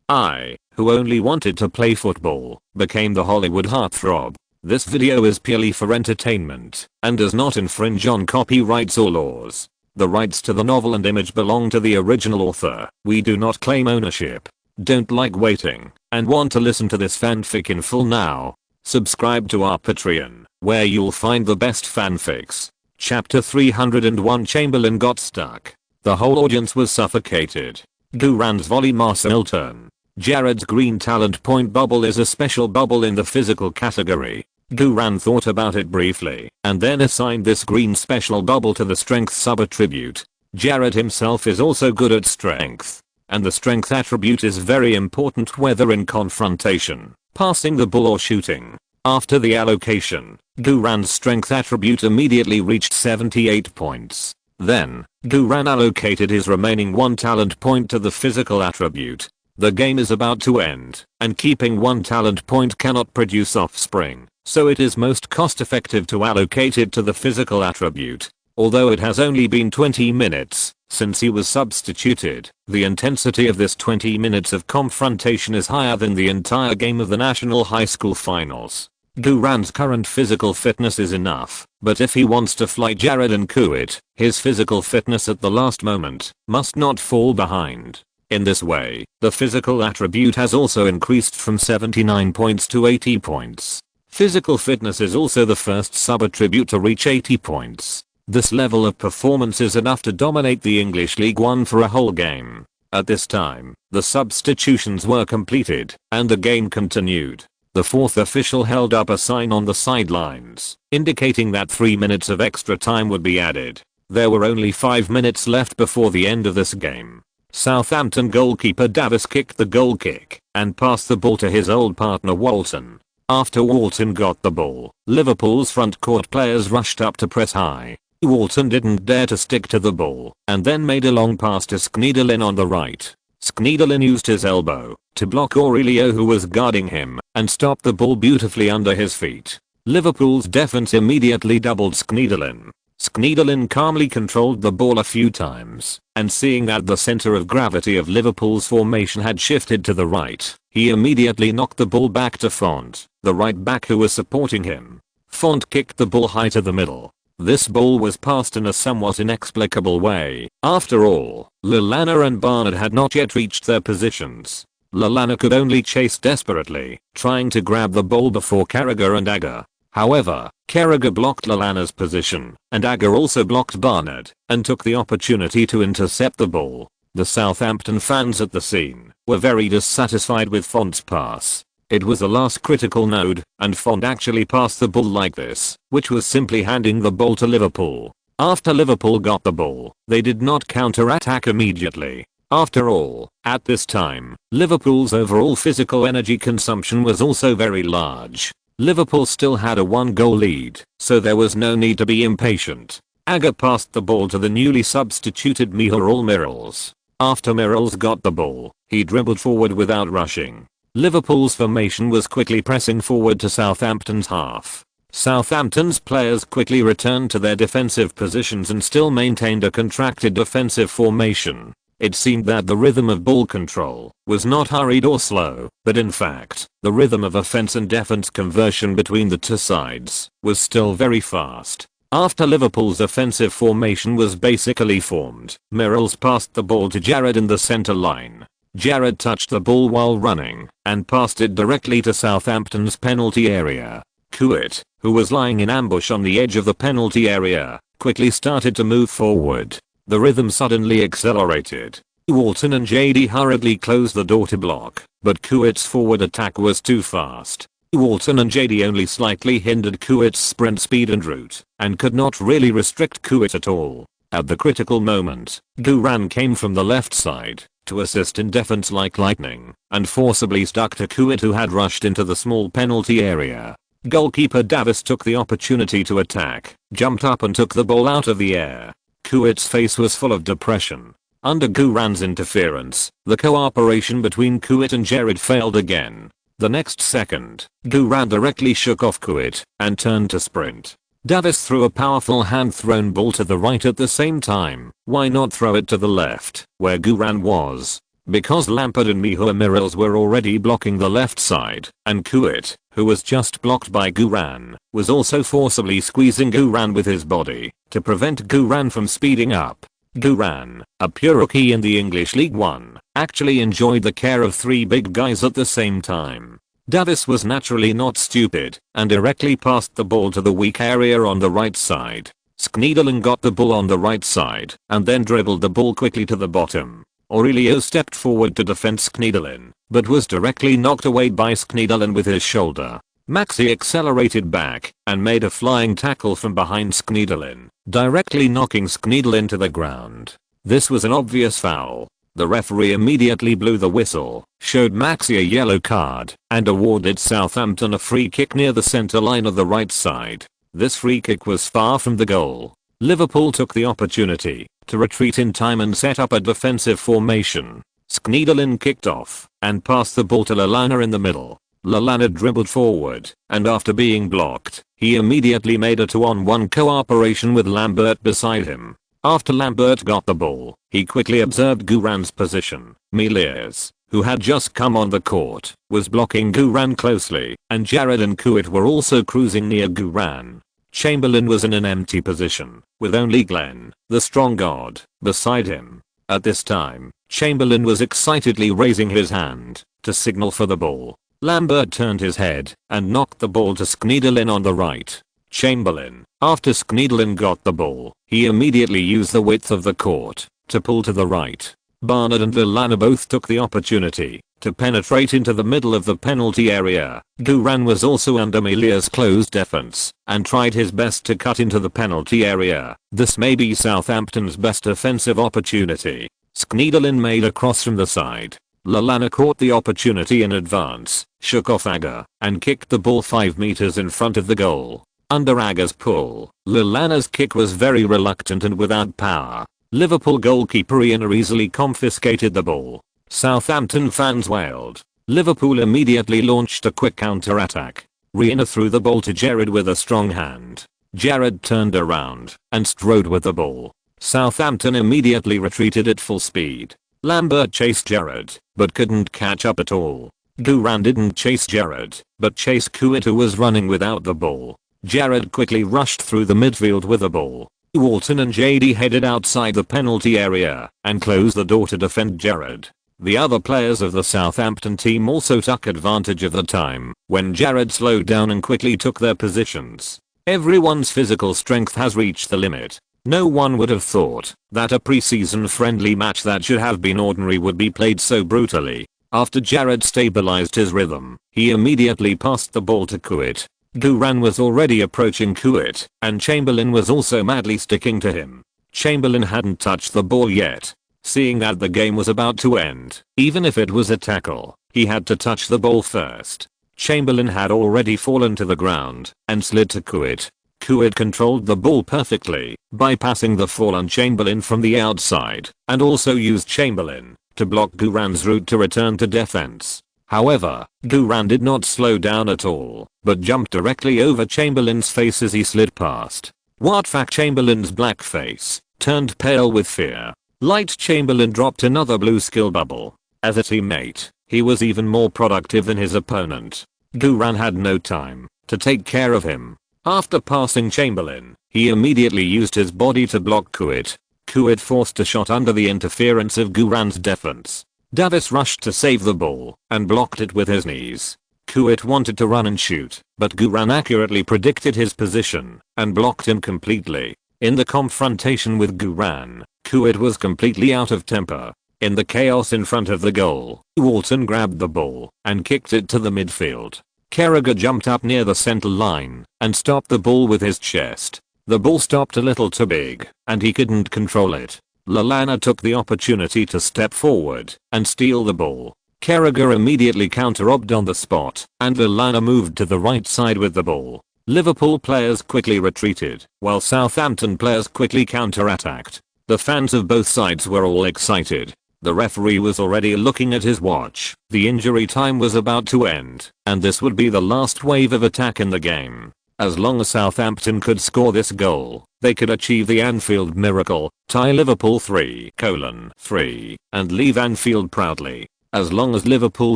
I, who only wanted to play football, became the Hollywood heartthrob. This video is purely for entertainment and does not infringe on copyrights or laws. The rights to the novel and image belong to the original author. We do not claim ownership. Don't like waiting and want to listen to this fanfic in full now? Subscribe to our Patreon, where you'll find the best fanfics. Chapter 301 Chamberlain got stuck. The whole audience was suffocated. Duran's volley Marcel turn. Jared's green talent point bubble is a special bubble in the physical category. Duran thought about it briefly and then assigned this green special bubble to the strength sub-attribute. Jared himself is also good at strength, and the strength attribute is very important whether in confrontation, passing the ball or shooting. After the allocation, Duran's strength attribute immediately reached 78 points. Then, Duran allocated his remaining 1 talent point to the physical attribute. The game is about to end, and keeping 1 talent point cannot produce offspring, so it is most cost effective to allocate it to the physical attribute. Although it has only been 20 minutes since he was substituted, the intensity of this 20 minutes of confrontation is higher than the entire game of the National High School Finals. Duran's current physical fitness is enough, but if he wants to fly Jared and Kuwait, his physical fitness at the last moment must not fall behind. In this way, the physical attribute has also increased from 79 points to 80 points. Physical fitness is also the first sub-attribute to reach 80 points. This level of performance is enough to dominate the English League One for a whole game. At this time, the substitutions were completed, and the game continued. The fourth official held up a sign on the sidelines, indicating that 3 minutes of extra time would be added. There were only 5 minutes left before the end of this game. Southampton goalkeeper Davis kicked the goal kick and passed the ball to his old partner Walton. After Walton got the ball, Liverpool's front court players rushed up to press high. Walton didn't dare to stick to the ball and then made a long pass to Schneiderlin on the right. Schneiderlin used his elbow to block Aurelio, who was guarding him, and stopped the ball beautifully under his feet. Liverpool's defense immediately doubled Schneiderlin. Schneiderlin calmly controlled the ball a few times, and seeing that the center of gravity of Liverpool's formation had shifted to the right, he immediately knocked the ball back to Font, the right back who was supporting him. Font kicked the ball high to the middle. This ball was passed in a somewhat inexplicable way. After all, Lallana and Barnard had not yet reached their positions. Lallana could only chase desperately, trying to grab the ball before Carragher and Agger. However, Carragher blocked Lallana's position, and Agger also blocked Barnard, and took the opportunity to intercept the ball. The Southampton fans at the scene were very dissatisfied with Font's pass. It was the last critical node, and Font actually passed the ball like this, which was simply handing the ball to Liverpool. After Liverpool got the ball, they did not counter-attack immediately. After all, at this time, Liverpool's overall physical energy consumption was also very large. Liverpool still had a 1-goal lead, so there was no need to be impatient. Agger passed the ball to the newly substituted Mihal Miralles. After Miralles got the ball, he dribbled forward without rushing. Liverpool's formation was quickly pressing forward to Southampton's half. Southampton's players quickly returned to their defensive positions and still maintained a contracted defensive formation. It seemed that the rhythm of ball control was not hurried or slow, but in fact, the rhythm of offense and defense conversion between the two sides was still very fast. After Liverpool's offensive formation was basically formed, Miralles passed the ball to Jared in the center line. Jared touched the ball while running and passed it directly to Southampton's penalty area. Kuwait, who was lying in ambush on the edge of the penalty area, quickly started to move forward. The rhythm suddenly accelerated. Walton and JD hurriedly closed the door to block, but Kuwait's forward attack was too fast. Walton and JD only slightly hindered Kuwait's sprint speed and route, and could not really restrict Kuwait at all. At the critical moment, Duran came from the left side to assist in defense like lightning, and forcibly stuck to Kuwait, who had rushed into the small penalty area. Goalkeeper Davis took the opportunity to attack, jumped up and took the ball out of the air. Kuwait's face was full of depression. Under Duran's interference, the cooperation between Kuwait and Jared failed again. The next second, Duran directly shook off Kuwait and turned to sprint. Davis threw a powerful hand-thrown ball to the right at the same time. Why not throw it to the left, where Duran was? because Lampard and Miho Mirals were already blocking the left side, and Kuit, who was just blocked by Guran, was also forcibly squeezing Guran with his body to prevent Guran from speeding up. Guran, a pure rookie in the English League One, actually enjoyed the care of three big guys at the same time. Davis was naturally not stupid and directly passed the ball to the weak area on the right side. Skneedelen got the ball on the right side and then dribbled the ball quickly to the bottom. Aurelio stepped forward to defend Skneedelen, but was directly knocked away by Skneedelen with his shoulder. Maxi accelerated back and made a flying tackle from behind Skneedelen, directly knocking Skneedelen to the ground. This was an obvious foul. The referee immediately blew the whistle, showed Maxi a yellow card, and awarded Southampton a free kick near the centre line of the right side. This free kick was far from the goal. Liverpool took the opportunity to retreat in time and set up a defensive formation. Skneedelen kicked off and passed the ball to Lallana in the middle. Lallana dribbled forward, and after being blocked, he immediately made a 2-on-1 cooperation with Lambert beside him. After Lambert got the ball, he quickly observed Guran's position. Meliers, who had just come on the court, was blocking Guran closely, and Jared and Kuit were also cruising near Guran. Chamberlain was in an empty position, with only Glenn, the strong god, beside him. At this time, Chamberlain was excitedly raising his hand to signal for the ball. Lambert turned his head and knocked the ball to Skneedelen on the right. Chamberlain, after Skneedelen got the ball, he immediately used the width of the court to pull to the right. Barnard and Lallana both took the opportunity to penetrate into the middle of the penalty area. Guran was also under Melia's close defense and tried his best to cut into the penalty area. This may be Southampton's best offensive opportunity. Skneedelen made a cross from the side. Lallana caught the opportunity in advance, shook off Agger, and kicked the ball 5 meters in front of the goal. Under Agger's pull, Lallana's kick was very reluctant and without power. Liverpool goalkeeper Reina easily confiscated the ball. Southampton fans wailed. Liverpool immediately launched a quick counter-attack. Reina threw the ball to Jared with a strong hand. Jared turned around and strode with the ball. Southampton immediately retreated at full speed. Lambert chased Jared, but couldn't catch up at all. Guran didn't chase Jared, but chased Kuit, who was running without the ball. Jared quickly rushed through the midfield with the ball. Walton and JD headed outside the penalty area and closed the door to defend Jared. The other players of the Southampton team also took advantage of the time when Jared slowed down and quickly took their positions. Everyone's physical strength has reached the limit. No one would have thought that a pre-season friendly match that should have been ordinary would be played so brutally. After Jared stabilized his rhythm, he immediately passed the ball to Kuit. Guran was already approaching Kuit, and Chamberlain was also madly sticking to him. Chamberlain hadn't touched the ball yet. Seeing that the game was about to end, even if it was a tackle, he had to touch the ball first. Chamberlain had already fallen to the ground and slid to Kuit. Kuit controlled the ball perfectly, bypassing the fallen Chamberlain from the outside, and also used Chamberlain to block Guran's route to return to defense. However, Guran did not slow down at all, but jumped directly over Chamberlain's face as he slid past. What fact? Chamberlain's black face turned pale with fear. Light Chamberlain dropped another blue skill bubble. As a teammate, he was even more productive than his opponent. Guran had no time to take care of him. After passing Chamberlain, he immediately used his body to block Kuit. Kuit forced a shot under the interference of Guran's defense. Davis rushed to save the ball and blocked it with his knees. Kuit wanted to run and shoot, but Guran accurately predicted his position and blocked him completely. In the confrontation with Guran, Kuit was completely out of temper. In the chaos in front of the goal, Walton grabbed the ball and kicked it to the midfield. Carragher jumped up near the center line and stopped the ball with his chest. The ball stopped a little too big, and he couldn't control it. Lallana took the opportunity to step forward and steal the ball. Carragher immediately counter-obbed on the spot, and Lallana moved to the right side with the ball. Liverpool players quickly retreated, while Southampton players quickly counter-attacked. The fans of both sides were all excited. The referee was already looking at his watch. The injury time was about to end, and this would be the last wave of attack in the game. As long as Southampton could score this goal, they could achieve the Anfield miracle, tie Liverpool 3:3, and leave Anfield proudly. As long as Liverpool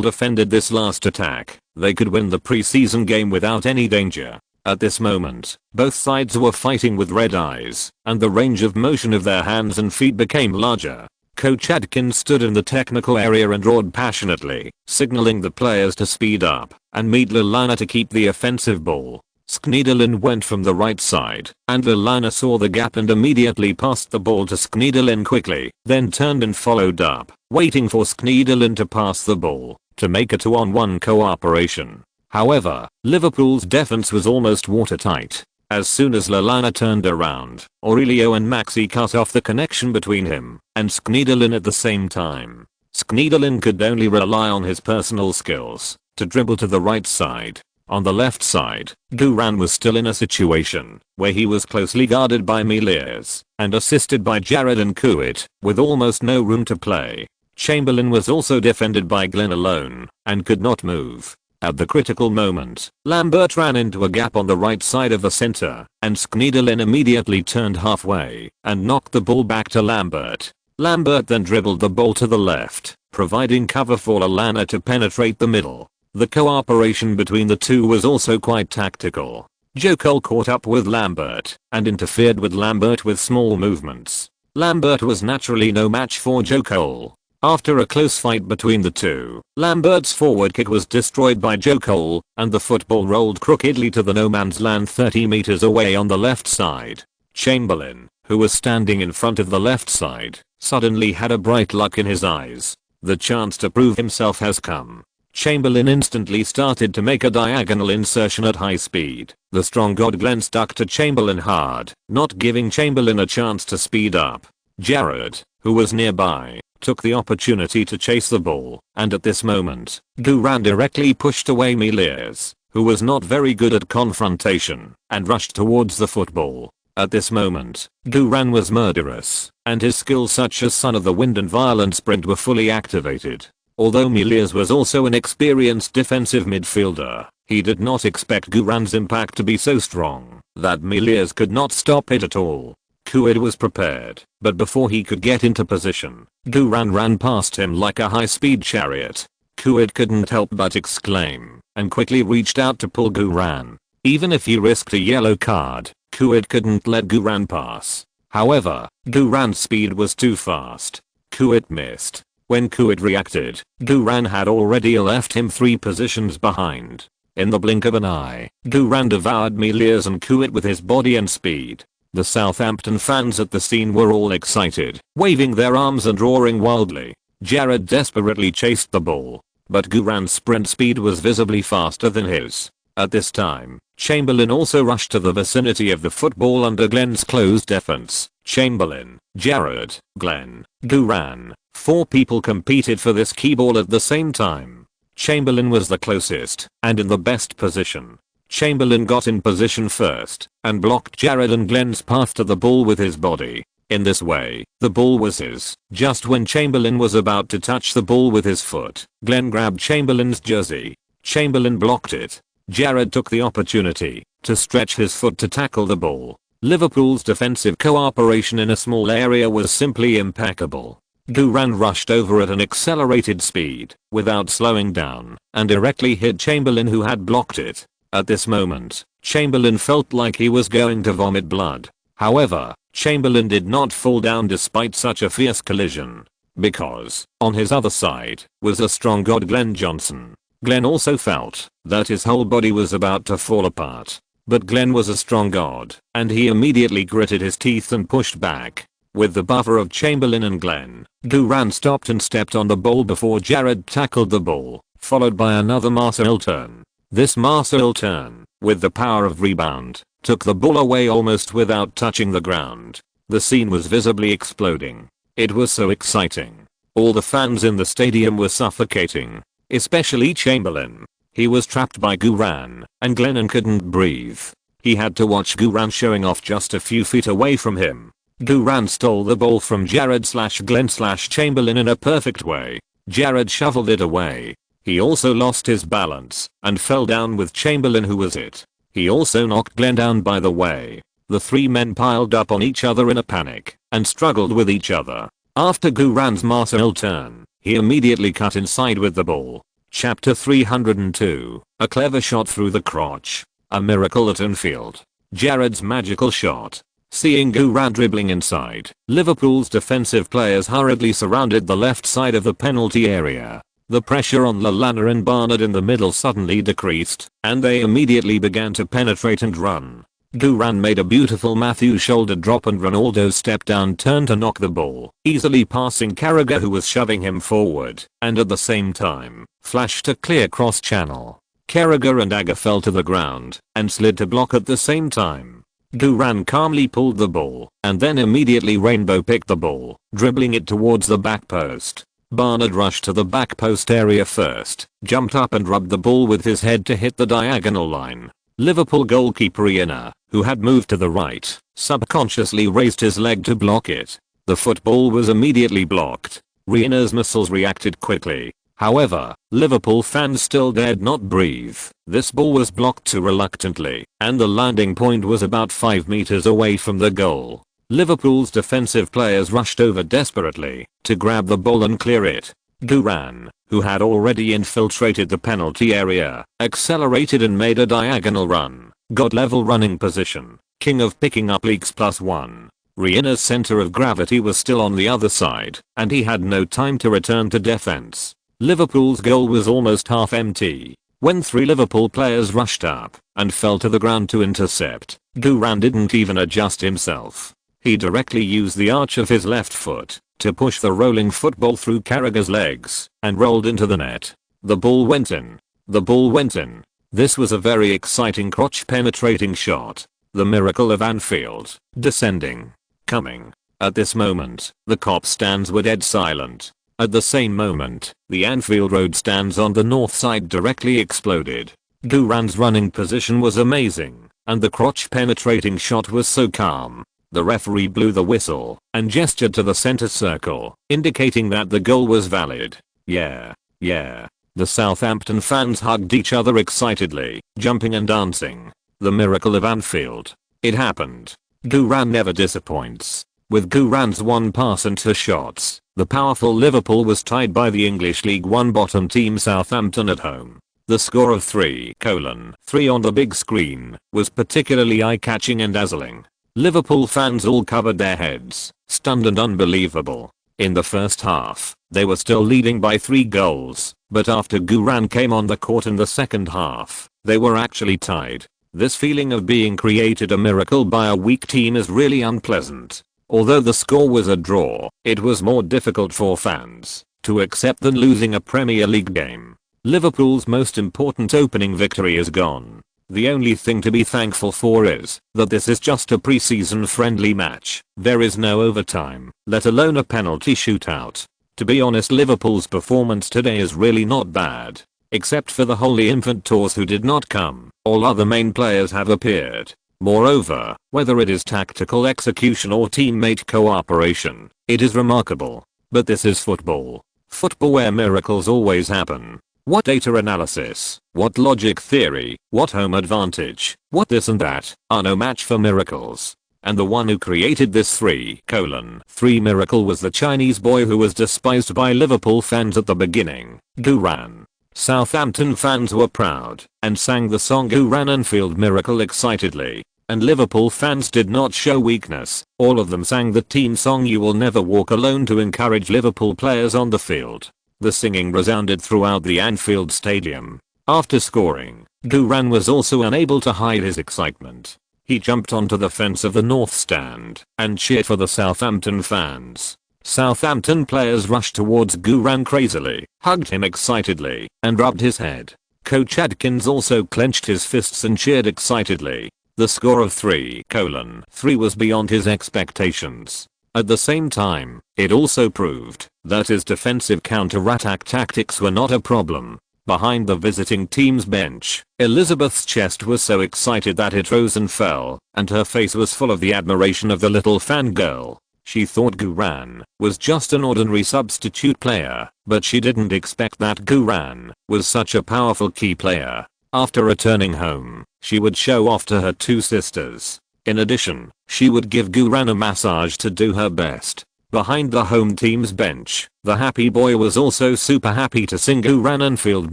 defended this last attack, they could win the pre-season game without any danger. At this moment, both sides were fighting with red eyes, and the range of motion of their hands and feet became larger. Coach Adkins stood in the technical area and roared passionately, signaling the players to speed up and meet Lallana to keep the offensive ball. Schneiderlin went from the right side, and Lallana saw the gap and immediately passed the ball to Schneiderlin quickly, then turned and followed up, waiting for Schneiderlin to pass the ball, to make a 2-on-1 cooperation. However, Liverpool's defense was almost watertight. As soon as Lallana turned around, Aurelio and Maxi cut off the connection between him and Schneiderlin at the same time. Schneiderlin could only rely on his personal skills to dribble to the right side. On the left side, Duran was still in a situation where he was closely guarded by Meliers and assisted by Jared and Kuit, with almost no room to play. Chamberlain was also defended by Glenn alone and could not move. At the critical moment, Lambert ran into a gap on the right side of the center, and Schneiderlin immediately turned halfway and knocked the ball back to Lambert. Lambert then dribbled the ball to the left, providing cover for Lallana to penetrate the middle. The cooperation between the two was also quite tactical. Joe Cole caught up with Lambert and interfered with Lambert with small movements. Lambert was naturally no match for Joe Cole. After a close fight between the two, Lambert's forward kick was destroyed by Joe Cole, and the football rolled crookedly to the no man's land 30 meters away on the left side. Chamberlain, who was standing in front of the left side, suddenly had a bright look in his eyes. The chance to prove himself has come. Chamberlain instantly started to make a diagonal insertion at high speed. The strong god Glenn stuck to Chamberlain hard, not giving Chamberlain a chance to speed up. Jared, who was nearby, took the opportunity to chase the ball, and at this moment, Duran directly pushed away Meliers, who was not very good at confrontation, and rushed towards the football. At this moment, Duran was murderous, and his skills such as Son of the Wind and Violent Sprint were fully activated. Although Meliers was also an experienced defensive midfielder, he did not expect Duran's impact to be so strong that Meliers could not stop it at all. Kuid was prepared, but before he could get into position, Duran ran past him like a high-speed chariot. Kuid couldn't help but exclaim, and quickly reached out to pull Duran. Even if he risked a yellow card, Kuid couldn't let Duran pass. However, Duran's speed was too fast. Kuid missed. When Kuid reacted, Duran had already left him 3 positions behind. In the blink of an eye, Duran devoured Meliers and Kuit with his body and speed. The Southampton fans at the scene were all excited, waving their arms and roaring wildly. Jared desperately chased the ball, but Duran's sprint speed was visibly faster than his. At this time, Chamberlain also rushed to the vicinity of the football under Glenn's close defense. Chamberlain, Jared, Glenn, Duran. 4 people competed for this key ball at the same time. Chamberlain was the closest and in the best position. Chamberlain got in position first and blocked Jared and Glenn's path to the ball with his body. In this way, the ball was his. Just when Chamberlain was about to touch the ball with his foot, Glenn grabbed Chamberlain's jersey. Chamberlain blocked it. Jared took the opportunity to stretch his foot to tackle the ball. Liverpool's defensive cooperation in a small area was simply impeccable. Duran rushed over at an accelerated speed, without slowing down, and directly hit Chamberlain, who had blocked it. At this moment, Chamberlain felt like he was going to vomit blood. However, Chamberlain did not fall down despite such a fierce collision, because, on his other side, was a strong god Glenn Johnson. Glenn also felt that his whole body was about to fall apart. But Glenn was a strong god, and he immediately gritted his teeth and pushed back. With the buffer of Chamberlain and Glenn, Duran stopped and stepped on the ball before Jared tackled the ball, followed by another Marcel turn. This Marcel turn, with the power of rebound, took the ball away almost without touching the ground. The scene was visibly exploding. It was so exciting. All the fans in the stadium were suffocating, especially Chamberlain. He was trapped by Duran and Glenn and couldn't breathe. He had to watch Duran showing off just a few feet away from him. Duran stole the ball from Jared/Glenn/Chamberlain in a perfect way. Jared shoveled it away. He also lost his balance and fell down with Chamberlain, who was it. He also knocked Glenn down by the way. The three men piled up on each other in a panic and struggled with each other. After Guran's martial turn, he immediately cut inside with the ball. Chapter 302. A clever shot through the crotch. A miracle at Anfield. Gerrard's magical shot. Seeing Guran dribbling inside, Liverpool's defensive players hurriedly surrounded the left side of the penalty area. The pressure on Lallana and Barnard in the middle suddenly decreased, and they immediately began to penetrate and run. Guran made a beautiful Matthews shoulder drop and Ronaldo's step down turn to knock the ball, easily passing Carragher who was shoving him forward, and at the same time, flashed a clear cross channel. Carragher and Agger fell to the ground, and slid to block at the same time. Guran calmly pulled the ball, and then immediately Rainbow picked the ball, dribbling it towards the back post. Barnard rushed to the back post area first, jumped up and rubbed the ball with his head to hit the diagonal line. Liverpool goalkeeper Reina, who had moved to the right, subconsciously raised his leg to block it. The football was immediately blocked. Reina's muscles reacted quickly. However, Liverpool fans still dared not breathe. This ball was blocked too reluctantly, and the landing point was about 5 meters away from the goal. Liverpool's defensive players rushed over desperately to grab the ball and clear it. Guran, who had already infiltrated the penalty area, accelerated and made a diagonal run, got level running position, king of picking up leaks +1. Reina's center of gravity was still on the other side, and he had no time to return to defense. Liverpool's goal was almost half empty when 3 Liverpool players rushed up and fell to the ground to intercept. Guran didn't even adjust himself. He directly used the arch of his left foot to push the rolling football through Carragher's legs and rolled into the net. The ball went in. The ball went in. This was a very exciting crotch penetrating shot. The miracle of Anfield, descending, coming. At this moment, the Kop stands were dead silent. At the same moment, the Anfield Road stands on the north side directly exploded. Guran's running position was amazing, and the crotch penetrating shot was so calm. The referee blew the whistle and gestured to the center circle, indicating that the goal was valid. Yeah. The Southampton fans hugged each other excitedly, jumping and dancing. The miracle of Anfield. It happened. Guran never disappoints. With Guran's 1 pass and 2 shots, the powerful Liverpool was tied by the English League One bottom team Southampton at home. The score of 3:3 on the big screen was particularly eye-catching and dazzling. Liverpool fans all covered their heads, stunned and unbelievable. In the first half, they were still leading by 3 goals, but after Guran came on the court in the second half, they were actually tied. This feeling of being created a miracle by a weak team is really unpleasant. Although the score was a draw, it was more difficult for fans to accept than losing a Premier League game. Liverpool's most important opening victory is gone. The only thing to be thankful for is that this is just a pre-season friendly match. There is no overtime, let alone a penalty shootout. To be honest, Liverpool's performance today is really not bad. Except for the Holy Infant Tours who did not come, all other main players have appeared. Moreover, whether it is tactical execution or teammate cooperation, it is remarkable. But this is football. Football where miracles always happen. What data analysis, what logic theory, what home advantage, what this and that, are no match for miracles. And the one who created this 3:3 miracle was the Chinese boy who was despised by Liverpool fans at the beginning, Guran. Southampton fans were proud and sang the song Guran Anfield Miracle excitedly, and Liverpool fans did not show weakness. All of them sang the team song You Will Never Walk Alone to encourage Liverpool players on the field. The singing resounded throughout the Anfield Stadium. After scoring, Guran was also unable to hide his excitement. He jumped onto the fence of the north stand and cheered for the Southampton fans. Southampton players rushed towards Guran crazily, hugged him excitedly, and rubbed his head. Coach Adkins also clenched his fists and cheered excitedly. The score of 3:3 was beyond his expectations. At the same time, it also proved that his defensive counter-attack tactics were not a problem. Behind the visiting team's bench, Elizabeth's chest was so excited that it rose and fell, and her face was full of the admiration of the little fangirl. She thought Guran was just an ordinary substitute player, but she didn't expect that Guran was such a powerful key player. After returning home, She would show off to her two sisters. In addition, she would give Guran a massage to do her best. Behind the home team's bench, the happy boy was also super happy to sing Guran Anfield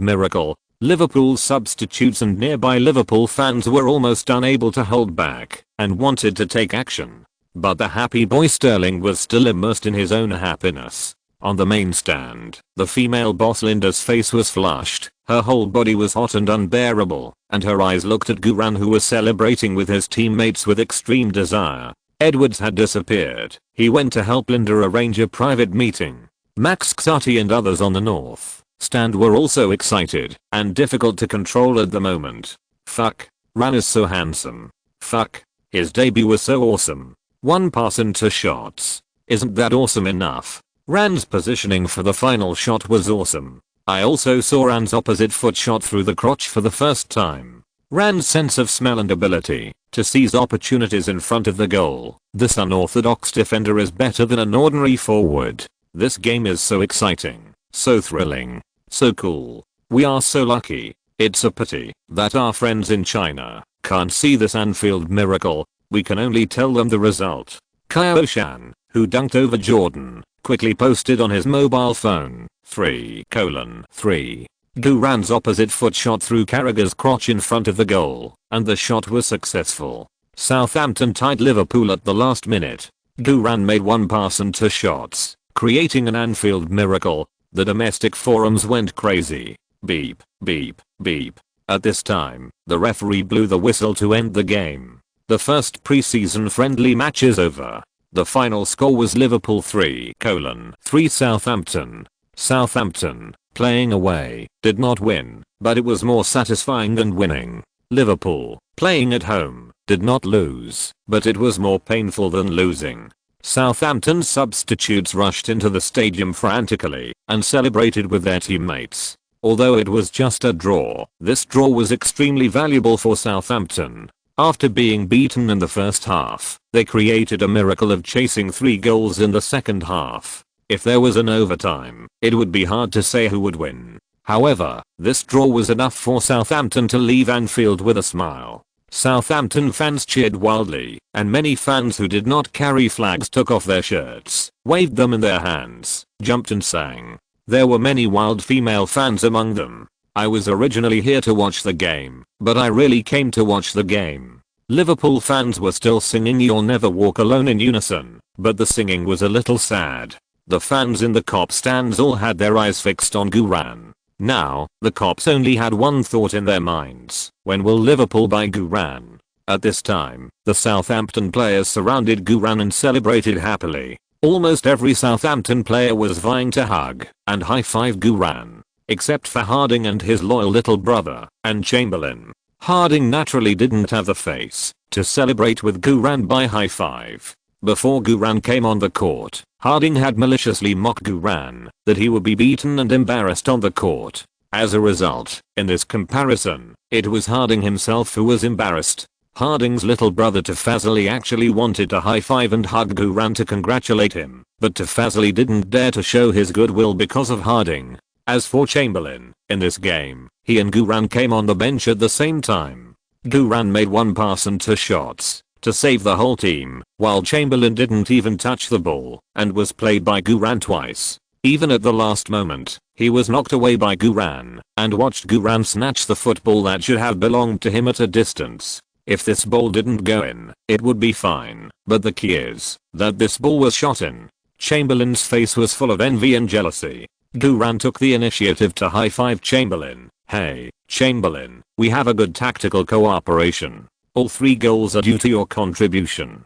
Miracle. Liverpool substitutes and nearby Liverpool fans were almost unable to hold back and wanted to take action. But the happy boy Sterling was still immersed in his own happiness. On the main stand, the female boss Linda's face was flushed, her whole body was hot and unbearable, and her eyes looked at Guran, who was celebrating with his teammates with extreme desire. Edwards had disappeared. He went to help Linda arrange a private meeting. Max Xati and others on the north stand were also excited and difficult to control at the moment. Fuck. Ran is so handsome. Fuck. His debut was so awesome. One pass and two shots. Isn't that awesome enough? Ran's positioning for the final shot was awesome. I also saw Ran's opposite foot shot through the crotch for the first time. Ran's sense of smell and ability to seize opportunities in front of the goal. This unorthodox defender is better than an ordinary forward. This game is so exciting, so thrilling, so cool. We are so lucky. It's a pity that our friends in China can't see this Anfield Miracle. We can only tell them the result. Kyle Shan, who dunked over Jordan, quickly posted on his mobile phone, 3:3. Guran's opposite foot shot through Carragher's crotch in front of the goal, and the shot was successful. Southampton tied Liverpool at the last minute. Guran made one pass and two shots, creating an Anfield Miracle. The domestic forums went crazy. Beep, beep, beep. At this time, the referee blew the whistle to end the game. The first pre-season friendly match is over. The final score was Liverpool 3:3 Southampton. Southampton, playing away, did not win, but it was more satisfying than winning. Liverpool, playing at home, did not lose, but it was more painful than losing. Southampton substitutes rushed into the stadium frantically and celebrated with their teammates. Although it was just a draw, this draw was extremely valuable for Southampton. After being beaten in the first half, they created a miracle of chasing 3 goals in the second half. If there was an overtime, it would be hard to say who would win. However, this draw was enough for Southampton to leave Anfield with a smile. Southampton fans cheered wildly, and many fans who did not carry flags took off their shirts, waved them in their hands, jumped and sang. There were many wild female fans among them. I was originally here to watch the game, but I really came to watch the game. Liverpool fans were still singing "You'll Never Walk Alone" in unison, but the singing was a little sad. The fans in the cop stands all had their eyes fixed on Guran. Now, the cops only had one thought in their minds: when will Liverpool buy Guran? At this time, the Southampton players surrounded Guran and celebrated happily. Almost every Southampton player was vying to hug and high-five Guran, except for Harding and his loyal little brother, and Chamberlain. Harding naturally didn't have the face to celebrate with Guran by high-five. Before Guran came on the court, Harding had maliciously mocked Guran that he would be beaten and embarrassed on the court. As a result, in this comparison, it was Harding himself who was embarrassed. Harding's little brother Tafazali actually wanted to high-five and hug Guran to congratulate him, but Tafazali didn't dare to show his goodwill because of Harding. As for Chamberlain, in this game, he and Guran came on the bench at the same time. Guran made one pass and 2 shots to save the whole team, while Chamberlain didn't even touch the ball and was played by Guran twice. Even at the last moment, he was knocked away by Guran and watched Guran snatch the football that should have belonged to him at a distance. If this ball didn't go in, it would be fine, but the key is that this ball was shot in. Chamberlain's face was full of envy and jealousy. Guran took the initiative to high-five Chamberlain. "Hey, Chamberlain, we have a good tactical cooperation. All 3 goals are due to your contribution."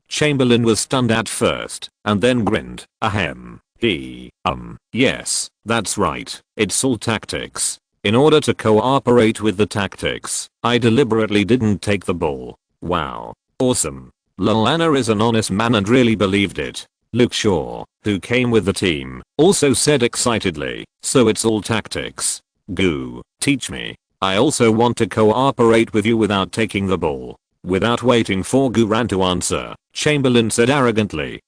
Chamberlain was stunned at first, and then grinned. Ahem. Yes, that's right. It's all tactics. In order to cooperate with the tactics, I deliberately didn't take the ball. Wow. Awesome. Lallana is an honest man and really believed it. Luke Shaw, who came with the team, also said excitedly, "So it's all tactics. Goo, teach me. I also want to cooperate with you without taking the ball." Without waiting for Guran to answer, Chamberlain said arrogantly,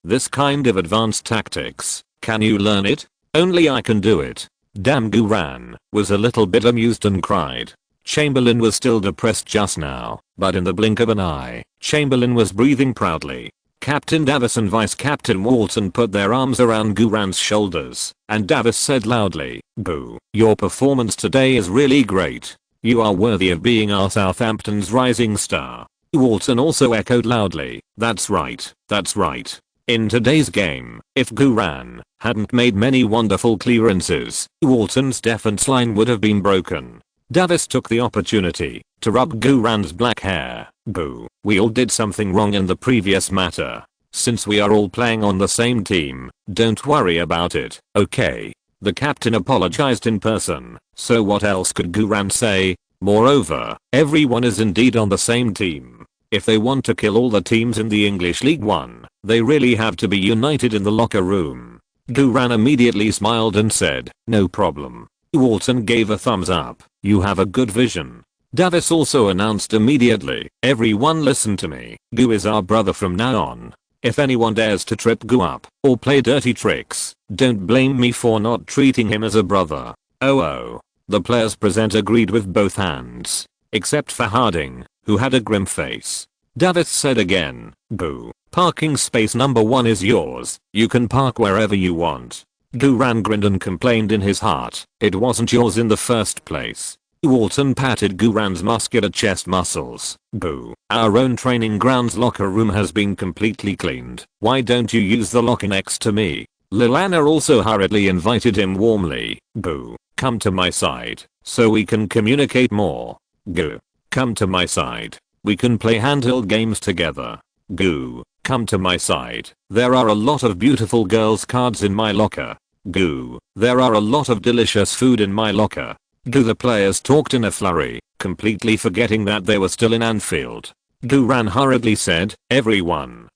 "This kind of advanced tactics, can you learn it? Only I can do it." Damn, Guran was a little bit amused and cried. Chamberlain was still depressed just now, but in the blink of an eye, Chamberlain was breathing proudly. Captain Davis and Vice Captain Walton put their arms around Guran's shoulders, and Davis said loudly, "Boo, your performance today is really great. You are worthy of being our Southampton's rising star." Walton also echoed loudly, "That's right, that's right." In today's game, if Guran hadn't made many wonderful clearances, Walton's defense line would have been broken. Davis took the opportunity to rub Guran's black hair. "Boo, we all did something wrong in the previous matter. Since we are all playing on the same team, don't worry about it, okay?" The captain apologized in person, so what else could Guran say? Moreover, everyone is indeed on the same team. If they want to kill all the teams in the English League One, they really have to be united in the locker room. Guran immediately smiled and said, "No problem." Walton gave a thumbs up. "You have a good vision." Davis also announced immediately, "Everyone listen to me. Gu is our brother from now on. If anyone dares to trip Gu up or play dirty tricks, don't blame me for not treating him as a brother." Oh. The players present agreed with both hands, except for Harding, who had a grim face. Davis said again, "Boo, parking space number 1 is yours. You can park wherever you want." Guran grinned and complained in his heart, "It wasn't yours in the first place." Walton patted Guran's muscular chest muscles. "Boo, our own training grounds locker room has been completely cleaned. Why don't you use the locker next to me?" Lilana also hurriedly invited him warmly. "Boo, come to my side, so we can communicate more. Gu, come to my side. We can play handheld games together. Gu, come to my side. There are a lot of beautiful girls' cards in my locker. Gu, there are a lot of delicious food in my locker." Gu. The players talked in a flurry, completely forgetting that they were still in Anfield. Guran hurriedly said, everyone,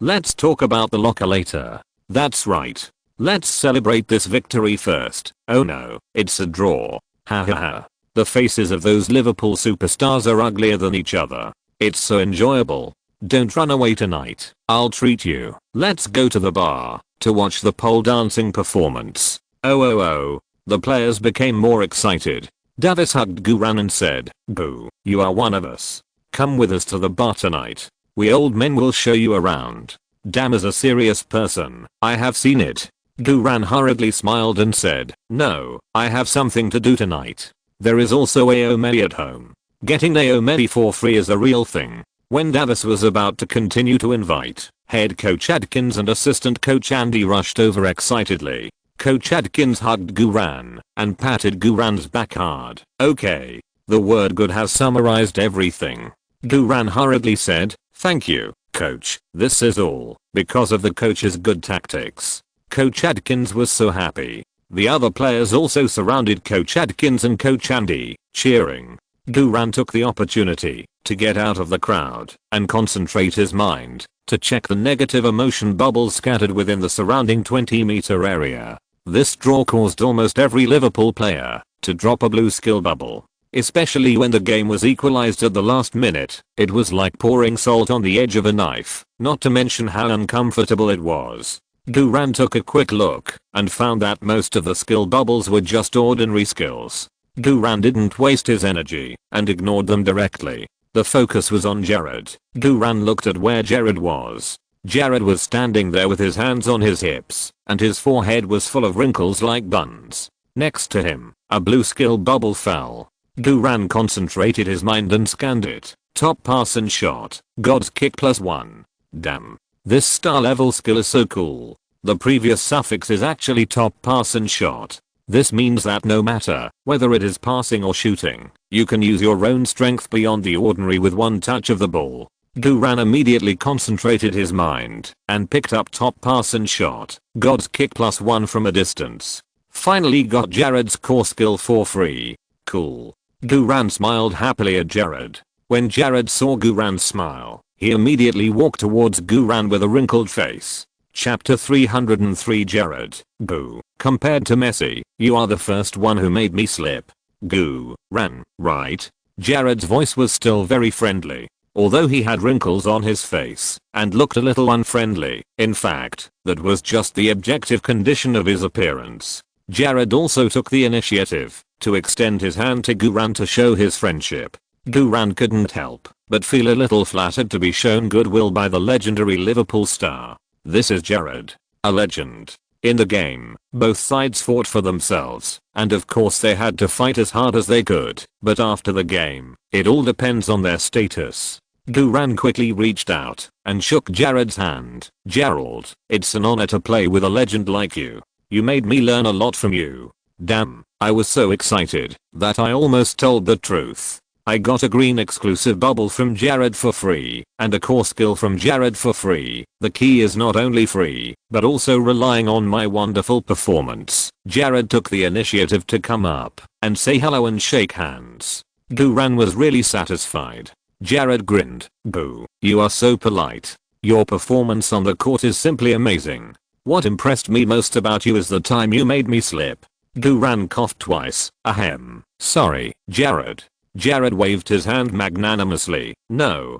let's talk about the locker later." "That's right. Let's celebrate this victory first." "Oh no, it's a draw. Ha ha ha. The faces of those Liverpool superstars are uglier than each other. It's so enjoyable. Don't run away tonight. I'll treat you. Let's go to the bar to watch the pole dancing performance." Oh. The players became more excited. Davis hugged Guran and said, "Boo, you are one of us. Come with us to the bar tonight. We old men will show you around." "Damn is a serious person. I have seen it." Guran hurriedly smiled and said, "No, I have something to do tonight. There is also Aomeli at home. Getting Aomeli for free is a real thing." When Davis was about to continue to invite, head coach Adkins and assistant coach Andy rushed over excitedly. Coach Adkins hugged Guran and patted Guran's back hard. "Okay, the word good has summarized everything." Guran hurriedly said, "Thank you, coach. This is all because of the coach's good tactics." Coach Adkins was so happy. The other players also surrounded Coach Adkins and Coach Andy, cheering. Guran took the opportunity to get out of the crowd and concentrate his mind to check the negative emotion bubbles scattered within the surrounding 20-meter area. This draw caused almost every Liverpool player to drop a blue skill bubble. Especially when the game was equalized at the last minute, it was like pouring salt on the edge of a knife, not to mention how uncomfortable it was. Guran took a quick look and found that most of the skill bubbles were just ordinary skills. Guran didn't waste his energy and ignored them directly. The focus was on Jared. Guran looked at where Jared was. Jared was standing there with his hands on his hips, and his forehead was full of wrinkles like buns. Next to him, a blue skill bubble fell. Guran concentrated his mind and scanned it. Top pass and shot. God's kick +1. Damn. This star level skill is so cool. The previous suffix is actually top pass and shot. This means that no matter whether it is passing or shooting, you can use your own strength beyond the ordinary with one touch of the ball. Guran immediately concentrated his mind and picked up top pass and shot. God's kick +1 from a distance. Finally got Jared's core skill for free. Cool. Guran smiled happily at Jared. When Jared saw Guran's smile, he immediately walked towards Guran with a wrinkled face. Chapter 303 Jared. Boo. Compared to Messi, you are the first one who made me slip. Guran, right? Jared's voice was still very friendly, although he had wrinkles on his face and looked a little unfriendly. In fact, that was just the objective condition of his appearance. Jared also took the initiative to extend his hand to Guran to show his friendship. Guran couldn't help but feel a little flattered to be shown goodwill by the legendary Liverpool star. This is Jared, a legend. In the game, both sides fought for themselves, and of course they had to fight as hard as they could, but after the game, it all depends on their status. Guran quickly reached out and shook Jared's hand. Gerald, it's an honor to play with a legend like you. You made me learn a lot from you. Damn, I was so excited that I almost told the truth. I got a green exclusive bubble from Jared for free, and a core skill from Jared for free. The key is not only free, but also relying on my wonderful performance. Jared took the initiative to come up and say hello and shake hands. Guran was really satisfied. Jared grinned. Boo, you are so polite. Your performance on the court is simply amazing. What impressed me most about you is the time you made me slip. Guran coughed twice. Ahem. Sorry, Jared. Jared waved his hand magnanimously. No,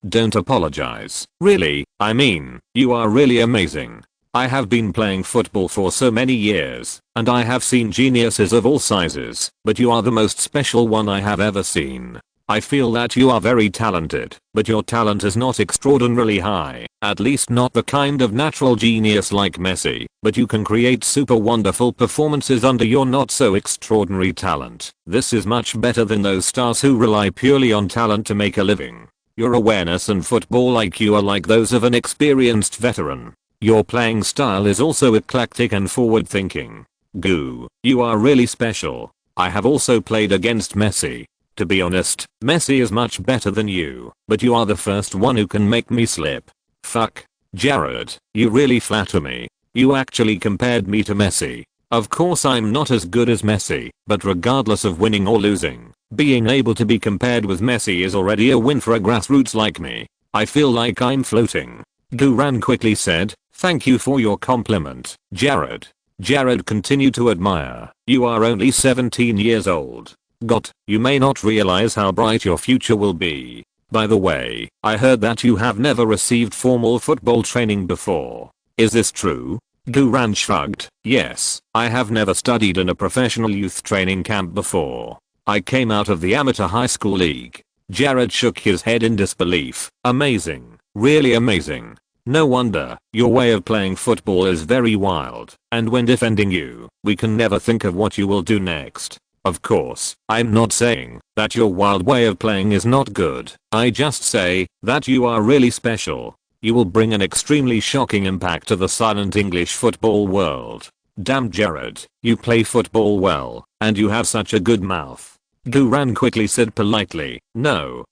don't apologize. Really, I mean, you are really amazing. I have been playing football for so many years, and I have seen geniuses of all sizes, but you are the most special one I have ever seen. I feel that you are very talented, but your talent is not extraordinarily high, at least not the kind of natural genius like Messi, but you can create super wonderful performances under your not so extraordinary talent. This is much better than those stars who rely purely on talent to make a living. Your awareness and football IQ are like those of an experienced veteran. Your playing style is also eclectic and forward thinking. Goo, you are really special. I have also played against Messi. To be honest, Messi is much better than you, but you are the first one who can make me slip. Fuck. Jared, you really flatter me. You actually compared me to Messi. Of course I'm not as good as Messi, but regardless of winning or losing, being able to be compared with Messi is already a win for a grassroots like me. I feel like I'm floating. Guran quickly said, thank you for your compliment, Jared. Jared continued to admire. You are only 17 years old. You may not realize how bright your future will be. By the way, I heard that you have never received formal football training before. Is this true? Guran shrugged. Yes, I have never studied in a professional youth training camp before. I came out of the amateur high school league. Jared shook his head in disbelief. Amazing. Really amazing. No wonder, your way of playing football is very wild, and when defending you, we can never think of what you will do next. Of course, I'm not saying that your wild way of playing is not good. I just say that you are really special. You will bring an extremely shocking impact to the silent English football world. Damn Jared, you play football well, and you have such a good mouth. Guran quickly said politely, no,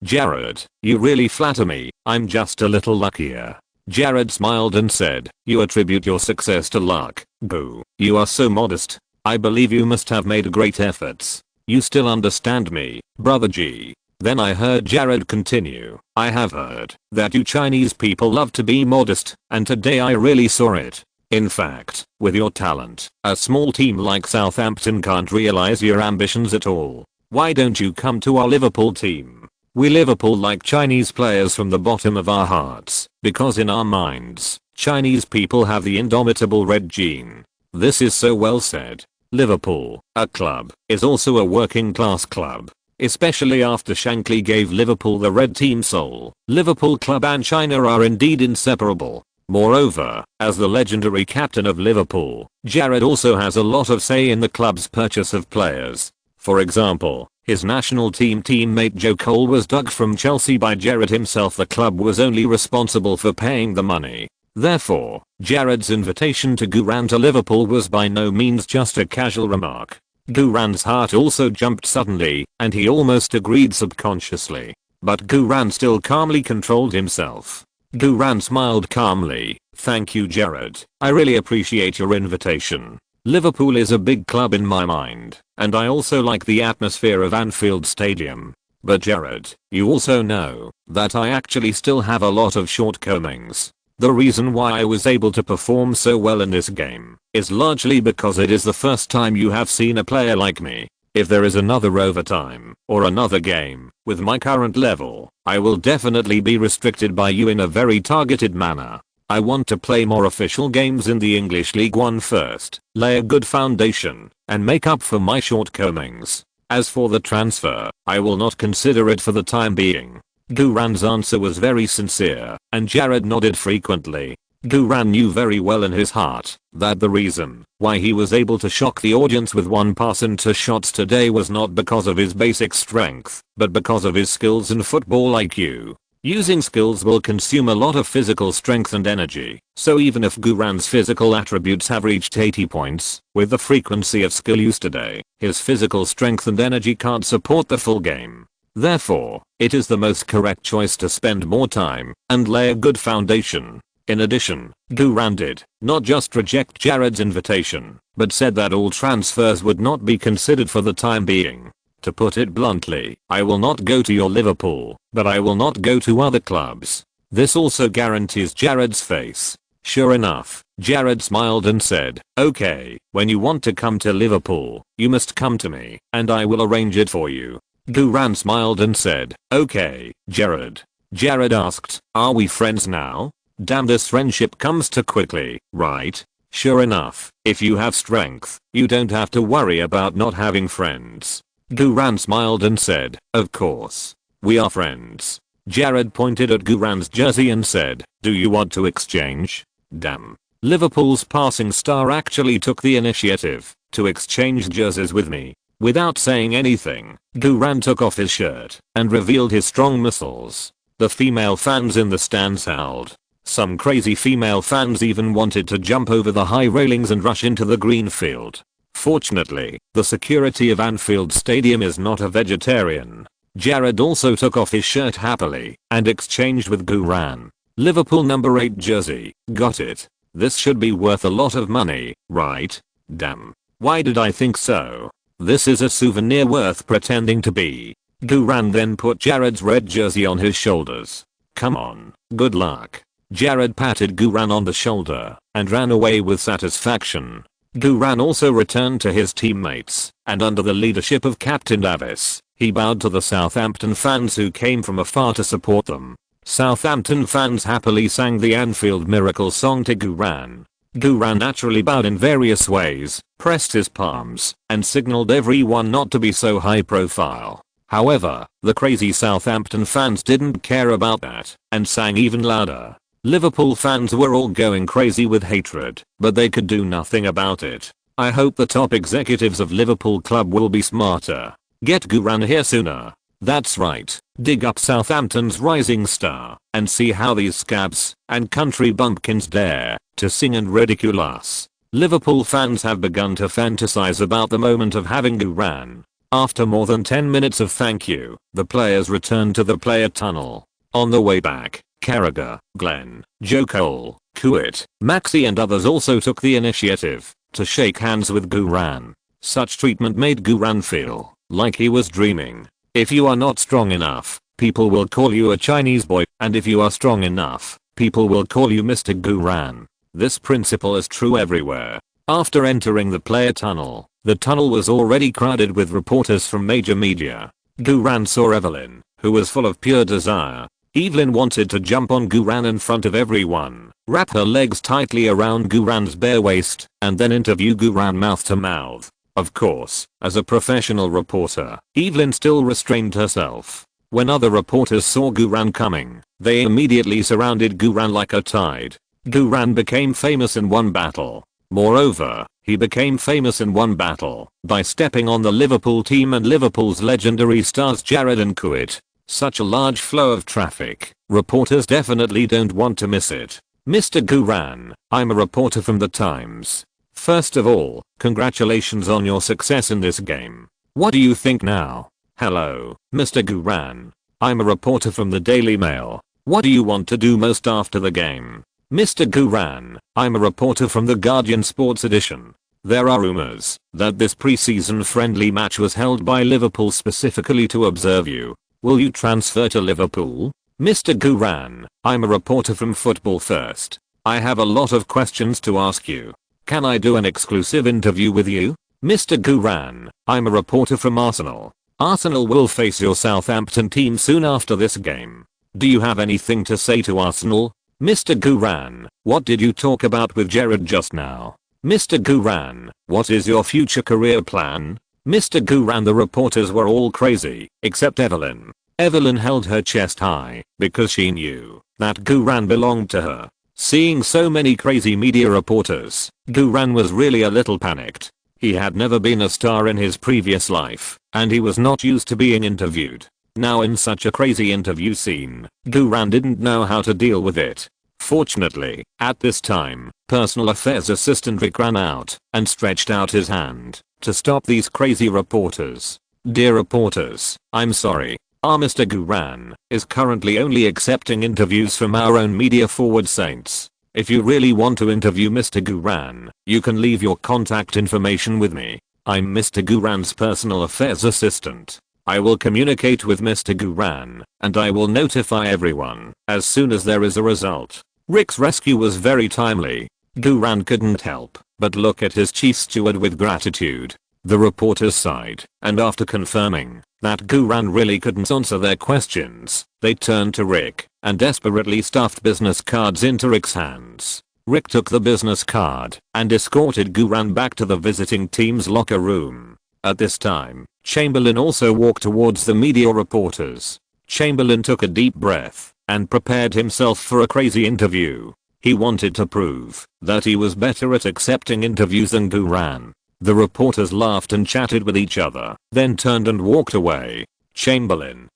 Jared, you really flatter me. I'm just a little luckier. Jared smiled and said, you attribute your success to luck. Boo, you are so modest. I believe you must have made great efforts. You still understand me, brother G. Then I heard Jared continue. I have heard that you Chinese people love to be modest, and today I really saw it. In fact, with your talent, a small team like Southampton can't realize your ambitions at all. Why don't you come to our Liverpool team? We Liverpool like Chinese players from the bottom of our hearts, because in our minds, Chinese people have the indomitable red gene. This is so well said. Liverpool, a club, is also a working class club. Especially after Shankly gave Liverpool the red team soul. Liverpool club and China are indeed inseparable. Moreover, as the legendary captain of Liverpool, Jared also has a lot of say in the club's purchase of players. For example, his national team teammate Joe Cole was dug from Chelsea by Jared himself. The club was only responsible for paying the money. Therefore, Jared's invitation to Guran to Liverpool was by no means just a casual remark. Guran's heart also jumped suddenly, and he almost agreed subconsciously. But Guran still calmly controlled himself. Guran smiled calmly. Thank you, Jared. I really appreciate your invitation. Liverpool is a big club in my mind, and I also like the atmosphere of Anfield Stadium. But Jared, you also know that I actually still have a lot of shortcomings. The reason why I was able to perform so well in this game is largely because it is the first time you have seen a player like me. If there is another overtime or another game with my current level, I will definitely be restricted by you in a very targeted manner. I want to play more official games in the English League One first, lay a good foundation, and make up for my shortcomings. As for the transfer, I will not consider it for the time being." Guran's answer was very sincere, and Jared nodded frequently. Guran knew very well in his heart that the reason why he was able to shock the audience with 1 pass and 2 shots today was not because of his basic strength, but because of his skills and football IQ. Using skills will consume a lot of physical strength and energy, so even if Guran's physical attributes have reached 80 points, with the frequency of skill use today, his physical strength and energy can't support the full game. Therefore, it is the most correct choice to spend more time and lay a good foundation. In addition, Guran did not just reject Jared's invitation, but said that all transfers would not be considered for the time being. To put it bluntly, I will not go to your Liverpool, but I will not go to other clubs. This also guarantees Jared's face. Sure enough, Jared smiled and said, "Okay, when you want to come to Liverpool, you must come to me, and I will arrange it for you." Guran smiled and said, "Okay, Jared." Jared asked, "Are we friends now?" Damn, this friendship comes too quickly, right? Sure enough, if you have strength, you don't have to worry about not having friends. Guran smiled and said, "Of course. We are friends." Jared pointed at Guran's jersey and said, "Do you want to exchange?" Damn. Liverpool's passing star actually took the initiative to exchange jerseys with me. Without saying anything, Guran took off his shirt and revealed his strong muscles. The female fans in the stands howled. Some crazy female fans even wanted to jump over the high railings and rush into the green field. Fortunately, the security of Anfield Stadium is not a vegetarian. Jared also took off his shirt happily and exchanged with Guran. Liverpool number 8 jersey, got it. This should be worth a lot of money, right? Damn. Why did I think so? This is a souvenir worth pretending to be. Guran then put Jared's red jersey on his shoulders. "Come on, good luck." Jared patted Guran on the shoulder and ran away with satisfaction. Guran also returned to his teammates, and under the leadership of Captain Davis, he bowed to the Southampton fans who came from afar to support them. Southampton fans happily sang the Anfield Miracle song to Guran. Guran naturally bowed in various ways, pressed his palms, and signaled everyone not to be so high profile. However, the crazy Southampton fans didn't care about that, and sang even louder. Liverpool fans were all going crazy with hatred, but they could do nothing about it. I hope the top executives of Liverpool club will be smarter. Get Guran here sooner. That's right, dig up Southampton's rising star, and see how these scabs and country bumpkins dare to sing and ridicule us. Liverpool fans have begun to fantasize about the moment of having Guran. After more than 10 minutes of thank you, the players returned to the player tunnel. On the way back, Carragher, Glenn, Joe Cole, Kuit, Maxi and others also took the initiative to shake hands with Guran. Such treatment made Guran feel like he was dreaming. If you are not strong enough, people will call you a Chinese boy, and if you are strong enough, people will call you Mr. Guran. This principle is true everywhere. After entering the player tunnel, the tunnel was already crowded with reporters from major media. Guran saw Evelyn, who was full of pure desire. Evelyn wanted to jump on Guran in front of everyone, wrap her legs tightly around Guran's bare waist, and then interview Guran mouth to mouth. Of course, as a professional reporter, Evelyn still restrained herself. When other reporters saw Guran coming, they immediately surrounded Guran like a tide. Guran became famous in one battle. Moreover, he became famous in one battle by stepping on the Liverpool team and Liverpool's legendary stars Jared and Kuit. Such a large flow of traffic, reporters definitely don't want to miss it. Mr. Guran, I'm a reporter from the Times. First of all, congratulations on your success in this game. What do you think now? Hello, Mr. Guran. I'm a reporter from the Daily Mail. What do you want to do most after the game? Mr. Guran, I'm a reporter from the Guardian Sports Edition. There are rumors that this pre-season friendly match was held by Liverpool specifically to observe you. Will you transfer to Liverpool? Mr. Guran, I'm a reporter from Football First. I have a lot of questions to ask you. Can I do an exclusive interview with you? Mr. Guran, I'm a reporter from Arsenal. Arsenal will face your Southampton team soon after this game. Do you have anything to say to Arsenal? Mr. Guran, what did you talk about with Jared just now? Mr. Guran, what is your future career plan? Mr. Guran, the reporters were all crazy, except Evelyn. Evelyn held her chest high because she knew that Guran belonged to her. Seeing so many crazy media reporters, Guran was really a little panicked. He had never been a star in his previous life, and he was not used to being interviewed. Now in such a crazy interview scene, Guran didn't know how to deal with it. Fortunately, at this time, personal affairs assistant Rick ran out and stretched out his hand to stop these crazy reporters. Dear reporters, I'm sorry. Our Mr. Guran is currently only accepting interviews from our own media forward saints. If you really want to interview Mr. Guran, you can leave your contact information with me. I'm Mr. Guran's personal affairs assistant. I will communicate with Mr. Guran, and I will notify everyone as soon as there is a result. Rick's rescue was very timely. Guran couldn't help but look at his chief steward with gratitude. The reporters sighed, and after confirming that Guran really couldn't answer their questions, they turned to Rick and desperately stuffed business cards into Rick's hands. Rick took the business card and escorted Guran back to the visiting team's locker room. At this time, Chamberlain also walked towards the media reporters. Chamberlain took a deep breath and prepared himself for a crazy interview. He wanted to prove that he was better at accepting interviews than Guran. The reporters laughed and chatted with each other, then turned and walked away. Chamberlain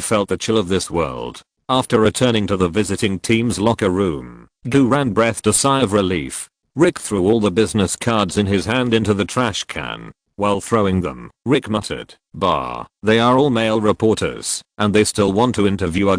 felt the chill of this world. After returning to the visiting team's locker room, Guran breathed a sigh of relief. Rick threw all the business cards in his hand into the trash can. While throwing them, Rick muttered, "Bah, they are all male reporters, and they still want to interview a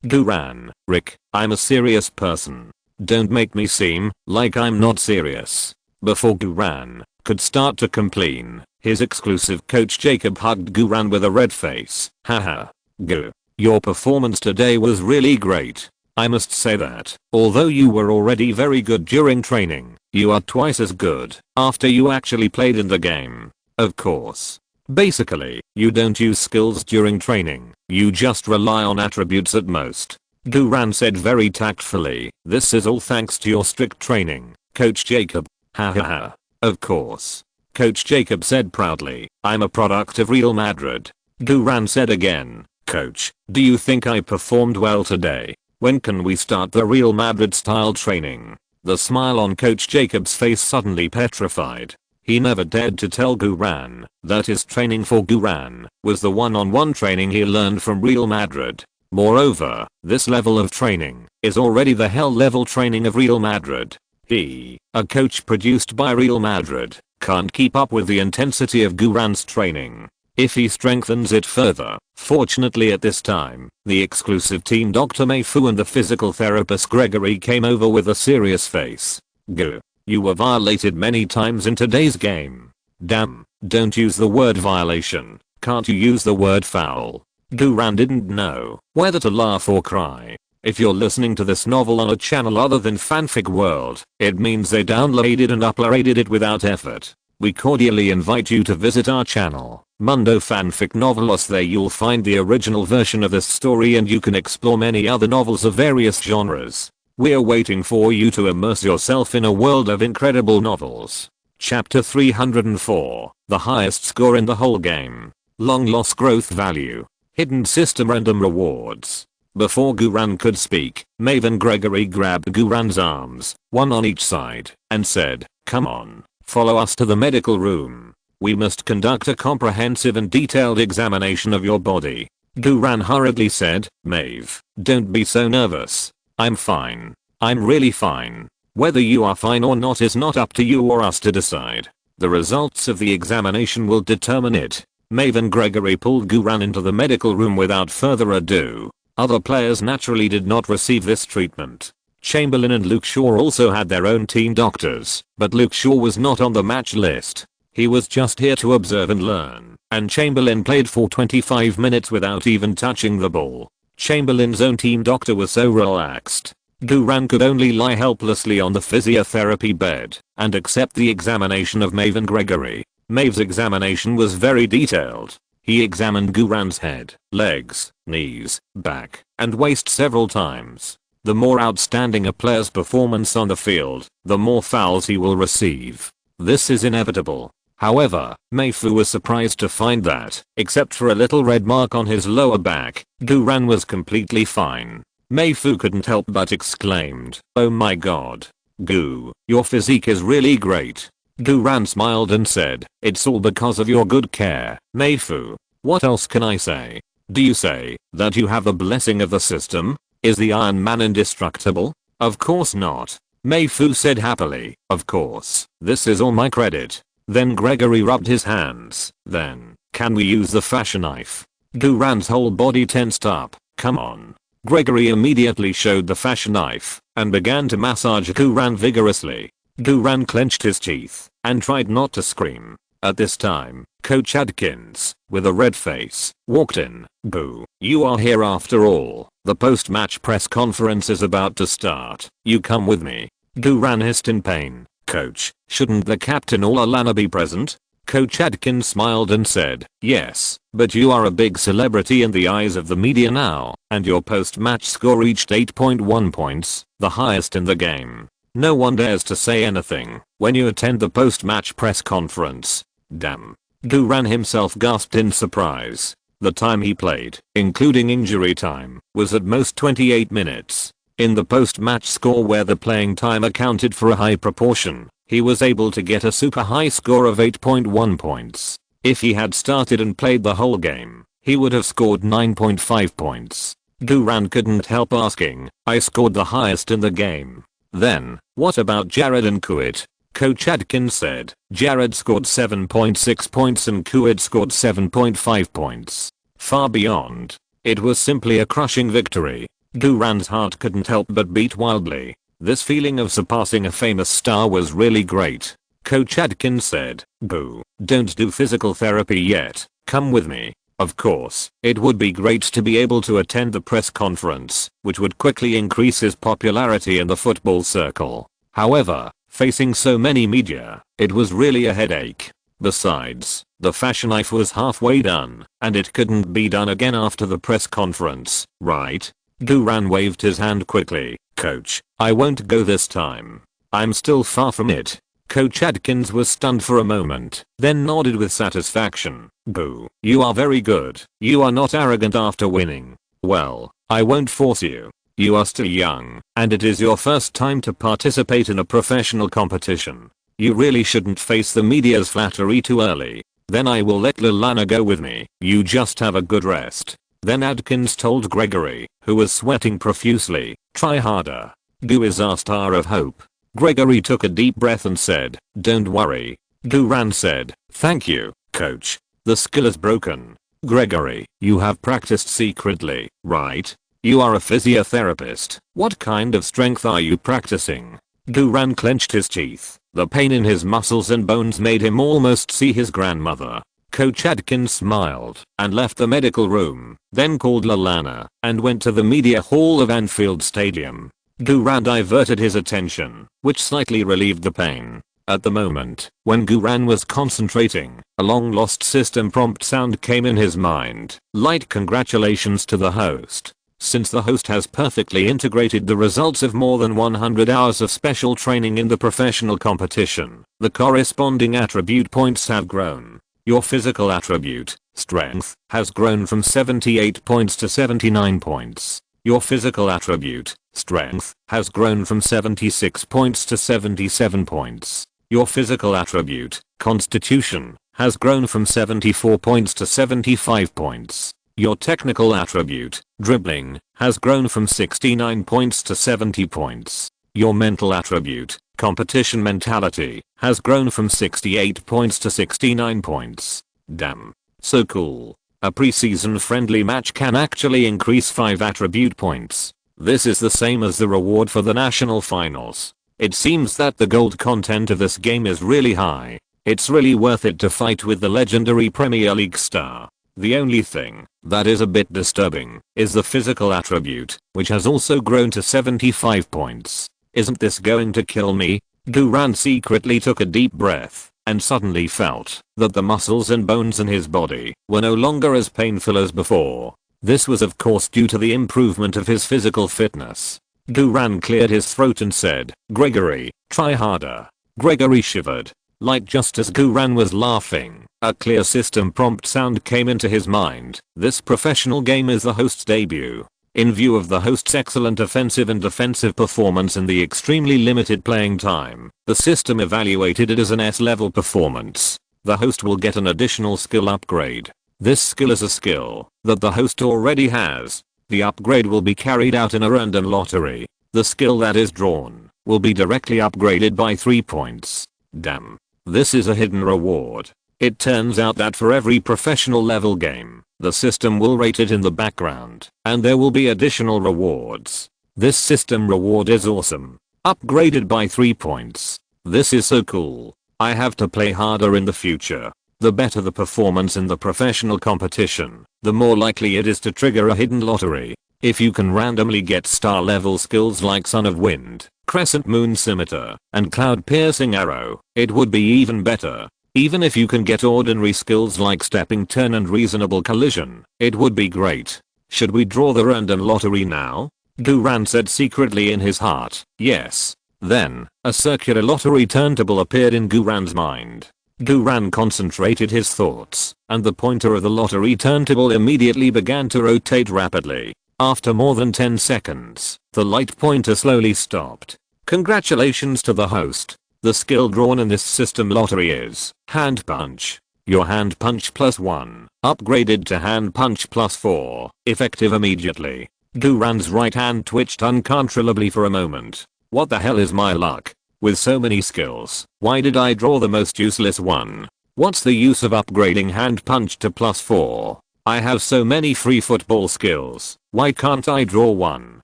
Guran, Rick, I'm a serious person. Don't make me seem like I'm not serious." Before Guran could start to complain, his exclusive coach Jacob hugged Guran with a red face. Haha. Gu. Your performance today was really great. I must say that, although you were already very good during training, you are twice as good after you actually played in the game. Of course. Basically, you don't use skills during training, you just rely on attributes at most. Guran said very tactfully, this is all thanks to your strict training, Coach Jacob. Hahaha. Of course. Coach Jacob said proudly, I'm a product of Real Madrid. Guran said again, Coach, do you think I performed well today? When can we start the Real Madrid style training? The smile on Coach Jacob's face suddenly petrified. He never dared to tell Guran that his training for Guran was the one-on-one training he learned from Real Madrid. Moreover, this level of training is already the hell level training of Real Madrid. He, a coach produced by Real Madrid, can't keep up with the intensity of Guran's training. If he strengthens it further. Fortunately at this time, the exclusive team Dr. Mayfu and the physical therapist Gregory came over with a serious face. Gu. You were violated many times in today's game. Damn, don't use the word violation. Can't you use the word foul? Guran didn't know whether to laugh or cry. If you're listening to this novel on a channel other than Fanfic World, it means they downloaded and uploaded it without effort. We cordially invite you to visit our channel, Mundo Fanfic Novelos. There you'll find the original version of this story and you can explore many other novels of various genres. We're waiting for you to immerse yourself in a world of incredible novels. Chapter 304, the highest score in the whole game. Long lost growth value. Hidden system random rewards. Before Guran could speak, Maven Gregory grabbed Guran's arms, one on each side, and said, come on. Follow us to the medical room. We must conduct a comprehensive and detailed examination of your body. Guran hurriedly said, Maeve, don't be so nervous. I'm fine. I'm really fine. Whether you are fine or not is not up to you or us to decide. The results of the examination will determine it. Maven Gregory pulled Guran into the medical room without further ado. Other players naturally did not receive this treatment. Chamberlain and Luke Shaw also had their own team doctors, but Luke Shaw was not on the match list. He was just here to observe and learn, and Chamberlain played for 25 minutes without even touching the ball. Chamberlain's own team doctor was so relaxed. Guran could only lie helplessly on the physiotherapy bed and accept the examination of Maven Gregory. Maeve's examination was very detailed. He examined Guran's head, legs, knees, back, and waist several times. The more outstanding a player's performance on the field, the more fouls he will receive. This is inevitable. However, Mayfu was surprised to find that, except for a little red mark on his lower back, Duran was completely fine. Mayfu couldn't help but exclaimed, "Oh my god. Gu, your physique is really great." Duran smiled and said, "It's all because of your good care, Mayfu. What else can I say? Do you say that you have the blessing of the system? Is the Iron Man indestructible?" "Of course not," Mayfu said happily. "Of course, this is all my credit." Then Gregory rubbed his hands. "Then, can we use the fashion knife?" Duran's whole body tensed up. "Come on." Gregory immediately showed the fashion knife and began to massage Duran vigorously. Duran clenched his teeth and tried not to scream. At this time, Coach Adkins, with a red face, walked in. "Boo, you are here after all. The post-match press conference is about to start. You come with me." Duran hissed in pain. "Coach, shouldn't the captain or Alana be present?" Coach Adkins smiled and said, "Yes, but you are a big celebrity in the eyes of the media now, and your post-match score reached 8.1 points, the highest in the game. No one dares to say anything when you attend the post-match press conference." "Damn." Duran himself gasped in surprise. The time he played, including injury time, was at most 28 minutes. In the post-match score where the playing time accounted for a high proportion, he was able to get a super high score of 8.1 points. If he had started and played the whole game, he would have scored 9.5 points. Duran couldn't help asking, "I scored the highest in the game. Then, what about Jared and Kuwait?" Coach Adkins said, "Jared scored 7.6 points and Kuwait scored 7.5 points. Far beyond. It was simply a crushing victory." Duran's heart couldn't help but beat wildly. This feeling of surpassing a famous star was really great. Coach Adkins said, "Boo, don't do physical therapy yet. Come with me." Of course, it would be great to be able to attend the press conference, which would quickly increase his popularity in the football circle. However, facing so many media, it was really a headache. Besides, the fashion knife was halfway done, and it couldn't be done again after the press conference, right? Duran waved his hand quickly. "Coach, I won't go this time. I'm still far from it." Coach Adkins was stunned for a moment, then nodded with satisfaction. "Boo, you are very good. You are not arrogant after winning. Well, I won't force you. You are still young, and it is your first time to participate in a professional competition. You really shouldn't face the media's flattery too early. Then I will let Lilana go with me. You just have a good rest." Then Adkins told Gregory, who was sweating profusely, "Try harder. Gu is our star of hope." Gregory took a deep breath and said, "Don't worry." Duran said, "Thank you, coach. The skill is broken." "Gregory, you have practiced secretly, right? You are a physiotherapist. What kind of strength are you practicing?" Duran clenched his teeth. The pain in his muscles and bones made him almost see his grandmother. Coach Adkins smiled and left the medical room, then called Lalana and went to the media hall of Anfield Stadium. Duran diverted his attention, which slightly relieved the pain. At the moment, when Duran was concentrating, a long-lost system prompt sound came in his mind. Light congratulations to the host. Since the host has perfectly integrated the results of more than 100 hours of special training in the professional competition, the corresponding attribute points have grown. Your physical attribute, strength, has grown from 78 points to 79 points. Your physical attribute, strength, has grown from 76 points to 77 points. Your physical attribute, constitution, has grown from 74 points to 75 points. Your technical attribute, dribbling, has grown from 69 points to 70 points. Your mental attribute, competition mentality, has grown from 68 points to 69 points. Damn. So cool. A preseason friendly match can actually increase 5 attribute points. This is the same as the reward for the national finals. It seems that the gold content of this game is really high. It's really worth it to fight with the legendary Premier League star. The only thing that is a bit disturbing is the physical attribute, which has also grown to 75 points. Isn't this going to kill me? Duran secretly took a deep breath and suddenly felt that the muscles and bones in his body were no longer as painful as before. This was of course due to the improvement of his physical fitness. Guran cleared his throat and said, "Gregory, try harder." Gregory shivered. Like just as Guran was laughing, a clear system prompt sound came into his mind. This professional game is the host's debut. In view of the host's excellent offensive and defensive performance and the extremely limited playing time, the system evaluated it as an S-level performance. The host will get an additional skill upgrade. This skill is a skill that the host already has. The upgrade will be carried out in a random lottery. The skill that is drawn will be directly upgraded by 3 points. Damn. This is a hidden reward. It turns out that for every professional level game, the system will rate it in the background, and there will be additional rewards. This system reward is awesome. Upgraded by 3 points. This is so cool. I have to play harder in the future. The better the performance in the professional competition, the more likely it is to trigger a hidden lottery. If you can randomly get star level skills like Son of Wind, Crescent Moon Scimitar, and Cloud Piercing Arrow, it would be even better. Even if you can get ordinary skills like Stepping Turn and Reasonable Collision, it would be great. Should we draw the random lottery now? Guran said secretly in his heart, yes. Then, a circular lottery turntable appeared in Guran's mind. Guran concentrated his thoughts, and the pointer of the lottery turntable immediately began to rotate rapidly. After more than 10 seconds, the light pointer slowly stopped. Congratulations to the host. The skill drawn in this system lottery is Hand Punch. Your Hand Punch +1, upgraded to Hand Punch +4, effective immediately. Guran's right hand twitched uncontrollably for a moment. What the hell is my luck? With so many skills, why did I draw the most useless one? What's the use of upgrading Hand Punch to +4? I have so many free football skills, why can't I draw one?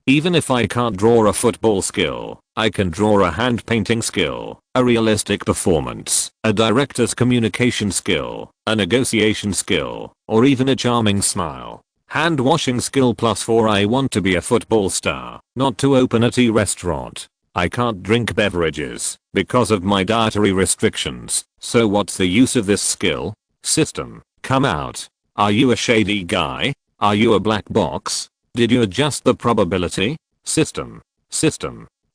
Even if I can't draw a football skill, I can draw a hand painting skill, a realistic performance, a director's communication skill, a negotiation skill, or even a charming smile. Hand washing skill +4. I want to be a football star, not to open a tea restaurant. I can't drink beverages because of my dietary restrictions, so what's the use of this skill? System, come out. Are you a shady guy? Are you a black box? Did you adjust the probability? System.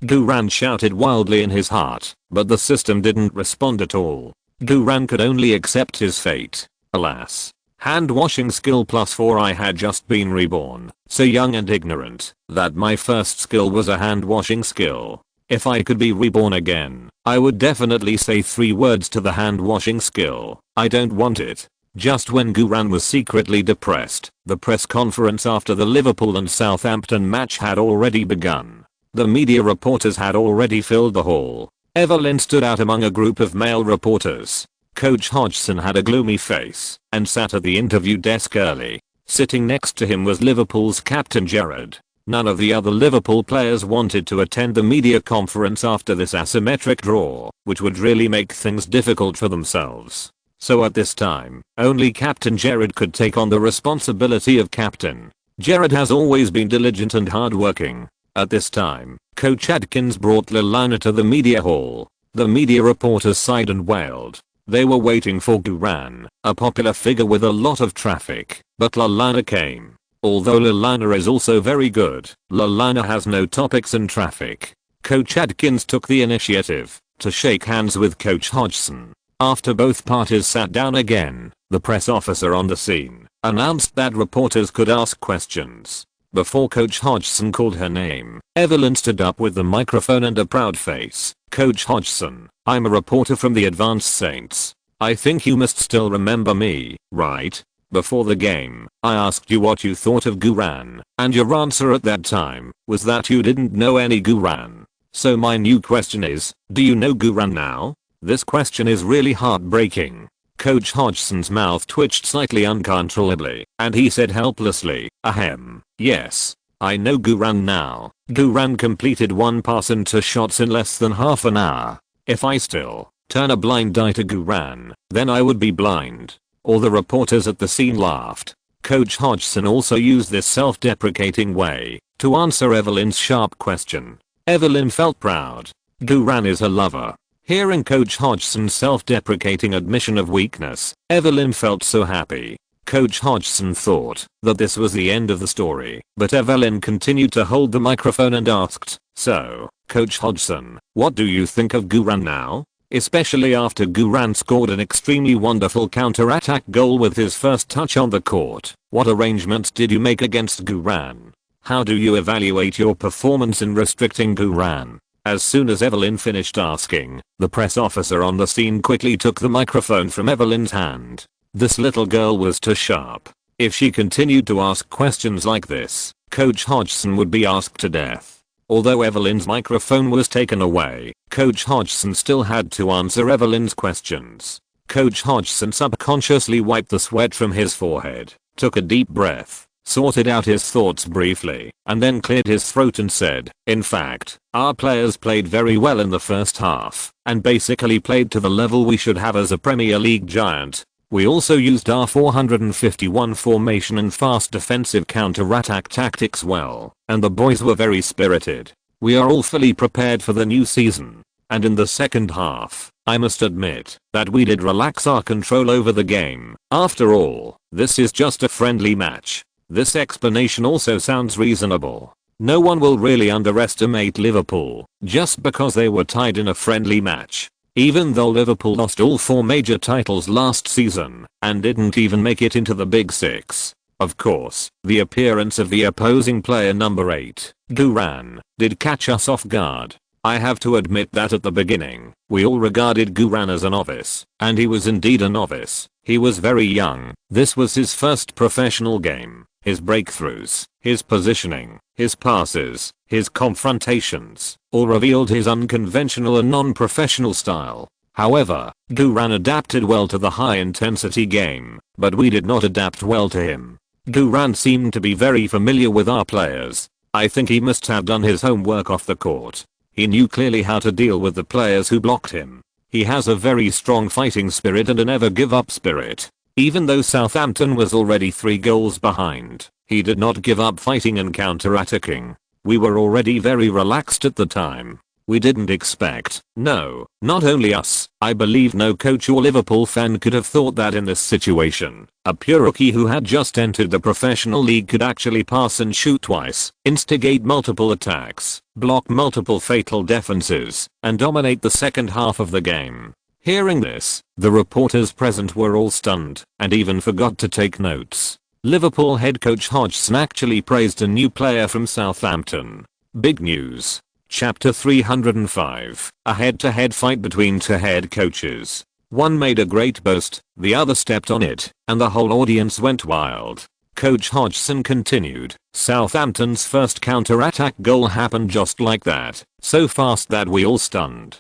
Guran shouted wildly in his heart, but the system didn't respond at all. Guran could only accept his fate. Alas. Hand washing skill +4. I had just been reborn, so young and ignorant, that my first skill was a hand washing skill. If I could be reborn again, I would definitely say 3 words to the hand washing skill. I don't want it. Just when Guran was secretly depressed, the press conference after the Liverpool and Southampton match had already begun. The media reporters had already filled the hall. Evelyn stood out among a group of male reporters. Coach Hodgson had a gloomy face and sat at the interview desk early. Sitting next to him was Liverpool's captain Gerrard. None of the other Liverpool players wanted to attend the media conference after this asymmetric draw, which would really make things difficult for themselves. So at this time, only Captain Gerrard could take on the responsibility of captain. Gerrard has always been diligent and hardworking. At this time, Coach Adkins brought Lallana to the media hall. The media reporters sighed and wailed. They were waiting for Guran, a popular figure with a lot of traffic, but Lallana came. Although Lallana is also very good, Lallana has no topics in traffic. Coach Adkins took the initiative to shake hands with Coach Hodgson. After both parties sat down again, the press officer on the scene announced that reporters could ask questions. Before Coach Hodgson called her name, Evelyn stood up with the microphone and a proud face. Coach Hodgson, I'm a reporter from the Advanced Saints. I think you must still remember me, right? Before the game, I asked you what you thought of Guran, and your answer at that time was that you didn't know any Guran. So my new question is, do you know Guran now? This question is really heartbreaking. Coach Hodgson's mouth twitched slightly uncontrollably, and he said helplessly, ahem, yes, I know Guran now. Guran completed 1 pass and 2 shots in less than half an hour. If I still turn a blind eye to Guran, then I would be blind. All the reporters at the scene laughed. Coach Hodgson also used this self-deprecating way to answer Evelyn's sharp question. Evelyn felt proud. Guran is her lover. Hearing Coach Hodgson's self-deprecating admission of weakness, Evelyn felt so happy. Coach Hodgson thought that this was the end of the story, but Evelyn continued to hold the microphone and asked, "So, Coach Hodgson, what do you think of Guran now? Especially after Guran scored an extremely wonderful counter-attack goal with his first touch on the court. What arrangements did you make against Guran? How do you evaluate your performance in restricting Guran?" As soon as Evelyn finished asking, the press officer on the scene quickly took the microphone from Evelyn's hand. This little girl was too sharp. If she continued to ask questions like this, Coach Hodgson would be asked to death. Although Evelyn's microphone was taken away, Coach Hodgson still had to answer Evelyn's questions. Coach Hodgson subconsciously wiped the sweat from his forehead, took a deep breath, sorted out his thoughts briefly, and then cleared his throat and said, "In fact, our players played very well in the first half, and basically played to the level we should have as a Premier League giant. We also used our 451 formation and fast defensive counter-attack tactics well, and the boys were very spirited. We are all fully prepared for the new season. And in the second half, I must admit that we did relax our control over the game. After all, this is just a friendly match." This explanation also sounds reasonable. No one will really underestimate Liverpool just because they were tied in a friendly match. Even though Liverpool lost all 4 major titles last season and didn't even make it into the Big Six. Of course, the appearance of the opposing player number 8, Guran, did catch us off guard. I have to admit that at the beginning, we all regarded Guran as a novice, and he was indeed a novice. He was very young. This was his first professional game. His breakthroughs, his positioning, his passes, his confrontations, all revealed his unconventional and non-professional style. However, Guran adapted well to the high-intensity game, but we did not adapt well to him. Guran seemed to be very familiar with our players. I think he must have done his homework off the court. He knew clearly how to deal with the players who blocked him. He has a very strong fighting spirit and a never give up spirit. Even though Southampton was already 3 goals behind, he did not give up fighting and counter-attacking. We were already very relaxed at the time. We didn't expect, no, not only us, I believe no coach or Liverpool fan could have thought that in this situation, a pure rookie who had just entered the professional league could actually pass and shoot twice, instigate multiple attacks, block multiple fatal defenses, and dominate the second half of the game. Hearing this, the reporters present were all stunned and even forgot to take notes. Liverpool head coach Hodgson actually praised a new player from Southampton. Big news. Chapter 305. A head-to-head fight between 2 head coaches. One made a great boast, the other stepped on it, and the whole audience went wild. Coach Hodgson continued, Southampton's first counter-attack goal happened just like that, so fast that we all stunned.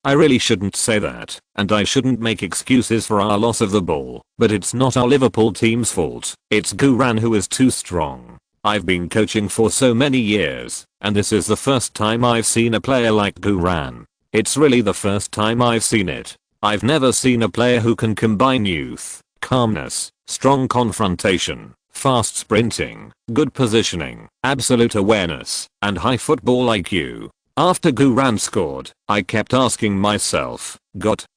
I really shouldn't say that, and I shouldn't make excuses for our loss of the ball, but it's not our Liverpool team's fault. It's Guran who is too strong. I've been coaching for so many years, and this is the first time I've seen a player like Guran. It's really the first time I've seen it. I've never seen a player who can combine youth, calmness, strong confrontation, fast sprinting, good positioning, absolute awareness, and high football IQ. After Guran scored, I kept asking myself,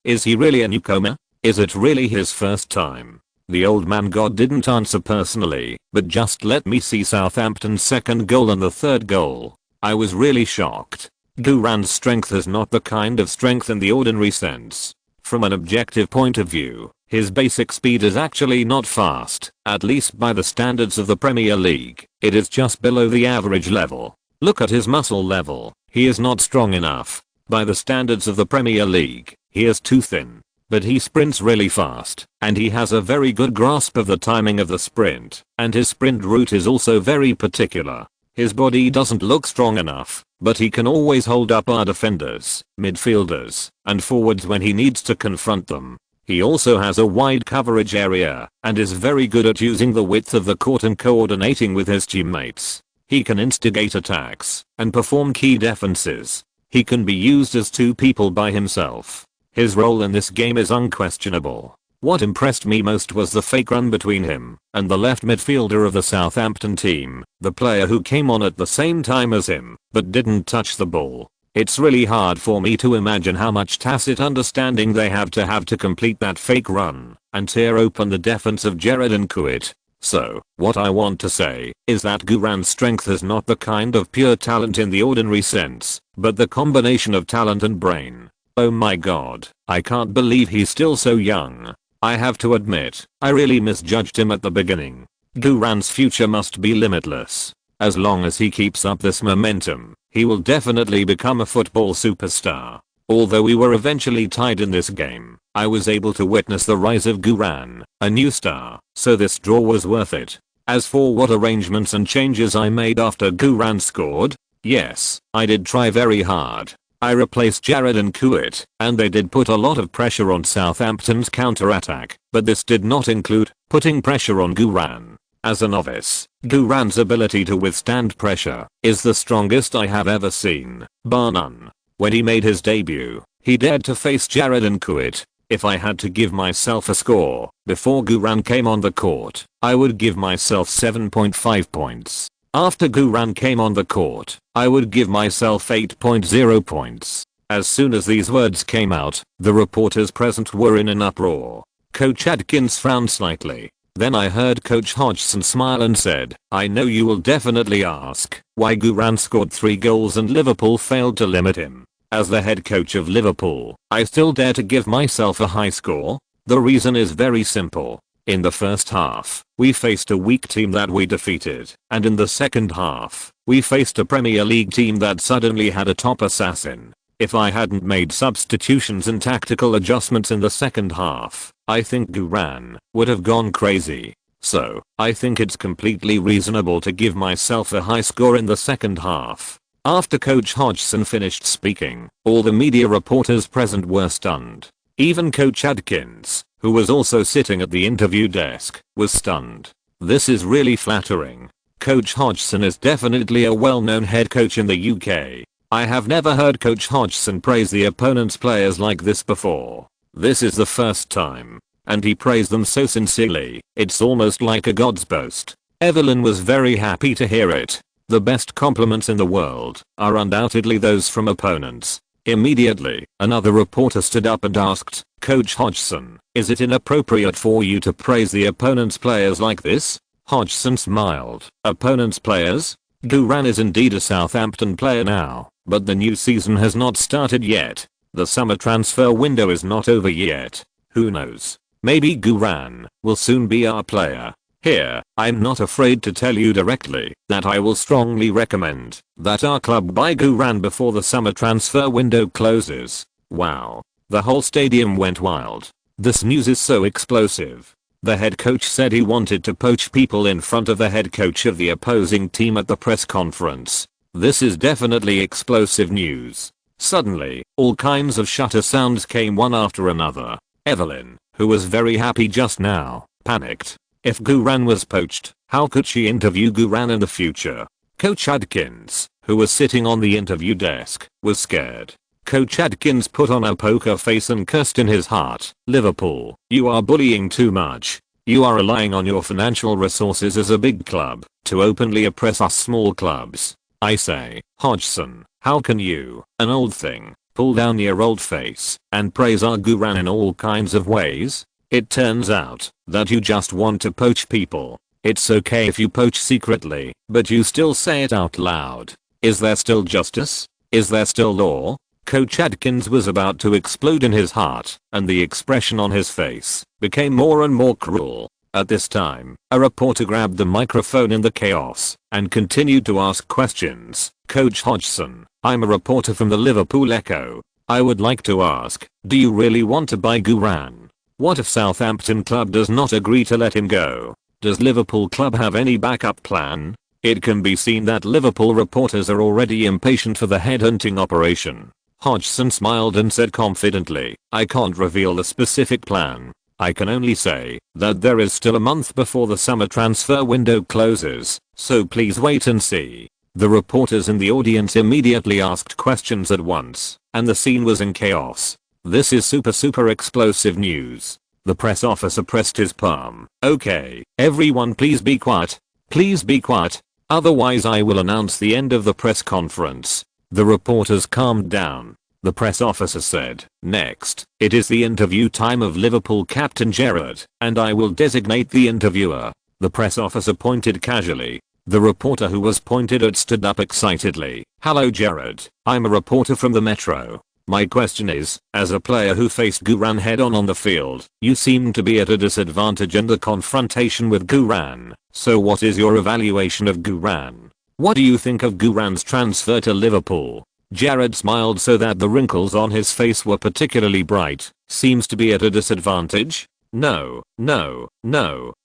is he really a newcomer? Is it really his first time? The old man didn't answer personally, but just let me see Southampton's second goal and the third goal. I was really shocked. Guran's strength is not the kind of strength in the ordinary sense. From an objective point of view, his basic speed is actually not fast, at least by the standards of the Premier League. It is just below the average level. Look at his muscle level. He is not strong enough. By the standards of the Premier League, he is too thin. But he sprints really fast, and he has a very good grasp of the timing of the sprint, and his sprint route is also very particular. His body doesn't look strong enough, but he can always hold up our defenders, midfielders, and forwards when he needs to confront them. He also has a wide coverage area, and is very good at using the width of the court and coordinating with his teammates. He can instigate attacks and perform key defenses. He can be used as 2 people by himself. His role in this game is unquestionable. What impressed me most was the fake run between him and the left midfielder of the Southampton team, the player who came on at the same time as him, but didn't touch the ball. It's really hard for me to imagine how much tacit understanding they have to complete that fake run and tear open the defense of Jared and Kuwait. So, what I want to say is that Guran's strength is not the kind of pure talent in the ordinary sense, but the combination of talent and brain. Oh my god, I can't believe he's still so young. I have to admit, I really misjudged him at the beginning. Guran's future must be limitless. As long as he keeps up this momentum, he will definitely become a football superstar. Although we were eventually tied in this game, I was able to witness the rise of Guran, a new star, so this draw was worth it. As for what arrangements and changes I made after Guran scored, yes, I did try very hard. I replaced Jared and Kuwait, and they did put a lot of pressure on Southampton's counter-attack, but this did not include putting pressure on Guran. As a novice, Guran's ability to withstand pressure is the strongest I have ever seen, bar none. When he made his debut, he dared to face Jared and Kuwait. If I had to give myself a score before Guran came on the court, I would give myself 7.5 points. After Guran came on the court, I would give myself 8.0 points. As soon as these words came out, the reporters present were in an uproar. Coach Adkins frowned slightly. Then I heard Coach Hodgson smile and said, I know you will definitely ask why Guran scored 3 goals and Liverpool failed to limit him. As the head coach of Liverpool, I still dare to give myself a high score. The reason is very simple. In the first half, we faced a weak team that we defeated, and in the second half, we faced a Premier League team that suddenly had a top assassin. If I hadn't made substitutions and tactical adjustments in the second half, I think Guran would have gone crazy. So, I think it's completely reasonable to give myself a high score in the second half. After Coach Hodgson finished speaking, all the media reporters present were stunned. Even Coach Adkins, who was also sitting at the interview desk, was stunned. This is really flattering. Coach Hodgson is definitely a well-known head coach in the UK. I have never heard Coach Hodgson praise the opponent's players like this before. This is the first time. And he praised them so sincerely, it's almost like a god's boast. Evelyn was very happy to hear it. The best compliments in the world are undoubtedly those from opponents. Immediately, another reporter stood up and asked, Coach Hodgson, is it inappropriate for you to praise the opponent's players like this? Hodgson smiled. Opponent's players? Guran is indeed a Southampton player now, but the new season has not started yet. The summer transfer window is not over yet. Who knows? Maybe Guran will soon be our player. Here, I'm not afraid to tell you directly that I will strongly recommend that our club buy Guran before the summer transfer window closes. Wow. The whole stadium went wild. This news is so explosive. The head coach said he wanted to poach people in front of the head coach of the opposing team at the press conference. This is definitely explosive news. Suddenly, all kinds of shutter sounds came one after another. Evelyn, who was very happy just now, panicked. If Guran was poached, how could she interview Guran in the future? Coach Adkins, who was sitting on the interview desk, was scared. Coach Adkins put on a poker face and cursed in his heart. Liverpool, you are bullying too much. You are relying on your financial resources as a big club to openly oppress us small clubs. I say, Hodgson, how can you, an old thing, pull down your old face and praise our Guran in all kinds of ways? It turns out that you just want to poach people. It's okay if you poach secretly, but you still say it out loud. Is there still justice? Is there still law? Coach Adkins was about to explode in his heart, and the expression on his face became more and more cruel. At this time, a reporter grabbed the microphone in the chaos and continued to ask questions. Coach Hodgson, I'm a reporter from the Liverpool Echo. I would like to ask, do you really want to buy Guran? What if Southampton club does not agree to let him go? Does Liverpool club have any backup plan? It can be seen that Liverpool reporters are already impatient for the headhunting operation. Hodgson smiled and said confidently, I can't reveal the specific plan. I can only say that there is still a month before the summer transfer window closes, so please wait and see. The reporters in the audience immediately asked questions at once, and the scene was in chaos. This is super explosive news. The press officer pressed his palm. Okay, everyone please be quiet. Please be quiet. Otherwise I will announce the end of the press conference. The reporters calmed down. The press officer said, "Next, it is the interview time of Liverpool captain Gerrard, and I will designate the interviewer." The press officer pointed casually. The reporter who was pointed at stood up excitedly. "Hello Gerrard, I'm a reporter from the Metro. My question is, as a player who faced Guran head on the field, you seem to be at a disadvantage in the confrontation with Guran. So what is your evaluation of Guran? What do you think of Guran's transfer to Liverpool?" Gerrard smiled so that the wrinkles on his face were particularly bright. "Seems to be at a disadvantage? No,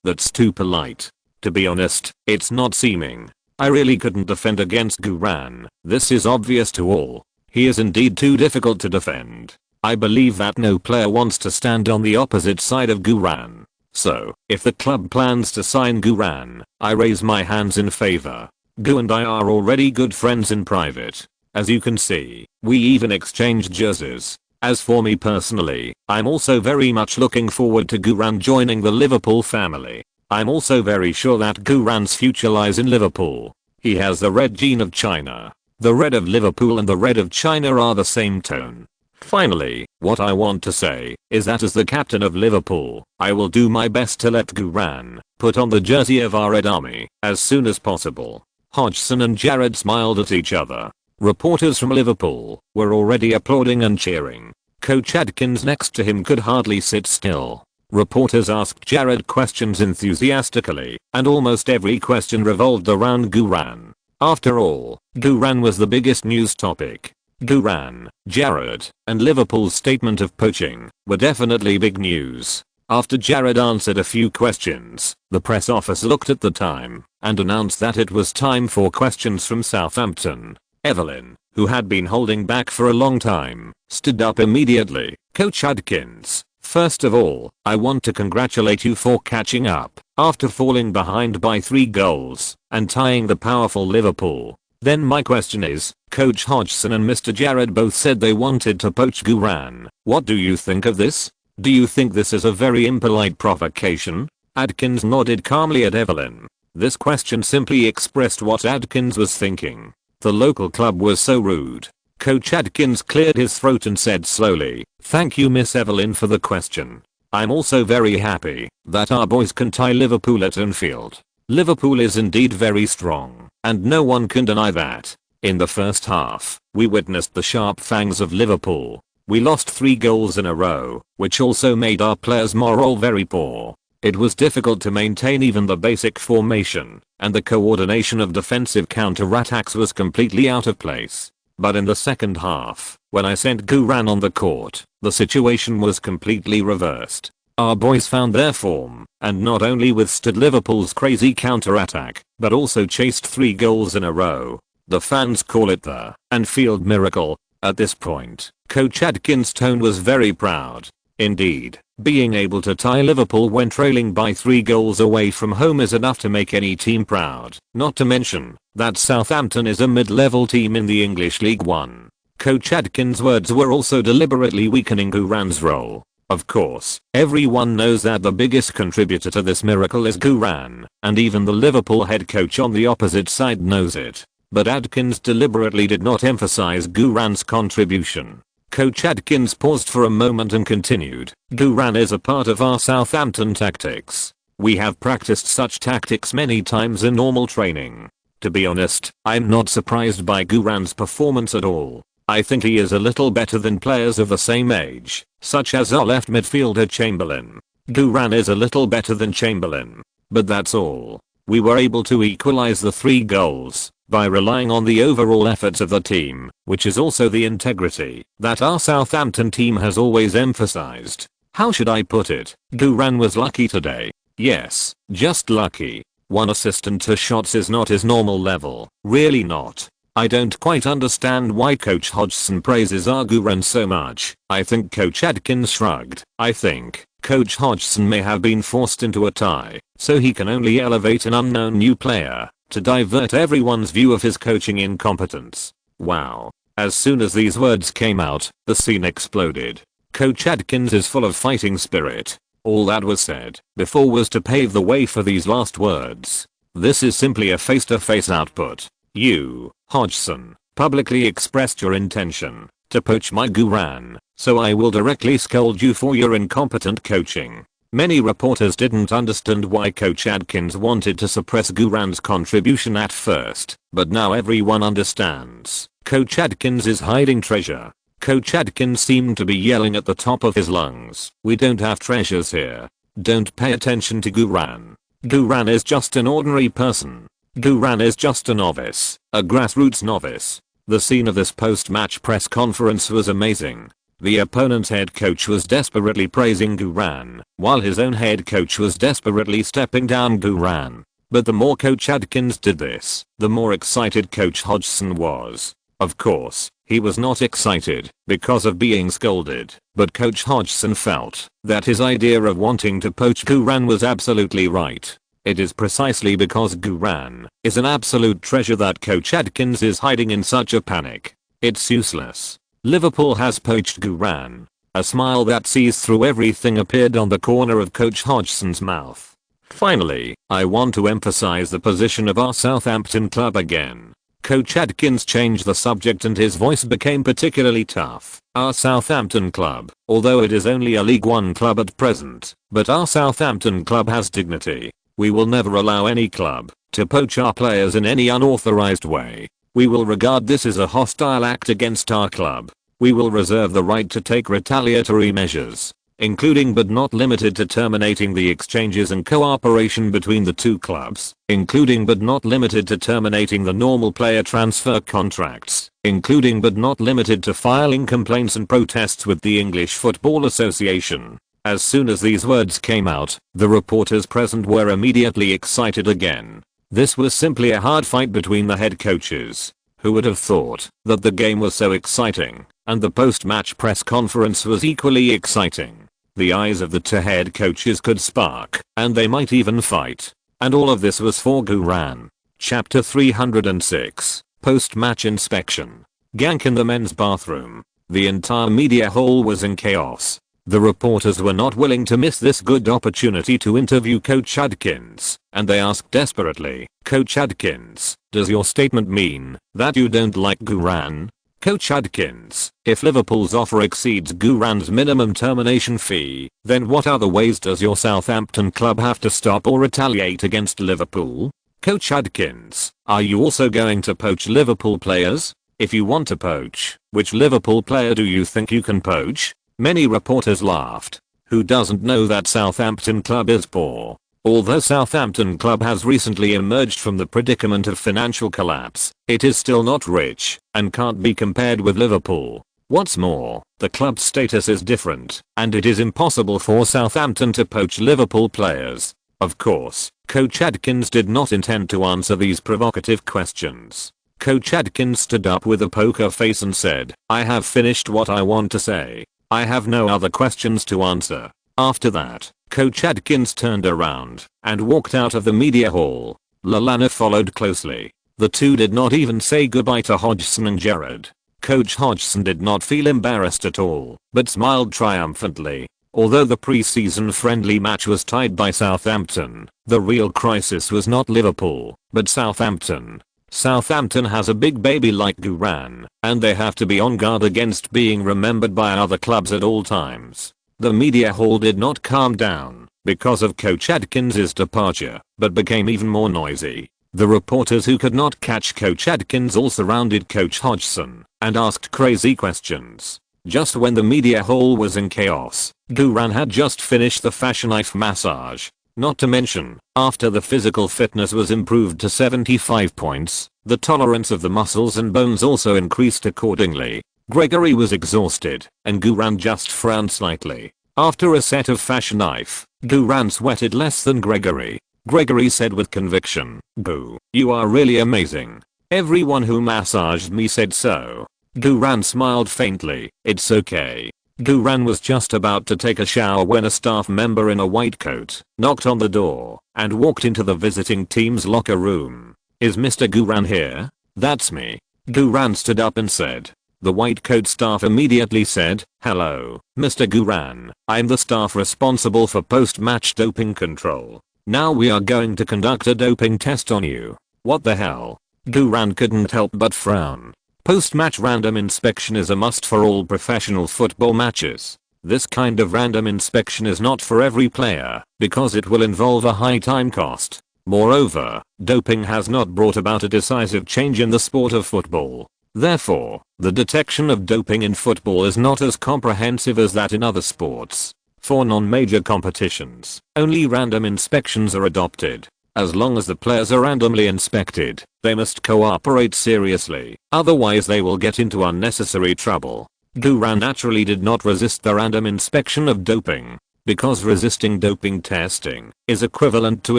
that's too polite. To be honest, it's not seeming. I really couldn't defend against Guran. This is obvious to all. He is indeed too difficult to defend. I believe that no player wants to stand on the opposite side of Guran. So, if the club plans to sign Guran, I raise my hands in favor. Gu and I are already good friends in private. As you can see, we even exchanged jerseys. As for me personally, I'm also very much looking forward to Guran joining the Liverpool family. I'm also very sure that Guran's future lies in Liverpool. He has the red gene of China. The red of Liverpool and the red of China are the same tone. Finally, what I want to say is that as the captain of Liverpool, I will do my best to let Guran put on the jersey of our Red Army as soon as possible." Hodgson and Gerrard smiled at each other. Reporters from Liverpool were already applauding and cheering. Coach Adkins next to him could hardly sit still. Reporters asked Gerrard questions enthusiastically, and almost every question revolved around Guran. After all, Guran was the biggest news topic. Guran, Gerrard, and Liverpool's statement of poaching were definitely big news. After Gerrard answered a few questions, the press officer looked at the time and announced that it was time for questions from Southampton. Evelyn, who had been holding back for a long time, stood up immediately. "Coach Adkins, first of all, I want to congratulate you for catching up after falling behind by 3 goals and tying the powerful Liverpool. Then my question is, Coach Hodgson and Mr. Gerrard both said they wanted to poach Guran. What do you think of this? Do you think this is a very impolite provocation?" Adkins nodded calmly at Evelyn. This question simply expressed what Adkins was thinking. The local club was so rude. Coach Adkins cleared his throat and said slowly, "Thank you Miss Evelyn for the question. I'm also very happy that our boys can tie Liverpool at Anfield. Liverpool is indeed very strong, and no one can deny that. In the first half, we witnessed the sharp fangs of Liverpool. We lost 3 goals in a row, which also made our players' morale very poor. It was difficult to maintain even the basic formation, and the coordination of defensive counter-attacks was completely out of place. But in the second half, when I sent Guran on the court, the situation was completely reversed. Our boys found their form, and not only withstood Liverpool's crazy counter-attack, but also chased 3 goals in a row. The fans call it the Anfield miracle." At this point, Coach Adkins' tone was very proud. Indeed, being able to tie Liverpool when trailing by 3 goals away from home is enough to make any team proud, not to mention that Southampton is a mid-level team in the English League One. Coach Adkins' words were also deliberately weakening Guran's role. Of course, everyone knows that the biggest contributor to this miracle is Guran, and even the Liverpool head coach on the opposite side knows it. But Adkins deliberately did not emphasize Guran's contribution. Coach Adkins paused for a moment and continued, "Guran is a part of our Southampton tactics. We have practiced such tactics many times in normal training. To be honest, I'm not surprised by Guran's performance at all. I think he is a little better than players of the same age, such as our left midfielder Chamberlain. Guran is a little better than Chamberlain. But that's all. We were able to equalize the 3 goals by relying on the overall efforts of the team, which is also the integrity that our Southampton team has always emphasized. How should I put it? Guran was lucky today. Yes, just lucky. 1 assist and 2 shots is not his normal level, really not. I don't quite understand why Coach Hodgson praises our Guran so much. I think Coach Adkins shrugged. I think Coach Hodgson may have been forced into a tie, so he can only elevate an unknown new player to divert everyone's view of his coaching incompetence. Wow. As soon as these words came out, the scene exploded. Coach Adkins is full of fighting spirit. All that was said before was to pave the way for these last words. This is simply a face-to-face output. You, Hodgson, publicly expressed your intention to poach my Guran, so I will directly scold you for your incompetent coaching. Many reporters didn't understand why Coach Adkins wanted to suppress Guran's contribution at first, but now everyone understands. Coach Adkins is hiding treasure. Coach Adkins seemed to be yelling at the top of his lungs. We don't have treasures here. Don't pay attention to Guran. Guran is just an ordinary person. Guran is just a novice, a grassroots novice. The scene of this post-match press conference was amazing. The opponent's head coach was desperately praising Guran, while his own head coach was desperately stepping down Guran. But the more Coach Adkins did this, the more excited Coach Hodgson was. Of course, he was not excited because of being scolded, but Coach Hodgson felt that his idea of wanting to poach Guran was absolutely right. It is precisely because Guran is an absolute treasure that Coach Adkins is hiding in such a panic. It's useless. Liverpool has poached Guran. A smile that sees through everything appeared on the corner of Coach Hodgson's mouth. Finally, I want to emphasize the position of our Southampton club again. Coach Adkins changed the subject and his voice became particularly tough. Our Southampton club, although it is only a League One club at present, but our Southampton club has dignity. We will never allow any club to poach our players in any unauthorized way. We will regard this as a hostile act against our club. We will reserve the right to take retaliatory measures, including but not limited to terminating the exchanges and cooperation between the two clubs, including but not limited to terminating the normal player transfer contracts, including but not limited to filing complaints and protests with the English Football Association. As soon as these words came out, the reporters present were immediately excited again. This was simply a hard fight between the head coaches. Who would have thought that the game was so exciting, and the post-match press conference was equally exciting. The eyes of the two head coaches could spark, and they might even fight. And all of this was for Guran. Chapter 306, Post-Match Inspection. Gank in the men's bathroom. The entire media hall was in chaos. The reporters were not willing to miss this good opportunity to interview Coach Adkins, and they asked desperately, Coach Adkins, does your statement mean that you don't like Guran? Coach Adkins, if Liverpool's offer exceeds Guran's minimum termination fee, then what other ways does your Southampton club have to stop or retaliate against Liverpool? Coach Adkins, are you also going to poach Liverpool players? If you want to poach, which Liverpool player do you think you can poach? Many reporters laughed. Who doesn't know that Southampton club is poor? Although Southampton club has recently emerged from the predicament of financial collapse, it is still not rich and can't be compared with Liverpool. What's more, the club's status is different, and it is impossible for Southampton to poach Liverpool players. Of course, Coach Adkins did not intend to answer these provocative questions. Coach Adkins stood up with a poker face and said, I have finished what I want to say. I have no other questions to answer. After that, Coach Adkins turned around and walked out of the media hall. Lallana followed closely. The two did not even say goodbye to Hodgson and Gerrard. Coach Hodgson did not feel embarrassed at all, but smiled triumphantly. Although the pre-season friendly match was tied by Southampton, the real crisis was not Liverpool, but Southampton. Southampton has a big baby like Guran, and they have to be on guard against being remembered by other clubs at all times. The media hall did not calm down because of Coach Adkins' departure, but became even more noisy. The reporters who could not catch Coach Adkins all surrounded Coach Hodgson and asked crazy questions. Just when the media hall was in chaos, Guran had just finished the fashion knife massage. Not to mention, after the physical fitness was improved to 75 points, the tolerance of the muscles and bones also increased accordingly. Gregory was exhausted, and Guran just frowned slightly. After a set of fashion knife, Guran sweated less than Gregory. Gregory said with conviction, Gu, you are really amazing. Everyone who massaged me said so. Guran smiled faintly, it's okay. Guran was just about to take a shower when a staff member in a white coat knocked on the door and walked into the visiting team's locker room. Is Mr. Guran here? That's me. Guran stood up and said. The white coat staff immediately said, hello, Mr. Guran, I'm the staff responsible for post-match doping control. Now we are going to conduct a doping test on you. What the hell? Guran couldn't help but frown. Post-match random inspection is a must for all professional football matches. This kind of random inspection is not for every player because it will involve a high time cost. Moreover, doping has not brought about a decisive change in the sport of football. Therefore, the detection of doping in football is not as comprehensive as that in other sports. For non-major competitions, only random inspections are adopted. As long as the players are randomly inspected, they must cooperate seriously, otherwise they will get into unnecessary trouble. Duran naturally did not resist the random inspection of doping, because resisting doping testing is equivalent to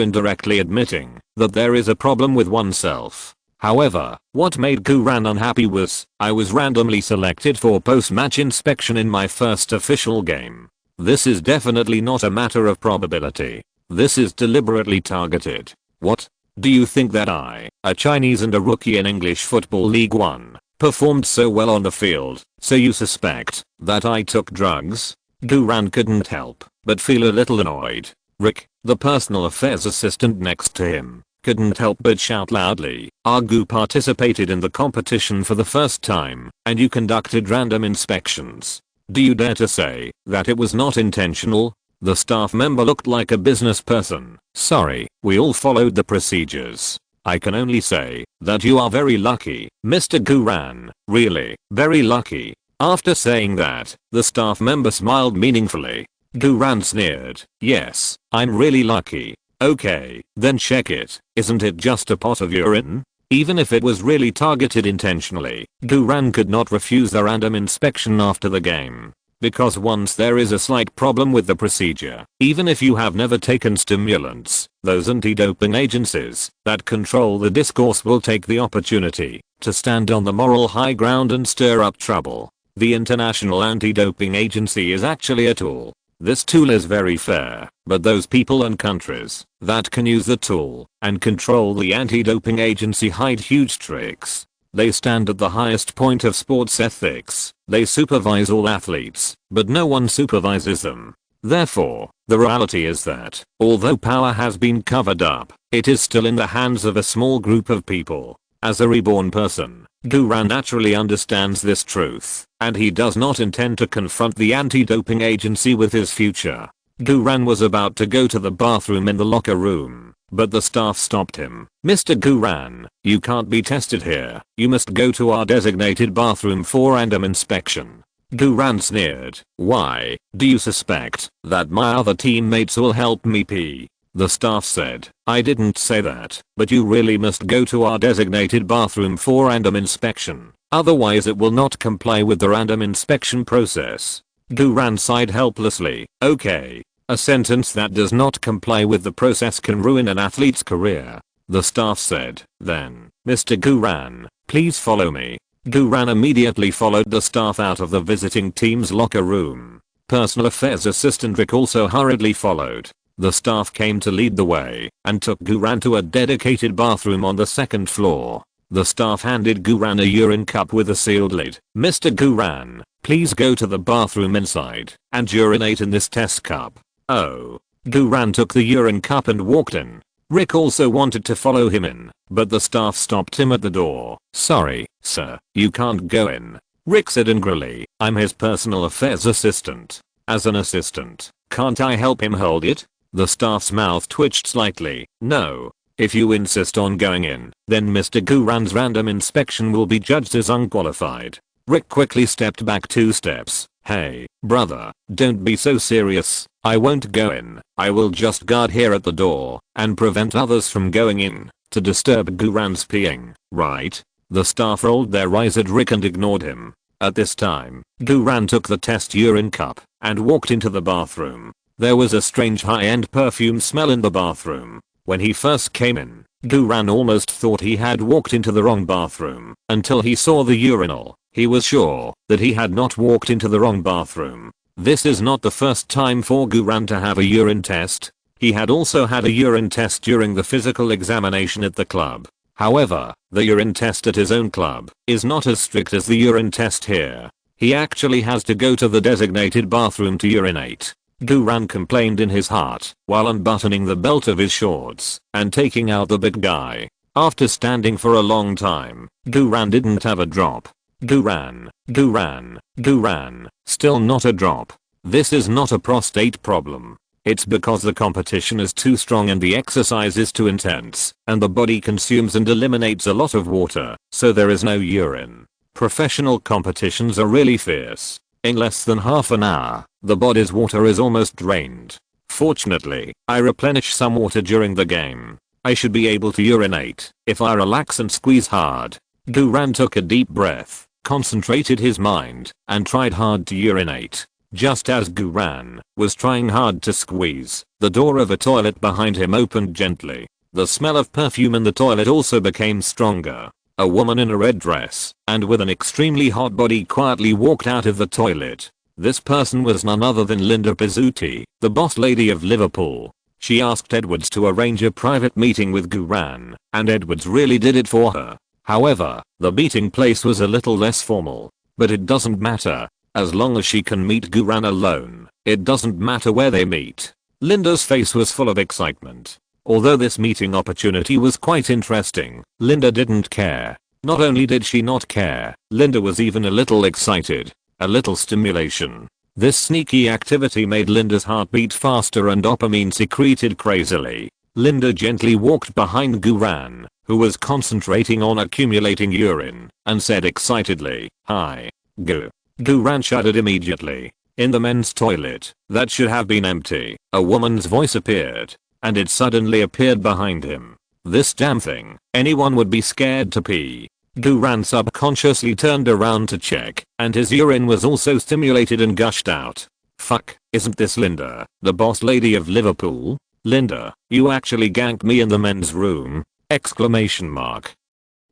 indirectly admitting that there is a problem with oneself. However, what made Duran unhappy was, I was randomly selected for post-match inspection in my first official game. This is definitely not a matter of probability. This is deliberately targeted. What? Do you think that I, a Chinese and a rookie in English Football League 1, performed so well on the field, so you suspect that I took drugs? Duran couldn't help but feel a little annoyed. Rick, the personal affairs assistant next to him, couldn't help but shout loudly. Argu participated in the competition for the first time, and you conducted random inspections. Do you dare to say that it was not intentional? The staff member looked like a business person. Sorry, we all followed the procedures. I can only say that you are very lucky, Mr. Duran, really, very lucky. After saying that, the staff member smiled meaningfully. Duran sneered, yes, I'm really lucky. Okay, then check it. Isn't it just a pot of urine? Even if it was really targeted intentionally, Duran could not refuse the random inspection after the game. Because once there is a slight problem with the procedure, even if you have never taken stimulants, those anti-doping agencies that control the discourse will take the opportunity to stand on the moral high ground and stir up trouble. The International Anti-Doping Agency is actually a tool. This tool is very fair, but those people and countries that can use the tool and control the anti-doping agency hide huge tricks. They stand at the highest point of sports ethics. They supervise all athletes, but no one supervises them. Therefore, the reality is that, although power has been covered up, it is still in the hands of a small group of people. As a reborn person, Duran naturally understands this truth, and he does not intend to confront the anti-doping agency with his future. Duran was about to go to the bathroom in the locker room, but the staff stopped him. Mr. Duran, you can't be tested here. You must go to our designated bathroom for random inspection. Duran sneered. Why, do you suspect that my other teammates will help me pee? The staff said, I didn't say that, but you really must go to our designated bathroom for random inspection. Otherwise it will not comply with the random inspection process. Duran sighed helplessly. Okay. A sentence that does not comply with the process can ruin an athlete's career. The staff said. Then, Mr. Duran, please follow me. Duran immediately followed the staff out of the visiting team's locker room. Personal affairs assistant Rick also hurriedly followed. The staff came to lead the way and took Duran to a dedicated bathroom on the second floor. The staff handed Duran a urine cup with a sealed lid. Mr. Duran, please go to the bathroom inside and urinate in this test cup. Oh. Duran took the urine cup and walked in. Rick also wanted to follow him in, but the staff stopped him at the door. Sorry, sir, you can't go in. Rick said angrily, I'm his personal affairs assistant. As an assistant, can't I help him hold it? The staff's mouth twitched slightly. No. If you insist on going in, then Mr. Duran's random inspection will be judged as unqualified. Rick quickly stepped back 2 steps. Hey, brother, don't be so serious. I won't go in. I will just guard here at the door and prevent others from going in to disturb Duran's peeing, right? The staff rolled their eyes at Rick and ignored him. At this time, Duran took the test urine cup and walked into the bathroom. There was a strange high-end perfume smell in the bathroom. When he first came in, Duran almost thought he had walked into the wrong bathroom until he saw the urinal. He was sure that he had not walked into the wrong bathroom. This is not the first time for Duran to have a urine test. He had also had a urine test during the physical examination at the club. However, the urine test at his own club is not as strict as the urine test here. He actually has to go to the designated bathroom to urinate. Duran complained in his heart while unbuttoning the belt of his shorts and taking out the big guy. After standing for a long time, Duran didn't have a drop. Gu ran, gu ran, gu ran. Still not a drop. This is not a prostate problem. It's because the competition is too strong and the exercise is too intense, and the body consumes and eliminates a lot of water, so there is no urine. Professional competitions are really fierce. In less than half an hour, the body's water is almost drained. Fortunately, I replenish some water during the game. I should be able to urinate if I relax and squeeze hard. Gu ran took a deep breath, concentrated his mind, and tried hard to urinate. Just as Gu ran was trying hard to squeeze, the door of a toilet behind him opened gently. The smell of perfume in the toilet also became stronger. A woman in a red dress and with an extremely hot body quietly walked out of the toilet. This person was none other than Linda Pizzuti, the boss lady of Liverpool. She asked Edwards to arrange a private meeting with Gu ran, and Edwards really did it for her. However, the meeting place was a little less formal. But it doesn't matter. As long as she can meet Gu ran alone, it doesn't matter where they meet. Linda's face was full of excitement. Although this meeting opportunity was quite interesting, Linda didn't care. Not only did she not care, Linda was even a little excited. A little stimulation. This sneaky activity made Linda's heart beat faster and dopamine secreted crazily. Linda gently walked behind Gu ran, who was concentrating on accumulating urine, and said excitedly, "Hi, Gu." Gu ran shuddered immediately. In the men's toilet, that should have been empty, a woman's voice appeared, and it suddenly appeared behind him. This damn thing, anyone would be scared to pee. Gu ran subconsciously turned around to check, and his urine was also stimulated and gushed out. Fuck, isn't this Linda, the boss lady of Liverpool? Linda, you actually ganked me in the men's room? Exclamation mark.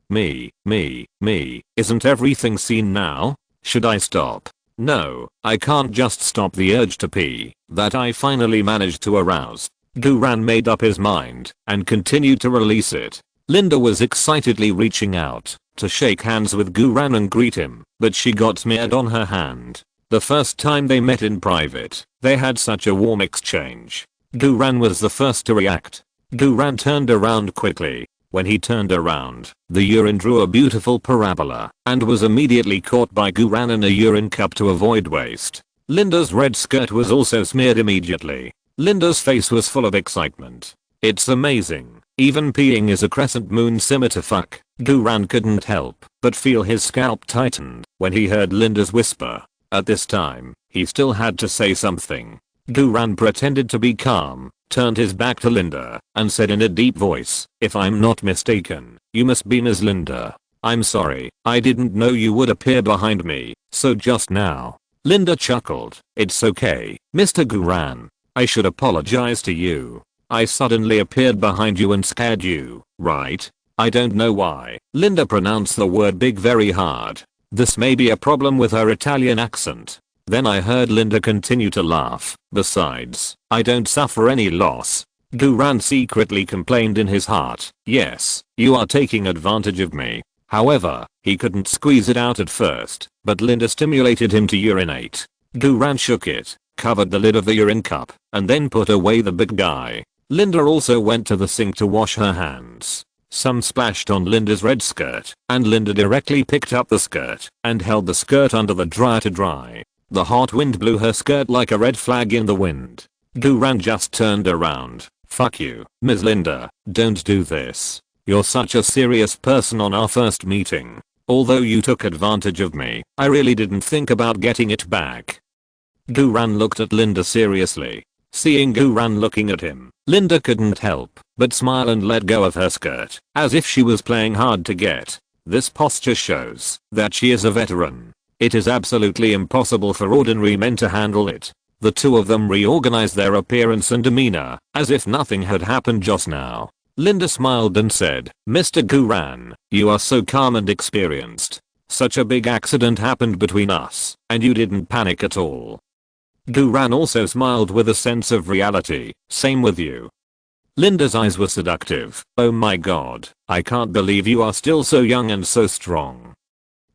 Me, isn't everything seen now? Should I stop? No, I can't just stop the urge to pee that I finally managed to arouse. Gu ran made up his mind and continued to release it. Linda was excitedly reaching out to shake hands with Gu ran and greet him, but she got smeared on her hand. The first time they met in private, they had such a warm exchange. Gu ran was the first to react. Gu ran turned around quickly. When he turned around, the urine drew a beautiful parabola and was immediately caught by Gu ran in a urine cup to avoid waste. Linda's red skirt was also smeared immediately. Linda's face was full of excitement. It's amazing. Even peeing is a crescent moon scimitar fuck. Gu ran couldn't help but feel his scalp tighten when he heard Linda's whisper. At this time, he still had to say something. Gu ran pretended to be calm, turned his back to Linda, and said in a deep voice, "If I'm not mistaken, you must be Ms. Linda. I'm sorry, I didn't know you would appear behind me, so just now." Linda chuckled. "It's okay, Mr. Gu ran. I should apologize to you. I suddenly appeared behind you and scared you, right? I don't know why." Linda pronounced the word big very hard. This may be a problem with her Italian accent. Then I heard Linda continue to laugh. "Besides, I don't suffer any loss." Gu ran secretly complained in his heart. "Yes, you are taking advantage of me." However, he couldn't squeeze it out at first, but Linda stimulated him to urinate. Gu ran shook it, covered the lid of the urine cup, and then put away the big guy. Linda also went to the sink to wash her hands. Some splashed on Linda's red skirt, and Linda directly picked up the skirt and held the skirt under the dryer to dry. The hot wind blew her skirt like a red flag in the wind. Gu ran just turned around. "Fuck you, Ms. Linda, don't do this. You're such a serious person on our first meeting. Although you took advantage of me, I really didn't think about getting it back." Gu ran looked at Linda seriously. Seeing Gu ran looking at him, Linda couldn't help but smile and let go of her skirt, as if she was playing hard to get. This posture shows that she is a veteran. It is absolutely impossible for ordinary men to handle it. The two of them reorganized their appearance and demeanor, as if nothing had happened just now. Linda smiled and said, "Mr. Gu ran, you are so calm and experienced. Such a big accident happened between us, and you didn't panic at all." Gu ran also smiled with a sense of reality. "Same with you." Linda's eyes were seductive. "Oh my god, I can't believe you are still so young and so strong.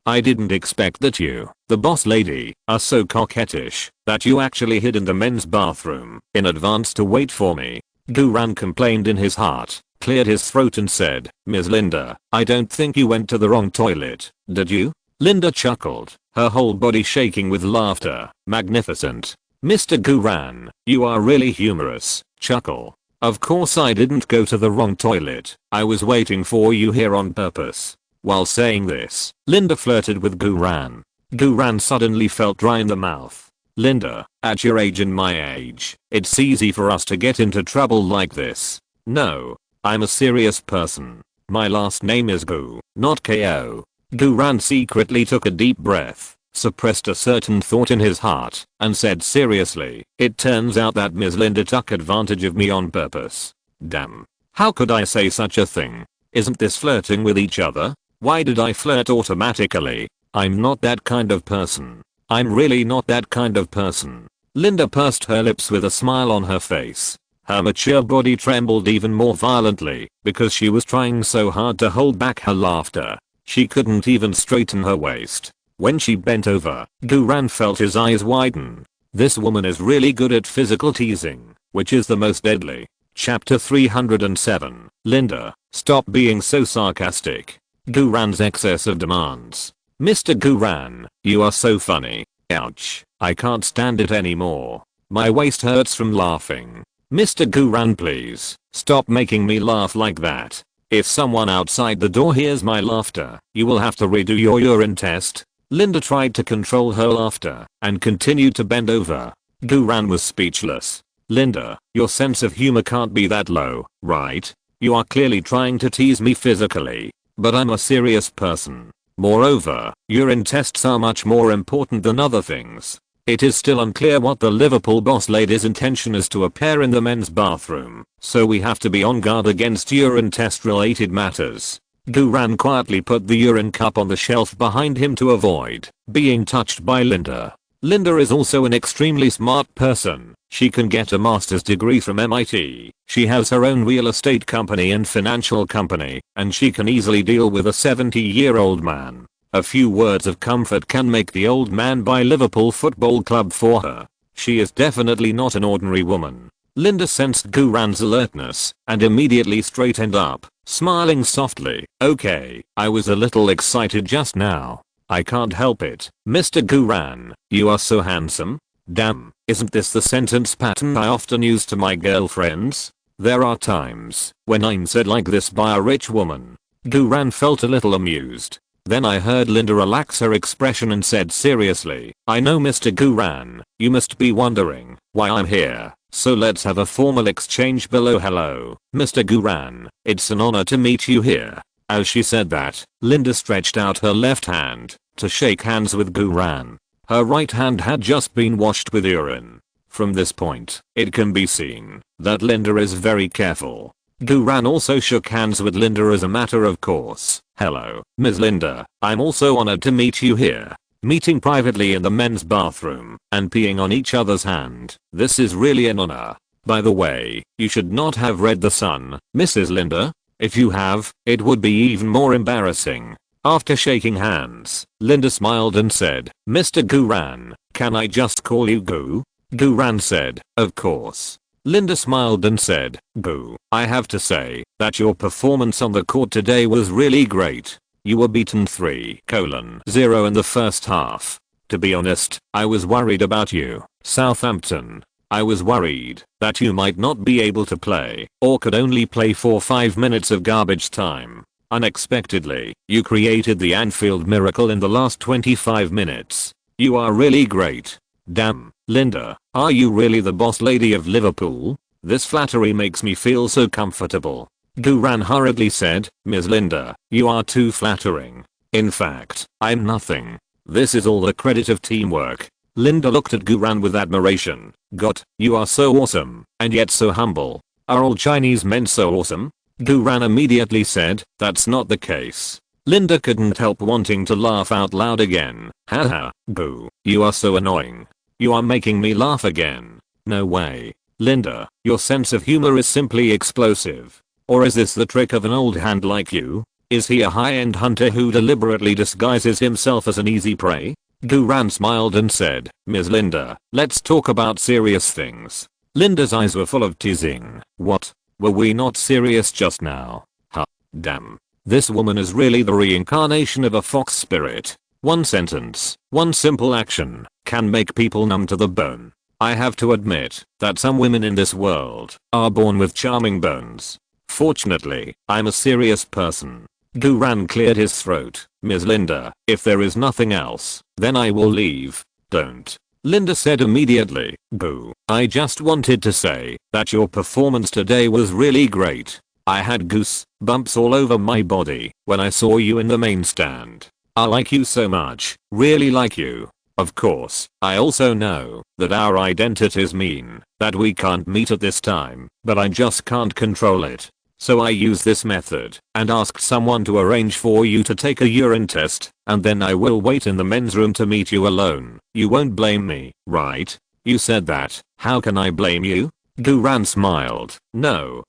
I didn't expect that you, the boss lady, are so coquettish that you actually hid in the men's bathroom in advance to wait for me." Gu ran complained in his heart, cleared his throat and said, "Ms. Linda, I don't think you went to the wrong toilet, did you?" Linda chuckled, her whole body shaking with laughter. Magnificent. Mr. Guran, you are really humorous. Chuckle. Of course I didn't go to the wrong toilet. I was waiting for you here on purpose. While saying this, Linda flirted with Guran. Guran suddenly felt dry in the mouth. Linda, at your age and my age, it's easy for us to get into trouble like this. No. I'm a serious person. My last name is Gu, not Ko. Guran secretly took a deep breath, suppressed a certain thought in his heart, and said seriously, it turns out that Ms. Linda took advantage of me on purpose. Damn. How could I say such a thing? Isn't this flirting with each other? Why did I flirt automatically? I'm not that kind of person. I'm really not that kind of person. Linda pursed her lips with a smile on her face. Her mature body trembled even more violently because she was trying so hard to hold back her laughter. She couldn't even straighten her waist. When she bent over, Guran felt his eyes widen. This woman is really good at physical teasing, which is the most deadly. Chapter 307. Linda, stop being so sarcastic. Guran's excess of demands. Mr. Guran, you are so funny. Ouch. I can't stand it anymore. My waist hurts from laughing. Mr. Guran, please, stop making me laugh like that. If someone outside the door hears my laughter, you will have to redo your urine test. Linda tried to control her laughter and continued to bend over. Guran was speechless. Linda, your sense of humor can't be that low, right? You are clearly trying to tease me physically, but I'm a serious person. Moreover, urine tests are much more important than other things. It is still unclear what the Liverpool boss lady's intention is to appear in the men's bathroom, so we have to be on guard against urine test related matters. Guran quietly put the urine cup on the shelf behind him to avoid being touched by Linda. Linda is also an extremely smart person. She can get a master's degree from MIT. She has her own real estate company and financial company, and she can easily deal with a 70-year-old man. A few words of comfort can make the old man buy Liverpool Football Club for her. She is definitely not an ordinary woman. Linda sensed Guran's alertness and immediately straightened up, smiling softly. Okay, I was a little excited just now. I can't help it. Mr. Guran, you are so handsome. Damn, isn't this the sentence pattern I often use to my girlfriends? There are times when I'm said like this by a rich woman. Guran felt a little amused. Then I heard Linda relax her expression and said seriously, I know Mr. Guran, you must be wondering why I'm here, so let's have a formal exchange below. Hello, Mr. Guran, it's an honor to meet you here. As she said that, Linda stretched out her left hand to shake hands with Guran. Her right hand had just been washed with urine. From this point, it can be seen that Linda is very careful. Guran also shook hands with Linda as a matter of course. Hello, Ms. Linda, I'm also honored to meet you here. Meeting privately in the men's bathroom and peeing on each other's hand. This is really an honor. By the way, you should not have read The Sun, Mrs. Linda. If you have, it would be even more embarrassing. After shaking hands, Linda smiled and said, Mr. Guran, can I just call you Gu? Guran said, of course. Linda smiled and said, Gu, I have to say that your performance on the court today was really great. You were beaten 3-0 in the first half. To be honest, I was worried about you, Southampton. I was worried that you might not be able to play or could only play for 5 minutes of garbage time. Unexpectedly, you created the Anfield miracle in the last 25 minutes. You are really great. Damn, Linda, are you really the boss lady of Liverpool? This flattery makes me feel so comfortable. Guran hurriedly said, Ms. Linda, you are too flattering. In fact, I'm nothing. This is all the credit of teamwork. Linda looked at Guran with admiration. God, you are so awesome, and yet so humble. Are all Chinese men so awesome? Guran immediately said, that's not the case. Linda couldn't help wanting to laugh out loud again. Haha, Gu, you are so annoying. You are making me laugh again. No way. Linda, your sense of humor is simply explosive. Or is this the trick of an old hand like you? Is he a high-end hunter who deliberately disguises himself as an easy prey? Guran smiled and said, Ms. Linda, let's talk about serious things. Linda's eyes were full of teasing. What? Were we not serious just now? Huh. Damn. This woman is really the reincarnation of a fox spirit. One sentence, one simple action, can make people numb to the bone. I have to admit that some women in this world are born with charming bones. Fortunately, I'm a serious person. Duran cleared his throat. Ms. Linda, if there is nothing else, then I will leave. Don't. Linda said immediately. Boo. I just wanted to say that your performance today was really great. I had goose bumps all over my body when I saw you in the main stand. I like you so much. Really like you. Of course, I also know that our identities mean that we can't meet at this time, but I just can't control it. So I use this method and asked someone to arrange for you to take a urine test, and then I will wait in the men's room to meet you alone. You won't blame me, right? You said that. How can I blame you? Duran smiled. No,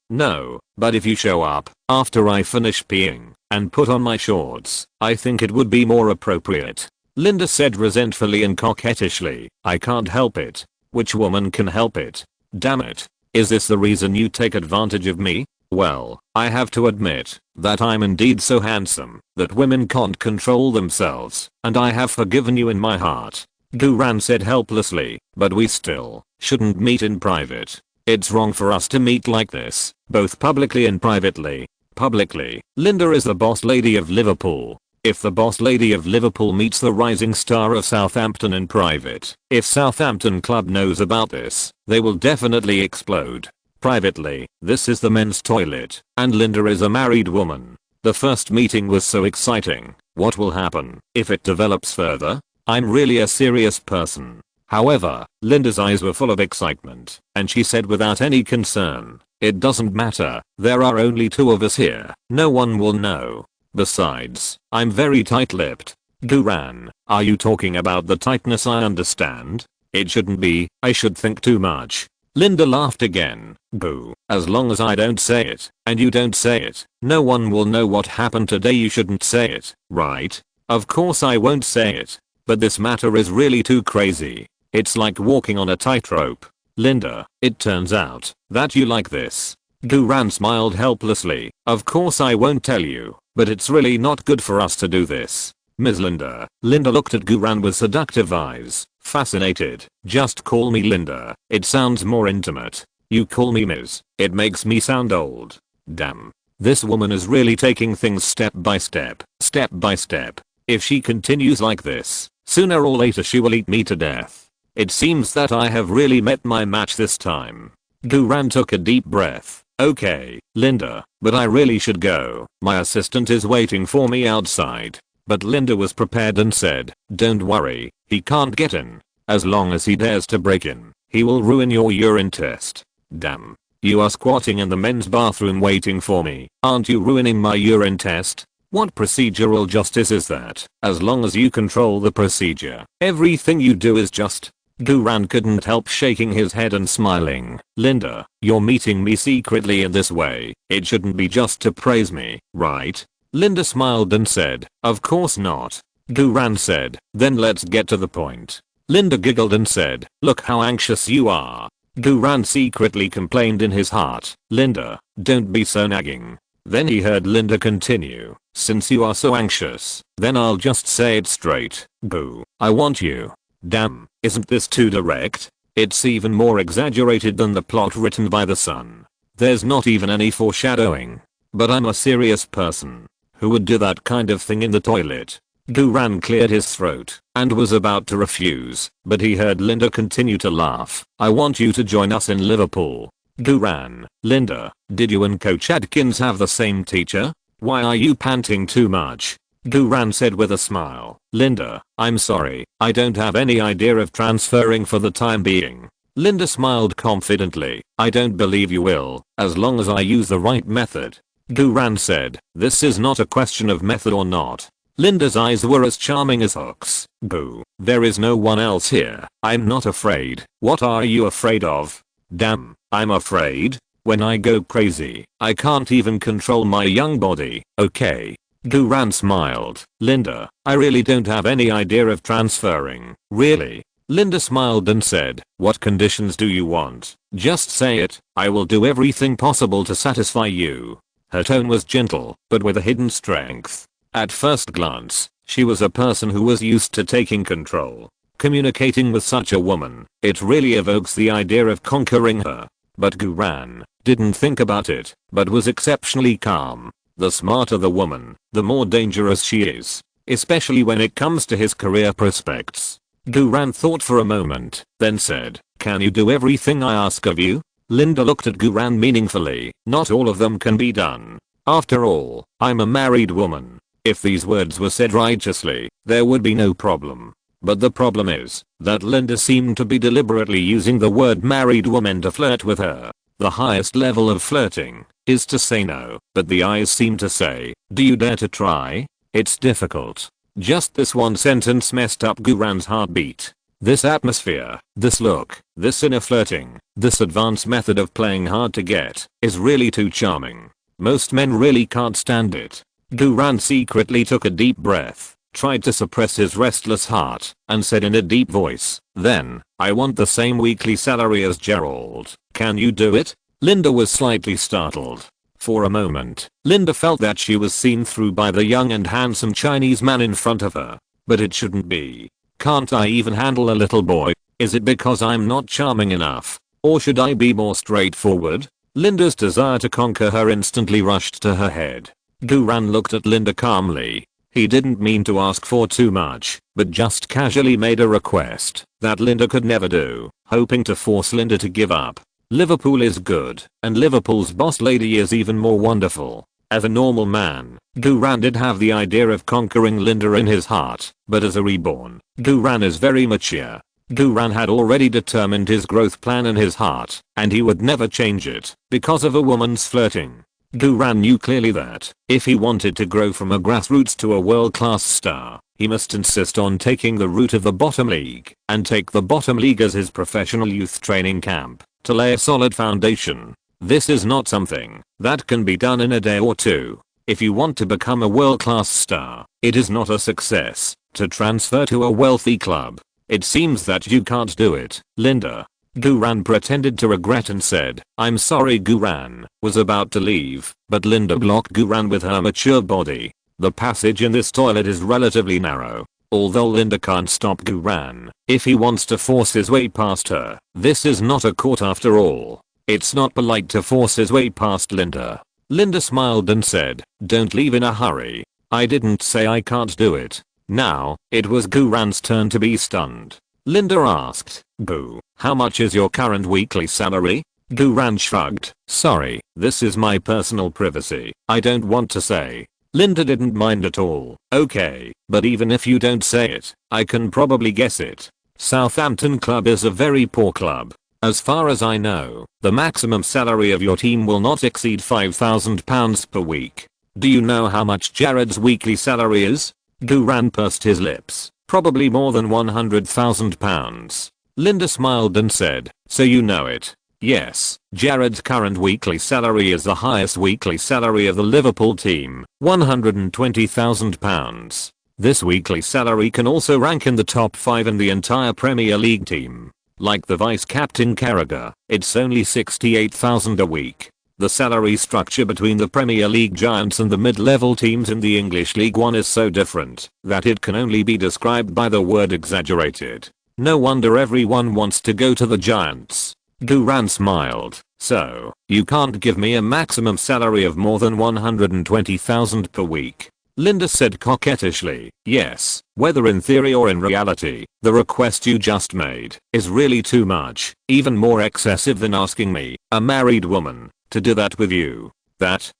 but if you show up after I finish peeing and put on my shorts, I think it would be more appropriate. Linda said resentfully and coquettishly. I can't help it. Which woman can help it? Damn it. Is this the reason you take advantage of me? Well, I have to admit that I'm indeed so handsome that women can't control themselves, and I have forgiven you in my heart. Duran said helplessly, but we still shouldn't meet in private. It's wrong for us to meet like this, both publicly and privately. Publicly, Linda is the boss lady of Liverpool. If the boss lady of Liverpool meets the rising star of Southampton in private, if Southampton Club knows about this, they will definitely explode. Privately, this is the men's toilet, and Linda is a married woman. The first meeting was so exciting. What will happen if it develops further? I'm really a serious person. However, Linda's eyes were full of excitement, and she said without any concern, it doesn't matter, there are only two of us here, no one will know. Besides, I'm very tight-lipped. Duran, are you talking about the tightness? I understand. It shouldn't be, I should think too much. Linda laughed again. Boo. As long as I don't say it, and you don't say it, no one will know what happened today. You shouldn't say it, right? Of course I won't say it. But this matter is really too crazy. It's like walking on a tightrope. Linda, it turns out that you like this. Duran smiled helplessly. Of course I won't tell you, but it's really not good for us to do this. Ms. Linda. Linda looked at Duran with seductive eyes, fascinated. Just call me Linda. It sounds more intimate. You call me Ms. It makes me sound old. Damn. This woman is really taking things step by step. Step by step. If she continues like this, sooner or later she will eat me to death. It seems that I have really met my match this time. Duran took a deep breath. Okay, Linda, but I really should go. My assistant is waiting for me outside. But Linda was prepared and said, don't worry, he can't get in. As long as he dares to break in, he will ruin your urine test. Damn. You are squatting in the men's bathroom waiting for me. Aren't you ruining my urine test? What procedural justice is that? As long as you control the procedure, everything you do is just. Duran couldn't help shaking his head and smiling. Linda, you're meeting me secretly in this way. It shouldn't be just to praise me, right? Linda smiled and said, of course not. Duran said, then let's get to the point. Linda giggled and said, look how anxious you are. Duran secretly complained in his heart, Linda, don't be so nagging. Then he heard Linda continue, since you are so anxious, then I'll just say it straight. Boo. I want you. Damn, isn't this too direct? It's even more exaggerated than the plot written by the Sun. There's not even any foreshadowing. But I'm a serious person. Who would do that kind of thing in the toilet? Duran cleared his throat and was about to refuse, but he heard Linda continue to laugh. I want you to join us in Liverpool. Duran, Linda, did you and Coach Adkins have the same teacher? Why are you panting too much? Duran said with a smile. Linda, I'm sorry, I don't have any idea of transferring for the time being. Linda smiled confidently. I don't believe you will, as long as I use the right method. Duran said, this is not a question of method or not. Linda's eyes were as charming as hooks. Boo. There is no one else here. I'm not afraid. What are you afraid of? Damn, I'm afraid. When I go crazy, I can't even control my young body. Okay. Duran smiled. Linda, I really don't have any idea of transferring. Really? Linda smiled and said, what conditions do you want? Just say it. I will do everything possible to satisfy you. Her tone was gentle, but with a hidden strength. At first glance, She was a person who was used to taking control. Communicating with such a woman, it really evokes the idea of conquering her. But Guran didn't think about it, but was exceptionally calm. The smarter the woman, the more dangerous she is, especially when it comes to his career prospects. Guran thought for a moment, then said, "Can you do everything I ask of you?" Linda looked at Guran meaningfully. "Not all of them can be done. After all, I'm a married woman." If these words were said righteously, there would be no problem. But the problem is that Linda seemed to be deliberately using the word married woman to flirt with her. The highest level of flirting is to say no, but the eyes seem to say, "Do you dare to try?" It's difficult. Just this one sentence messed up Guran's heartbeat. This atmosphere, this look, this inner flirting, this advanced method of playing hard to get, is really too charming. Most men really can't stand it. Guran secretly took a deep breath, tried to suppress his restless heart, and said in a deep voice, "Then, I want the same weekly salary as Gerald. Can you do it?" Linda was slightly startled. For a moment, Linda felt that she was seen through by the young and handsome Chinese man in front of her. But it shouldn't be. Can't I even handle a little boy? Is it because I'm not charming enough? Or should I be more straightforward? Linda's desire to conquer her instantly rushed to her head. Guran looked at Linda calmly. He didn't mean to ask for too much, but just casually made a request that Linda could never do, hoping to force Linda to give up. Liverpool is good, and Liverpool's boss lady is even more wonderful. As a normal man, Guran did have the idea of conquering Linda in his heart, but as a reborn, Guran is very mature. Guran had already determined his growth plan in his heart, and he would never change it because of a woman's flirting. Guran knew clearly that, if he wanted to grow from a grassroots to a world-class star, he must insist on taking the route of the bottom league, and take the bottom league as his professional youth training camp, to lay a solid foundation. This is not something that can be done in a day or two. If you want to become a world-class star, it is not a success to transfer to a wealthy club. It seems that you can't do it, Linda. Guran pretended to regret and said, "I'm sorry." Guran was about to leave, but Linda blocked Guran with her mature body. The passage in this toilet is relatively narrow. Although Linda can't stop Guran if he wants to force his way past her, this is not a court after all. It's not polite to force his way past Linda. Linda smiled and said, "Don't leave in a hurry. I didn't say I can't do it." Now, it was Guran's turn to be stunned. Linda asked, "Gu, how much is your current weekly salary?" Guran shrugged. "Sorry, this is my personal privacy. I don't want to say." Linda didn't mind at all. "Okay, but even if you don't say it, I can probably guess it. Southampton club is a very poor club. As far as I know, the maximum salary of your team will not exceed £5,000 per week. Do you know how much Jared's weekly salary is?" Guran pursed his lips. "Probably more than £100,000. Linda smiled and said, "So you know it?" "Yes, Jared's current weekly salary is the highest weekly salary of the Liverpool team, £120,000. This weekly salary can also rank in the top 5 in the entire Premier League team. Like the vice-captain Carragher, it's only £68,000 a week. The salary structure between the Premier League giants and the mid-level teams in the English League One is so different that it can only be described by the word exaggerated. No wonder everyone wants to go to the giants." Guran smiled. "So, you can't give me a maximum salary of more than £120,000 per week?" Linda said coquettishly, "Yes, whether in theory or in reality, the request you just made is really too much, even more excessive than asking me, a married woman, to do that with you.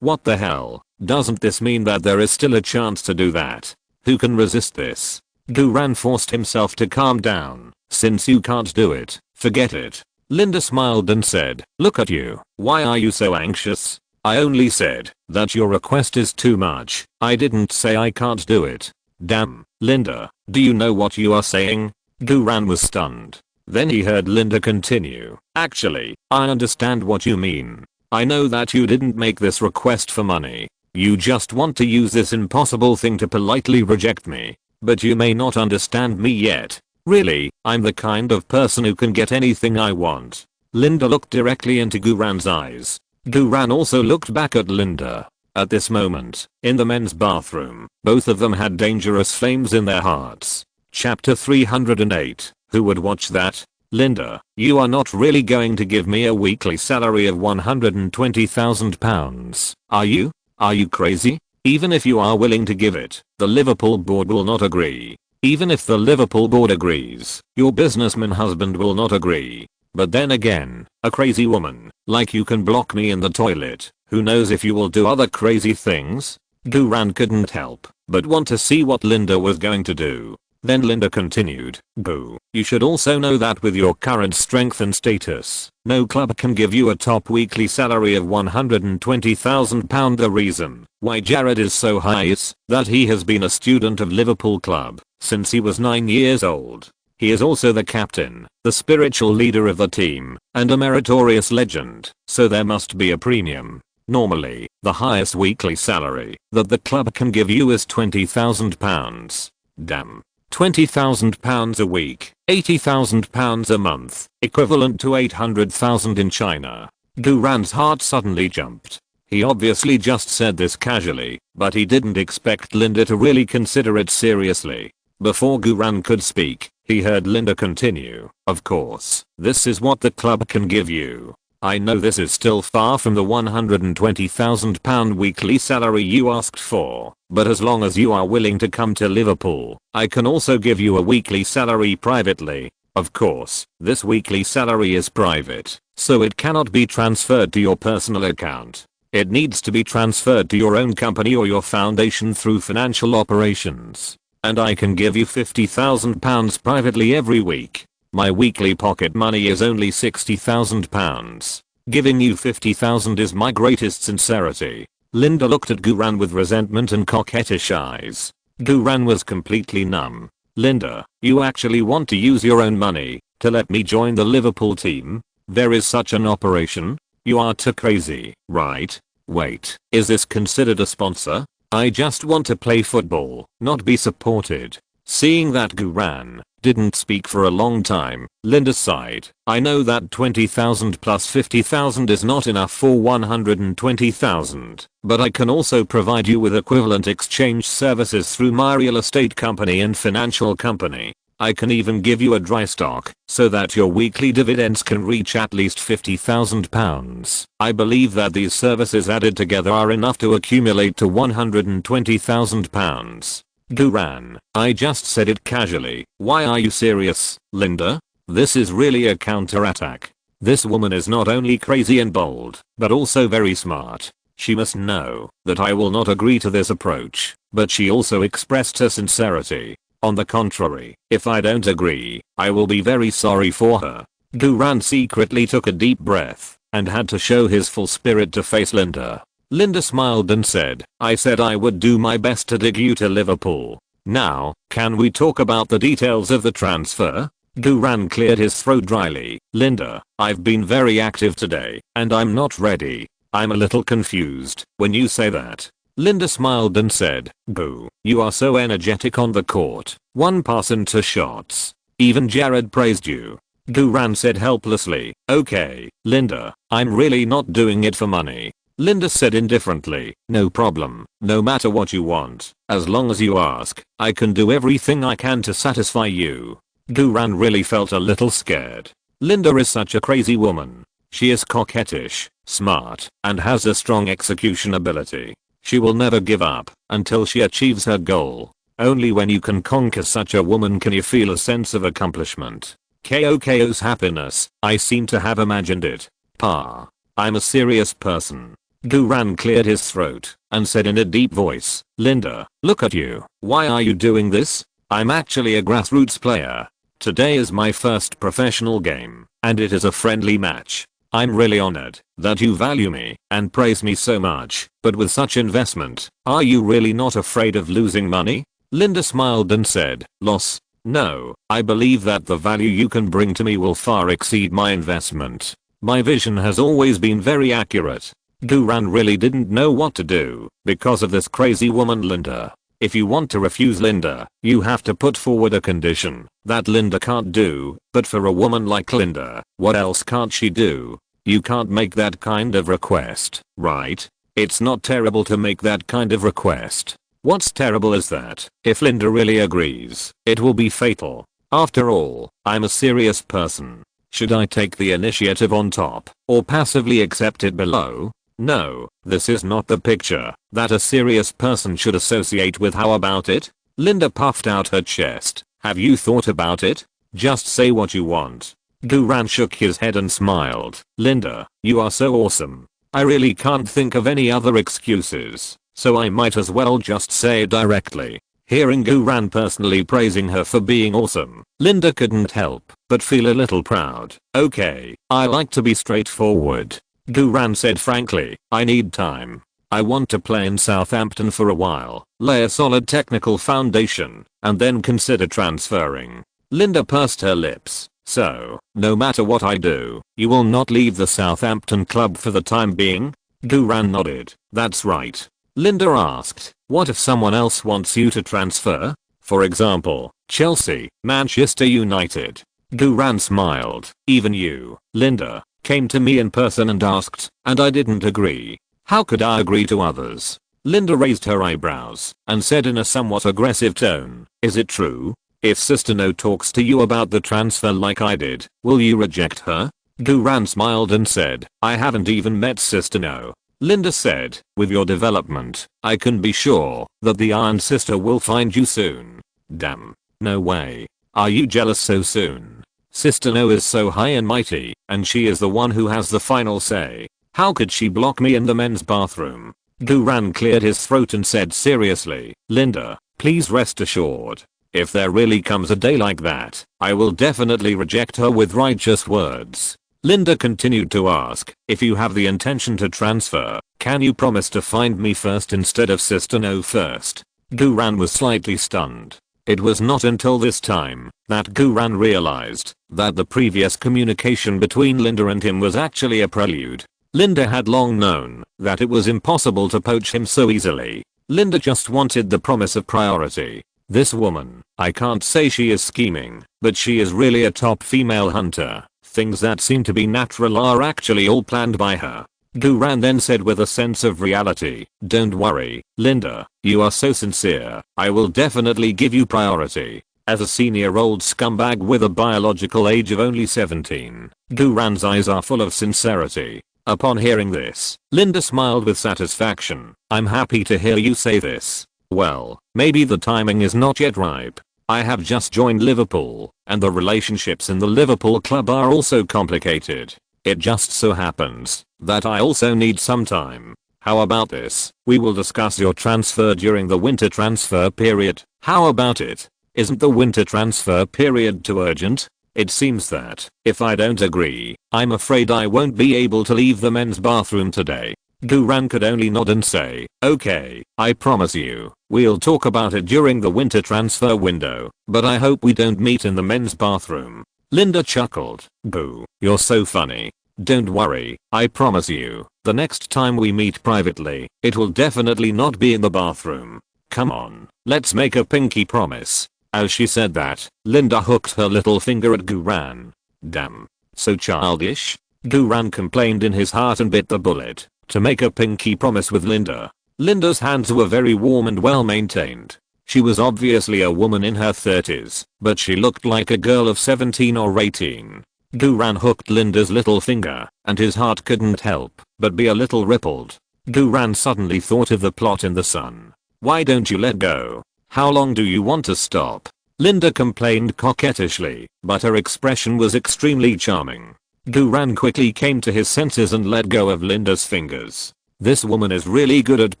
What the hell? Doesn't this mean that there is still a chance to do that? Who can resist this?" Guran forced himself to calm down. "Since you can't do it, forget it." Linda smiled and said, "Look at you. Why are you so anxious? I only said that your request is too much. I didn't say I can't do it." "Damn, Linda, do you know what you are saying?" Guran was stunned. Then he heard Linda continue, "Actually, I understand what you mean. I know that you didn't make this request for money. You just want to use this impossible thing to politely reject me. But you may not understand me yet. Really, I'm the kind of person who can get anything I want." Linda looked directly into Guran's eyes. Guran also looked back at Linda. At this moment, in the men's bathroom, both of them had dangerous flames in their hearts. Chapter 308. Who would watch that? Linda, you are not really going to give me a weekly salary of £120,000, are you? Are you crazy? Even if you are willing to give it, the Liverpool board will not agree. Even if the Liverpool board agrees, your businessman husband will not agree. But then again, a crazy woman, like you can block me in the toilet, who knows if you will do other crazy things? Guran couldn't help but want to see what Linda was going to do. Then Linda continued, Boo, you should also know that with your current strength and status, no club can give you a top weekly salary of £120,000. The reason why Jared is so high is that he has been a student of Liverpool Club since he was 9 years old. He is also the captain, the spiritual leader of the team, and a meritorious legend, so there must be a premium. Normally, the highest weekly salary that the club can give you is £20,000. Damn. £20,000 a week, £80,000 a month, equivalent to 800,000 in China. Guran's heart suddenly jumped. He obviously just said this casually, but he didn't expect Linda to really consider it seriously. Before Guran could speak, he heard Linda continue, of course, this is what the club can give you. I know this is still far from the £120,000 weekly salary you asked for, but as long as you are willing to come to Liverpool, I can also give you a weekly salary privately. Of course, this weekly salary is private, so it cannot be transferred to your personal account. It needs to be transferred to your own company or your foundation through financial operations. And I can give you £50,000 privately every week. My weekly pocket money is only £60,000. Giving you £50,000 is my greatest sincerity. Linda looked at Guran with resentment and coquettish eyes. Guran was completely numb. Linda, you actually want to use your own money to let me join the Liverpool team? There is such an operation? You are too crazy, right? Wait, is this considered a sponsor? I just want to play football, not be supported. Seeing that Guran didn't speak for a long time, Linda sighed. I know that 20,000 plus 50,000 is not enough for 120,000, but I can also provide you with equivalent exchange services through my real estate company and financial company. I can even give you a dry stock so that your weekly dividends can reach at least £50,000. I believe that these services added together are enough to accumulate to £120,000. Guran, I just said it casually. Why are you serious, Linda? This is really a counterattack. This woman is not only crazy and bold, but also very smart. She must know that I will not agree to this approach, but she also expressed her sincerity. On the contrary, if I don't agree, I will be very sorry for her. Guran secretly took a deep breath and had to show his full spirit to face Linda. Linda smiled and said, I said I would do my best to dig you to Liverpool. Now, can we talk about the details of the transfer? Guran cleared his throat dryly. Linda, I've been very active today, and I'm not ready. I'm a little confused when you say that. Linda smiled and said, Boo, you are so energetic on the court. 1 pass and 2 shots. Even Jared praised you. Guran said helplessly, okay, Linda, I'm really not doing it for money. Linda said indifferently, no problem, no matter what you want, as long as you ask, I can do everything I can to satisfy you. Guran really felt a little scared. Linda is such a crazy woman. She is coquettish, smart, and has a strong execution ability. She will never give up until she achieves her goal. Only when you can conquer such a woman can you feel a sense of accomplishment. KOKO's happiness, I seem to have imagined it. Pa. I'm a serious person. Guran cleared his throat and said in a deep voice, Linda, look at you. Why are you doing this? I'm actually a grassroots player. Today is my first professional game, and it is a friendly match. I'm really honored that you value me and praise me so much, but with such investment, are you really not afraid of losing money? Linda smiled and said, Loss? No, I believe that the value you can bring to me will far exceed my investment. My vision has always been very accurate. Guran really didn't know what to do because of this crazy woman Linda. If you want to refuse Linda, you have to put forward a condition that Linda can't do, but for a woman like Linda, what else can't she do? You can't make that kind of request, right? It's not terrible to make that kind of request. What's terrible is that, if Linda really agrees, it will be fatal. After all, I'm a serious person. Should I take the initiative on top, or passively accept it below? No, this is not the picture that a serious person should associate with. How about it? Linda puffed out her chest. Have you thought about it? Just say what you want. Guran shook his head and smiled. Linda, you are so awesome. I really can't think of any other excuses, so I might as well just say it directly. Hearing Guran personally praising her for being awesome, Linda couldn't help but feel a little proud. Okay, I like to be straightforward. Guran said frankly, I need time. I want to play in Southampton for a while, lay a solid technical foundation, and then consider transferring. Linda pursed her lips. So, no matter what I do, you will not leave the Southampton club for the time being? Guran nodded. That's right. Linda asked, what if someone else wants you to transfer? For example, Chelsea, Manchester United. Guran smiled. Even you, Linda, came to me in person and asked, and I didn't agree. How could I agree to others? Linda raised her eyebrows and said in a somewhat aggressive tone, is it true? If Sister No talks to you about the transfer like I did, will you reject her? Guran smiled and said, I haven't even met Sister No. Linda said, with your development, I can be sure that the Iron Sister will find you soon. Damn. No way. Are you jealous so soon? Sister No is so high and mighty, and she is the one who has the final say. How could she block me in the men's bathroom? Guran cleared his throat and said seriously, Linda, please rest assured. If there really comes a day like that, I will definitely reject her with righteous words. Linda continued to ask, if you have the intention to transfer, can you promise to find me first instead of Sister No first? Guran was slightly stunned. It was not until this time that Guran realized that the previous communication between Linda and him was actually a prelude. Linda had long known that it was impossible to poach him so easily. Linda just wanted the promise of priority. This woman, I can't say she is scheming, but she is really a top female hunter. Things that seem to be natural are actually all planned by her. Guran then said with a sense of reality, don't worry, Linda, you are so sincere, I will definitely give you priority. As a senior-old scumbag with a biological age of only 17, Guran's eyes are full of sincerity. Upon hearing this, Linda smiled with satisfaction. I'm happy to hear you say this. Well, maybe the timing is not yet ripe. I have just joined Liverpool, and the relationships in the Liverpool club are also complicated. It just so happens that I also need some time. How about this? We will discuss your transfer during the winter transfer period. How about it? Isn't the winter transfer period too urgent? It seems that, if I don't agree, I'm afraid I won't be able to leave the men's bathroom today. Guran could only nod and say, okay, I promise you, we'll talk about it during the winter transfer window, but I hope we don't meet in the men's bathroom. Linda chuckled. Boo, you're so funny. Don't worry, I promise you, the next time we meet privately, it will definitely not be in the bathroom. Come on, let's make a pinky promise. As she said that, Linda hooked her little finger at Guran. Damn, so childish. Guran complained in his heart and bit the bullet to make a pinky promise with Linda. Linda's hands were very warm and well maintained. She was obviously a woman in her 30s, but she looked like a girl of 17 or 18. Guran hooked Linda's little finger, and his heart couldn't help but be a little rippled. Guran suddenly thought of the plot in The Sun. Why don't you let go? How long do you want to stop? Linda complained coquettishly, but her expression was extremely charming. Guran quickly came to his senses and let go of Linda's fingers. This woman is really good at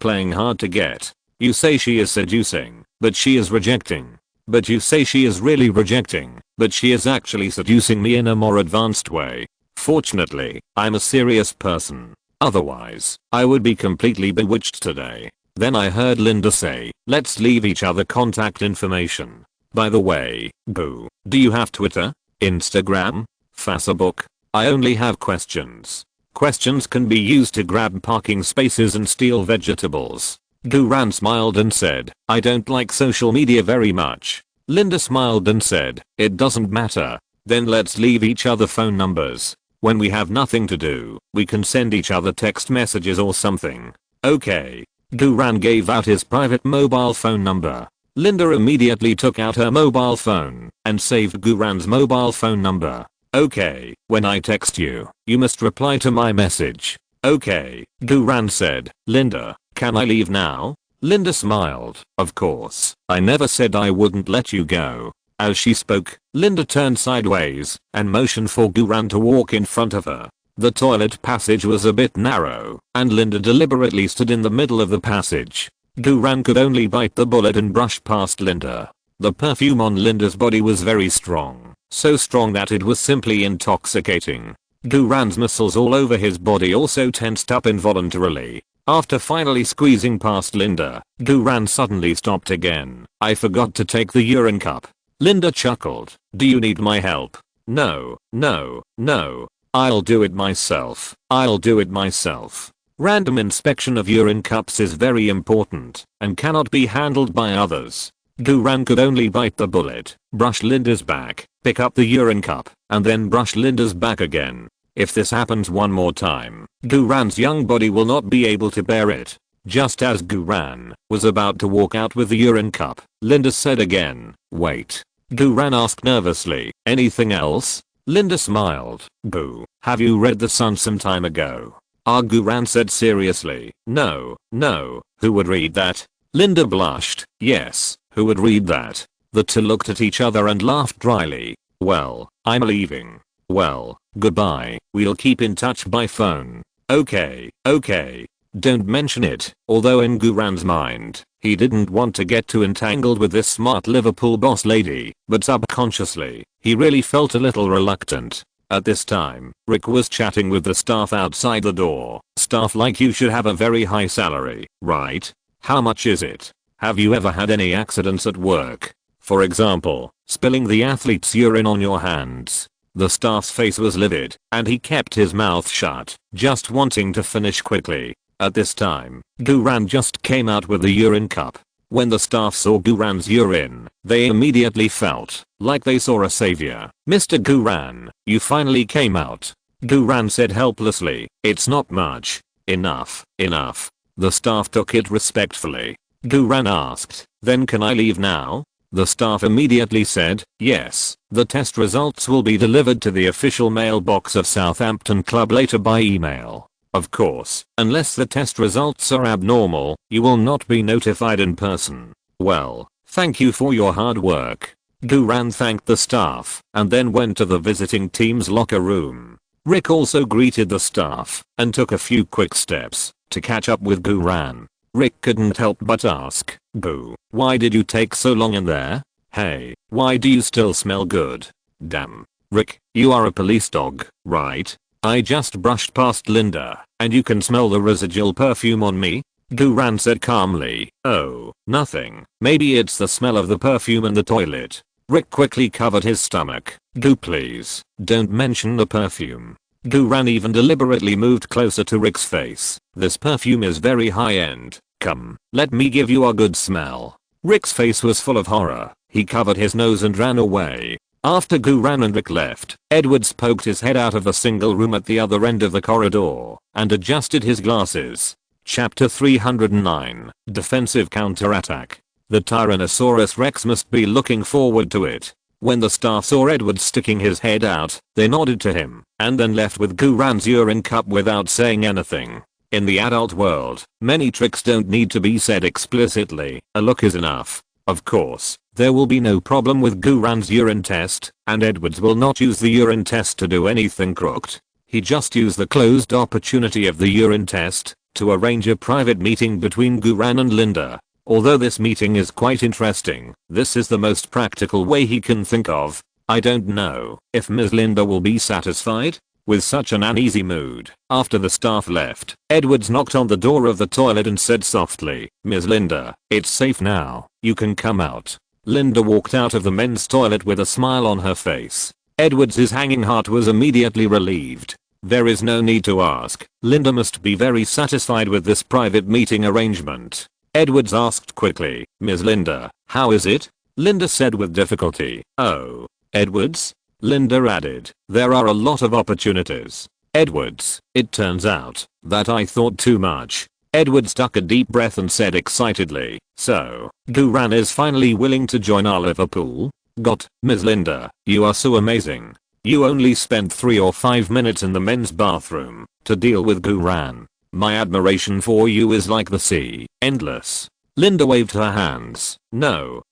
playing hard to get. You say she is seducing, but she is rejecting. But you say she is really rejecting, but she is actually seducing me in a more advanced way. Fortunately, I'm a serious person. Otherwise, I would be completely bewitched today. Then I heard Linda say, let's leave each other contact information. By the way, boo, do you have Twitter? Instagram? Facebook? I only have questions. Questions can be used to grab parking spaces and steal vegetables. Guran smiled and said, I don't like social media very much. Linda smiled and said, it doesn't matter. Then let's leave each other phone numbers. When we have nothing to do, we can send each other text messages or something. Okay. Guran gave out his private mobile phone number. Linda immediately took out her mobile phone and saved Guran's mobile phone number. Okay, when I text you, you must reply to my message. Okay, Guran said. Linda, can I leave now? Linda smiled. Of course, I never said I wouldn't let you go. As she spoke, Linda turned sideways and motioned for Guran to walk in front of her. The toilet passage was a bit narrow, and Linda deliberately stood in the middle of the passage. Guran could only bite the bullet and brush past Linda. The perfume on Linda's body was very strong, so strong that it was simply intoxicating. Guran's muscles all over his body also tensed up involuntarily. After finally squeezing past Linda, Guran suddenly stopped again. I forgot to take the urine cup. Linda chuckled. Do you need my help? No, no, no. I'll do it myself. I'll do it myself. Random inspection of urine cups is very important and cannot be handled by others. Guran could only bite the bullet, brush Linda's back, pick up the urine cup, and then brush Linda's back again. If this happens one more time, Guran's young body will not be able to bear it. Just as Guran was about to walk out with the urine cup, Linda said again, wait. Guran asked nervously, anything else? Linda smiled. Boo. Have you read The Sun some time ago? Guran said seriously. No, no. Who would read that? Linda blushed. Yes, who would read that? The two looked at each other and laughed dryly. Well, I'm leaving. Well, goodbye. We'll keep in touch by phone. Okay, okay. Don't mention it. Although in Guran's mind, he didn't want to get too entangled with this smart Liverpool boss lady, but subconsciously, he really felt a little reluctant. At this time, Rick was chatting with the staff outside the door. Staff like you should have a very high salary, right? How much is it? Have you ever had any accidents at work? For example, spilling the athlete's urine on your hands. The staff's face was livid, and he kept his mouth shut, just wanting to finish quickly. At this time, Guran just came out with the urine cup. When the staff saw Guran's urine, they immediately felt like they saw a savior. Mr. Guran, you finally came out. Guran said helplessly, it's not much. Enough, enough. The staff took it respectfully. Guran asked, then can I leave now? The staff immediately said, yes, the test results will be delivered to the official mailbox of Southampton Club later by email. Of course, unless the test results are abnormal, you will not be notified in person. Well, thank you for your hard work. Guran thanked the staff and then went to the visiting team's locker room. Rick also greeted the staff and took a few quick steps to catch up with Guran. Rick couldn't help but ask, Boo, why did you take so long in there? Hey, why do you still smell good? Damn. Rick, you are a police dog, right? I just brushed past Linda, and you can smell the residual perfume on me? Guran said calmly. Oh, nothing. Maybe it's the smell of the perfume in the toilet. Rick quickly covered his stomach. Gu, please, don't mention the perfume. Guran even deliberately moved closer to Rick's face. This perfume is very high-end. Come, let me give you a good smell. Rick's face was full of horror. He covered his nose and ran away. After Guran and Rick left, Edwards poked his head out of a single room at the other end of the corridor and adjusted his glasses. Chapter 309, Defensive Counterattack. The Tyrannosaurus Rex must be looking forward to it. When the staff saw Edwards sticking his head out, they nodded to him and then left with Guran's urine cup without saying anything. In the adult world, many tricks don't need to be said explicitly. A look is enough. Of course, there will be no problem with Guran's urine test, and Edwards will not use the urine test to do anything crooked. He just used the closed opportunity of the urine test to arrange a private meeting between Guran and Linda. Although this meeting is quite interesting, this is the most practical way he can think of. I don't know if Ms. Linda will be satisfied with such an uneasy mood. After the staff left, Edwards knocked on the door of the toilet and said softly, Ms. Linda, it's safe now, you can come out. Linda walked out of the men's toilet with a smile on her face. Edwards' hanging heart was immediately relieved. There is no need to ask. Linda must be very satisfied with this private meeting arrangement. Edwards asked quickly, Ms. Linda, how is it? Linda said with difficulty, oh. Edwards? Linda added, there are a lot of opportunities. Edwards, it turns out that I thought too much. Edwards took a deep breath and said excitedly, "So, Guran is finally willing to join our Liverpool? Got, Ms. Linda, you are so amazing. You only spent 3 or 5 minutes in the men's bathroom to deal with Guran. My admiration for you is like the sea, endless." Linda waved her hands. No,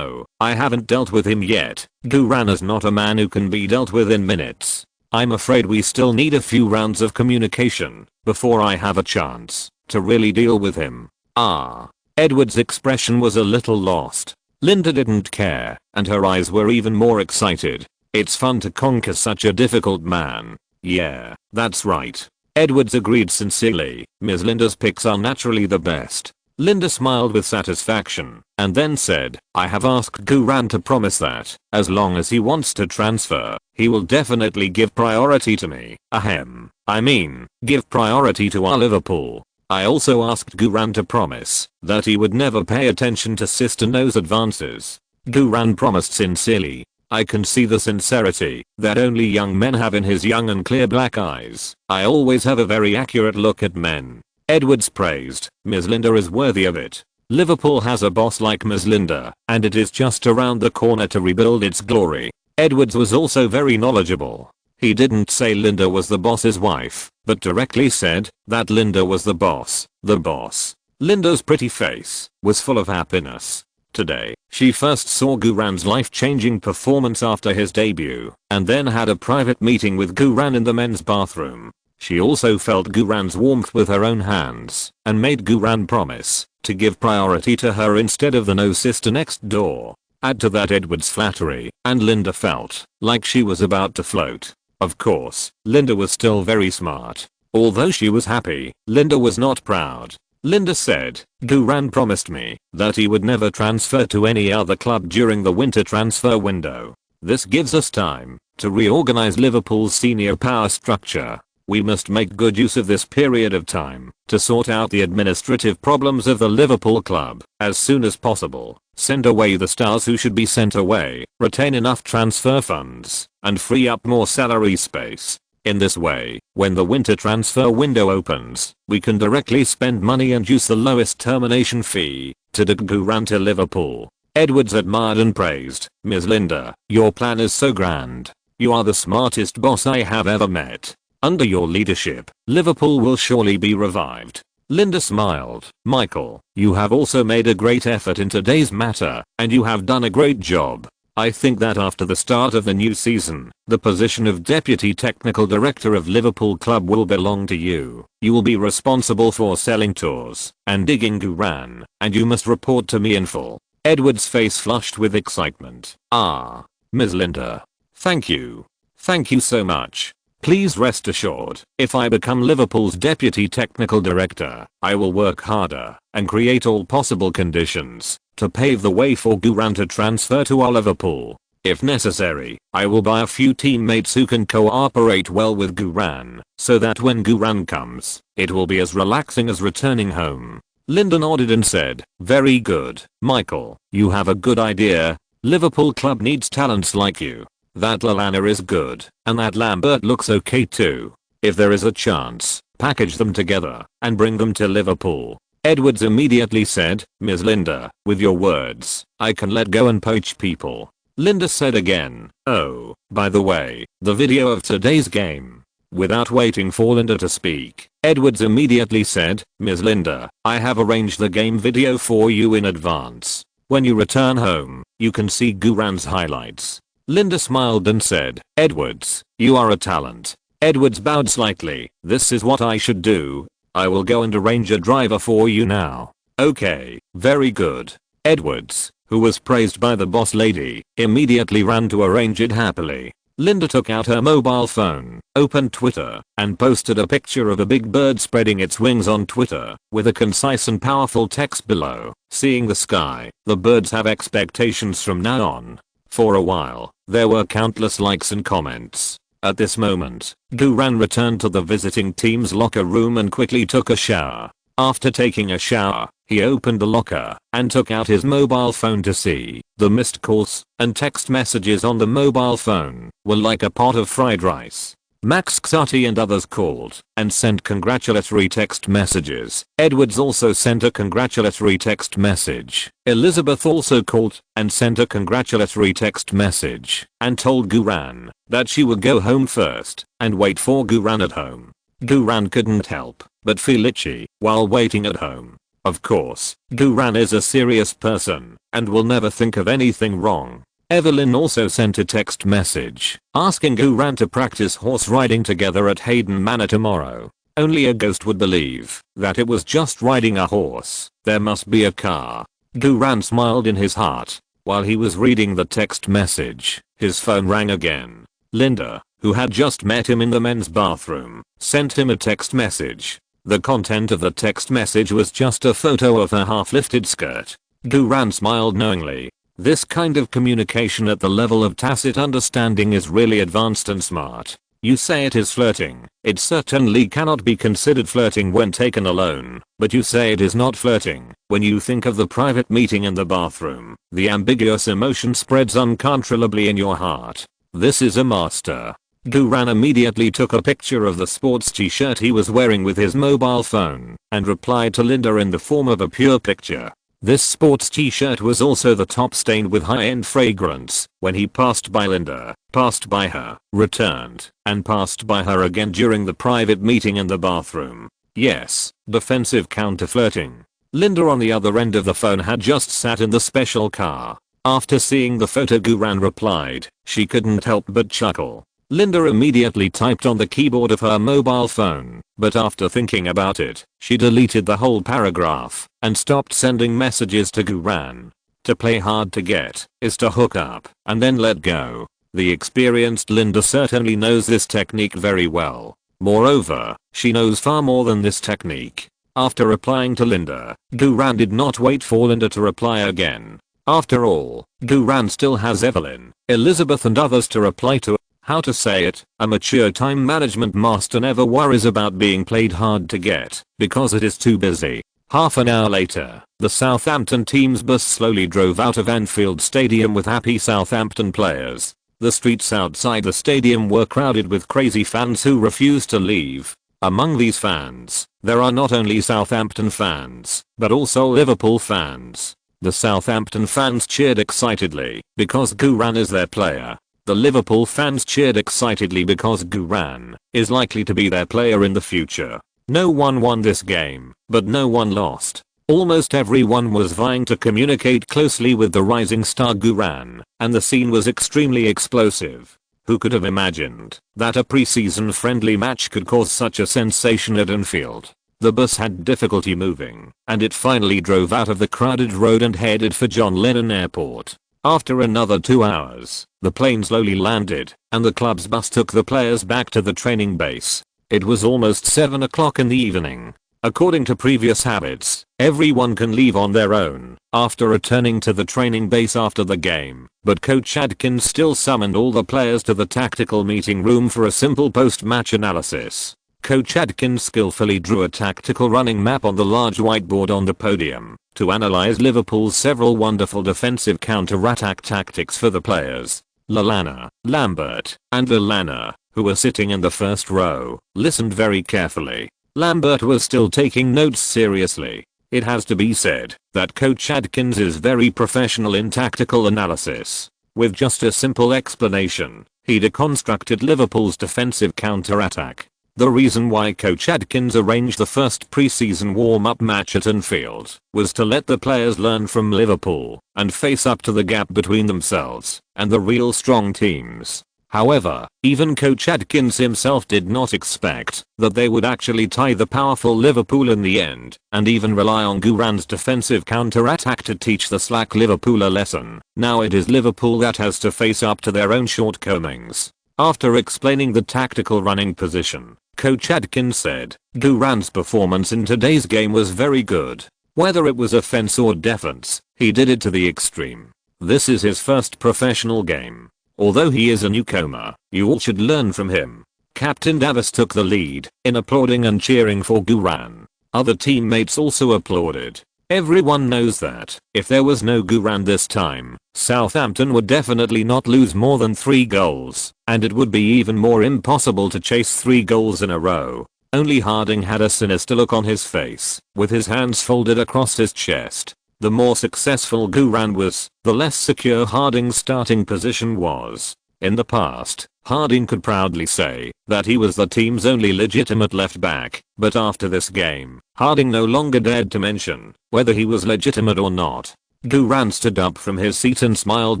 I haven't dealt with him yet. Guran is not a man who can be dealt with in minutes. I'm afraid we still need a few rounds of communication before I have a chance to really deal with him. Ah. Edward's expression was a little lost. Linda didn't care, and her eyes were even more excited. It's fun to conquer such a difficult man. Yeah, that's right. Edwards agreed sincerely. Ms. Linda's picks are naturally the best. Linda smiled with satisfaction, and then said, I have asked Guran to promise that, as long as he wants to transfer, he will definitely give priority to me. Ahem. I mean, give priority to our Liverpool. I also asked Guran to promise that he would never pay attention to Sister No's advances. Guran promised sincerely. I can see the sincerity that only young men have in his young and clear black eyes. I always have a very accurate look at men. Edwards praised. Ms. Linda is worthy of it. Liverpool has a boss like Ms. Linda, and it is just around the corner to rebuild its glory. Edwards was also very knowledgeable. He didn't say Linda was the boss's wife, but directly said that Linda was the boss. The boss. Linda's pretty face was full of happiness. Today, she first saw Guran's life-changing performance after his debut, and then had a private meeting with Guran in the men's bathroom. She also felt Guran's warmth with her own hands, and made Guran promise to give priority to her instead of the no sister next door. Add to that Edward's flattery, and Linda felt like she was about to float. Of course, Linda was still very smart. Although she was happy, Linda was not proud. Linda said, Guran promised me that he would never transfer to any other club during the winter transfer window. This gives us time to reorganize Liverpool's senior power structure. We must make good use of this period of time to sort out the administrative problems of the Liverpool club as soon as possible. Send away the stars who should be sent away, retain enough transfer funds, and free up more salary space. In this way, when the winter transfer window opens, we can directly spend money and use the lowest termination fee to take Guran to Liverpool. Edwards admired and praised. Ms. Linda, your plan is so grand. You are the smartest boss I have ever met. Under your leadership, Liverpool will surely be revived. Linda smiled. Michael, you have also made a great effort in today's matter, and you have done a great job. I think that after the start of the new season, the position of Deputy Technical Director of Liverpool Club will belong to you. You will be responsible for selling tours and digging Guran, and you must report to me in full. Edward's face flushed with excitement. Ah, Ms. Linda. Thank you. Thank you so much. Please rest assured, if I become Liverpool's Deputy Technical Director, I will work harder and create all possible conditions to pave the way for Guran to transfer to our Liverpool. If necessary, I will buy a few teammates who can cooperate well with Guran, so that when Guran comes, it will be as relaxing as returning home. Linda nodded and said, very good, Michael, you have a good idea. Liverpool club needs talents like you. That Lalana is good, and that Lambert looks okay too. If there is a chance, package them together and bring them to Liverpool. Edwards immediately said, Ms. Linda, with your words, I can let go and poach people. Linda said again, oh, by the way, the video of today's game. Without waiting for Linda to speak, Edwards immediately said, Ms. Linda, I have arranged the game video for you in advance. When you return home, you can see Guran's highlights. Linda smiled and said, Edwards, you are a talent. Edwards bowed slightly. This is what I should do. I will go and arrange a driver for you now. Okay, very good. Edwards, who was praised by the boss lady, immediately ran to arrange it happily. Linda took out her mobile phone, opened Twitter, and posted a picture of a big bird spreading its wings on Twitter, with a concise and powerful text below. Seeing the sky, the birds have expectations from now on. For a while, there were countless likes and comments. At this moment, Guran returned to the visiting team's locker room and quickly took a shower. After taking a shower, he opened the locker and took out his mobile phone to see. The missed calls and text messages on the mobile phone were like a pot of fried rice. Max Xati and others called and sent congratulatory text messages. Edwards also sent a congratulatory text message. Elizabeth also called and sent a congratulatory text message and told Guran that she would go home first and wait for Guran at home. Guran couldn't help but feel itchy while waiting at home. Of course, Guran is a serious person and will never think of anything wrong. Evelyn also sent a text message asking Guran to practice horse riding together at Hayden Manor tomorrow. Only a ghost would believe that it was just riding a horse. There must be a car. Guran smiled in his heart. While he was reading the text message, his phone rang again. Linda, who had just met him in the men's bathroom, sent him a text message. The content of the text message was just a photo of her half-lifted skirt. Guran smiled knowingly. This kind of communication at the level of tacit understanding is really advanced and smart. You say it is flirting. It certainly cannot be considered flirting when taken alone, but you say it is not flirting when you think of the private meeting in the bathroom. The ambiguous emotion spreads uncontrollably in your heart. This is a master. Guran immediately took a picture of the sports t-shirt he was wearing with his mobile phone and replied to Linda in the form of a pure picture. This sports t-shirt was also the top stained with high-end fragrance when he passed by Linda, passed by her, returned, and passed by her again during the private meeting in the bathroom. Yes, defensive counter-flirting. Linda on the other end of the phone had just sat in the special car. After seeing the photo, Guran replied. She couldn't help but chuckle. Linda immediately typed on the keyboard of her mobile phone, but after thinking about it, she deleted the whole paragraph and stopped sending messages to Guran. To play hard to get is to hook up and then let go. The experienced Linda certainly knows this technique very well. Moreover, she knows far more than this technique. After replying to Linda, Guran did not wait for Linda to reply again. After all, Guran still has Evelyn, Elizabeth and others to reply to. How to say it, a mature time management master never worries about being played hard to get because it is too busy. Half an hour later, the Southampton team's bus slowly drove out of Anfield Stadium with happy Southampton players. The streets outside the stadium were crowded with crazy fans who refused to leave. Among these fans, there are not only Southampton fans, but also Liverpool fans. The Southampton fans cheered excitedly because Guran is their player. The Liverpool fans cheered excitedly because Guran is likely to be their player in the future. No one won this game, but no one lost. Almost everyone was vying to communicate closely with the rising star Guran, and the scene was extremely explosive. Who could have imagined that a pre-season friendly match could cause such a sensation at Anfield? The bus had difficulty moving, and it finally drove out of the crowded road and headed for John Lennon Airport. After another 2 hours, the plane slowly landed, and the club's bus took the players back to the training base. It was almost 7 o'clock in the evening. According to previous habits, everyone can leave on their own after returning to the training base after the game, but Coach Adkins still summoned all the players to the tactical meeting room for a simple post-match analysis. Coach Adkins skillfully drew a tactical running map on the large whiteboard on the podium to analyze Liverpool's several wonderful defensive counter-attack tactics for the players. Lallana, Lambert, and Villana, who were sitting in the first row, listened very carefully. Lambert was still taking notes seriously. It has to be said that Coach Adkins is very professional in tactical analysis. With just a simple explanation, he deconstructed Liverpool's defensive counter-attack. The reason why Coach Adkins arranged the first pre-season warm-up match at Anfield was to let the players learn from Liverpool and face up to the gap between themselves and the real strong teams. However, even Coach Adkins himself did not expect that they would actually tie the powerful Liverpool in the end and even rely on Guran's defensive counter-attack to teach the slack Liverpool a lesson. Now it is Liverpool that has to face up to their own shortcomings. After explaining the tactical running position, Coach Adkins said, Guran's performance in today's game was very good. Whether it was offense or defense, he did it to the extreme. This is his first professional game. Although he is a newcomer, you all should learn from him. Captain Davis took the lead in applauding and cheering for Guran. Other teammates also applauded. Everyone knows that if there was no Guran this time, Southampton would definitely not lose more than 3 goals, and it would be even more impossible to chase 3 goals in a row. Only Harding had a sinister look on his face, with his hands folded across his chest. The more successful Guran was, the less secure Harding's starting position was. In the past, Harding could proudly say that he was the team's only legitimate left back, but after this game, Harding no longer dared to mention whether he was legitimate or not. Guran stood up from his seat and smiled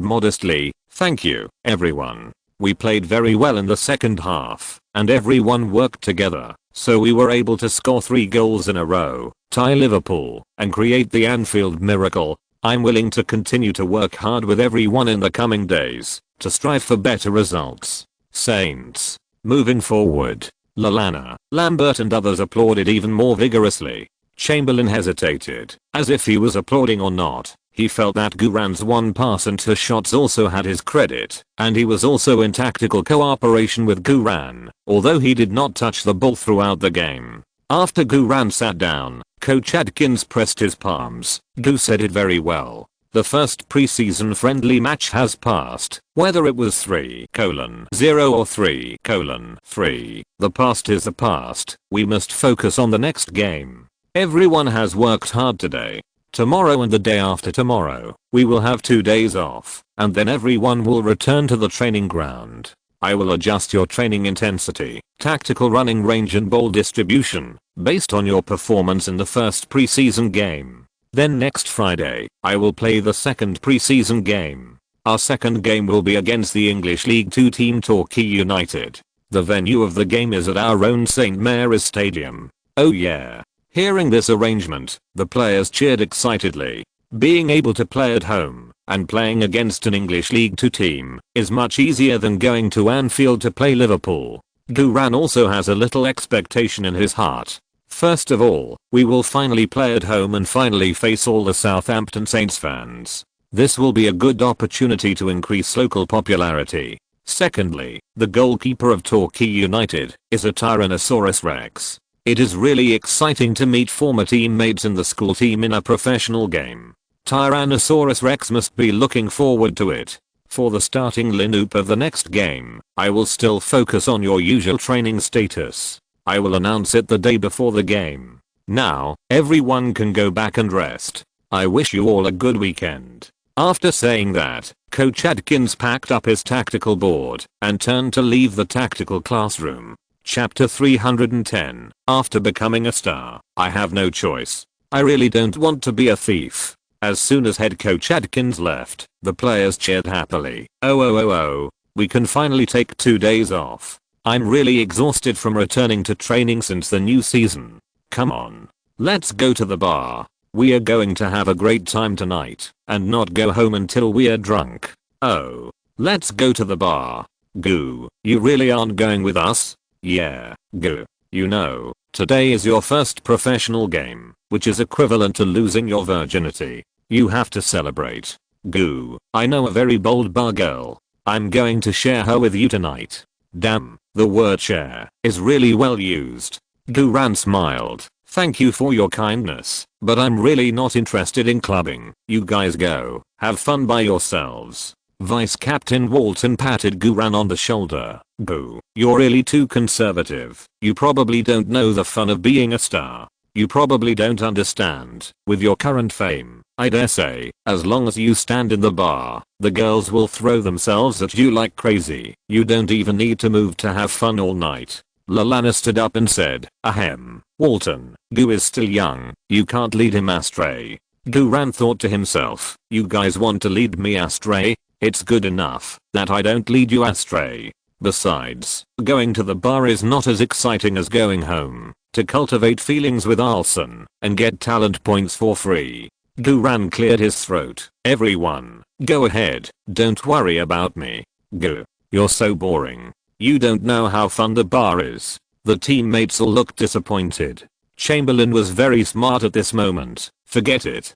modestly. "Thank you, everyone. We played very well in the second half, and everyone worked together, so we were able to score 3 goals in a row, tie Liverpool, and create the Anfield miracle. I'm willing to continue to work hard with everyone in the coming days to strive for better results. Saints." Moving forward, Lallana, Lambert and others applauded even more vigorously. Chamberlain hesitated, as if he was applauding or not. He felt that Guran's 1 pass and 2 shots also had his credit, and he was also in tactical cooperation with Guran, although he did not touch the ball throughout the game. After Guran sat down, Coach Adkins pressed his palms. "Gu said it very well. The first preseason friendly match has passed, whether it was 3:0 or 3:3. The past is the past. We must focus on the next game. Everyone has worked hard today. Tomorrow and the day after tomorrow, we will have 2 days off, and then everyone will return to the training ground. I will adjust your training intensity, tactical running range and ball distribution, based on your performance in the first preseason game. Then next Friday, I will play the second preseason game. Our second game will be against the English League 2 team Torquay United. The venue of the game is at our own St. Mary's Stadium. Oh yeah." Hearing this arrangement, the players cheered excitedly. Being able to play at home and playing against an English League 2 team is much easier than going to Anfield to play Liverpool. Guran also has a little expectation in his heart. First of all, we will finally play at home and finally face all the Southampton Saints fans. This will be a good opportunity to increase local popularity. Secondly, the goalkeeper of Torquay United is a Tyrannosaurus Rex. It is really exciting to meet former teammates in the school team in a professional game. Tyrannosaurus Rex must be looking forward to it. For the starting lineup of the next game, I will still focus on your usual training status. I will announce it the day before the game. Now, everyone can go back and rest. I wish you all a good weekend." After saying that, Coach Adkins packed up his tactical board and turned to leave the tactical classroom. Chapter 310. After becoming a star, I have no choice. I really don't want to be a thief. As soon as head coach Adkins left, the players cheered happily. Oh, we can finally take 2 days off. I'm really exhausted from returning to training since the new season. Come on. Let's go to the bar. We are going to have a great time tonight and not go home until we are drunk. Oh. Let's go to the bar. Gu, you really aren't going with us? Yeah, Gu. You know, today is your first professional game, which is equivalent to losing your virginity. You have to celebrate. Gu, I know a very bold bar girl. I'm going to share her with you tonight. Damn, the word share is really well used. Guran smiled. Thank you for your kindness, but I'm really not interested in clubbing. You guys go, have fun by yourselves. Vice Captain Walton patted Guran on the shoulder. Gu, you're really too conservative. You probably don't know the fun of being a star. You probably don't understand. With your current fame, I dare say, as long as you stand in the bar, the girls will throw themselves at you like crazy. You don't even need to move to have fun all night. Lallana stood up and said, ahem, Walton, Gu is still young. You can't lead him astray. Guran thought to himself, you guys want to lead me astray? It's good enough that I don't lead you astray. Besides, going to the bar is not as exciting as going home to cultivate feelings with Alson and get talent points for free. Guran cleared his throat. Everyone, go ahead, don't worry about me. Gu, you're so boring. You don't know how fun the bar is. The teammates all looked disappointed. Chamberlain was very smart at this moment. Forget it.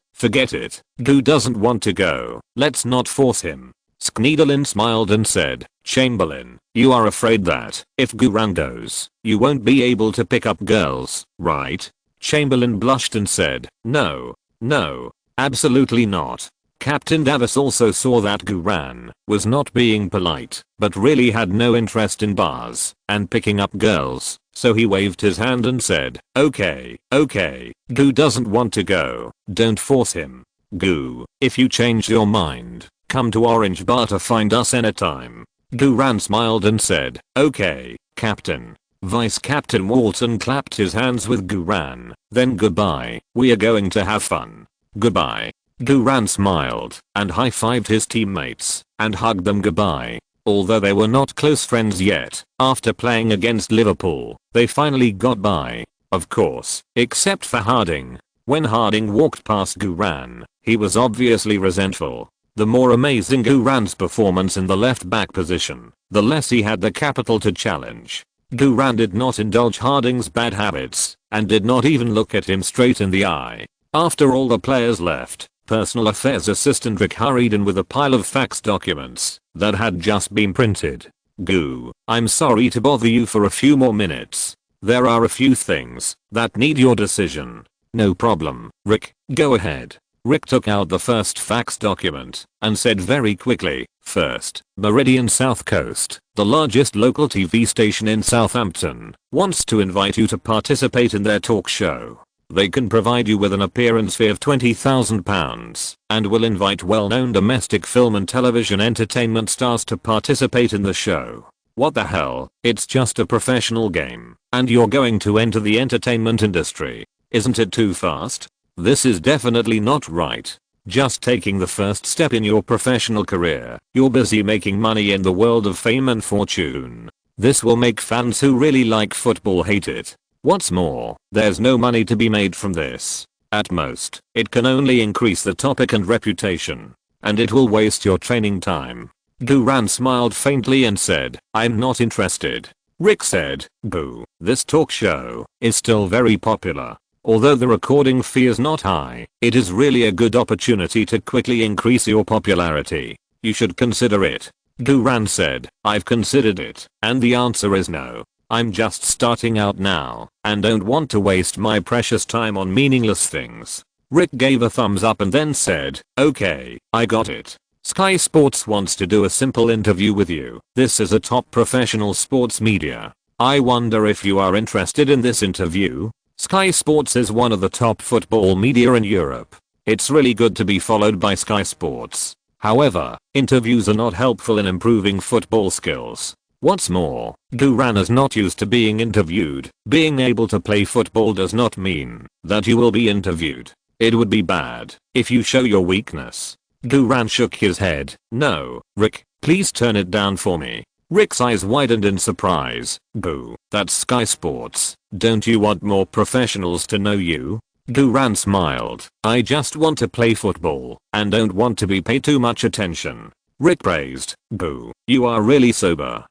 Gu doesn't want to go. Let's not force him. Skneedlin smiled and said, Chamberlain, you are afraid that, if Guran goes, you won't be able to pick up girls, right? Chamberlain blushed and said, no. No. Absolutely not. Captain Davis also saw that Guran was not being polite, but really had no interest in bars and picking up girls, so he waved his hand and said, okay, Gu doesn't want to go, don't force him. Gu, if you change your mind, come to Orange Bar to find us anytime. Guran smiled and said, okay, Captain. Vice Captain Walton clapped his hands with Guran, then goodbye, we are going to have fun. Goodbye. Guran smiled and high-fived his teammates and hugged them goodbye. Although they were not close friends yet, after playing against Liverpool, they finally got by. Of course, except for Harding. When Harding walked past Guran, he was obviously resentful. The more amazing Guran's performance in the left-back position, the less he had the capital to challenge. Guran did not indulge Harding's bad habits and did not even look at him straight in the eye. After all the players left, Personal Affairs Assistant Rick hurried in with a pile of fax documents that had just been printed. Gu, I'm sorry to bother you for a few more minutes. There are a few things that need your decision. No problem, Rick, go ahead. Rick took out the first fax document and said very quickly, first, Meridian South Coast, the largest local TV station in Southampton, wants to invite you to participate in their talk show. They can provide you with an appearance fee of £20,000 and will invite well-known domestic film and television entertainment stars to participate in the show. What the hell, it's just a professional game, and you're going to enter the entertainment industry. Isn't it too fast? This is definitely not right. Just taking the first step in your professional career, you're busy making money in the world of fame and fortune. This will make fans who really like football hate it. What's more, there's no money to be made from this. At most, it can only increase the topic and reputation. And it will waste your training time. Guran smiled faintly and said, I'm not interested. Rick said, Boo, this talk show is still very popular. Although the recording fee is not high, it is really a good opportunity to quickly increase your popularity. You should consider it. Guran said, I've considered it, and the answer is no. I'm just starting out now, and don't want to waste my precious time on meaningless things. Rick gave a thumbs up and then said, okay, I got it. Sky Sports wants to do a simple interview with you. This is a top professional sports media. I wonder if you are interested in this interview? Sky Sports is one of the top football media in Europe. It's really good to be followed by Sky Sports. However, interviews are not helpful in improving football skills. What's more, Guran is not used to being interviewed. Being able to play football does not mean that you will be interviewed. It would be bad if you show your weakness. Guran shook his head. No, Rick, please turn it down for me. Rick's eyes widened in surprise. Boo, that's Sky Sports. Don't you want more professionals to know you? Guran smiled. I just want to play football and don't want to be paid too much attention. Rick praised. Boo, you are really sober.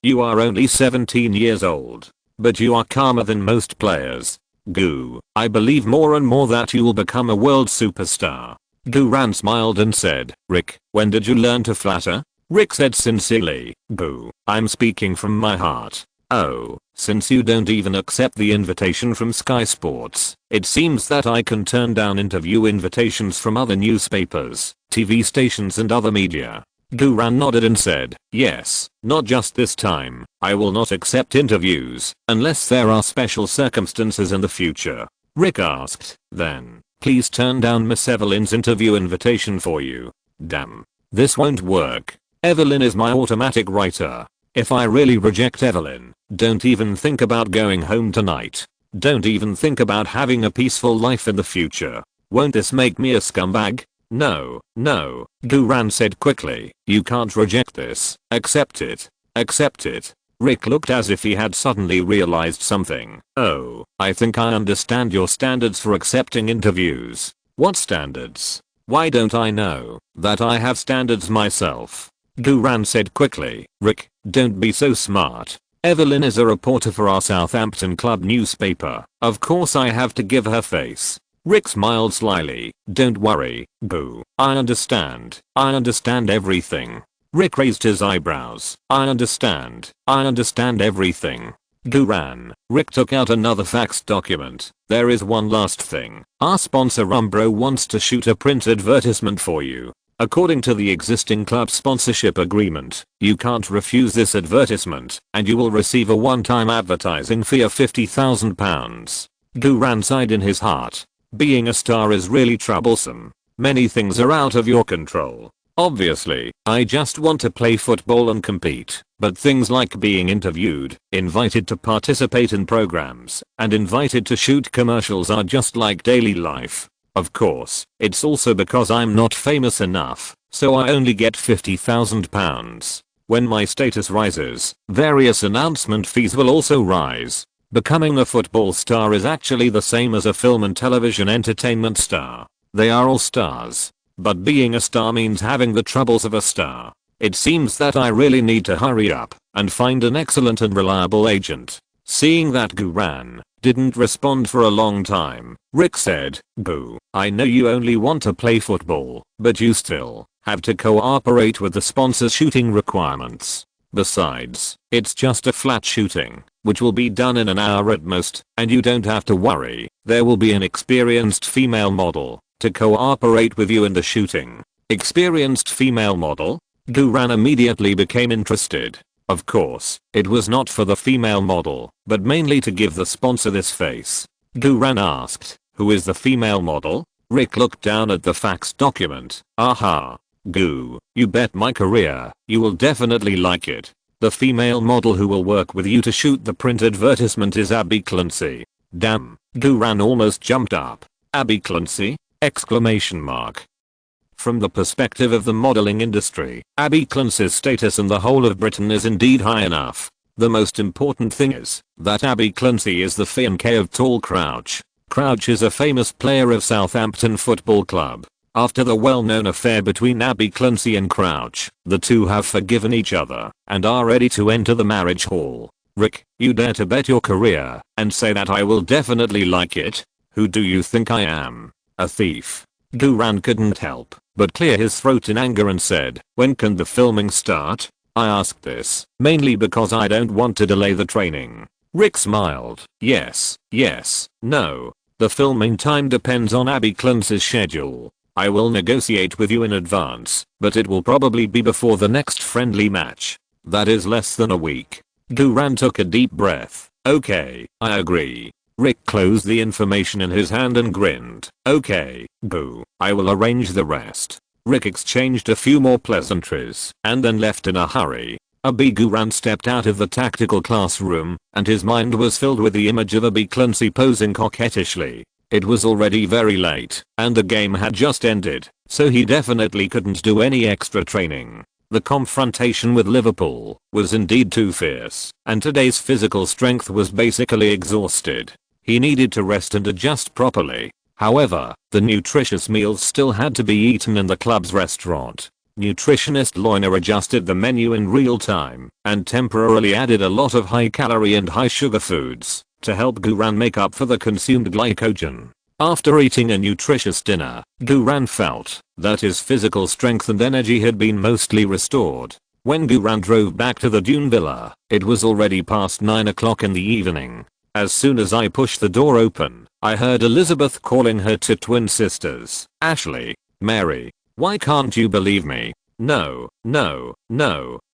You are only 17 years old. But you are calmer than most players. Gu, I believe more and more that you will become a world superstar. Guran smiled and said, Rick, when did you learn to flatter? Rick said sincerely, Boo, I'm speaking from my heart. Oh, since you don't even accept the invitation from Sky Sports, it seems that I can turn down interview invitations from other newspapers, TV stations and other media. Guran nodded and said, yes, not just this time. I will not accept interviews unless there are special circumstances in the future. Rick asked, then, please turn down Miss Evelyn's interview invitation for you. Damn. This won't work. Evelyn is my automatic writer. If I really reject Evelyn, don't even think about going home tonight. Don't even think about having a peaceful life in the future. Won't this make me a scumbag? No, Guran said quickly. You can't reject this. Accept it. Accept it. Rick looked as if he had suddenly realized something. Oh, I think I understand your standards for accepting interviews. What standards? Why don't I know that I have standards myself? Guran said quickly. Rick, don't be so smart. Evelyn is a reporter for our Southampton club newspaper. Of course I have to give her face. Rick smiled slyly. Don't worry, Boo. I understand. I understand everything. Rick raised his eyebrows. I understand everything. Duran. Rick took out another fax document. There is one last thing. Our sponsor Umbro wants to shoot a print advertisement for you. According to the existing club sponsorship agreement, you can't refuse this advertisement, and you will receive a one-time advertising fee of £50,000. Duran sighed in his heart. Being a star is really troublesome. Many things are out of your control. Obviously, I just want to play football and compete, but things like being interviewed, invited to participate in programs, and invited to shoot commercials are just like daily life. Of course, it's also because I'm not famous enough, so I only get £50,000. When my status rises, various announcement fees will also rise. Becoming a football star is actually the same as a film and television entertainment star. They are all stars. But being a star means having the troubles of a star. It seems that I really need to hurry up and find an excellent and reliable agent. Seeing that Duran didn't respond for a long time, Rick said, "Boo, I know you only want to play football, but you still have to cooperate with the sponsor's shooting requirements. Besides, it's just a flat shooting, which will be done in an hour at most, and you don't have to worry, there will be an experienced female model to cooperate with you in the shooting." Experienced female model? Duran immediately became interested. Of course, it was not for the female model, but mainly to give the sponsor this face. Duran asked, "Who is the female model?" Rick looked down at the fax document. "Aha. Goo, you bet my career, you will definitely like it. The female model who will work with you to shoot the print advertisement is Abby Clancy." Damn, Duran almost jumped up. Abby Clancy? Exclamation mark. From the perspective of the modeling industry, Abby Clancy's status in the whole of Britain is indeed high enough. The most important thing is that Abby Clancy is the fiancée of Tall Crouch. Crouch is a famous player of Southampton Football Club. After the well-known affair between Abby Clancy and Crouch, the two have forgiven each other and are ready to enter the marriage hall. Rick, you dare to bet your career and say that I will definitely like it? Who do you think I am? A thief? Duran couldn't help but clear his throat in anger and said, "When can the filming start?" I asked this mainly because I don't want to delay the training. Rick smiled. Yes, no. The filming time depends on Abby Clancy's schedule. I will negotiate with you in advance, but it will probably be before the next friendly match. That is less than a week. Duran took a deep breath. Okay, I agree. Rick closed the information in his hand and grinned. Okay, boo, I will arrange the rest. Rick exchanged a few more pleasantries and then left in a hurry. Abby Duran stepped out of the tactical classroom and his mind was filled with the image of Abby Clancy posing coquettishly. It was already very late and the game had just ended, so he definitely couldn't do any extra training. The confrontation with Liverpool was indeed too fierce, and today's physical strength was basically exhausted. He needed to rest and adjust properly. However, the nutritious meals still had to be eaten in the club's restaurant. Nutritionist Loina adjusted the menu in real time and temporarily added a lot of high-calorie and high-sugar foods to help Duran make up for the consumed glycogen. After eating a nutritious dinner, Duran felt that his physical strength and energy had been mostly restored. When Duran drove back to the Dune Villa, it was already past 9 o'clock in the evening. As soon as I pushed the door open, I heard Elizabeth calling her two twin sisters, Ashley, Mary. Why can't you believe me? No,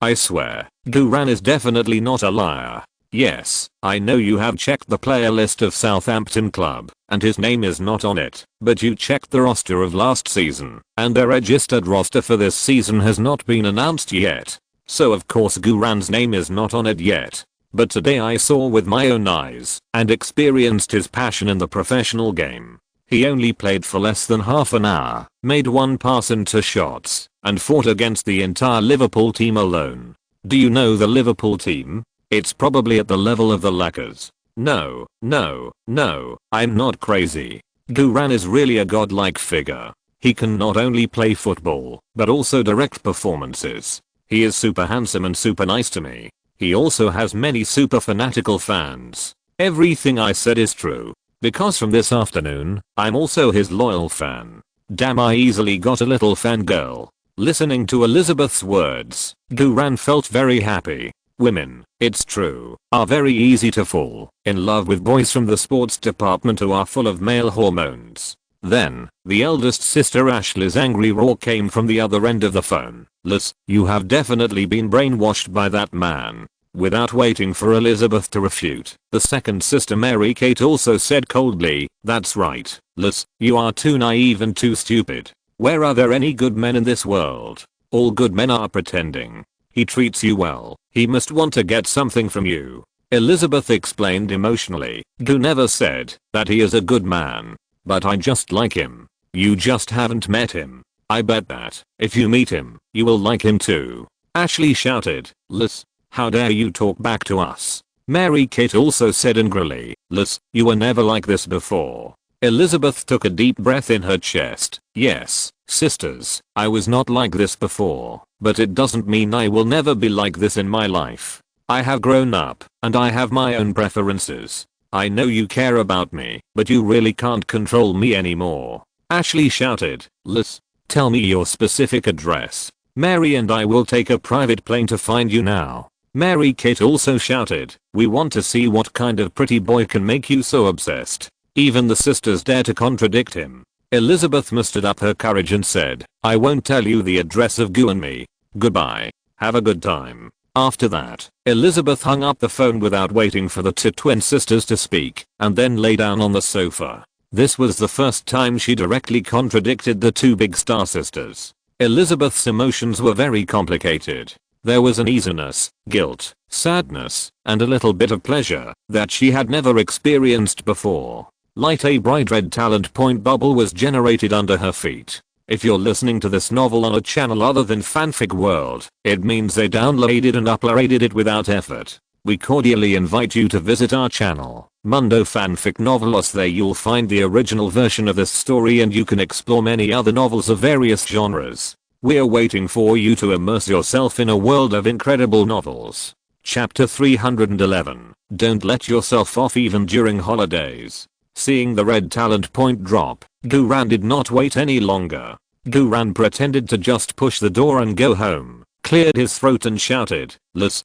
I swear, Duran is definitely not a liar. Yes, I know you have checked the player list of Southampton Club, and his name is not on it, but you checked the roster of last season, and the registered roster for this season has not been announced yet. So of course Duran's name is not on it yet. But today I saw with my own eyes and experienced his passion in the professional game. He only played for less than half an hour, made one pass and 2 shots, and fought against the entire Liverpool team alone. Do you know the Liverpool team? It's probably at the level of the Lakers. No, I'm not crazy. Duran is really a godlike figure. He can not only play football, but also direct performances. He is super handsome and super nice to me. He also has many super fanatical fans. Everything I said is true. Because from this afternoon, I'm also his loyal fan. Damn, I easily got a little fangirl. Listening to Elizabeth's words, Duran felt very happy. Women, it's true, are very easy to fall in love with boys from the sports department who are full of male hormones. Then, the eldest sister Ashley's angry roar came from the other end of the phone. Liz, you have definitely been brainwashed by that man. Without waiting for Elizabeth to refute, the second sister Mary Kate also said coldly, that's right, Liz, you are too naive and too stupid. Where are there any good men in this world? All good men are pretending. He treats you well, he must want to get something from you. Elizabeth explained emotionally. Gu never said that he is a good man. But I just like him. You just haven't met him. I bet that, if you meet him, you will like him too. Ashley shouted, Liz, how dare you talk back to us? Mary Kate also said angrily, Liz, you were never like this before. Elizabeth took a deep breath in her chest. Yes, sisters, I was not like this before, but it doesn't mean I will never be like this in my life. I have grown up, and I have my own preferences. I know you care about me, but you really can't control me anymore. Ashley shouted, Liz, tell me your specific address. Mary and I will take a private plane to find you now. Mary Kate also shouted, we want to see what kind of pretty boy can make you so obsessed. Even the sisters dare to contradict him. Elizabeth mustered up her courage and said, I won't tell you the address of Gu and me. Goodbye. Have a good time. After that, Elizabeth hung up the phone without waiting for the two twin sisters to speak, and then lay down on the sofa. This was the first time she directly contradicted the two big star sisters. Elizabeth's emotions were very complicated. There was uneasiness, guilt, sadness, and a little bit of pleasure that she had never experienced before. Like a bright red talent point bubble was generated under her feet. If you're listening to this novel on a channel other than Fanfic World, it means they downloaded and uploaded it without effort. We cordially invite you to visit our channel, Mundo Fanfic Novelos. There you'll find the original version of this story and you can explore many other novels of various genres. We're waiting for you to immerse yourself in a world of incredible novels. Chapter 311. Don't let yourself off even during holidays. Seeing the red talent point drop, Guran did not wait any longer. Guran pretended to just push the door and go home, cleared his throat and shouted, Liz,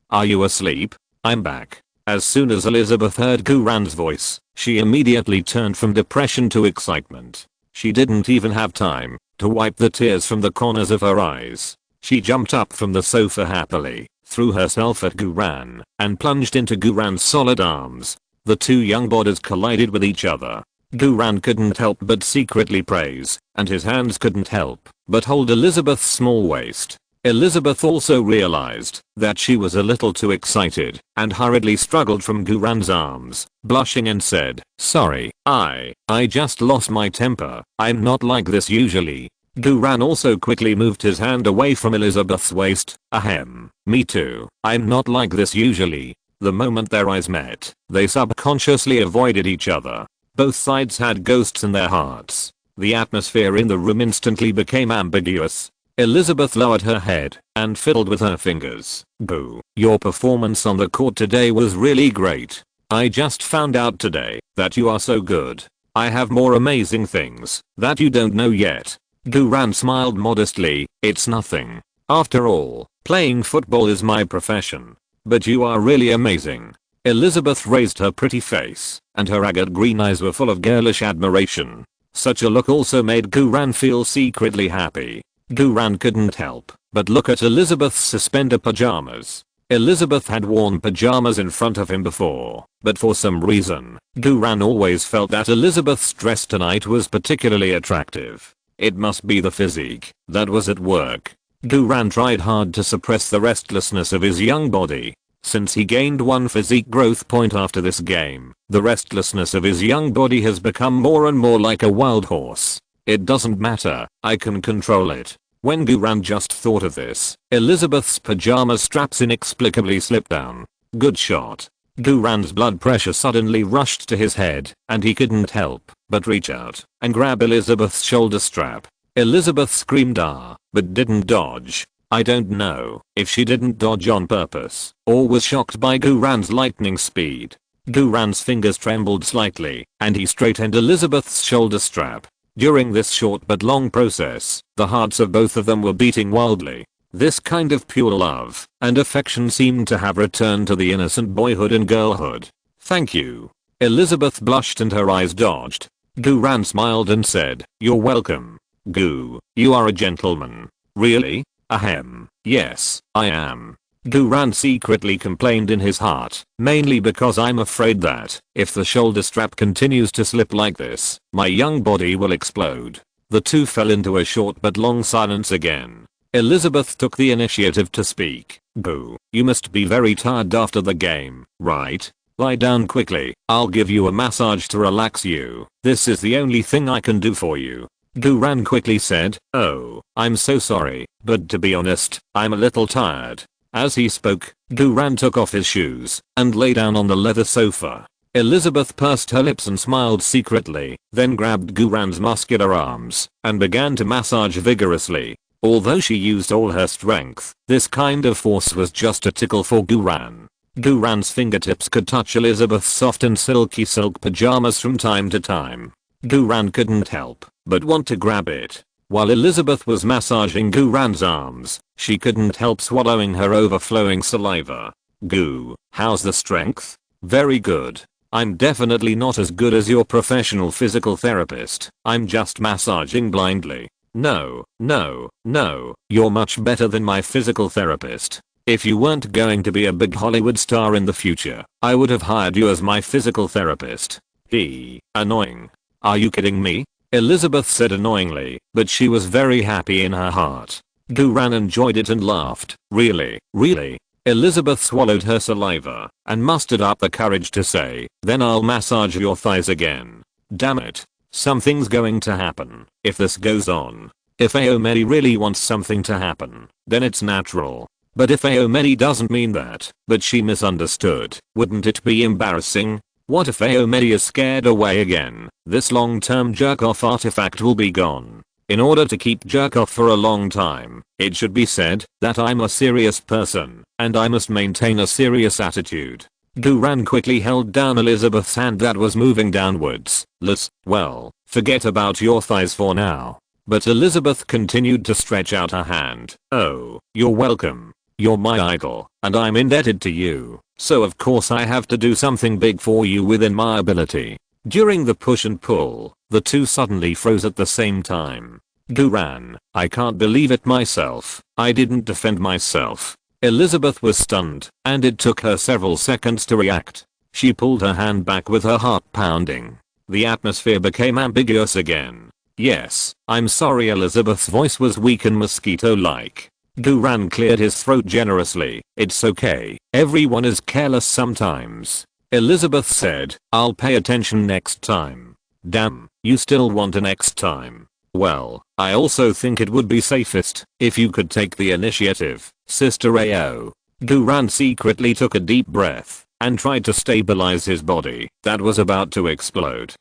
are you asleep? I'm back. As soon as Elizabeth heard Guran's voice, she immediately turned from depression to excitement. She didn't even have time to wipe the tears from the corners of her eyes. She jumped up from the sofa happily, threw herself at Guran, and plunged into Guran's solid arms. The two young bodies collided with each other. Guran couldn't help but secretly praise, and his hands couldn't help but hold Elizabeth's small waist. Elizabeth also realized that she was a little too excited and hurriedly struggled from Guran's arms, blushing and said, sorry, I just lost my temper. I'm not like this usually. Guran also quickly moved his hand away from Elizabeth's waist. Ahem, me too. I'm not like this usually. The moment their eyes met, they subconsciously avoided each other. Both sides had ghosts in their hearts. The atmosphere in the room instantly became ambiguous. Elizabeth lowered her head and fiddled with her fingers. Boo, your performance on the court today was really great. I just found out today that you are so good. I have more amazing things that you don't know yet. Guran smiled modestly. It's nothing. After all, playing football is my profession. But you are really amazing. Elizabeth raised her pretty face, and her agate green eyes were full of girlish admiration. Such a look also made Guran feel secretly happy. Guran couldn't help but look at Elizabeth's suspender pajamas. Elizabeth had worn pajamas in front of him before, but for some reason, Guran always felt that Elizabeth's dress tonight was particularly attractive. It must be the physique that was at work. Guran tried hard to suppress the restlessness of his young body. Since he gained one physique growth point after this game, the restlessness of his young body has become more and more like a wild horse. It doesn't matter, I can control it. When Guran just thought of this, Elizabeth's pajama straps inexplicably slipped down. Good shot. Guran's blood pressure suddenly rushed to his head, and he couldn't help but reach out and grab Elizabeth's shoulder strap. Elizabeth screamed but didn't dodge. I don't know if she didn't dodge on purpose or was shocked by Guran's lightning speed. Guran's fingers trembled slightly and he straightened Elizabeth's shoulder strap. During this short but long process, the hearts of both of them were beating wildly. This kind of pure love and affection seemed to have returned to the innocent boyhood and girlhood. "Thank you." Elizabeth blushed and her eyes dodged. Guran smiled and said, "You're welcome. Gu, you are a gentleman." "Really? Ahem. Yes, I am." Guran secretly complained in his heart, "Mainly because I'm afraid that, if the shoulder strap continues to slip like this, my young body will explode." The two fell into a short but long silence again. Elizabeth took the initiative to speak. "Gu, you must be very tired after the game, right? Lie down quickly, I'll give you a massage to relax you. This is the only thing I can do for you." Guran quickly said, "Oh, I'm so sorry, but to be honest, I'm a little tired." As he spoke, Guran took off his shoes and lay down on the leather sofa. Elizabeth pursed her lips and smiled secretly, then grabbed Guran's muscular arms and began to massage vigorously. Although she used all her strength, this kind of force was just a tickle for Guran. Guran's fingertips could touch Elizabeth's soft and silky silk pajamas from time to time. Guran couldn't help but want to grab it. While Elizabeth was massaging Guran's arms, she couldn't help swallowing her overflowing saliva. "Gu, how's the strength?" "Very good. I'm definitely not as good as your professional physical therapist. I'm just massaging blindly." No, you're much better than my physical therapist. If you weren't going to be a big Hollywood star in the future, I would have hired you as my physical therapist." Annoying. "Are you kidding me?" Elizabeth said annoyingly, but she was very happy in her heart. Guran enjoyed it and laughed. "Really? Really?" Elizabeth swallowed her saliva and mustered up the courage to say, "Then I'll massage your thighs again." Damn it. Something's going to happen if this goes on. If Aomedi really wants something to happen, then it's natural. But if Aomedi doesn't mean that, but she misunderstood, wouldn't it be embarrassing? What if Aomedi is scared away again? This long-term jerk-off artifact will be gone. In order to keep jerk-off for a long time, it should be said that I'm a serious person, and I must maintain a serious attitude. Guran quickly held down Elizabeth's hand that was moving downwards. Well, forget about your thighs for now." But Elizabeth continued to stretch out her hand. "Oh, you're welcome. You're my idol, and I'm indebted to you, so of course I have to do something big for you within my ability." During the push and pull, the two suddenly froze at the same time. Guran, "I can't believe it myself. I didn't defend myself." Elizabeth was stunned, and it took her several seconds to react. She pulled her hand back with her heart pounding. The atmosphere became ambiguous again. "Yes, I'm sorry." Elizabeth's voice was weak and mosquito-like. Guran cleared his throat generously. "It's okay. Everyone is careless sometimes." Elizabeth said, "I'll pay attention next time." "Damn, you still want a next time. Well, I also think it would be safest if you could take the initiative, Sister Ao." Guran secretly took a deep breath and tried to stabilize his body that was about to explode.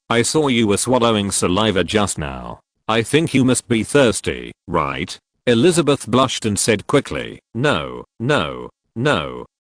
I saw you were swallowing saliva just now. I think you must be thirsty, right?" Elizabeth blushed and said quickly, No,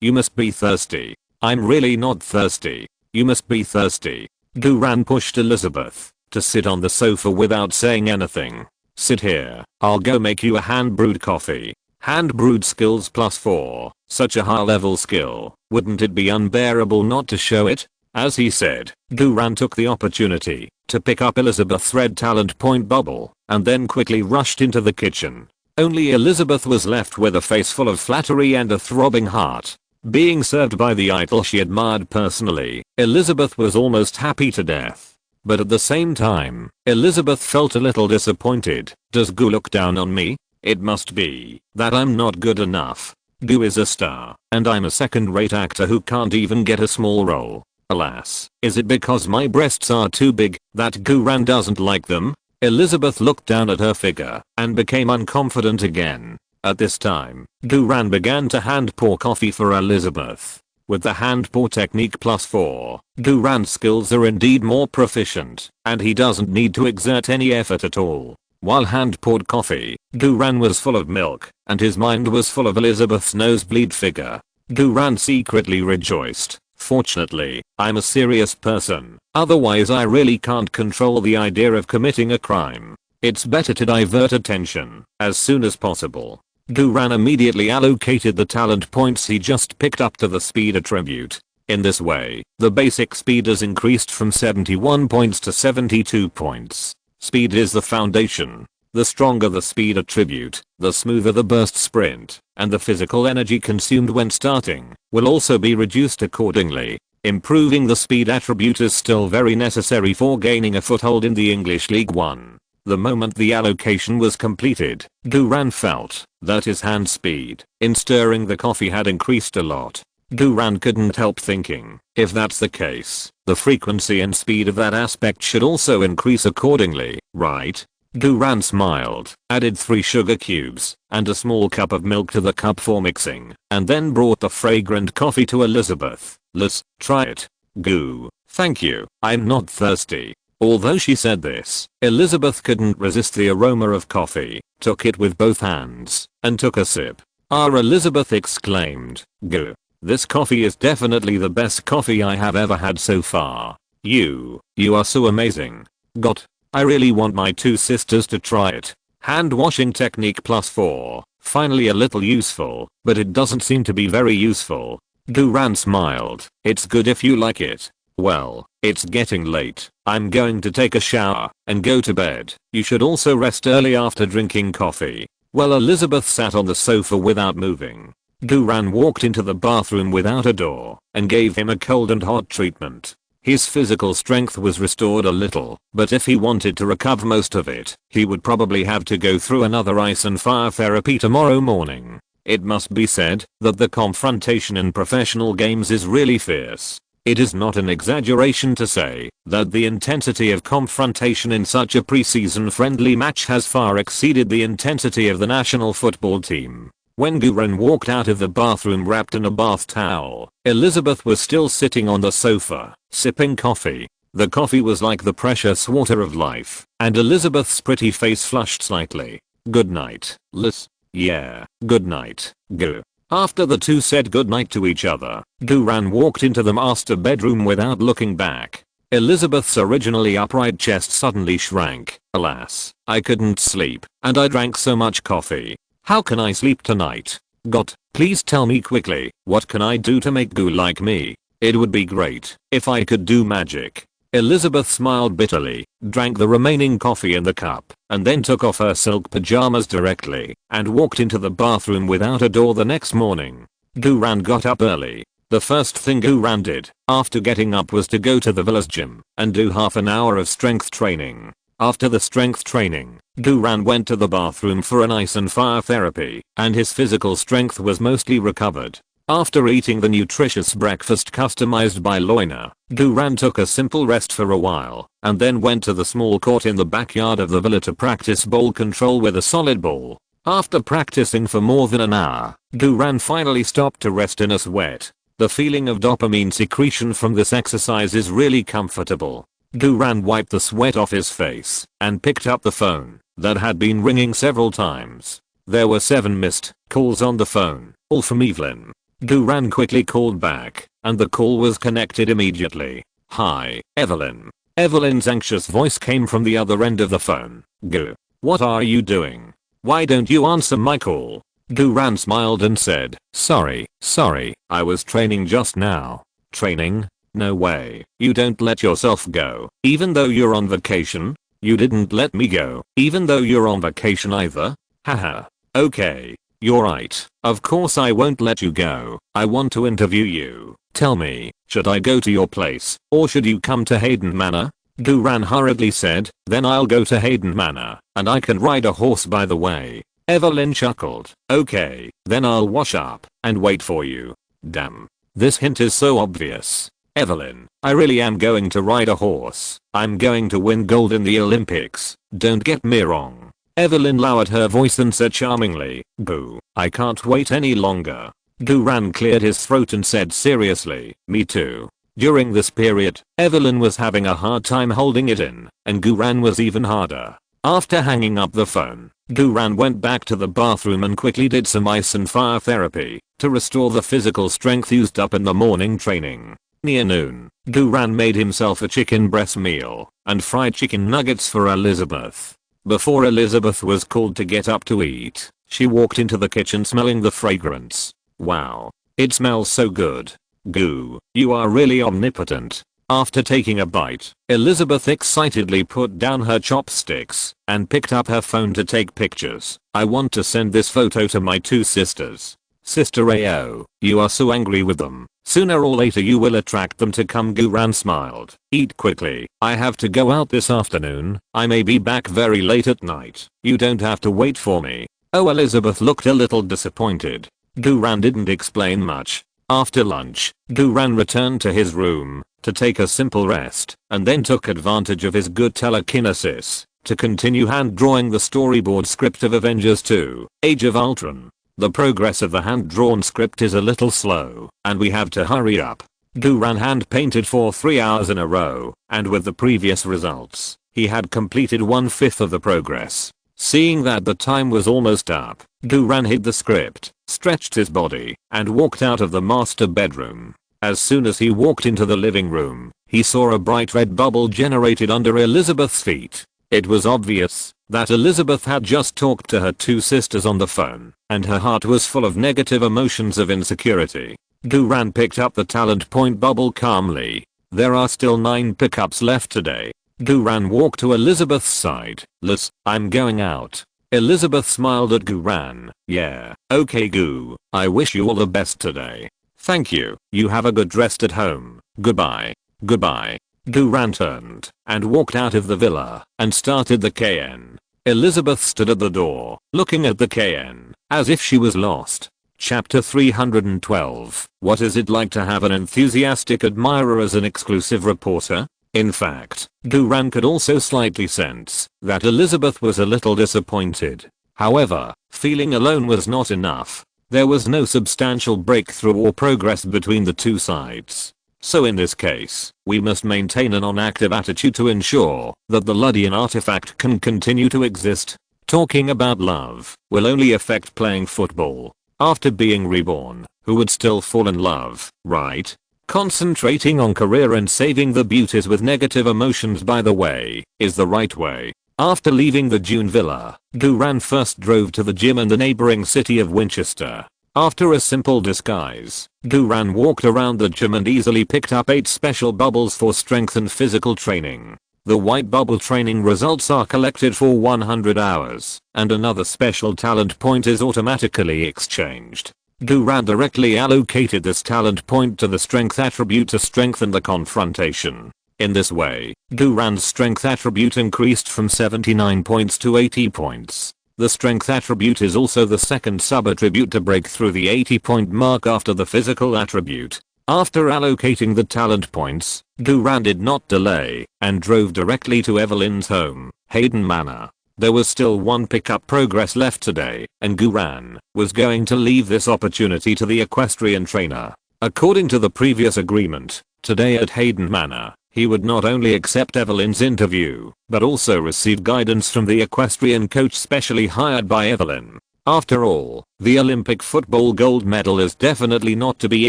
you must be thirsty." "I'm really not thirsty. You must be thirsty." Guran pushed Elizabeth to sit on the sofa without saying anything. "Sit here. I'll go make you a hand-brewed coffee." Hand-brewed skills +4. Such a high-level skill. Wouldn't it be unbearable not to show it? As he said, Guran took the opportunity to pick up Elizabeth's red talent point bubble and then quickly rushed into the kitchen. Only Elizabeth was left with a face full of flattery and a throbbing heart. Being served by the idol she admired personally, Elizabeth was almost happy to death. But at the same time, Elizabeth felt a little disappointed. Does Gu look down on me? It must be that I'm not good enough. Gu is a star, and I'm a second-rate actor who can't even get a small role. Alas, is it because my breasts are too big that Guran doesn't like them? Elizabeth looked down at her figure and became unconfident again. At this time, Guran began to hand pour coffee for Elizabeth. With the hand pour technique +4, Guran's skills are indeed more proficient, and he doesn't need to exert any effort at all. While hand poured coffee, Guran was full of milk, and his mind was full of Elizabeth's nosebleed figure. Guran secretly rejoiced. Fortunately, I'm a serious person, otherwise I really can't control the idea of committing a crime. It's better to divert attention as soon as possible. Duran immediately allocated the talent points he just picked up to the speed attribute. In this way, the basic speed is increased from 71 points to 72 points. Speed is the foundation. The stronger the speed attribute, the smoother the burst sprint, and the physical energy consumed when starting will also be reduced accordingly. Improving the speed attribute is still very necessary for gaining a foothold in the English League One. The moment the allocation was completed, Duran felt that his hand speed in stirring the coffee had increased a lot. Duran couldn't help thinking, if that's the case, the frequency and speed of that aspect should also increase accordingly, right? Duran smiled, added 3 sugar cubes and a small cup of milk to the cup for mixing, and then brought the fragrant coffee to Elizabeth. "Let's try it." "Goo, thank you, I'm not thirsty." Although she said this, Elizabeth couldn't resist the aroma of coffee, took it with both hands, and took a sip. Elizabeth exclaimed, "Goo. This coffee is definitely the best coffee I have ever had so far. You are so amazing." "Got. I really want my 2 sisters to try it." Hand washing technique +4. Finally a little useful, but it doesn't seem to be very useful. Duran smiled. "It's good if you like it." "Well, it's getting late. I'm going to take a shower and go to bed. You should also rest early after drinking coffee." Well, Elizabeth sat on the sofa without moving. Duran walked into the bathroom without a door and gave him a cold and hot treatment. His physical strength was restored a little, but if he wanted to recover most of it, he would probably have to go through another ice and fire therapy tomorrow morning. It must be said that the confrontation in professional games is really fierce. It is not an exaggeration to say that the intensity of confrontation in such a preseason friendly match has far exceeded the intensity of the national football team. When Duran walked out of the bathroom wrapped in a bath towel, Elizabeth was still sitting on the sofa, sipping coffee. The coffee was like the precious water of life, and Elizabeth's pretty face flushed slightly. "Good night, Liz." "Yeah, good night, Goo." After the two said goodnight to each other, Duran walked into the master bedroom without looking back. Elizabeth's originally upright chest suddenly shrank. "Alas, I couldn't sleep, and I drank so much coffee. How can I sleep tonight?" "God, please tell me quickly, what can I do to make Goo like me? It would be great if I could do magic." Elizabeth smiled bitterly, drank the remaining coffee in the cup, and then took off her silk pajamas directly and walked into the bathroom without a door the next morning. Duran got up early. The first thing Duran did after getting up was to go to the village gym and do half an hour of strength training. After the strength training, Duran went to the bathroom for an ice and fire therapy, and his physical strength was mostly recovered. After eating the nutritious breakfast customized by Loina, Duran took a simple rest for a while, and then went to the small court in the backyard of the villa to practice ball control with a solid ball. After practicing for more than an hour, Duran finally stopped to rest in a sweat. The feeling of dopamine secretion from this exercise is really comfortable. Duran wiped the sweat off his face and picked up the phone that had been ringing several times. There were 7 missed calls on the phone, all from Evelyn. Duran quickly called back, and the call was connected immediately. "Hi, Evelyn." Evelyn's anxious voice came from the other end of the phone. "Goo. What are you doing? Why don't you answer my call?" Duran smiled and said, Sorry, I was training just now." "Training? No way. You don't let yourself go, even though you're on vacation?" "You didn't let me go, even though you're on vacation either?" "Haha. Okay. You're right. Of course I won't let you go. I want to interview you. Tell me, should I go to your place, or should you come to Hayden Manor?" Duran hurriedly said, "Then I'll go to Hayden Manor, and I can ride a horse by the way." Evelyn chuckled. "Okay, then I'll wash up and wait for you." Damn. This hint is so obvious. "Evelyn, I really am going to ride a horse. I'm going to win gold in the Olympics. Don't get me wrong." Evelyn lowered her voice and said charmingly, "Boo, I can't wait any longer." Duran cleared his throat and said seriously, "Me too." During this period, Evelyn was having a hard time holding it in, and Duran was even harder. After hanging up the phone, Duran went back to the bathroom and quickly did some ice and fire therapy to restore the physical strength used up in the morning training. Near noon, Duran made himself a chicken breast meal and fried chicken nuggets for Elizabeth. Before Elizabeth was called to get up to eat, She walked into the kitchen smelling the fragrance. Wow. It smells so good. Goo, you are really omnipotent. After taking a bite, Elizabeth excitedly put down her chopsticks and picked up her phone to take pictures. I want to send this photo to my 2 sisters. Sister Ao, you are so angry with them. Sooner or later you will attract them to come. Guran smiled. Eat quickly. I have to go out this afternoon. I may be back very late at night. You don't have to wait for me. Oh, Elizabeth looked a little disappointed. Guran didn't explain much. After lunch, Guran returned to his room to take a simple rest and then took advantage of his good telekinesis to continue hand drawing the storyboard script of Avengers 2: Age of Ultron. The progress of the hand-drawn script is a little slow, and we have to hurry up. Guran hand-painted for 3 hours in a row, and with the previous results, he had completed 1/5 of the progress. Seeing that the time was almost up, Guran hid the script, stretched his body, and walked out of the master bedroom. As soon as he walked into the living room, he saw a bright red bubble generated under Elizabeth's feet. It was obvious that Elizabeth had just talked to her 2 sisters on the phone, and her heart was full of negative emotions of insecurity. Guran picked up the talent point bubble calmly. There are still 9 pickups left today. Guran walked to Elizabeth's side. Liz, I'm going out. Elizabeth smiled at Guran. Yeah, okay Goo, I wish you all the best today. Thank you. You have a good rest at home. Goodbye. Goodbye. Guran turned and walked out of the villa and started the KN. Elizabeth stood at the door, looking at the KN, as if she was lost. Chapter 312. What is it like to have an enthusiastic admirer as an exclusive reporter? In fact, Guran could also slightly sense that Elizabeth was a little disappointed. However, feeling alone was not enough. There was no substantial breakthrough or progress between the 2 sides. So in this case, we must maintain a non-active attitude to ensure that the Ludian artifact can continue to exist. Talking about love will only affect playing football. After being reborn, who would still fall in love, right? Concentrating on career and saving the beauties with negative emotions, by the way, is the right way. After leaving the June Villa, Guran first drove to the gym in the neighboring city of Winchester. After a simple disguise, Guran walked around the gym and easily picked up 8 special bubbles for strength and physical training. The white bubble training results are collected for 100 hours, and another special talent point is automatically exchanged. Guran directly allocated this talent point to the strength attribute to strengthen the confrontation. In this way, Guran's strength attribute increased from 79 points to 80 points. The strength attribute is also the second sub-attribute to break through the 80-point mark after the physical attribute. After allocating the talent points, Guran did not delay and drove directly to Evelyn's home, Hayden Manor. There was still 1 pickup progress left today, and Guran was going to leave this opportunity to the equestrian trainer. According to the previous agreement, today at Hayden Manor, he would not only accept Evelyn's interview, but also receive guidance from the equestrian coach specially hired by Evelyn. After all, the Olympic football gold medal is definitely not to be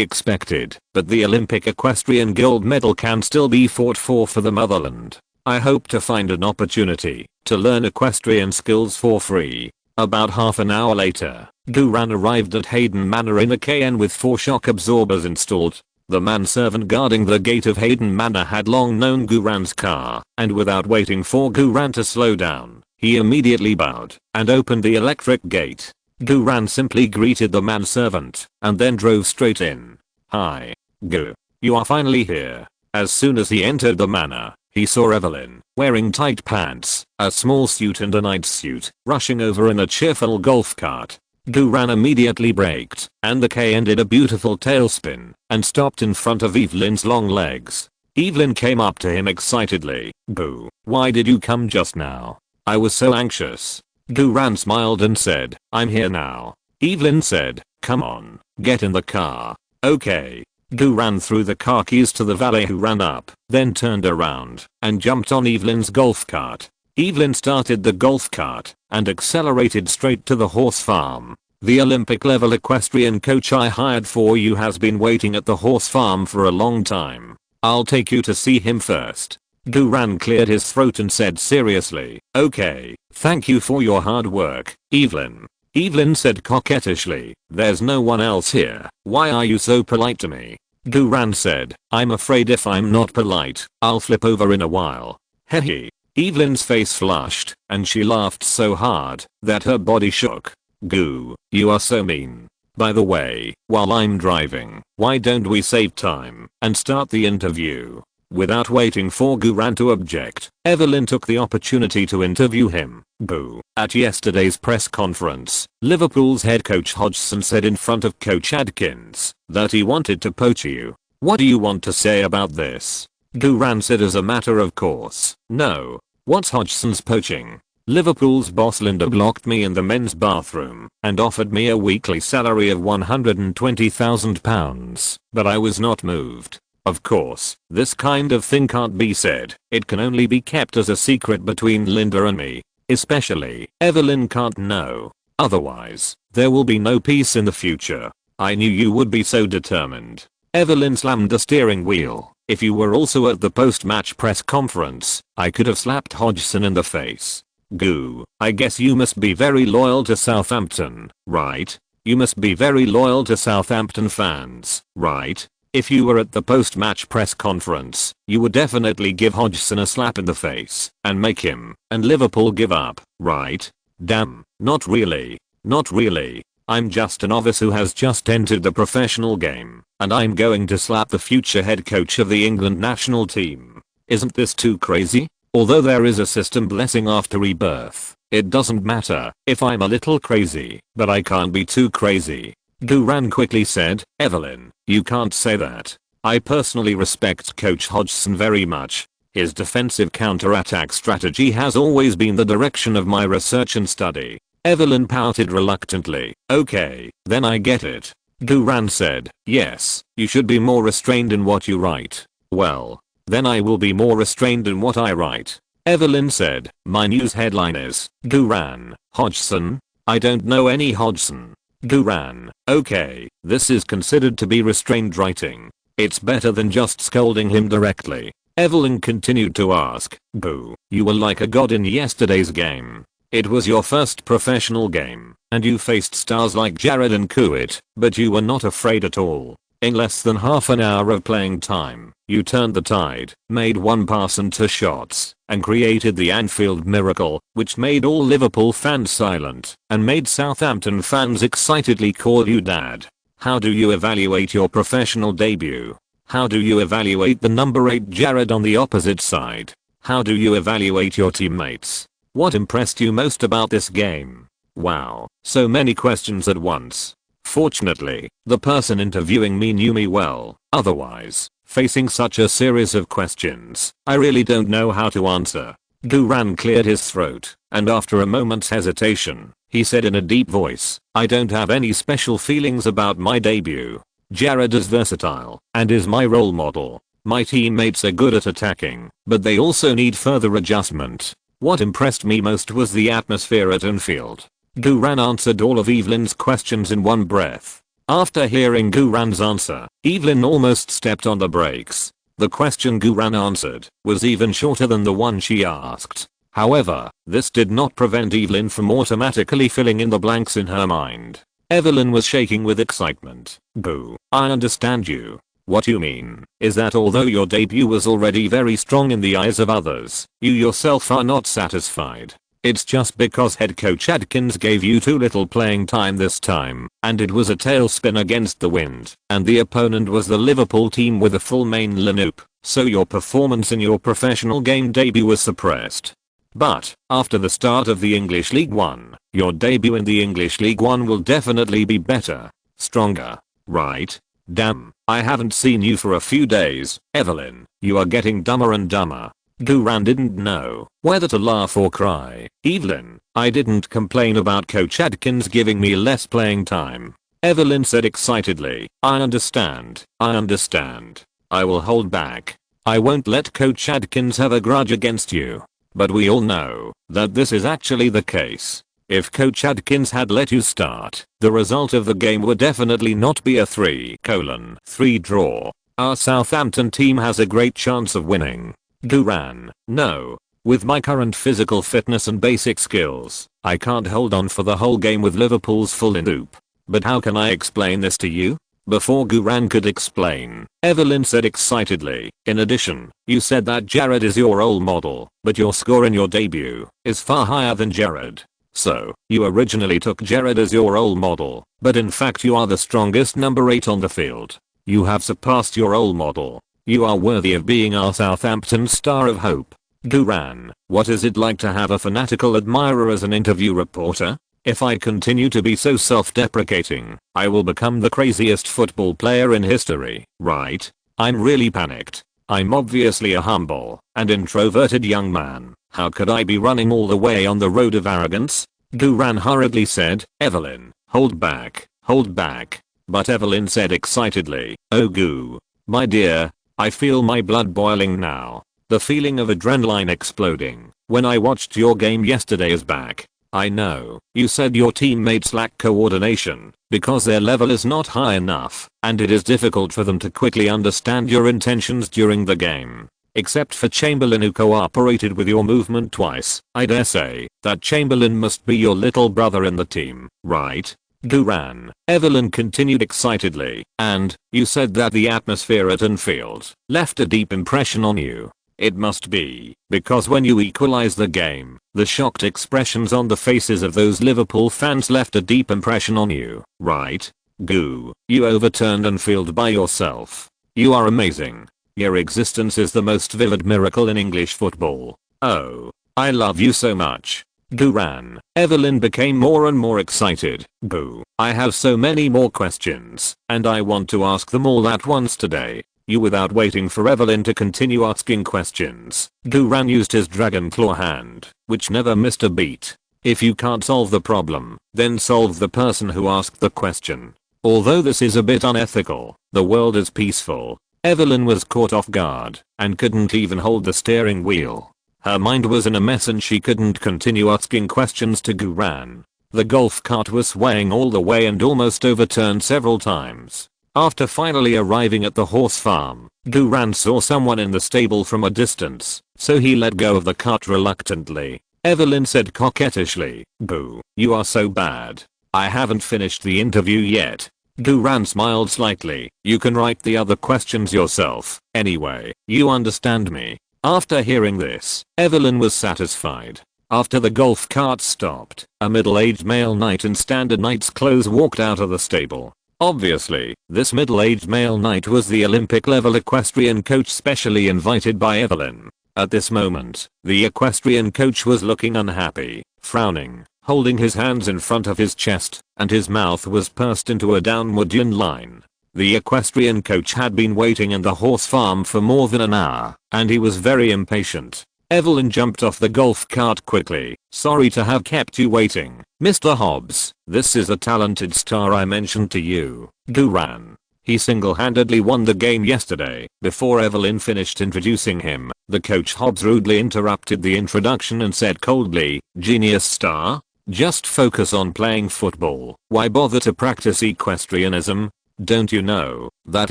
expected, but the Olympic equestrian gold medal can still be fought for the motherland. I hope to find an opportunity to learn equestrian skills for free. About half an hour later, Guran arrived at Hayden Manor in a KN with 4 shock absorbers installed. The manservant guarding the gate of Hayden Manor had long known Guran's car, and without waiting for Guran to slow down, he immediately bowed and opened the electric gate. Guran simply greeted the manservant and then drove straight in. Hi. Gu. You are finally here. As soon as he entered the manor, he saw Evelyn, wearing tight pants, a small suit and a night suit, rushing over in a cheerful golf cart. Guran immediately braked, and the KN did a beautiful tailspin and stopped in front of Evelyn's long legs. Evelyn came up to him excitedly. Gu, why did you come just now? I was so anxious. Guran smiled and said, I'm here now. Evelyn said, come on, get in the car. Okay. Guran threw the car keys to the valet who ran up, then turned around and jumped on Evelyn's golf cart. Evelyn started the golf cart and accelerated straight to the horse farm. The Olympic level equestrian coach I hired for you has been waiting at the horse farm for a long time. I'll take you to see him first. Guran cleared his throat and said seriously, okay, thank you for your hard work, Evelyn. Evelyn said coquettishly. There's no one else here. Why are you so polite to me? Guran said, I'm afraid if I'm not polite, I'll flip over in a while. Hehe. Evelyn's face flushed, and she laughed so hard that her body shook. Goo, you are so mean. By the way, while I'm driving, why don't we save time and start the interview? Without waiting for Guran to object, Evelyn took the opportunity to interview him. Boo. At yesterday's press conference, Liverpool's head coach Hodgson said in front of Coach Adkins that he wanted to poach you. What do you want to say about this? Guran said as a matter of course, no. What's Hodgson's poaching? Liverpool's boss Linda blocked me in the men's bathroom and offered me a weekly salary of £120,000, but I was not moved. Of course, this kind of thing can't be said. It can only be kept as a secret between Linda and me. Especially, Evelyn can't know. Otherwise, there will be no peace in the future. I knew you would be so determined. Evelyn slammed the steering wheel. If you were also at the post-match press conference, I could have slapped Hodgson in the face. Goo, I guess you must be very loyal to Southampton, right? You must be very loyal to Southampton fans, right? If you were at the post-match press conference, you would definitely give Hodgson a slap in the face and make him and Liverpool give up, right? Damn, not really. Not really. I'm just a novice who has just entered the professional game, and I'm going to slap the future head coach of the England national team. Isn't this too crazy? Although there is a system blessing after rebirth, it doesn't matter if I'm a little crazy, but I can't be too crazy. Guran quickly said, Evelyn, you can't say that. I personally respect Coach Hodgson very much. His defensive counter-attack strategy has always been the direction of my research and study. Evelyn pouted reluctantly. Okay, then I get it. Guran said, yes, you should be more restrained in what you write. Well, then I will be more restrained in what I write. Evelyn said, my news headline is, Guran, Hodgson? I don't know any Hodgson. Guran, okay, this is considered to be restrained writing. It's better than just scolding him directly. Evelyn continued to ask, Boo, you were like a god in yesterday's game. It was your first professional game, and you faced stars like Jared and Kuwait, but you were not afraid at all. In less than half an hour of playing time, you turned the tide, made one pass and 2 shots, and created the Anfield miracle, which made all Liverpool fans silent, and made Southampton fans excitedly call you dad. How do you evaluate your professional debut? How do you evaluate the number 8 Jared on the opposite side? How do you evaluate your teammates? What impressed you most about this game? Wow, so many questions at once. Fortunately, the person interviewing me knew me well. Otherwise, facing such a series of questions, I really don't know how to answer. Guran cleared his throat, and after a moment's hesitation, he said in a deep voice, I don't have any special feelings about my debut. Jared is versatile, and is my role model. My teammates are good at attacking, but they also need further adjustment. What impressed me most was the atmosphere at Anfield. Guran answered all of Evelyn's questions in one breath. After hearing Guran's answer, Evelyn almost stepped on the brakes. The question Guran answered was even shorter than the one she asked. However, this did not prevent Evelyn from automatically filling in the blanks in her mind. Evelyn was shaking with excitement. Boo, I understand you. What you mean is that although your debut was already very strong in the eyes of others, you yourself are not satisfied. It's just because head coach Adkins gave you too little playing time this time, and it was a tailspin against the wind, and the opponent was the Liverpool team with a full main lineup, so your performance in your professional game debut was suppressed. But, after the start of the English League One, your debut in the English League One will definitely be better, stronger, right? Damn, I haven't seen you for a few days, Evelyn, you are getting dumber and dumber. Guran didn't know whether to laugh or cry. Evelyn, I didn't complain about Coach Adkins giving me less playing time. Evelyn said excitedly, I understand, I understand. I will hold back. I won't let Coach Adkins have a grudge against you. But we all know that this is actually the case. If Coach Adkins had let you start, the result of the game would definitely not be a 3:3 draw. Our Southampton team has a great chance of winning. Guran, no. With my current physical fitness and basic skills, I can't hold on for the whole game with Liverpool's full in loop. But how can I explain this to you? Before Guran could explain, Evelyn said excitedly, in addition, you said that Jared is your role model, but your score in your debut is far higher than Jared. So, you originally took Jared as your role model, but in fact you are the strongest number 8 on the field. You have surpassed your role model. You are worthy of being our Southampton star of hope. Guran, what is it like to have a fanatical admirer as an interview reporter? If I continue to be so self-deprecating, I will become the craziest football player in history, right? I'm really panicked. I'm obviously a humble and introverted young man. How could I be running all the way on the road of arrogance? Guran hurriedly said, Evelyn, hold back, hold back. But Evelyn said excitedly, oh Gu, my dear, I feel my blood boiling now. The feeling of adrenaline exploding when I watched your game yesterday is back. I know, you said your teammates lack coordination because their level is not high enough and it is difficult for them to quickly understand your intentions during the game. Except for Chamberlain who cooperated with your movement twice, I dare say that Chamberlain must be your little brother in the team, right? Guran, Evelyn continued excitedly, and you said that the atmosphere at Anfield left a deep impression on you. It must be, because when you equalized the game, the shocked expressions on the faces of those Liverpool fans left a deep impression on you, right? Gu, you overturned Anfield by yourself. You are amazing. Your existence is the most vivid miracle in English football. Oh, I love you so much. Guran, Evelyn became more and more excited. Gu, I have so many more questions, and I want to ask them all at once today. You without waiting for Evelyn to continue asking questions. Guran used his dragon claw hand, which never missed a beat. If you can't solve the problem, then solve the person who asked the question. Although this is a bit unethical, the world is peaceful. Evelyn was caught off guard and couldn't even hold the steering wheel. Her mind was in a mess and she couldn't continue asking questions to Guran. The golf cart was swaying all the way and almost overturned several times. After finally arriving at the horse farm, Guran saw someone in the stable from a distance, so he let go of the cart reluctantly. Evelyn said coquettishly, Gu, you are so bad. I haven't finished the interview yet. Guran smiled slightly, you can write the other questions yourself, anyway, you understand me. After hearing this, Evelyn was satisfied. After the golf cart stopped, a middle-aged male knight in standard knight's clothes walked out of the stable. Obviously, this middle-aged male knight was the Olympic-level equestrian coach specially invited by Evelyn. At this moment, the equestrian coach was looking unhappy, frowning, holding his hands in front of his chest, and his mouth was pursed into a downward yawn line. The equestrian coach had been waiting in the horse farm for more than an hour, and he was very impatient. Evelyn jumped off the golf cart quickly. Sorry to have kept you waiting, Mr. Hobbs. This is a talented star I mentioned to you, Guran. He single-handedly won the game yesterday. Before Evelyn finished introducing him, the coach Hobbs rudely interrupted the introduction and said coldly, genius star? Just focus on playing football. Why bother to practice equestrianism? Don't you know that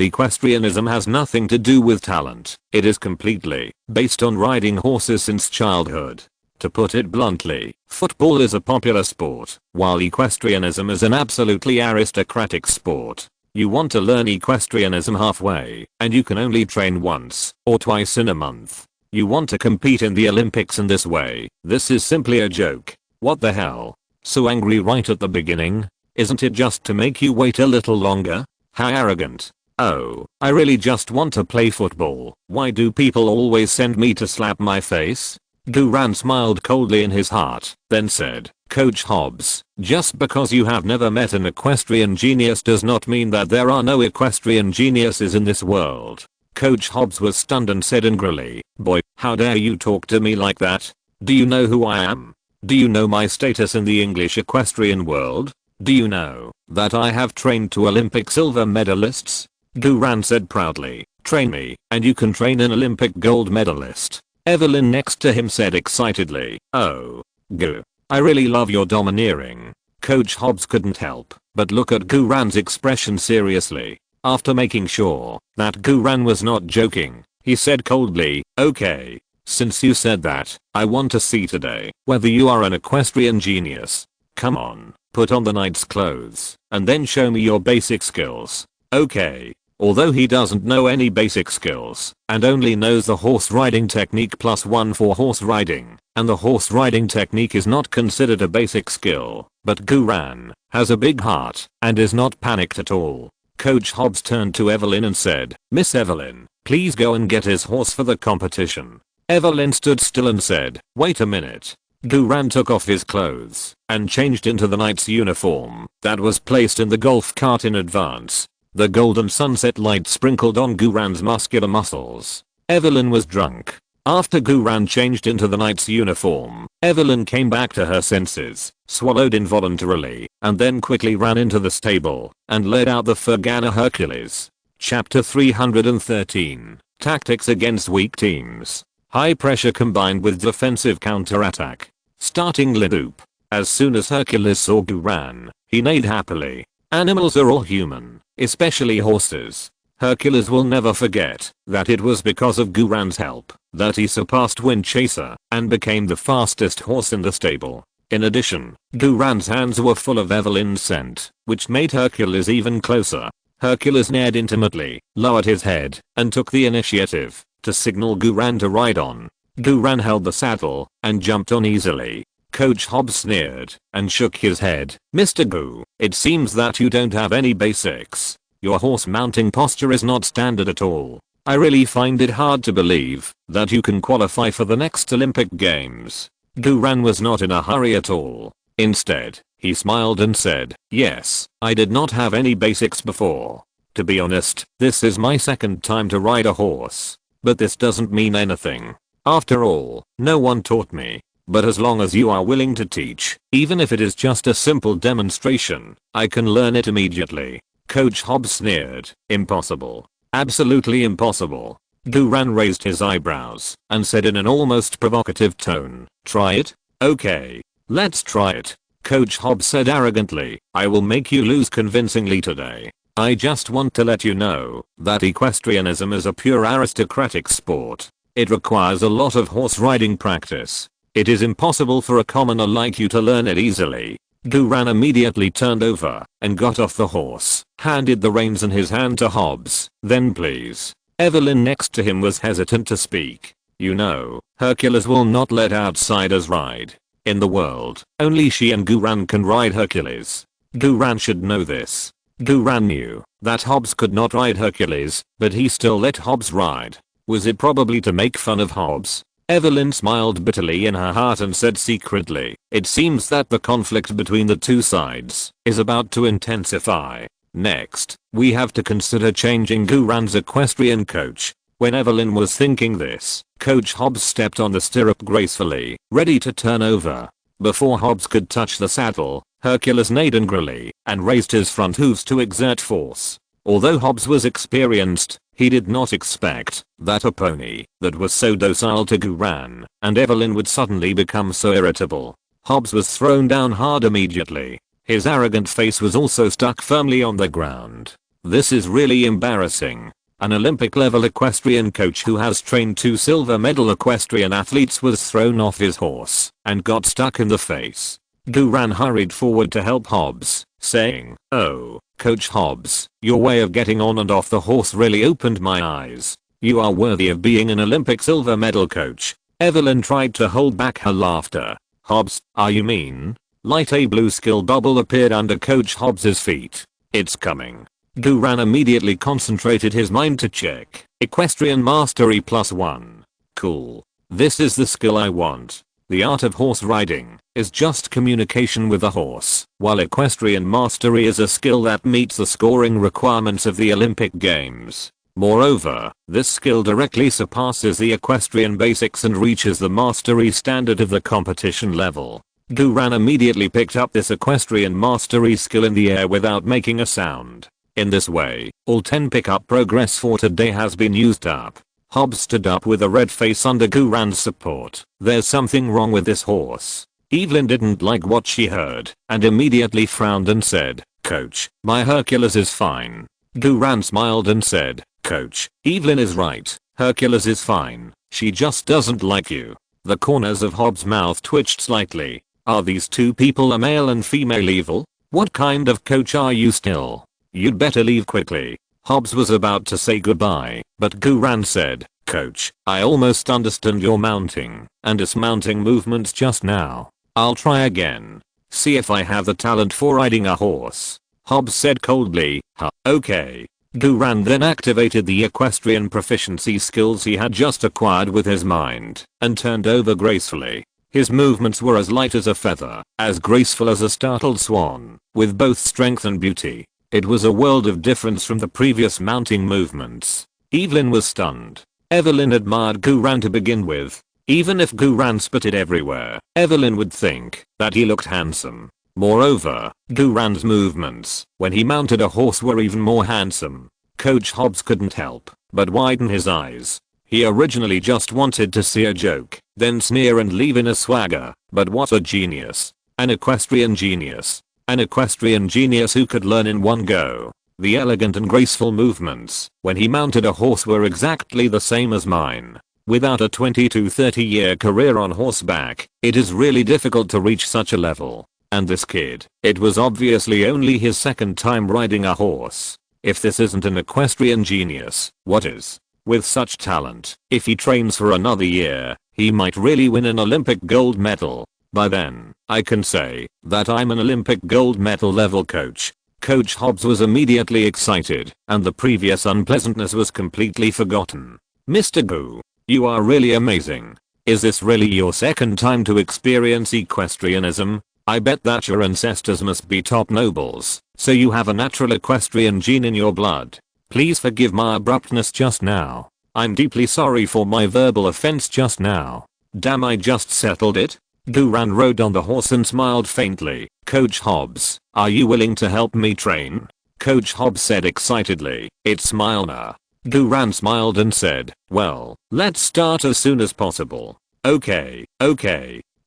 equestrianism has nothing to do with talent? It is completely based on riding horses since childhood. To put it bluntly, football is a popular sport, while equestrianism is an absolutely aristocratic sport. You want to learn equestrianism halfway, and you can only train once or twice in a month. You want to compete in the Olympics in this way. This is simply a joke. What the hell? So angry right at the beginning? Isn't it just to make you wait a little longer? How arrogant. Oh, I really just want to play football. Why do people always send me to slap my face? Guran smiled coldly in his heart, then said, Coach Hobbs, just because you have never met an equestrian genius does not mean that there are no equestrian geniuses in this world. Coach Hobbs was stunned and said angrily, boy, how dare you talk to me like that? Do you know who I am? Do you know my status in the English equestrian world? Do you know that I have trained 2 Olympic silver medalists? Guran said proudly, train me, and you can train an Olympic gold medalist. Evelyn next to him said excitedly, oh, Gu, I really love your domineering. Coach Hobbs couldn't help but look at Guran's expression seriously. After making sure that Guran was not joking, he said coldly, okay, Since you said that, I want to see today whether you are an equestrian genius. Come on, put on the knight's clothes, and then show me your basic skills. Okay. Although he doesn't know any basic skills, and only knows the horse riding technique +1 for horse riding, and the horse riding technique is not considered a basic skill, but Guran has a big heart, and is not panicked at all. Coach Hobbs turned to Evelyn and said, "Miss Evelyn, please go and get his horse for the competition." Evelyn stood still and said, "Wait a minute." Guran took off his clothes, and changed into the knight's uniform that was placed in the golf cart in advance. The golden sunset light sprinkled on Guran's muscular muscles. Evelyn was drunk. After Guran changed into the knight's uniform, Evelyn came back to her senses, swallowed involuntarily, and then quickly ran into the stable, and led out the Fergana Hercules. Chapter 313. Tactics against weak teams. High pressure combined with defensive counterattack. Starting Lidoop. As soon as Hercules saw Guran, he neighed happily. Animals are all human, especially horses. Hercules will never forget that it was because of Guran's help that he surpassed Windchaser and became the fastest horse in the stable. In addition, Guran's hands were full of Evelyn's scent, which made Hercules even closer. Hercules neighed intimately, lowered his head, and took the initiative to signal Guran to ride on. Guran held the saddle and jumped on easily. Coach Hobbs sneered and shook his head. "Mr. Gu, it seems that you don't have any basics. Your horse mounting posture is not standard at all. I really find it hard to believe that you can qualify for the next Olympic Games." Guran was not in a hurry at all. Instead, he smiled and said, "Yes, I did not have any basics before. To be honest, this is my second time to ride a horse. But this doesn't mean anything. After all, no one taught me. But as long as you are willing to teach, even if it is just a simple demonstration, I can learn it immediately." Coach Hobbs sneered. "Impossible. Absolutely impossible." Guran raised his eyebrows and said in an almost provocative tone, "Try it? Okay. Let's try it." Coach Hobbs said arrogantly, "I will make you lose convincingly today. I just want to let you know that equestrianism is a pure aristocratic sport. It requires a lot of horse riding practice. It is impossible for a commoner like you to learn it easily." Guran immediately turned over and got off the horse, handed the reins in his hand to Hobbs. "Then please." Evelyn next to him was hesitant to speak. "You know, Hercules will not let outsiders ride. In the world, only she and Guran can ride Hercules. Guran should know this." Guran knew that Hobbs could not ride Hercules, but he still let Hobbs ride. Was it probably to make fun of Hobbs? Evelyn smiled bitterly in her heart and said secretly, "It seems that the conflict between the two sides is about to intensify. Next, we have to consider changing Guran's equestrian coach." When Evelyn was thinking this, Coach Hobbs stepped on the stirrup gracefully, ready to turn over. Before Hobbs could touch the saddle, Hercules neighed angrily and raised his front hooves to exert force. Although Hobbs was experienced, he did not expect that a pony that was so docile to Guran and Evelyn would suddenly become so irritable. Hobbs was thrown down hard immediately. His arrogant face was also stuck firmly on the ground. "This is really embarrassing." An Olympic level equestrian coach who has trained 2 silver medal equestrian athletes was thrown off his horse and got stuck in the face. Guran hurried forward to help Hobbs, saying, "Oh, Coach Hobbs, your way of getting on and off the horse really opened my eyes. You are worthy of being an Olympic silver medal coach." Evelyn tried to hold back her laughter. "Hobbs, are you mean?" Light a blue skill bubble appeared under Coach Hobbs's feet. "It's coming." Guran immediately concentrated his mind to check. Equestrian Mastery +1. Cool. This is the skill I want. The art of horse riding is just communication with a horse, while equestrian mastery is a skill that meets the scoring requirements of the Olympic Games. Moreover, this skill directly surpasses the equestrian basics and reaches the mastery standard of the competition level. Guran immediately picked up this equestrian mastery skill in the air without making a sound. In this way, all 10 pickup progress for today has been used up. Hobbs stood up with a red face under Guran's support. "There's something wrong with this horse." Evelyn didn't like what she heard and immediately frowned and said, "Coach, my Hercules is fine." Guran smiled and said, "Coach, Evelyn is right. Hercules is fine. She just doesn't like you. The corners of Hobbs' mouth twitched slightly. Are these two people a male and female evil? What kind of coach are you still? You'd better leave quickly. Hobbs was about to say goodbye, but Guran said, Coach, I almost understand your mounting and dismounting movements just now. I'll try again. See if I have the talent for riding a horse. Hobbs said coldly, huh, okay. Guran then activated the equestrian proficiency skills he had just acquired with his mind and turned over gracefully. His movements were as light as a feather, as graceful as a startled swan, with both strength and beauty. It was a world of difference from the previous mounting movements. Evelyn was stunned. Evelyn admired Guran to begin with. Even if Guran spitted everywhere, Evelyn would think that he looked handsome. Moreover, Guran's movements when he mounted a horse were even more handsome. Coach Hobbs couldn't help but widen his eyes. He originally just wanted to see a joke, then sneer and leave in a swagger, but what a genius. An equestrian genius. An equestrian genius who could learn in one go. The elegant and graceful movements when he mounted a horse were exactly the same as mine. Without a 20 to 30 year career on horseback, it is really difficult to reach such a level. And this kid, it was obviously only his second time riding a horse. If this isn't an equestrian genius, what is? With such talent, if he trains for another year, he might really win an Olympic gold medal. By then, I can say that I'm an Olympic gold medal level coach. Coach Hobbs was immediately excited, and the previous unpleasantness was completely forgotten. Mr. Gu, you are really amazing. Is this really your second time to experience equestrianism? I bet that your ancestors must be top nobles, so you have a natural equestrian gene in your blood. Please forgive my abruptness just now. I'm deeply sorry for my verbal offense just now. Damn, I just settled it. Guran rode on the horse and smiled faintly. Coach Hobbs, are you willing to help me train? Coach Hobbs said excitedly. It's Milner. Guran smiled and said, well, let's start as soon as possible. Okay.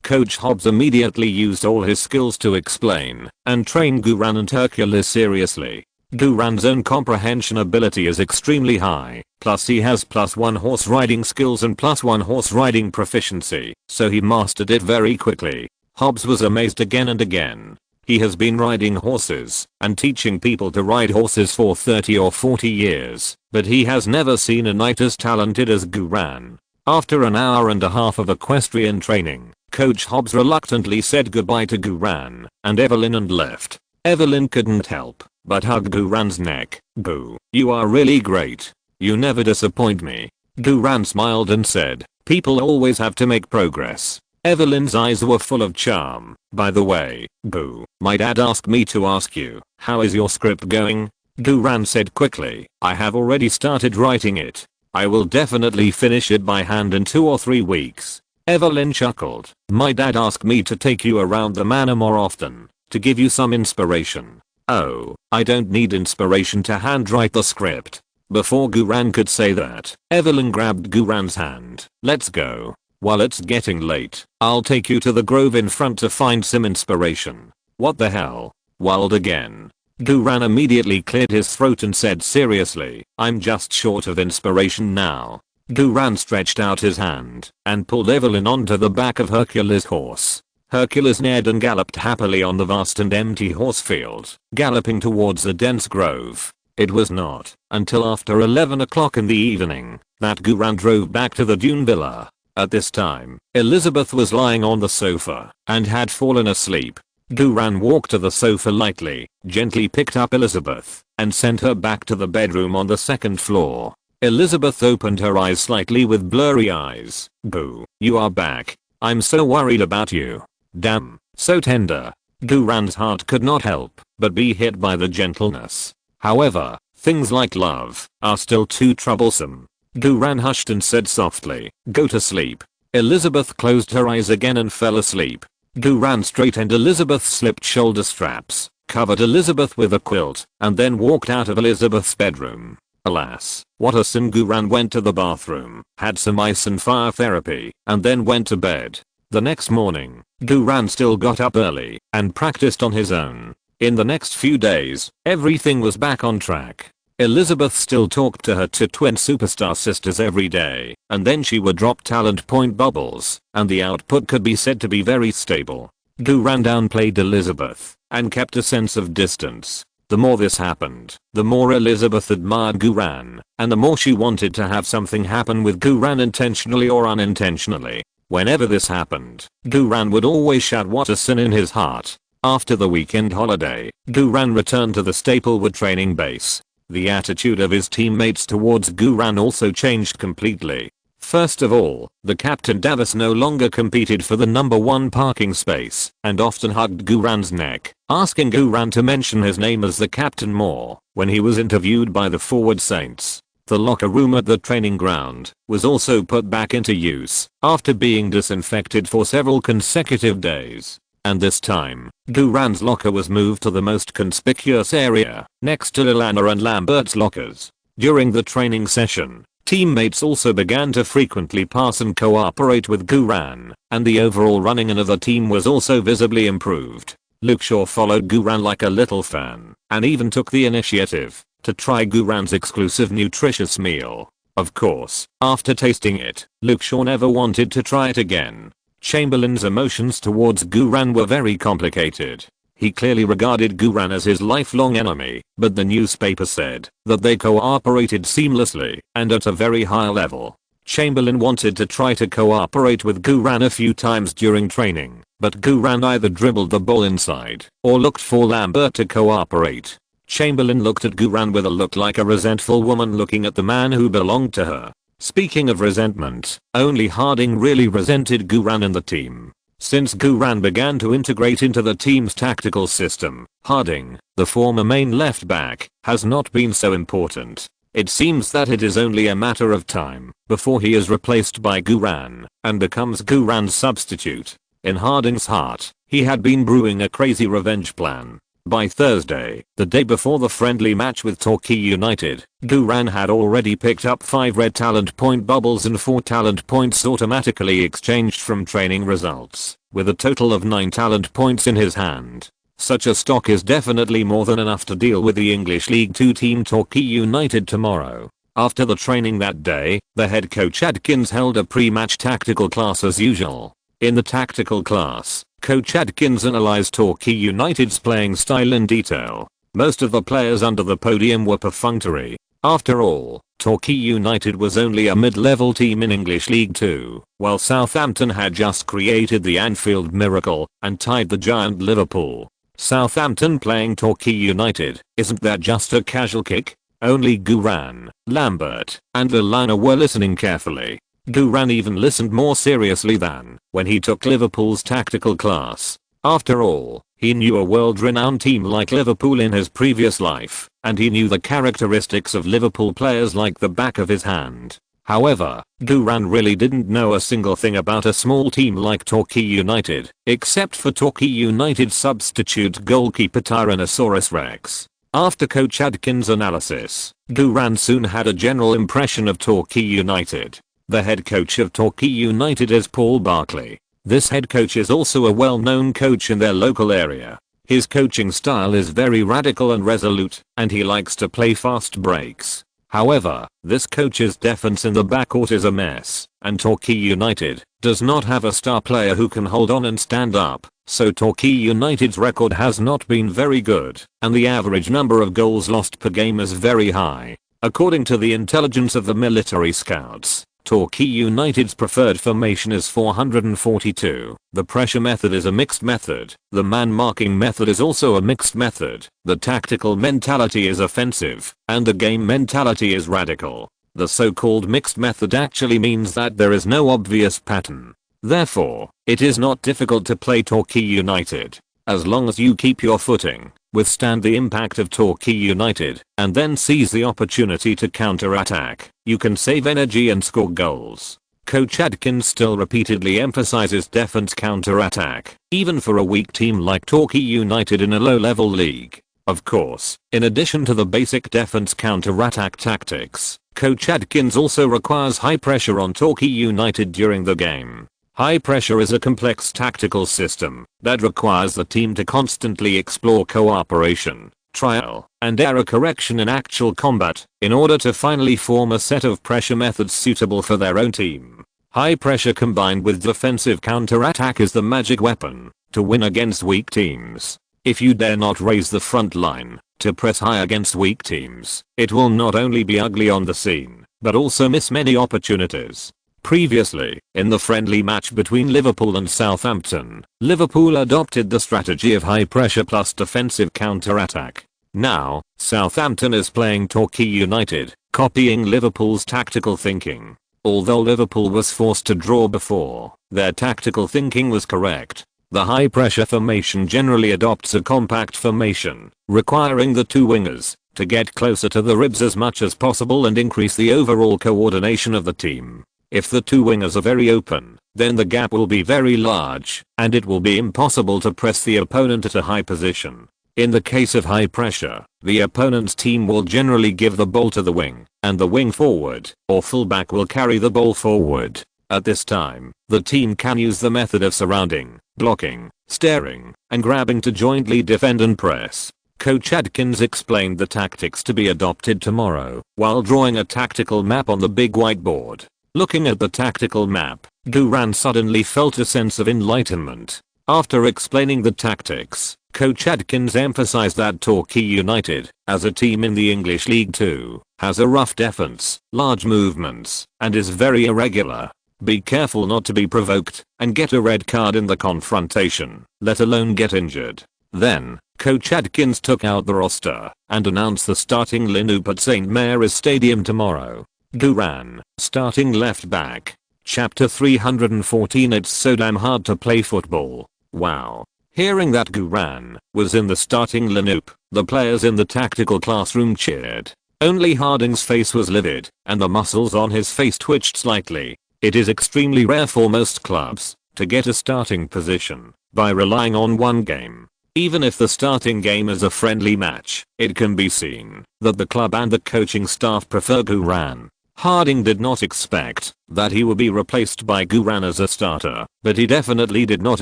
Coach Hobbs immediately used all his skills to explain and train Guran and Hercules seriously. Guran's own comprehension ability is extremely high, plus he has +1 horse riding skills and +1 horse riding proficiency, so he mastered it very quickly. Hobbs was amazed again and again. He has been riding horses and teaching people to ride horses for 30 or 40 years, but he has never seen a knight as talented as Guran. After an hour and a half of equestrian training, Coach Hobbs reluctantly said goodbye to Guran and Evelyn and left. Evelyn couldn't help but hug Guran's neck. Gu, you are really great. You never disappoint me. Guran smiled and said, people always have to make progress. Evelyn's eyes were full of charm. By the way, Gu, my dad asked me to ask you, how is your script going? Guran said quickly, I have already started writing it. I will definitely finish it by hand in 2 or 3 weeks. Evelyn chuckled. My dad asked me to take you around the manor more often, to give you some inspiration. Oh, I don't need inspiration to handwrite the script. Before Guran could say that, Evelyn grabbed Guran's hand. Let's go. While it's getting late, I'll take you to the grove in front to find some inspiration. What the hell? Wild again. Guran immediately cleared his throat and said seriously, I'm just short of inspiration now. Guran stretched out his hand and pulled Evelyn onto the back of Hercules' horse. Hercules neared and galloped happily on the vast and empty horse field, galloping towards the dense grove. It was not until after 11 o'clock in the evening that Guran drove back to the Dune Villa. At this time, Elizabeth was lying on the sofa and had fallen asleep. Guran walked to the sofa lightly, gently picked up Elizabeth, and sent her back to the bedroom on the 2nd floor. Elizabeth opened her eyes slightly with blurry eyes. Gu, you are back. I'm so worried about you. Damn, so tender. Guran's heart could not help but be hit by the gentleness. However, things like love are still too troublesome. Guran hushed and said softly, go to sleep. Elizabeth closed her eyes again and fell asleep. Guran straightened Elizabeth's slipped shoulder straps, covered Elizabeth with a quilt, and then walked out of Elizabeth's bedroom. Alas, what a sin. Guran went to the bathroom, had some ice and fire therapy, and then went to bed. The next morning, Guran still got up early and practiced on his own. In the next few days, everything was back on track. Elizabeth still talked to her two twin superstar sisters every day, and then she would drop talent point bubbles, and the output could be said to be very stable. Guran downplayed Elizabeth, and kept a sense of distance. The more this happened, the more Elizabeth admired Guran, and the more she wanted to have something happen with Guran intentionally or unintentionally. Whenever this happened, Guran would always shout what a sin in his heart. After the weekend holiday, Guran returned to the Staplewood training base. The attitude of his teammates towards Guran also changed completely. First of all, the captain Davis no longer competed for the number 1 parking space and often hugged Guran's neck, asking Guran to mention his name as the captain more when he was interviewed by the Forward Saints. The locker room at the training ground was also put back into use after being disinfected for several consecutive days. And this time, Guran's locker was moved to the most conspicuous area, next to Lilana and Lambert's lockers. During the training session, teammates also began to frequently pass and cooperate with Guran, and the overall running of the team was also visibly improved. Luke Shaw followed Guran like a little fan, and even took the initiative to try Guran's exclusive nutritious meal. Of course, after tasting it, Luke Shaw never wanted to try it again. Chamberlain's emotions towards Guran were very complicated. He clearly regarded Guran as his lifelong enemy, but the newspaper said that they cooperated seamlessly and at a very high level. Chamberlain wanted to try to cooperate with Guran a few times during training, but Guran either dribbled the ball inside or looked for Lambert to cooperate. Chamberlain looked at Guran with a look like a resentful woman looking at the man who belonged to her. Speaking of resentment, only Harding really resented Guran and the team. Since Guran began to integrate into the team's tactical system, Harding, the former main left back, has not been so important. It seems that it is only a matter of time before he is replaced by Guran and becomes Guran's substitute. In Harding's heart, he had been brewing a crazy revenge plan. By Thursday, the day before the friendly match with Torquay United, Guran had already picked up 5 red talent point bubbles and 4 talent points automatically exchanged from training results, with a total of 9 talent points in his hand. Such a stock is definitely more than enough to deal with the English League 2 team Torquay United tomorrow. After the training that day, the head coach Adkins held a pre-match tactical class as usual. In the tactical class, Coach Adkins analyzed Torquay United's playing style in detail. Most of the players under the podium were perfunctory. After all, Torquay United was only a mid-level team in English League 2, while Southampton had just created the Anfield miracle and tied the giant Liverpool. Southampton playing Torquay United, isn't that just a casual kick? Only Guran, Lambert, and Lilana were listening carefully. Guran even listened more seriously than when he took Liverpool's tactical class. After all, he knew a world-renowned team like Liverpool in his previous life, and he knew the characteristics of Liverpool players like the back of his hand. However, Guran really didn't know a single thing about a small team like Torquay United, except for Torquay United substitute goalkeeper Tyrannosaurus Rex. After Coach Adkins' analysis, Guran soon had a general impression of Torquay United. The head coach of Torquay United is Paul Barkley. This head coach is also a well-known coach in their local area. His coaching style is very radical and resolute, and he likes to play fast breaks. However, this coach's defense in the backcourt is a mess, and Torquay United does not have a star player who can hold on and stand up, so Torquay United's record has not been very good, and the average number of goals lost per game is very high. According to the intelligence of the military scouts, Torquay United's preferred formation is 442. The pressure method is a mixed method. The man marking method is also a mixed method. The tactical mentality is offensive, and the game mentality is radical. The so-called mixed method actually means that there is no obvious pattern. Therefore, it is not difficult to play Torquay United. As long as you keep your footing, withstand the impact of Torquay United, and then seize the opportunity to counter-attack, you can save energy and score goals. Coach Adkins still repeatedly emphasizes defense counter-attack, even for a weak team like Torquay United in a low-level league. Of course, in addition to the basic defense counter-attack tactics, Coach Adkins also requires high pressure on Torquay United during the game. High pressure is a complex tactical system that requires the team to constantly explore cooperation, trial, and error correction in actual combat in order to finally form a set of pressure methods suitable for their own team. High pressure combined with defensive counterattack is the magic weapon to win against weak teams. If you dare not raise the front line to press high against weak teams, it will not only be ugly on the scene, but also miss many opportunities. Previously, in the friendly match between Liverpool and Southampton, Liverpool adopted the strategy of high pressure plus defensive counter-attack. Now, Southampton is playing Torquay United, copying Liverpool's tactical thinking. Although Liverpool was forced to draw before, their tactical thinking was correct. The high pressure formation generally adopts a compact formation, requiring the two wingers to get closer to the ribs as much as possible and increase the overall coordination of the team. If the two wingers are very open, then the gap will be very large, and it will be impossible to press the opponent at a high position. In the case of high pressure, the opponent's team will generally give the ball to the wing, and the wing forward or fullback will carry the ball forward. At this time, the team can use the method of surrounding, blocking, staring, and grabbing to jointly defend and press. Coach Adkins explained the tactics to be adopted tomorrow while drawing a tactical map on the big whiteboard. Looking at the tactical map, Duran suddenly felt a sense of enlightenment. After explaining the tactics, Coach Adkins emphasized that Torquay United, as a team in the English League 2, has a rough defense, large movements, and is very irregular. Be careful not to be provoked and get a red card in the confrontation, let alone get injured. Then, Coach Adkins took out the roster and announced the starting lineup at St Mary's Stadium tomorrow. Duran, starting left back. Chapter 314. It's so damn hard to play football. Wow. Hearing that Duran was in the starting lineup, the players in the tactical classroom cheered. Only Harding's face was livid, and the muscles on his face twitched slightly. It is extremely rare for most clubs to get a starting position by relying on one game. Even if the starting game is a friendly match, it can be seen that the club and the coaching staff prefer Duran. Harding did not expect that he would be replaced by Duran as a starter, but he definitely did not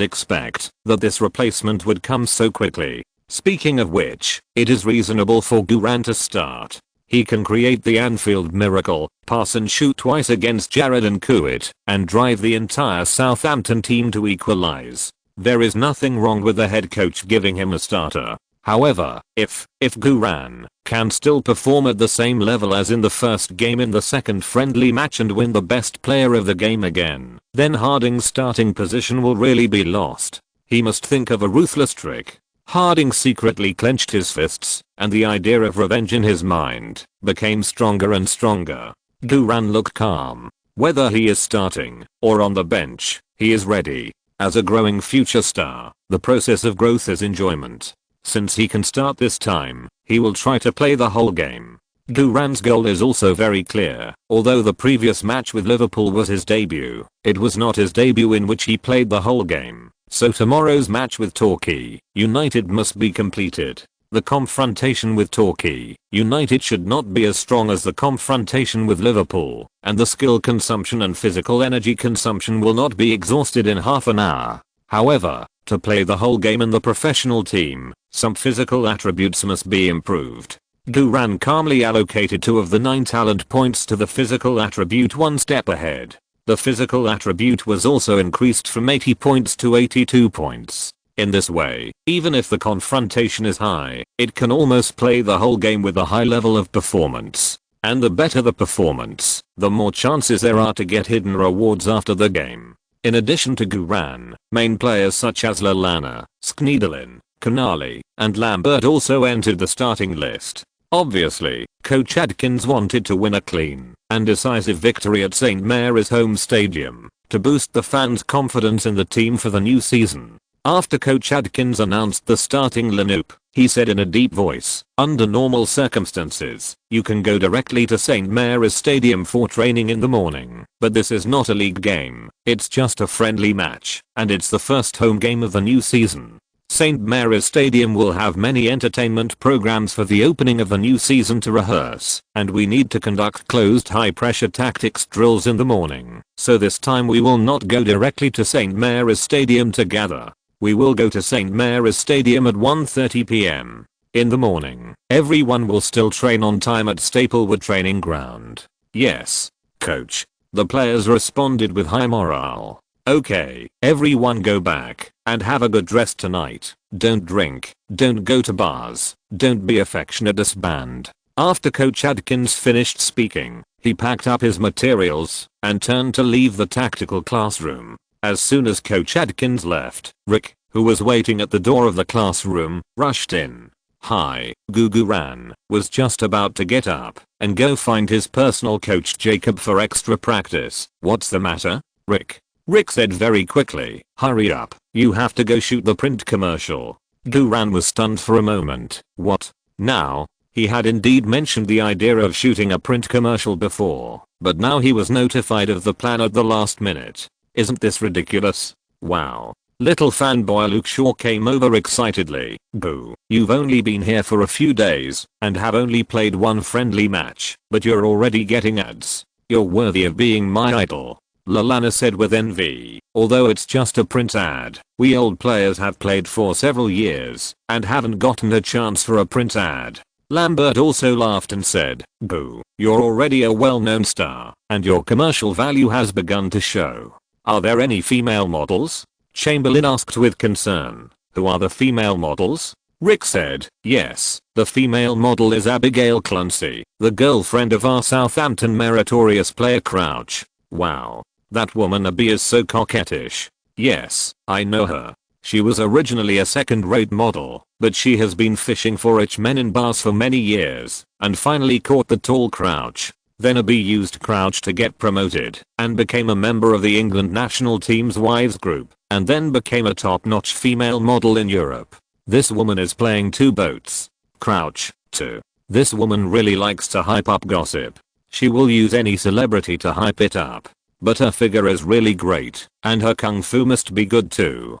expect that this replacement would come so quickly. Speaking of which, it is reasonable for Duran to start. He can create the Anfield miracle, pass and shoot twice against Jared and Kuwait, and drive the entire Southampton team to equalize. There is nothing wrong with the head coach giving him a starter. However, if Duran can still perform at the same level as in the first game in the second friendly match and win the best player of the game again, then Harding's starting position will really be lost. He must think of a ruthless trick. Harding secretly clenched his fists, and the idea of revenge in his mind became stronger and stronger. Duran looked calm. Whether he is starting or on the bench, he is ready. As a growing future star, the process of growth is enjoyment. Since he can start this time, he will try to play the whole game. Duran's goal is also very clear. Although the previous match with Liverpool was his debut, it was not his debut in which he played the whole game. So tomorrow's match with Torquay United must be completed. The confrontation with Torquay United should not be as strong as the confrontation with Liverpool, and the skill consumption and physical energy consumption will not be exhausted in half an hour. However, to play the whole game in the professional team, some physical attributes must be improved. Duran calmly allocated 2 of the 9 talent points to the physical attribute one step ahead. The physical attribute was also increased from 80 points to 82 points. In this way, even if the confrontation is high, it can almost play the whole game with a high level of performance. And the better the performance, the more chances there are to get hidden rewards after the game. In addition to Duran, main players such as Lallana, Schneiderlin, Canali, and Lambert also entered the starting list. Obviously, Coach Adkins wanted to win a clean and decisive victory at St Mary's home stadium to boost the fans' confidence in the team for the new season. After Coach Adkins announced the starting lineup, he said in a deep voice, "Under normal circumstances, you can go directly to St Mary's Stadium for training in the morning, but this is not a league game, it's just a friendly match, and it's the first home game of the new season. St Mary's Stadium will have many entertainment programs for the opening of the new season to rehearse, and we need to conduct closed high-pressure tactics drills in the morning, so this time we will not go directly to St Mary's Stadium together. We will go to St Mary's Stadium at 1:30 p.m. In the morning, everyone will still train on time at Staplewood Training Ground. Yes, coach. The players responded with high morale. Okay, everyone go back and have a good rest tonight. Don't drink, don't go to bars, don't be affectionate, disband. After Coach Adkins finished speaking, he packed up his materials and turned to leave the tactical classroom. As soon as Coach Adkins left, Rick, who was waiting at the door of the classroom, rushed in. Hi, Guguran was just about to get up and go find his personal coach Jacob for extra practice. What's the matter, Rick? Rick said very quickly. Hurry up, you have to go shoot the print commercial. Guran was stunned for a moment. What? Now? He had indeed mentioned the idea of shooting a print commercial before, but now he was notified of the plan at the last minute. Isn't this ridiculous? Wow. Little fanboy Luke Shaw came over excitedly. Boo. You've only been here for a few days and have only played one friendly match, but you're already getting ads. You're worthy of being my idol. Lalana said with envy. Although it's just a print ad, we old players have played for several years and haven't gotten a chance for a print ad. Lambert also laughed and said, boo, you're already a well-known star, and your commercial value has begun to show. Are there any female models? Chamberlain asked with concern. Who are the female models? Rick said, yes, the female model is Abigail Clunsey, the girlfriend of our Southampton meritorious player Crouch. Wow, that woman Abby is so coquettish. Yes, I know her. She was originally a second-rate model, but she has been fishing for rich men in bars for many years, and finally caught the tall Crouch. Then Abby used Crouch to get promoted, and became a member of the England national team's wives group, and then became a top-notch female model in Europe. This woman is playing two boats. Crouch, too. This woman really likes to hype up gossip. She will use any celebrity to hype it up. But her figure is really great, and her kung fu must be good too.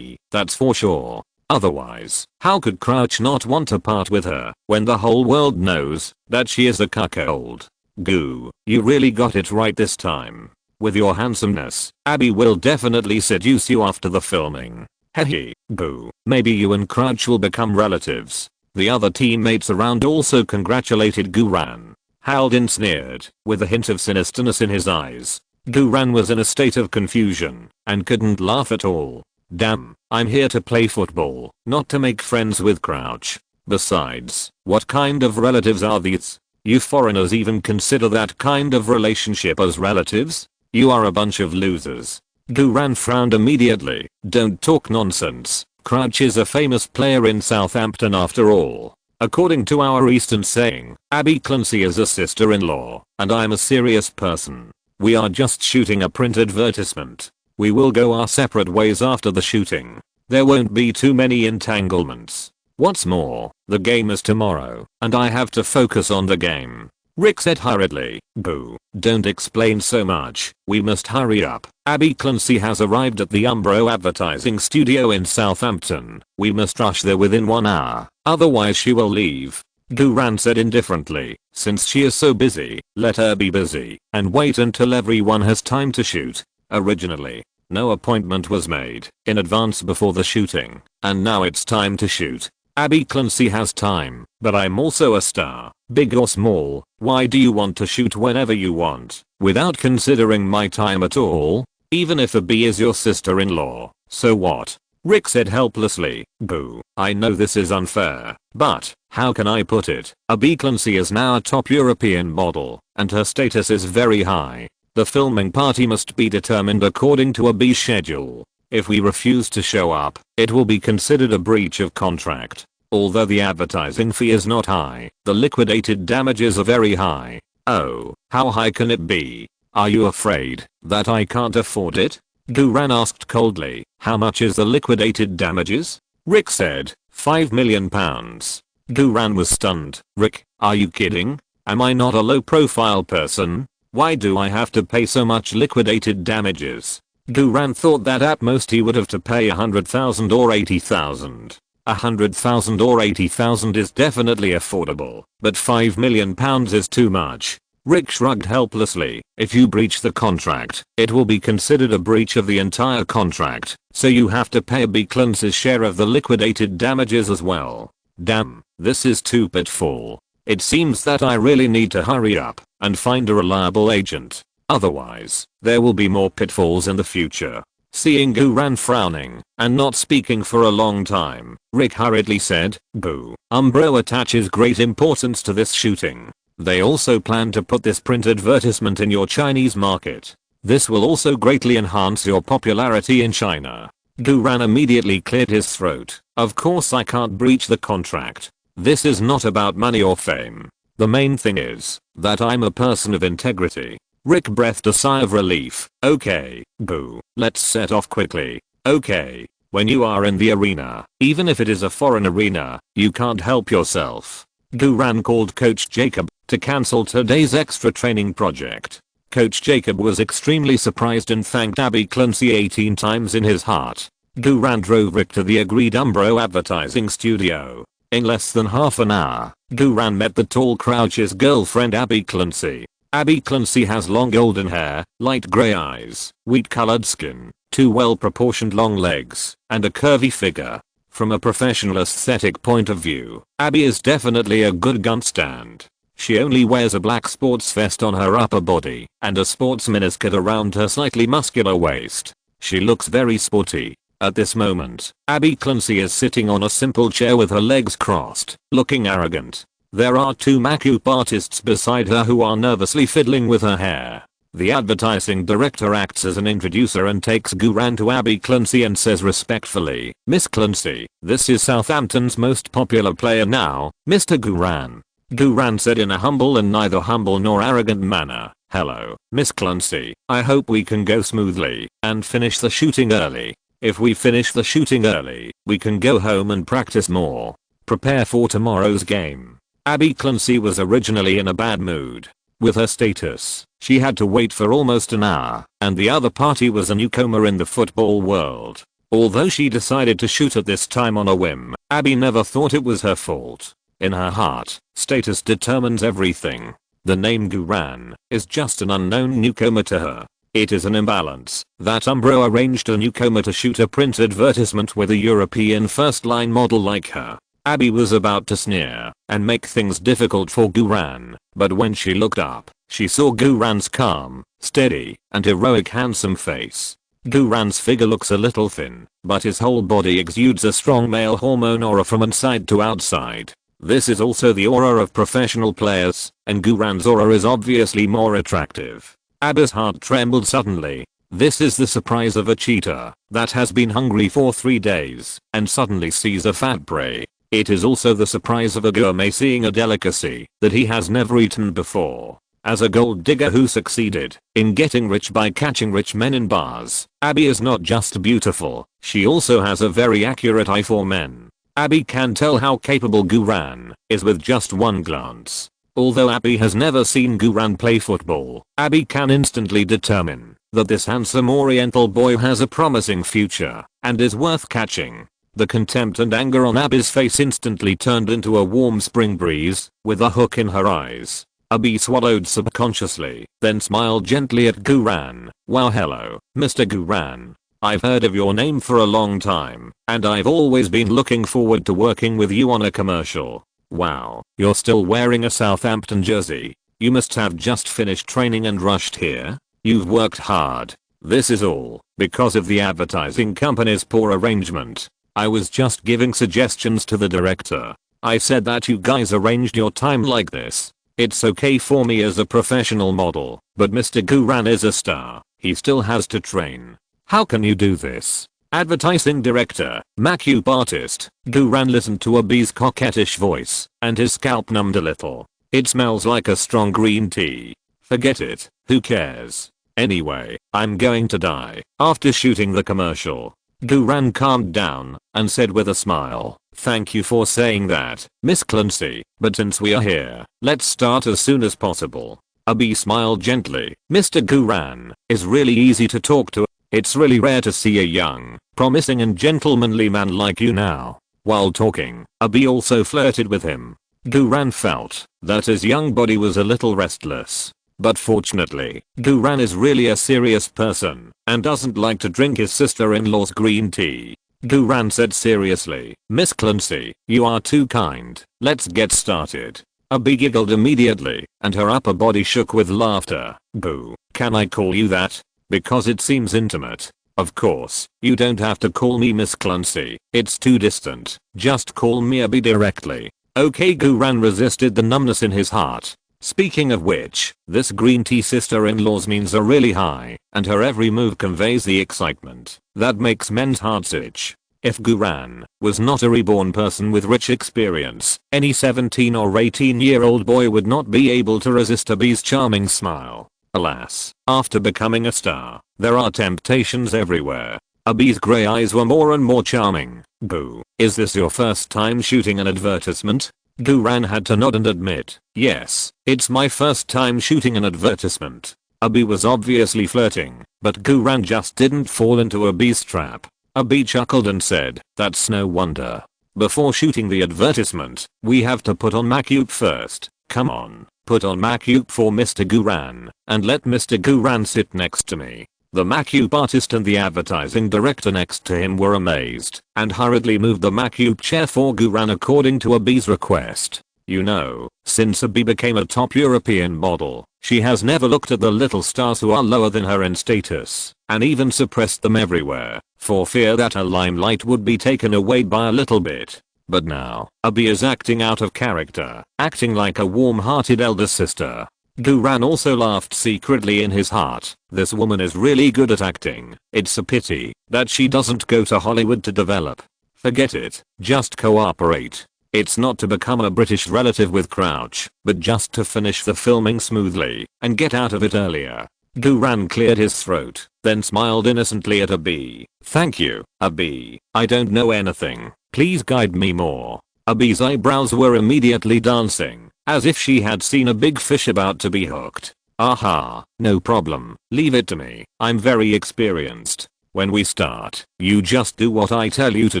That's for sure. Otherwise, how could Crouch not want to part with her when the whole world knows that she is a cuckold? Goo, you really got it right this time. With your handsomeness, Abby will definitely seduce you after the filming. Hehe, boo, maybe you and Crouch will become relatives. The other teammates around also congratulated Guran. Haldin sneered, with a hint of sinisterness in his eyes. Guran was in a state of confusion and couldn't laugh at all. Damn, I'm here to play football, not to make friends with Crouch. Besides, what kind of relatives are these? You foreigners even consider that kind of relationship as relatives? You are a bunch of losers. Guran frowned immediately. Don't talk nonsense. Crouch is a famous player in Southampton after all. According to our Eastern saying, Abby Clunsey is a sister-in-law, and I'm a serious person. We are just shooting a print advertisement. We will go our separate ways after the shooting. There won't be too many entanglements. What's more, the game is tomorrow, and I have to focus on the game. Rick said hurriedly. Boo, don't explain so much, we must hurry up. Abby Clunsey has arrived at the Umbro advertising studio in Southampton. We must rush there within 1 hour, otherwise she will leave. Guran said indifferently, since she is so busy, let her be busy, and wait until everyone has time to shoot. Originally, no appointment was made in advance before the shooting, and now it's time to shoot. Abby Clunsey has time, but I'm also a star, big or small. Why do you want to shoot whenever you want, without considering my time at all? Even if Abby is your sister-in-law, so what? Rick said helplessly. Boo, I know this is unfair, but how can I put it? Abby Clunsey is now a top European model, and her status is very high. The filming party must be determined according to Abby's schedule. If we refuse to show up, it will be considered a breach of contract. Although the advertising fee is not high, the liquidated damages are very high. Oh, how high can it be? Are you afraid that I can't afford it? Guran asked coldly. How much is the liquidated damages? Rick said, £5 million. Guran was stunned. Rick, are you kidding? Am I not a low-profile person? Why do I have to pay so much liquidated damages? Guran thought that at most he would have to pay 100,000 or 80,000. 100,000 or 80,000 is definitely affordable, but £5 million is too much. Rick shrugged helplessly. If you breach the contract, it will be considered a breach of the entire contract, so you have to pay Abby Clunsey's share of the liquidated damages as well. Damn, this is too pitfall. It seems that I really need to hurry up and find a reliable agent. Otherwise, there will be more pitfalls in the future. Seeing Guran frowning and not speaking for a long time, Rick hurriedly said, "Boo. Umbro attaches great importance to this shooting. They also plan to put this print advertisement in your Chinese market. This will also greatly enhance your popularity in China." Guran immediately cleared his throat. "Of course I can't breach the contract. This is not about money or fame. The main thing is that I'm a person of integrity." Rick breathed a sigh of relief. "Okay, boo, let's set off quickly. Okay, when you are in the arena, even if it is a foreign arena, you can't help yourself." Guran called Coach Jacob to cancel today's extra training project. Coach Jacob was extremely surprised and thanked Abby Clancy 18 times in his heart. Guran drove Rick to the agreed Umbro advertising studio. In less than half an hour, Guran met the tall Crouch's girlfriend Abby Clancy. Abby Clancy has long golden hair, light grey eyes, wheat-colored skin, two well-proportioned long legs, and a curvy figure. From a professional aesthetic point of view, Abby is definitely a good gun stand. She only wears a black sports vest on her upper body and a sports miniskirt around her slightly muscular waist. She looks very sporty. At this moment, Abby Clancy is sitting on a simple chair with her legs crossed, looking arrogant. There are two makeup artists beside her who are nervously fiddling with her hair. The advertising director acts as an introducer and takes Guran to Abby Clancy and says respectfully, "Miss Clancy, this is Southampton's most popular player now, Mr. Guran." Guran said in a humble and neither humble nor arrogant manner, "Hello, Miss Clancy, I hope we can go smoothly and finish the shooting early. If we finish the shooting early, we can go home and practice more. Prepare for tomorrow's game." Abby Clancy was originally in a bad mood. With her status, she had to wait for almost an hour, and the other party was a newcomer in the football world. Although she decided to shoot at this time on a whim, Abby never thought it was her fault. In her heart, status determines everything. The name Guran is just an unknown newcomer to her. It is an imbalance that Umbro arranged a newcomer to shoot a print advertisement with a European first-line model like her. Abby was about to sneer and make things difficult for Guran, but when she looked up, she saw Guran's calm, steady, and heroic handsome face. Guran's figure looks a little thin, but his whole body exudes a strong male hormone aura from inside to outside. This is also the aura of professional players, and Guran's aura is obviously more attractive. Abby's heart trembled suddenly. This is the surprise of a cheetah that has been hungry for 3 days and suddenly sees a fat prey. It is also the surprise of a gourmet seeing a delicacy that he has never eaten before. As a gold digger who succeeded in getting rich by catching rich men in bars, Abby is not just beautiful, she also has a very accurate eye for men. Abby can tell how capable Guran is with just one glance. Although Abby has never seen Guran play football, Abby can instantly determine that this handsome oriental boy has a promising future and is worth catching. The contempt and anger on Abby's face instantly turned into a warm spring breeze, with a hook in her eyes. Abby swallowed subconsciously, then smiled gently at Guran. "Wow, hello, Mr. Guran. I've heard of your name for a long time, and I've always been looking forward to working with you on a commercial. Wow, you're still wearing a Southampton jersey. You must have just finished training and rushed here. You've worked hard. This is all because of the advertising company's poor arrangement. I was just giving suggestions to the director. I said that you guys arranged your time like this. It's okay for me as a professional model, but Mr. Guran is a star. He still has to train. How can you do this?" Advertising director, makeup artist, Guran listened to Abby's coquettish voice, and his scalp numbed a little. "It smells like a strong green tea. Forget it, who cares? Anyway, I'm going to die after shooting the commercial." Guran calmed down and said with a smile, "Thank you for saying that, Miss Clancy, but since we are here, let's start as soon as possible." Abby smiled gently. "Mr. Guran is really easy to talk to. It's really rare to see a young, promising and gentlemanly man like you now." While talking, Abby also flirted with him. Guran felt that his young body was a little restless. But fortunately, Guran is really a serious person and doesn't like to drink his sister-in-law's green tea. Guran said seriously. Miss Clancy, you are too kind. Let's get started. Abby giggled immediately, and her upper body shook with laughter. Boo. Can I call you that? Because it seems intimate. Of course, you don't have to call me Miss Clancy. It's too distant. Just call me Abby directly. Okay. Guran resisted the numbness in his heart. Speaking of which, this green tea sister-in-law's means are really high, and her every move conveys the excitement that makes men's hearts itch. If Guran was not a reborn person with rich experience, any 17 or 18-year-old boy would not be able to resist Abby's charming smile. Alas, after becoming a star, there are temptations everywhere. Abby's grey eyes were more and more charming. Boo. Is this your first time shooting an advertisement? Guran had to nod and admit, yes, it's my first time shooting an advertisement. Abby was obviously flirting, but Guran just didn't fall into Abby's trap. Abby chuckled and said, that's no wonder. Before shooting the advertisement, we have to put on makeup first. Come on, put on makeup for Mr. Guran, and let Mr. Guran sit next to me. The makeup artist and the advertising director next to him were amazed, and hurriedly moved the makeup chair for Guran according to Abby's request. You know, since Abby became a top European model, she has never looked at the little stars who are lower than her in status, and even suppressed them everywhere, for fear that her limelight would be taken away by a little bit. But now, Abby is acting out of character, acting like a warm-hearted elder sister. Guran also laughed secretly in his heart. This woman is really good at acting. It's a pity that she doesn't go to Hollywood to develop. Forget it, just cooperate. It's not to become a British relative with Crouch, but just to finish the filming smoothly and get out of it earlier. Guran cleared his throat, then smiled innocently at Abby. Thank you, Abby. I don't know anything. Please guide me more. Abby's eyebrows were immediately dancing, as if she had seen a big fish about to be hooked. Aha, no problem. Leave it to me. I'm very experienced. When we start, you just do what I tell you to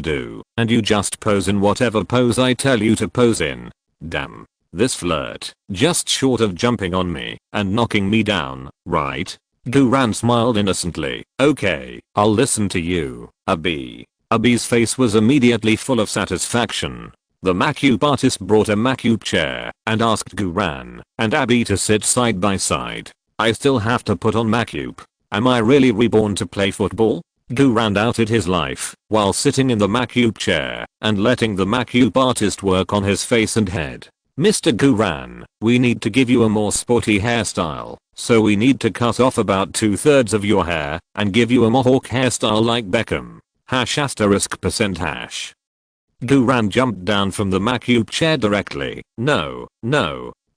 do, and you just pose in whatever pose I tell you to pose in. Damn. This flirt, just short of jumping on me and knocking me down, right? Guran smiled innocently. Okay, I'll listen to you, Abby. Abby's face was immediately full of satisfaction. The makeup artist brought a makeup chair and asked Guran and Abby to sit side by side. I still have to put on makeup. Am I really reborn to play football? Guran doubted his life while sitting in the makeup chair and letting the makeup artist work on his face and head. Mr. Guran, we need to give you a more sporty hairstyle, so we need to cut off about 2/3 of your hair and give you a mohawk hairstyle like Beckham. **%#. Guran jumped down from the makeup chair directly. No.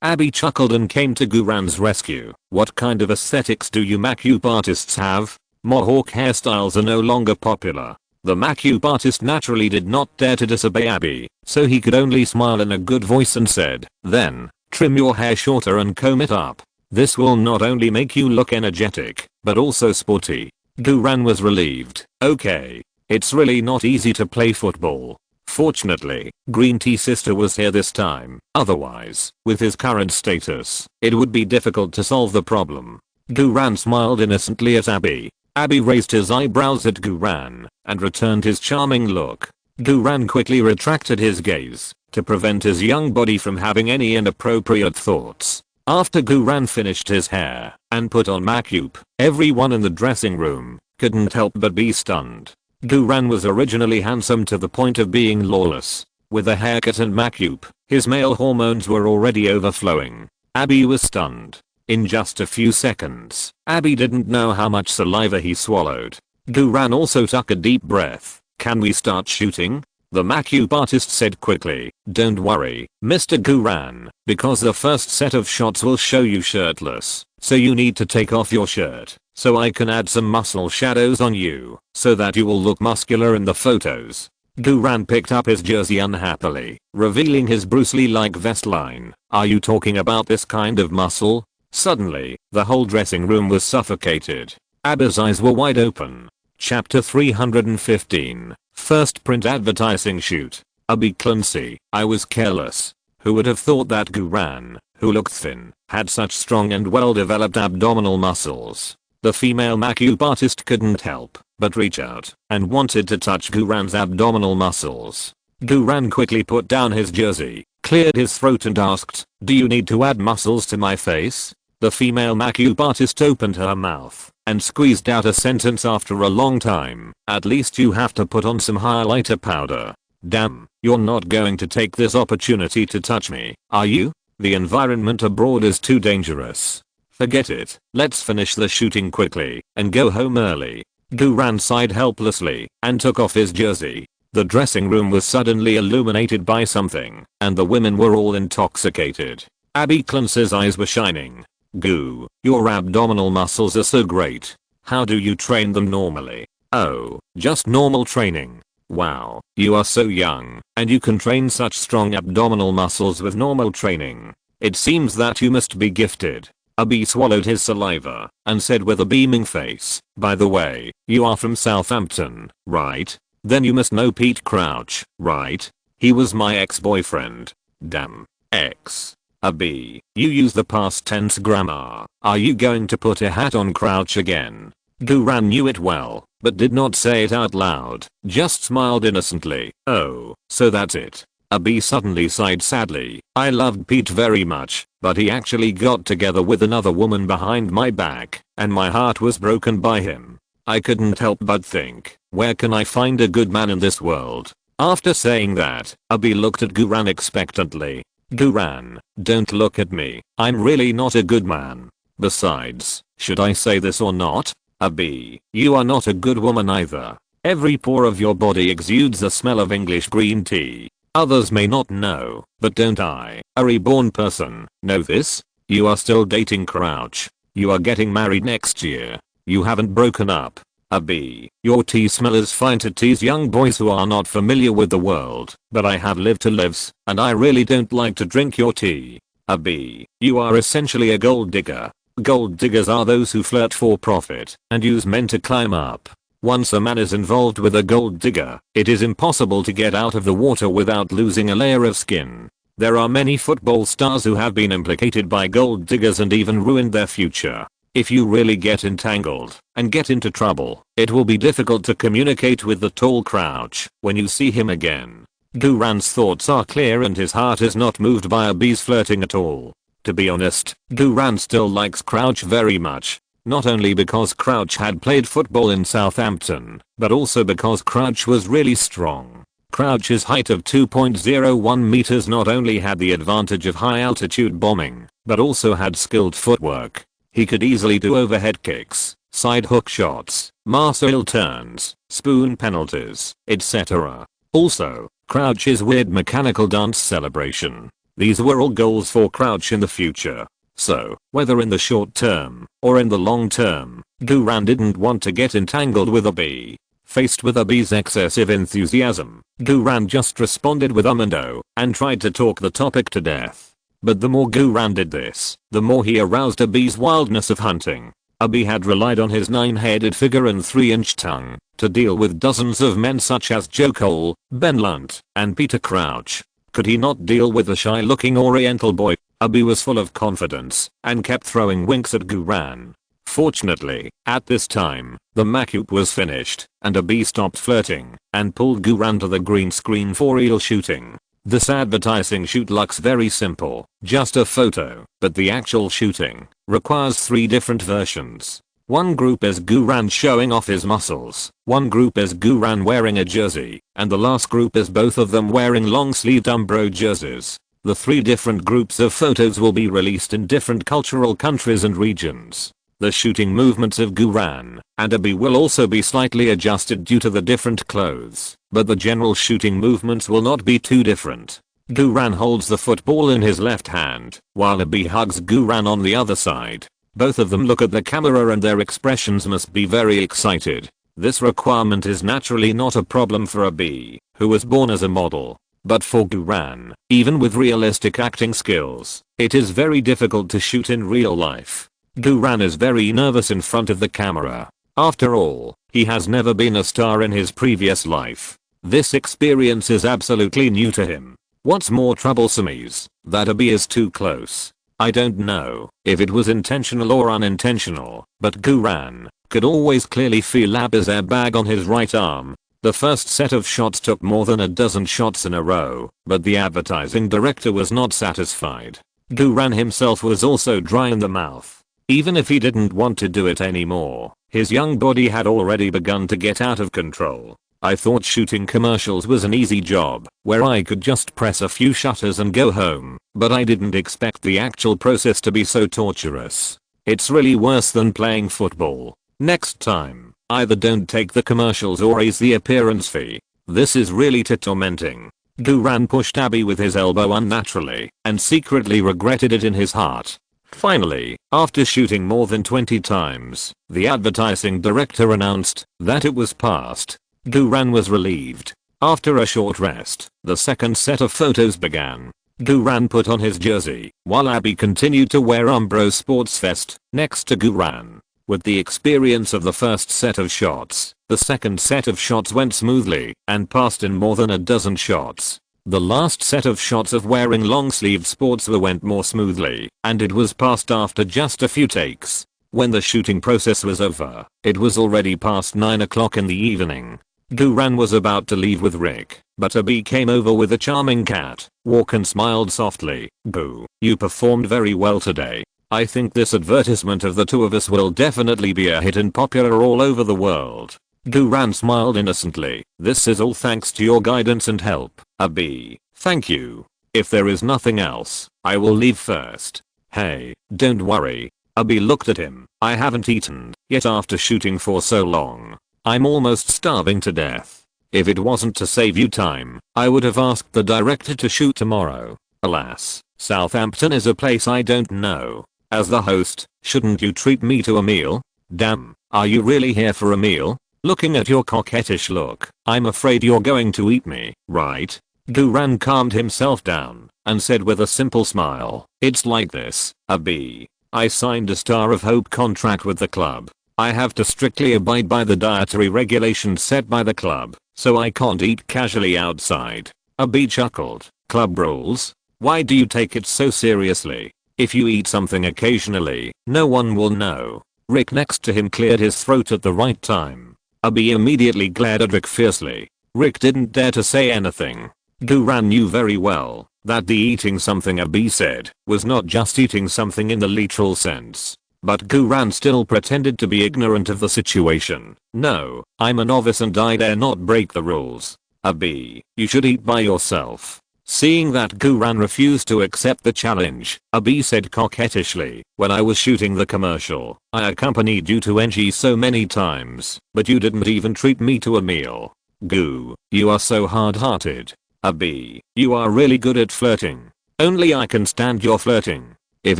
Abby chuckled and came to Guran's rescue. What kind of aesthetics do you makeup artists have? Mohawk hairstyles are no longer popular. The makeup artist naturally did not dare to disobey Abby, so he could only smile in a good voice and said, then, trim your hair shorter and comb it up. This will not only make you look energetic, but also sporty. Guran was relieved. Okay. It's really not easy to play football. Fortunately, Green Tea Sister was here this time. Otherwise, with his current status, it would be difficult to solve the problem. Guran smiled innocently at Abby. Abby raised his eyebrows at Guran and returned his charming look. Guran quickly retracted his gaze to prevent his young body from having any inappropriate thoughts. After Guran finished his hair and put on makeup, everyone in the dressing room couldn't help but be stunned. Guran was originally handsome to the point of being lawless. With a haircut and makeup, his male hormones were already overflowing. Abby was stunned. In just a few seconds, Abby didn't know how much saliva he swallowed. Guran also took a deep breath. Can we start shooting? The makeup artist said quickly. Don't worry, Mr. Guran, because the first set of shots will show you shirtless, so you need to take off your shirt, so I can add some muscle shadows on you, so that you will look muscular in the photos. Guran picked up his jersey unhappily, revealing his Bruce Lee-like vest line. Are you talking about this kind of muscle? Suddenly, the whole dressing room was suffocated. Abby's eyes were wide open. Chapter 315. First print advertising shoot. Abby Clancy. I was careless. Who would have thought that Guran, who looked thin, had such strong and well-developed abdominal muscles? The female makeup artist couldn't help but reach out and wanted to touch Guran's abdominal muscles. Guran quickly put down his jersey, cleared his throat and asked, "Do you need to add muscles to my face?" The female makeup artist opened her mouth and squeezed out a sentence after a long time. "At least you have to put on some highlighter powder." "Damn, you're not going to take this opportunity to touch me, are you? The environment abroad is too dangerous. Forget it, let's finish the shooting quickly and go home early." Guran sighed helplessly and took off his jersey. The dressing room was suddenly illuminated by something, and the women were all intoxicated. Abby Clance's eyes were shining. "Goo, your abdominal muscles are so great. How do you train them normally?" "Oh, just normal training." "Wow, you are so young, and you can train such strong abdominal muscles with normal training. It seems that you must be gifted." Abby swallowed his saliva and said with a beaming face, "By the way, you are from Southampton, right? Then you must know Pete Crouch, right? He was my ex-boyfriend." "Damn. Ex. Abby, you use the past tense grammar. Are you going to put a hat on Crouch again?" Guran knew it well, but did not say it out loud, just smiled innocently. "Oh, so that's it." Abby suddenly sighed sadly. "I loved Pete very much, but he actually got together with another woman behind my back, and my heart was broken by him. I couldn't help but think, where can I find a good man in this world?" After saying that, Abby looked at Guran expectantly. "Guran, don't look at me. I'm really not a good man. Besides, should I say this or not? Abby, you are not a good woman either. Every pore of your body exudes the smell of English green tea. Others may not know, but don't I, a reborn person, know this? You are still dating Crouch. You are getting married next year. You haven't broken up. Abby, your tea smell is fine to tease young boys who are not familiar with the world, but I have lived to live, and I really don't like to drink your tea. Abby, you are essentially a gold digger. Gold diggers are those who flirt for profit and use men to climb up. Once a man is involved with a gold digger, it is impossible to get out of the water without losing a layer of skin. There are many football stars who have been implicated by gold diggers and even ruined their future. If you really get entangled and get into trouble, it will be difficult to communicate with the tall Crouch when you see him again." Guran's thoughts are clear and his heart is not moved by Abby's flirting at all. To be honest, Guran still likes Crouch very much. Not only because Crouch had played football in Southampton, but also because Crouch was really strong. Crouch's height of 2.01 meters not only had the advantage of high altitude bombing, but also had skilled footwork. He could easily do overhead kicks, side hook shots, martial turns, spoon penalties, etc. Also, Crouch's weird mechanical dance celebration. These were all goals for Crouch in the future. So, whether in the short term or in the long term, Guran didn't want to get entangled with Abby. Faced with Abby's excessive enthusiasm, Guran just responded with and oh, and tried to talk the topic to death. But the more Guran did this, the more he aroused Abby's wildness of hunting. Abby had relied on his 9-headed figure and 3-inch tongue to deal with dozens of men such as Joe Cole, Ben Lunt, and Peter Crouch. Could he not deal with the shy-looking Oriental boy? Abby was full of confidence and kept throwing winks at Guran. Fortunately, at this time, the makeup was finished, and Abby stopped flirting and pulled Guran to the green screen for real shooting. This advertising shoot looks very simple, just a photo, but the actual shooting requires 3 different versions. One group is Guran showing off his muscles, one group is Guran wearing a jersey, and the last group is both of them wearing long-sleeved Umbro jerseys. The 3 different groups of photos will be released in different cultural countries and regions. The shooting movements of Guran and Abby will also be slightly adjusted due to the different clothes, but the general shooting movements will not be too different. Guran holds the football in his left hand, while Abby hugs Guran on the other side. Both of them look at the camera and their expressions must be very excited. This requirement is naturally not a problem for Abby, who was born as a model. But for Guran, even with realistic acting skills, it is very difficult to shoot in real life. Guran is very nervous in front of the camera. After all, he has never been a star in his previous life. This experience is absolutely new to him. What's more troublesome is that Abby is too close. I don't know if it was intentional or unintentional, but Guran could always clearly feel Abby's airbag on his right arm. The first set of shots took more than a dozen shots in a row, but the advertising director was not satisfied. Guran himself was also dry in the mouth. Even if he didn't want to do it anymore, his young body had already begun to get out of control. I thought shooting commercials was an easy job, where I could just press a few shutters and go home, but I didn't expect the actual process to be so torturous. It's really worse than playing football. Next time, either don't take the commercials or raise the appearance fee. This is really too tormenting. Guran pushed Abby with his elbow unnaturally, and secretly regretted it in his heart. Finally, after shooting more than 20 times, the advertising director announced that it was passed. Guran was relieved. After a short rest, the second set of photos began. Guran put on his jersey, while Abby continued to wear Umbro's sports vest, next to Guran. With the experience of the first set of shots, the second set of shots went smoothly, and passed in more than a dozen shots. The last set of shots of wearing long-sleeved sportswear went more smoothly, and it was passed after just a few takes. When the shooting process was over, it was already past 9 o'clock in the evening. Guran was about to leave with Rick, but Abby came over with a charming cat, walk and smiled softly. "Boo, you performed very well today. I think this advertisement of the two of us will definitely be a hit and popular all over the world." Guran smiled innocently. "This is all thanks to your guidance and help, Abby. Thank you. If there is nothing else, I will leave first." "Hey, don't worry." Abby looked at him. "I haven't eaten yet after shooting for so long. I'm almost starving to death. If it wasn't to save you time, I would have asked the director to shoot tomorrow. Alas, Southampton is a place I don't know. As the host, shouldn't you treat me to a meal?" "Damn, are you really here for a meal? Looking at your coquettish look, I'm afraid you're going to eat me, right?" Guran calmed himself down and said with a simple smile, "It's like this, Abby. I signed a Star of Hope contract with the club. I have to strictly abide by the dietary regulations set by the club, so I can't eat casually outside." Abby chuckled. "Club rules? Why do you take it so seriously? If you eat something occasionally, no one will know." Rick next to him cleared his throat at the right time. Abby immediately glared at Rick fiercely. Rick didn't dare to say anything. Guran knew very well that the eating something Abby said was not just eating something in the literal sense. But Guran still pretended to be ignorant of the situation. "No, I'm a novice and I dare not break the rules. Abby, you should eat by yourself." Seeing that Guran refused to accept the challenge, Abby said coquettishly, "When I was shooting the commercial, I accompanied you to NG so many times, but you didn't even treat me to a meal. Goo, you are so hard-hearted. Abby, you are really good at flirting. Only I can stand your flirting. If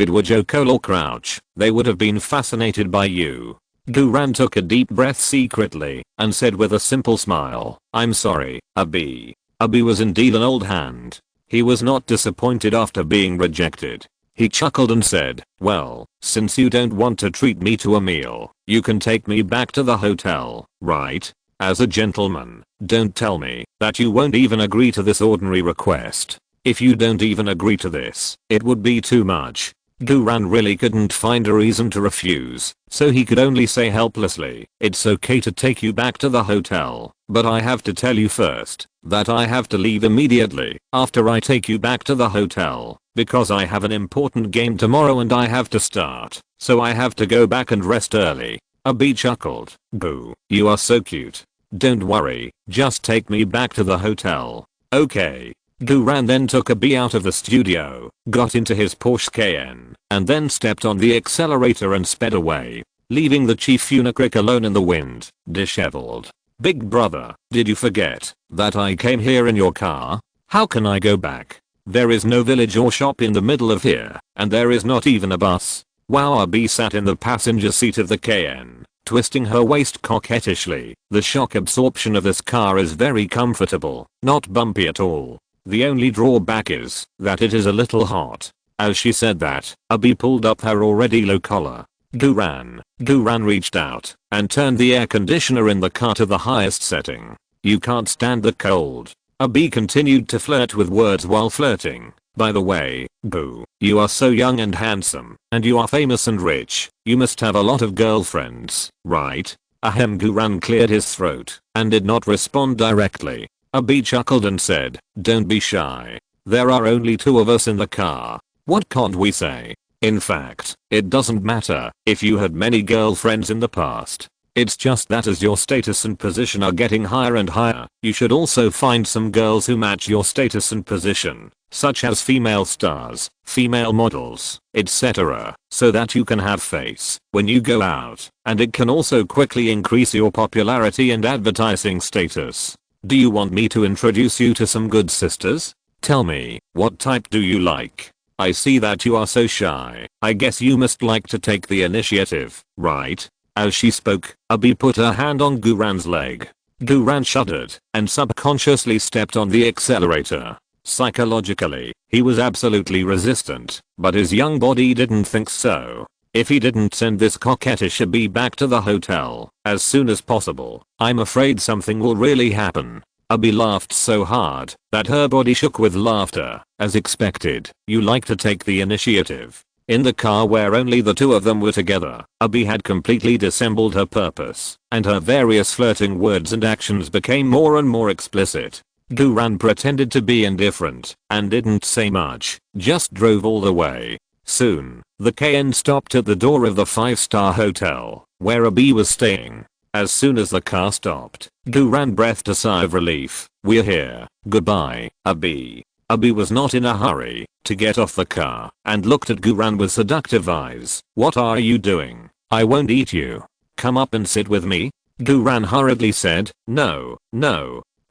it were Joe Cole or Crouch, they would have been fascinated by you." Guran took a deep breath secretly and said with a simple smile, "I'm sorry, Abby." Abby was indeed an old hand. He was not disappointed after being rejected. He chuckled and said, "Well, since you don't want to treat me to a meal, you can take me back to the hotel, right? As a gentleman, don't tell me that you won't even agree to this ordinary request. If you don't even agree to this, it would be too much." Guran really couldn't find a reason to refuse, so he could only say helplessly, "It's okay to take you back to the hotel, but I have to tell you first that I have to leave immediately after I take you back to the hotel, because I have an important game tomorrow and I have to start, so I have to go back and rest early." Abby chuckled. "Boo, you are so cute. Don't worry, just take me back to the hotel." "Okay." Guran then took Abby out of the studio, got into his Porsche Cayenne, and then stepped on the accelerator and sped away, leaving the Chief Unicrick alone in the wind, disheveled. "Big brother, did you forget that I came here in your car? How can I go back? There is no village or shop in the middle of here, and there is not even a bus." Wow. Abby sat in the passenger seat of the Cayenne, twisting her waist coquettishly. "The shock absorption of this car is very comfortable, not bumpy at all. The only drawback is that it is a little hot." As she said that, Abby pulled up her already low collar. Guran reached out and turned the air conditioner in the car to the highest setting. "You can't stand the cold." Abby continued to flirt with words while flirting. By the way, boo, you are so young and handsome, and you are famous and rich, you must have a lot of girlfriends, right? Ahem. Guran cleared his throat and did not respond directly. Abhi chuckled and said, don't be shy. There are only two of us in the car. What can't we say? In fact, it doesn't matter if you had many girlfriends in the past. It's just that as your status and position are getting higher and higher, you should also find some girls who match your status and position, such as female stars, female models, etc., so that you can have face when you go out, and it can also quickly increase your popularity and advertising status. Do you want me to introduce you to some good sisters? Tell me, what type do you like? I see that you are so shy. I guess you must like to take the initiative, right? As she spoke, Abhi put her hand on Guran's leg. Guran shuddered and subconsciously stepped on the accelerator. Psychologically, he was absolutely resistant, but his young body didn't think so. If he didn't send this coquettish Abhi back to the hotel as soon as possible, I'm afraid something will really happen. Abhi laughed so hard that her body shook with laughter. As expected, you like to take the initiative. In the car where only the two of them were together, Abhi had completely dissembled her purpose, and her various flirting words and actions became more and more explicit. Guran pretended to be indifferent and didn't say much, just drove all the way. Soon, the KN stopped at the door of the 5-star hotel where Abhi was staying. As soon as the car stopped, Guran breathed a sigh of relief. We're here. Goodbye, Abhi. Abhi was not in a hurry to get off the car and looked at Guran with seductive eyes. What are you doing? I won't eat you. Come up and sit with me. Guran hurriedly said, no.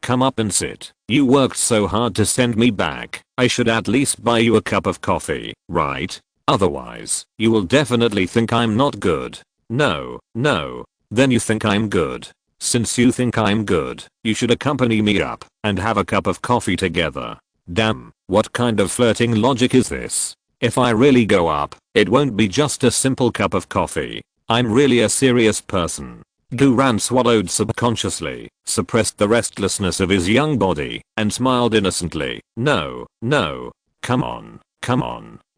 Come up and sit. You worked so hard to send me back. I should at least buy you a cup of coffee, right? Otherwise, you will definitely think I'm not good. No. Then you think I'm good. Since you think I'm good, you should accompany me up and have a cup of coffee together. Damn, what kind of flirting logic is this? If I really go up, it won't be just a simple cup of coffee. I'm really a serious person. Guran swallowed subconsciously, suppressed the restlessness of his young body, and smiled innocently. No. Come on.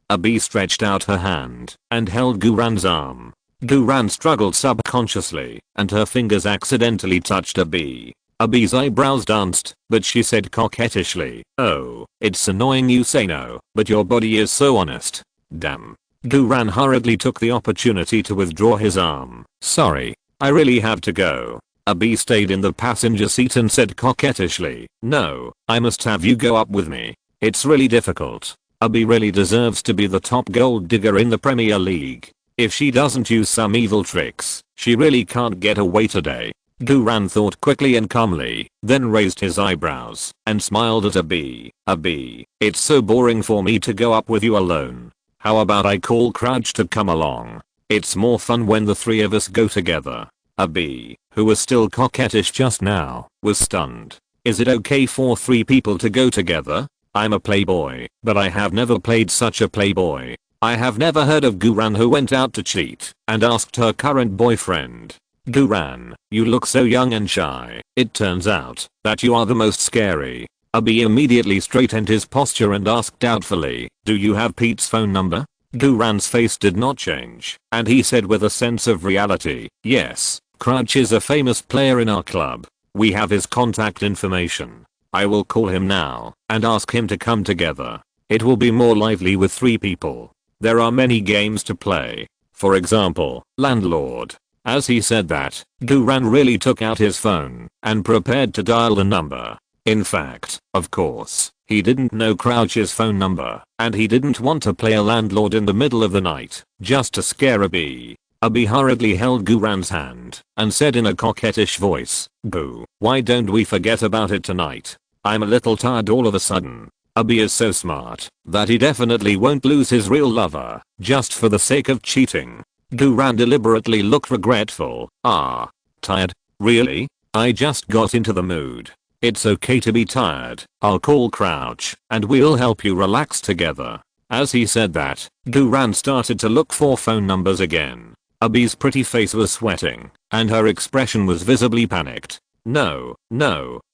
Abhi stretched out her hand and held Guran's arm. Guran struggled subconsciously, and her fingers accidentally touched Abhi. Abhi's eyebrows danced, but she said coquettishly, oh, it's annoying you say no, but your body is so honest. Damn. Guran hurriedly took the opportunity to withdraw his arm. Sorry, I really have to go. Abhi stayed in the passenger seat and said coquettishly, no, I must have you go up with me. It's really difficult. Abhi really deserves to be the top gold digger in the Premier League. If she doesn't use some evil tricks, she really can't get away today. Guran thought quickly and calmly, then raised his eyebrows and smiled at Abhi. Abhi, it's so boring for me to go up with you alone. How about I call Crouch to come along? It's more fun when the three of us go together. Abhi, who was still coquettish just now, was stunned. Is it okay for 3 people to go together? I'm a playboy, but I have never played such a playboy. I have never heard of Guran who went out to cheat and asked her current boyfriend. Guran, you look so young and shy. It turns out that you are the most scary. Abhi immediately straightened his posture and asked doubtfully, do you have Pete's phone number? Guran's face did not change, and he said with a sense of reality, yes, Crouch is a famous player in our club. We have his contact information. I will call him now and ask him to come together. It will be more lively with 3 people. There are many games to play. For example, Landlord. As he said that, Guran really took out his phone and prepared to dial the number. In fact, of course, he didn't know Crouch's phone number, and he didn't want to play a landlord in the middle of the night, just to scare Abhi. Abhi hurriedly held Guran's hand and said in a coquettish voice, boo, why don't we forget about it tonight? I'm a little tired all of a sudden. Abhi is so smart that he definitely won't lose his real lover just for the sake of cheating. Guran deliberately looked regretful. Tired? Really? I just got into the mood. It's okay to be tired. I'll call Crouch and we'll help you relax together. As he said that, Guran started to look for phone numbers again. Abhi's pretty face was sweating and her expression was visibly panicked. No,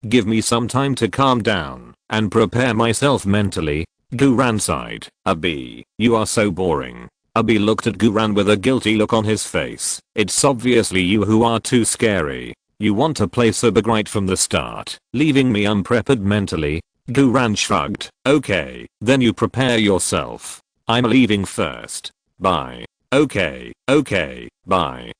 give me some time to calm down and prepare myself mentally. Guran sighed. Abi, you are so boring. Abi looked at Guran with a guilty look on his face. It's obviously you who are too scary. You want to play so big right from the start, leaving me unprepared mentally. Guran shrugged. Okay, then you prepare yourself. I'm leaving first. Bye. Okay, bye.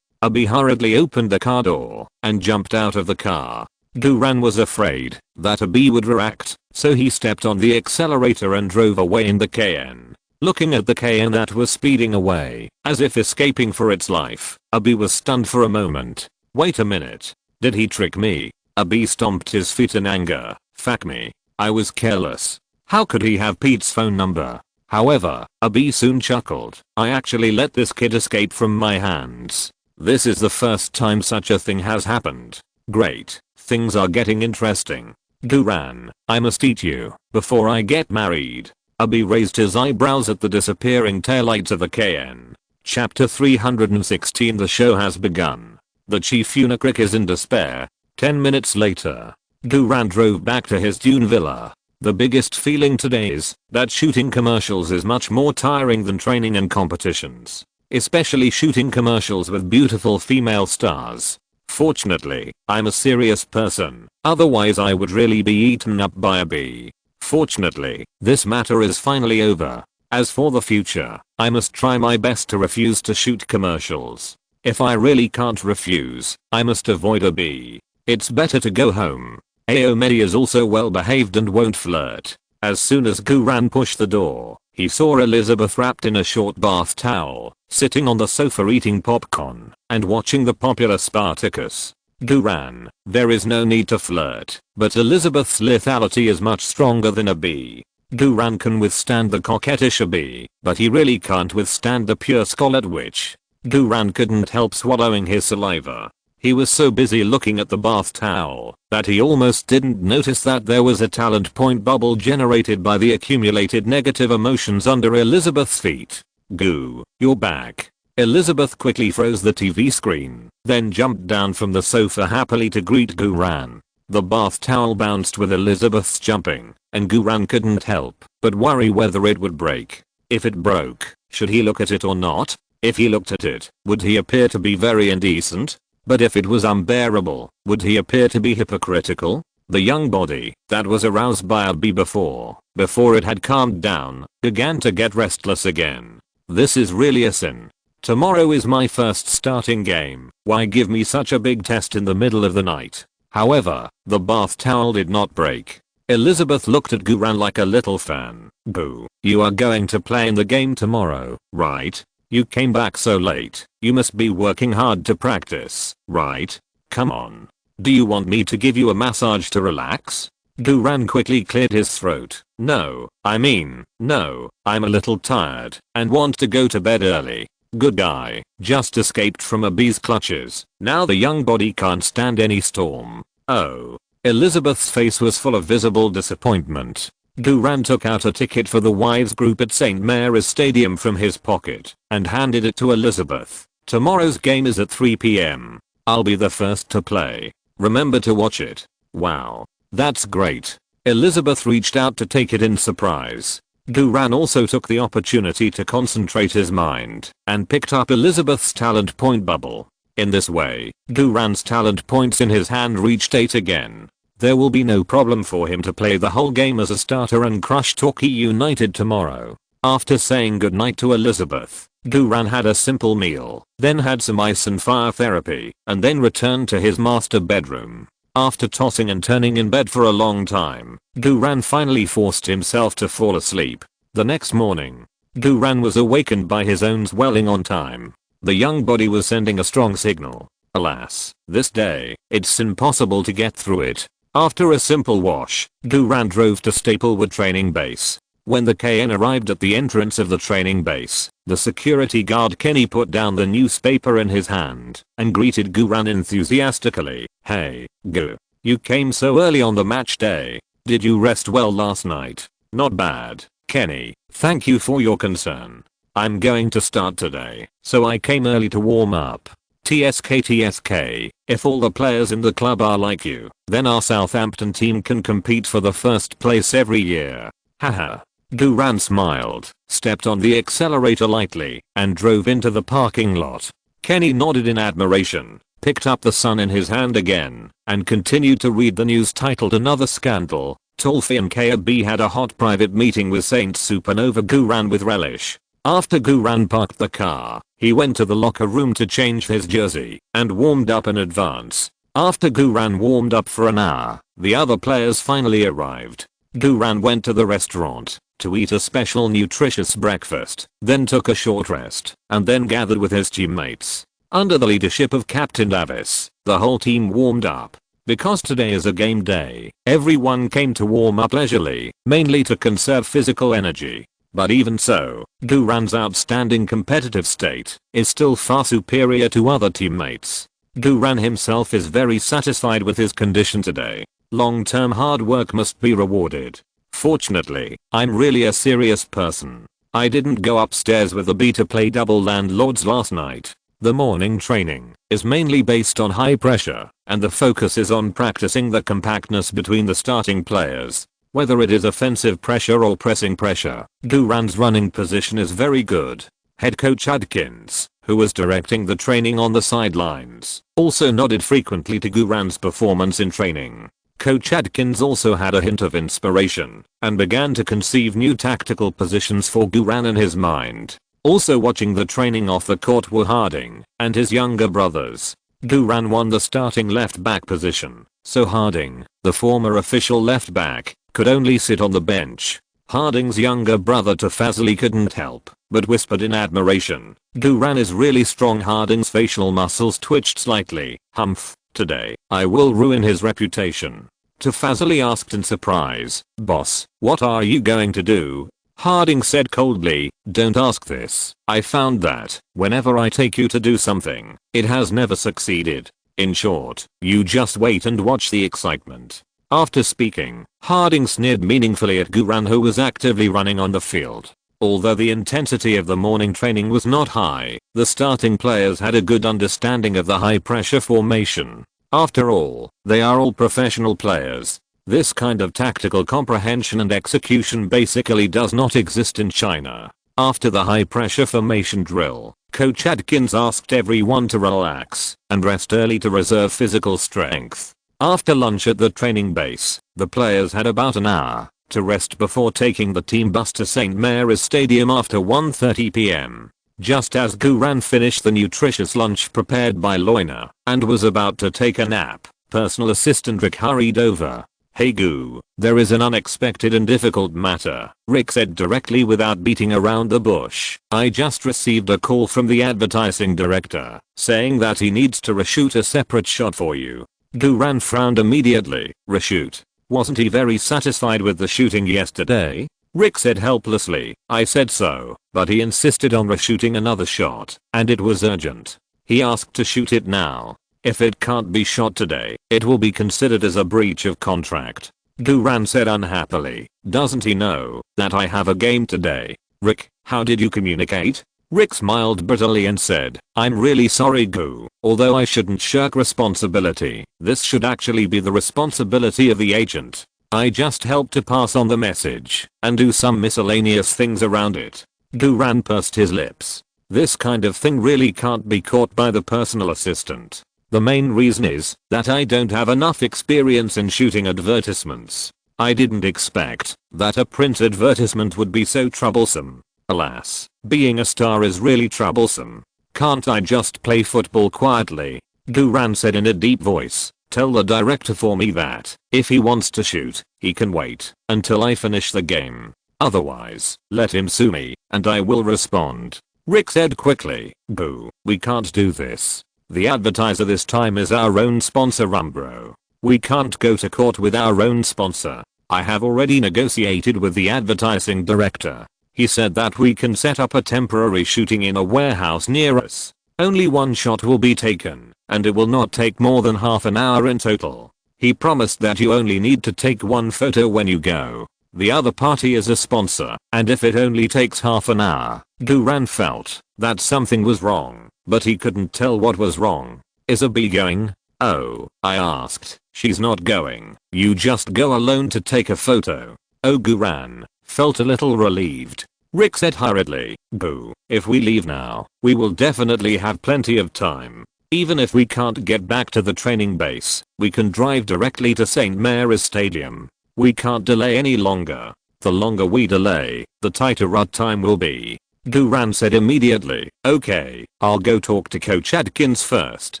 Abi hurriedly opened the car door and jumped out of the car. Guran was afraid that Abi would react, so he stepped on the accelerator and drove away in the KN. Looking at the KN that was speeding away, as if escaping for its life, Abi was stunned for a moment. Wait a minute. Did he trick me? Abi stomped his feet in anger. Fuck me. I was careless. How could he have Pete's phone number? However, Abi soon chuckled. I actually let this kid escape from my hands. This is the first time such a thing has happened. Great. Things are getting interesting. Guran, I must eat you before I get married. Abi raised his eyebrows at the disappearing taillights of the KN. Chapter 316. The show has begun. The chief eunuch is in despair. 10 minutes later, Guran drove back to his dune villa. The biggest feeling today is that shooting commercials is much more tiring than training and competitions. Especially shooting commercials with beautiful female stars. Fortunately, I'm a serious person, otherwise I would really be eaten up by a bee. Fortunately, this matter is finally over. As for the future, I must try my best to refuse to shoot commercials. If I really can't refuse, I must avoid a bee. It's better to go home. Aomedi is also well behaved and won't flirt. As soon as Guran pushed the door, he saw Elizabeth wrapped in a short bath towel, sitting on the sofa eating popcorn and watching the popular Spartacus. Guran, there is no need to flirt, but Elizabeth's lethality is much stronger than a bee. Guran can withstand the coquettish bee, but he really can't withstand the pure scarlet witch. Guran couldn't help swallowing his saliva. He was so busy looking at the bath towel that he almost didn't notice that there was a talent point bubble generated by the accumulated negative emotions under Elizabeth's feet. Goo, you're back. Elizabeth quickly froze the TV screen, then jumped down from the sofa happily to greet Guran. The bath towel bounced with Elizabeth's jumping, and Guran couldn't help but worry whether it would break. If it broke, should he look at it or not? If he looked at it, would he appear to be very indecent? But if it was unbearable, would he appear to be hypocritical? The young body that was aroused by a bee before it had calmed down, began to get restless again. This is really a sin. Tomorrow is my first starting game. Why give me such a big test in the middle of the night? However, the bath towel did not break. Elizabeth looked at Guran like a little fan. Boo, you are going to play in the game tomorrow, right? You came back so late. You must be working hard to practice, right? Come on. Do you want me to give you a massage to relax? Guran quickly cleared his throat. No, I'm a little tired and want to go to bed early. Good guy, just escaped from a bee's clutches. Now the young body can't stand any storm. Oh. Elizabeth's face was full of visible disappointment. Guran took out a ticket for the wives group at St. Mary's Stadium from his pocket and handed it to Elizabeth. Tomorrow's game is at 3 p.m. I'll be the first to play. Remember to watch it. Wow. That's great. Elizabeth reached out to take it in surprise. Guran also took the opportunity to concentrate his mind and picked up Elizabeth's talent point bubble. In this way, Guran's talent points in his hand reached 8 again. There will be no problem for him to play the whole game as a starter and crush Torquay United tomorrow. After saying goodnight to Elizabeth, Guran had a simple meal, then had some ice and fire therapy, and then returned to his master bedroom. After tossing and turning in bed for a long time, Guran finally forced himself to fall asleep. The next morning, Guran was awakened by his own swelling on time. The young body was sending a strong signal. Alas, this day, it's impossible to get through it. After a simple wash, Guran drove to Staplewood Training Base. When the KN arrived at the entrance of the training base, the security guard Kenny put down the newspaper in his hand and greeted Guran enthusiastically. Hey, Gu. You came so early on the match day. Did you rest well last night? Not bad, Kenny. Thank you for your concern. I'm going to start today, so I came early to warm up. TSK. If all the players in the club are like you, then our Southampton team can compete for the first place every year. Haha. Guran smiled, stepped on the accelerator lightly, and drove into the parking lot. Kenny nodded in admiration, picked up the Sun in his hand again, and continued to read the news titled Another Scandal. Tolfi and KAB had a hot private meeting with Saint Supernova Guran with relish. After Guran parked the car, he went to the locker room to change his jersey, and warmed up in advance. After Guran warmed up for an hour, the other players finally arrived. Guran went to the restaurant to eat a special nutritious breakfast, then took a short rest, and then gathered with his teammates. Under the leadership of Captain Davis, the whole team warmed up. Because today is a game day, everyone came to warm up leisurely, mainly to conserve physical energy. But even so, Guran's outstanding competitive state is still far superior to other teammates. Guran himself is very satisfied with his condition today. Long-term hard work must be rewarded. Fortunately, I'm really a serious person. I didn't go upstairs with the B to play double landlords last night. The morning training is mainly based on high pressure, and the focus is on practicing the compactness between the starting players. Whether it is offensive pressure or pressing pressure, Guran's running position is very good. Head coach Adkins, who was directing the training on the sidelines, also nodded frequently to Guran's performance in training. Coach Adkins also had a hint of inspiration, and began to conceive new tactical positions for Guran in his mind. Also watching the training off the court were Harding and his younger brothers. Guran won the starting left back position, so Harding, the former official left back, could only sit on the bench. Harding's younger brother Tafazali couldn't help but whispered in admiration, "Guran is really strong." Harding's facial muscles twitched slightly. "Humph, today I will ruin his reputation." Tafazali asked in surprise, "Boss, what are you going to do?" Harding said coldly, "Don't ask this. I found that whenever I take you to do something, it has never succeeded. In short, you just wait and watch the excitement." After speaking, Harding sneered meaningfully at Guran, who was actively running on the field. Although the intensity of the morning training was not high, the starting players had a good understanding of the high pressure formation. After all, they are all professional players. This kind of tactical comprehension and execution basically does not exist in China. After the high pressure formation drill, Coach Adkins asked everyone to relax and rest early to reserve physical strength. After lunch at the training base, the players had about an hour to rest before taking the team bus to St. Mary's Stadium after 1:30 p.m. Just as Guran finished the nutritious lunch prepared by Loina and was about to take a nap, personal assistant Rick hurried over. "Hey Gu, there is an unexpected and difficult matter," Rick said directly without beating around the bush. "I just received a call from the advertising director saying that he needs to reshoot a separate shot for you." Guran frowned immediately. "Reshoot? Wasn't he very satisfied with the shooting yesterday?" Rick said helplessly. "I said so, but he insisted on reshooting another shot, and it was urgent. He asked to shoot it now. If it can't be shot today, it will be considered as a breach of contract." Guran said unhappily. "Doesn't he know that I have a game today?" "Rick, how did you communicate?" Rick smiled bitterly and said, "I'm really sorry Gu, although I shouldn't shirk responsibility. This should actually be the responsibility of the agent. I just help to pass on the message and do some miscellaneous things around it." Guran pursed his lips. This kind of thing really can't be caught by the personal assistant. The main reason is that I don't have enough experience in shooting advertisements. I didn't expect that a print advertisement would be so troublesome. Alas, being a star is really troublesome. Can't I just play football quietly?" Guran said in a deep voice. "Tell the director for me that if he wants to shoot, he can wait until I finish the game. Otherwise, let him sue me, and I will respond." Rick said quickly, "Gu, we can't do this. The advertiser this time is our own sponsor Umbro. We can't go to court with our own sponsor. I have already negotiated with the advertising director. He said that we can set up a temporary shooting in a warehouse near us. Only one shot will be taken, and it will not take more than half an hour in total. He promised that you only need to take one photo when you go. The other party is a sponsor, and if it only takes half an hour." Guran felt that something was wrong, but he couldn't tell what was wrong. "Is a B going?" "Oh," I asked. "She's not going. You just go alone to take a photo." "Oh Guran, felt a little relieved. Rick said hurriedly, "Boo, if we leave now, we will definitely have plenty of time. Even if we can't get back to the training base, we can drive directly to St. Mary's Stadium. We can't delay any longer. The longer we delay, the tighter our time will be." Duran said immediately, "Okay, I'll go talk to Coach Adkins first.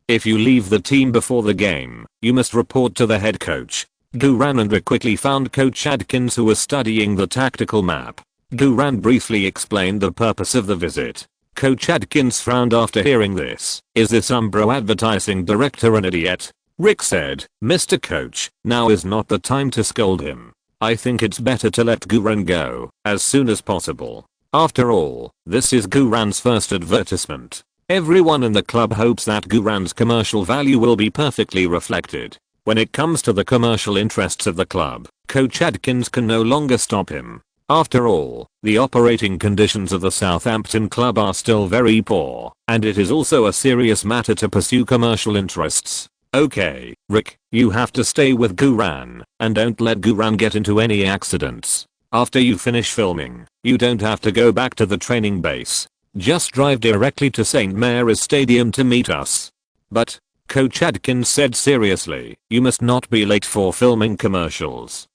If you leave the team before the game, you must report to the head coach." Duran and Rick quickly found Coach Adkins, who was studying the tactical map. Duran briefly explained the purpose of the visit. Coach Adkins frowned after hearing this. "Is this Umbro advertising director an idiot?" Rick said, "Mr. Coach, now is not the time to scold him. I think it's better to let Duran go as soon as possible. After all, this is Duran's first advertisement. Everyone in the club hopes that Duran's commercial value will be perfectly reflected. When it comes to the commercial interests of the club, Coach Adkins can no longer stop him. After all, the operating conditions of the Southampton club are still very poor, and it is also a serious matter to pursue commercial interests. Okay, Rick, you have to stay with Duran, and don't let Duran get into any accidents. After you finish filming, you don't have to go back to the training base. Just drive directly to St. Mary's Stadium to meet us." "But," Coach Adkins said seriously, "you must not be late for filming commercials.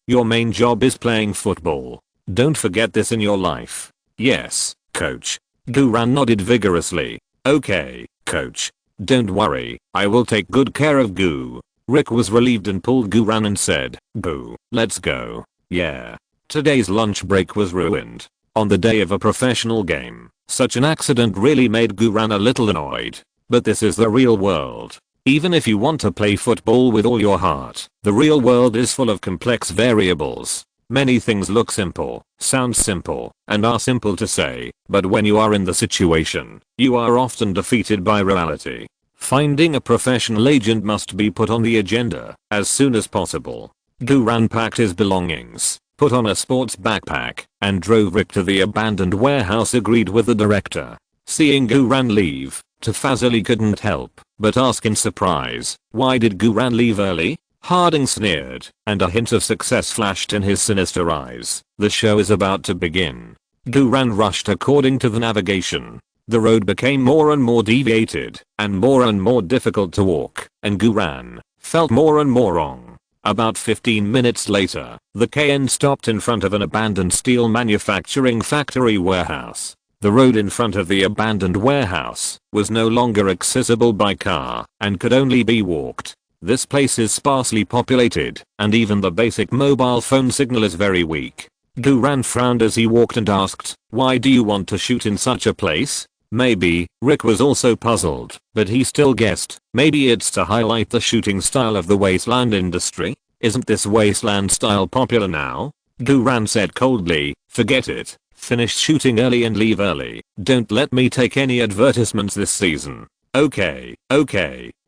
Your main job is playing football. Don't forget this in your life." "Yes, Coach." Duran nodded vigorously. "Okay, Coach. Don't worry, I will take good care of Goo." Rick was relieved and pulled Duran and said, "Boo, let's go." Yeah. Today's lunch break was ruined. On the day of a professional game, such an accident really made Duran a little annoyed. But this is the real world. Even if you want to play football with all your heart, the real world is full of complex variables. Many things look simple, sound simple, and are simple to say, but when you are in the situation, you are often defeated by reality. Finding a professional agent must be put on the agenda as soon as possible. Duran packed his belongings, put on a sports backpack, and drove Rick to the abandoned warehouse. Agreed with the director. Seeing Duran leave, Tafazali couldn't help but ask in surprise, "Why did Duran leave early?" Harding sneered, and a hint of success flashed in his sinister eyes. "The show is about to begin." Duran rushed according to the navigation. The road became more and more deviated, and more difficult to walk, and Duran felt more and more wrong. About 15 minutes later, the KN stopped in front of an abandoned steel manufacturing factory warehouse. The road in front of the abandoned warehouse was no longer accessible by car and could only be walked. This place is sparsely populated, and even the basic mobile phone signal is very weak. Duran frowned as he walked and asked, "Why do you want to shoot in such a place?" Maybe, Rick was also puzzled, but he still guessed, maybe it's to highlight the shooting style of the wasteland industry? Isn't this wasteland style popular now? Duran said coldly, "Forget it. Finish shooting early and leave early. Don't let me take any advertisements this season." Okay.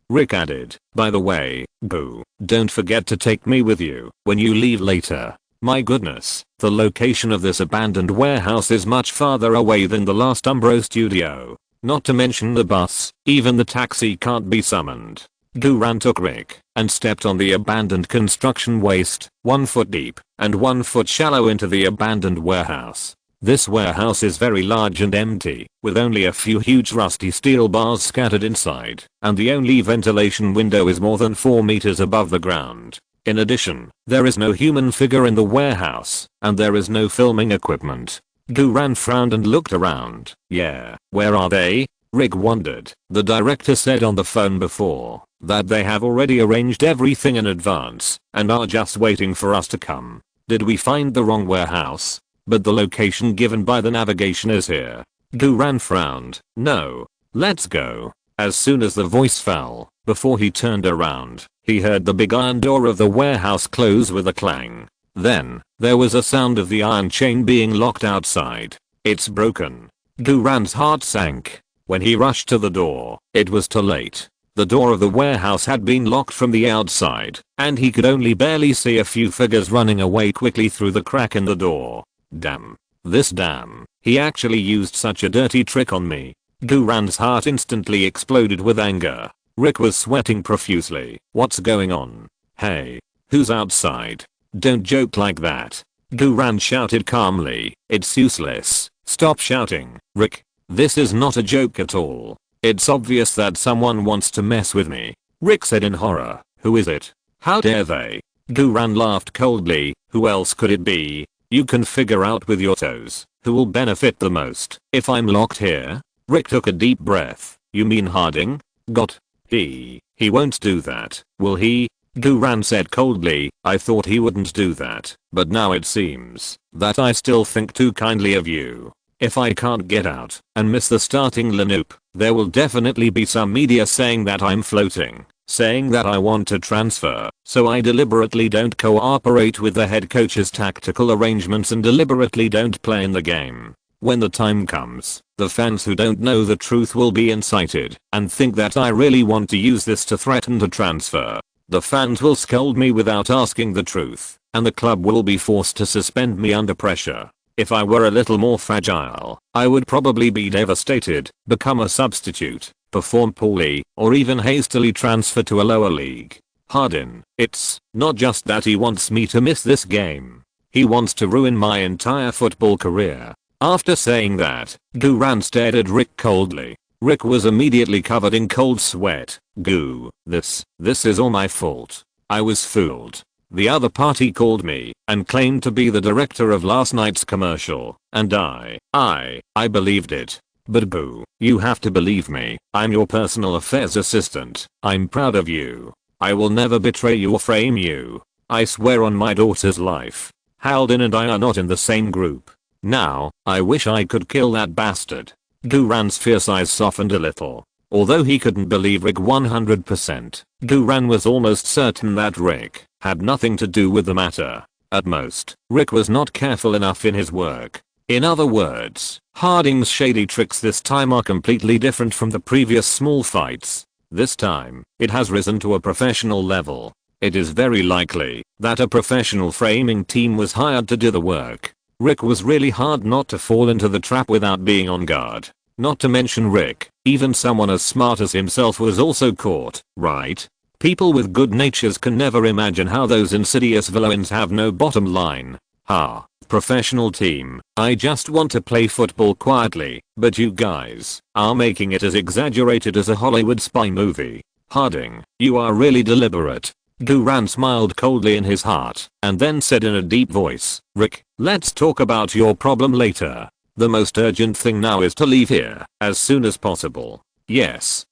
Rick added, "By the way, Boo, don't forget to take me with you when you leave later." My goodness, the location of this abandoned warehouse is much farther away than the last Umbro studio. Not to mention the bus, even the taxi can't be summoned. Duran took Rick and stepped on the abandoned construction waste, 1 foot deep and 1 foot shallow, into the abandoned warehouse. This warehouse is very large and empty, with only a few huge rusty steel bars scattered inside, and the only ventilation window is more than 4 meters above the ground. In addition, there is no human figure in the warehouse, and there is no filming equipment. Duran frowned and looked around. "Yeah, where are they?" Rick wondered. The director said on the phone before that they have already arranged everything in advance and are just waiting for us to come. Did we find the wrong warehouse? But the location given by the navigation is here. Duran frowned. "No. Let's go." As soon as the voice fell, before he turned around, he heard the big iron door of the warehouse close with a clang. Then, there was a sound of the iron chain being locked outside. "It's broken." Duran's heart sank. When he rushed to the door, it was too late. The door of the warehouse had been locked from the outside, and he could only barely see a few figures running away quickly through the crack in the door. Damn. He actually used such a dirty trick on me. Duran's heart instantly exploded with anger. Rick was sweating profusely. "What's going on? Hey, who's outside? Don't joke like that." Duran shouted calmly. It's useless. Stop shouting, Rick. This is not a joke at all. It's obvious that someone wants to mess with me. Rick said in horror. Who is it? How dare they? Duran laughed coldly. Who else could it be? You can figure out with your toes. Who will benefit the most if I'm locked here? Rick took a deep breath. You mean Harding? Got he won't do that, will he? Duran said coldly. I thought he wouldn't do that, but now it seems that I still think too kindly of you. If I can't get out and miss the starting lineup, there will definitely be some media saying that I'm floating, saying that I want to transfer, so I deliberately don't cooperate with the head coach's tactical arrangements and deliberately don't play in the game. When the time comes, the fans who don't know the truth will be incited and think that I really want to use this to threaten to transfer. The fans will scold me without asking the truth, and the club will be forced to suspend me under pressure. If I were a little more fragile, I would probably be devastated, become a substitute, perform poorly, or even hastily transfer to a lower league. Harding, it's not just that he wants me to miss this game. He wants to ruin my entire football career. After saying that, Duran stared at Rick coldly. Rick was immediately covered in cold sweat. Goo, this is all my fault. I was fooled. The other party called me and claimed to be the director of last night's commercial, and I believed it. But boo, you have to believe me. I'm your personal affairs assistant. I'm proud of you. I will never betray you or frame you. I swear on my daughter's life. Haldin and I are not in the same group. Now, I wish I could kill that bastard. Duran's fierce eyes softened a little. Although he couldn't believe Rick 100%, Duran was almost certain that Rick had nothing to do with the matter. At most, Rick was not careful enough in his work. In other words, Harding's shady tricks this time are completely different from the previous small fights. This time, it has risen to a professional level. It is very likely that a professional framing team was hired to do the work. Rick was really hard not to fall into the trap without being on guard. Not to mention Rick, even someone as smart as himself was also caught, right? People with good natures can never imagine how those insidious villains have no bottom line. Professional team, I just want to play football quietly, but you guys are making it as exaggerated as a Hollywood spy movie. Harding, you are really deliberate. Duran smiled coldly in his heart and then said in a deep voice, Rick, let's talk about your problem later. The most urgent thing now is to leave here as soon as possible. Yes.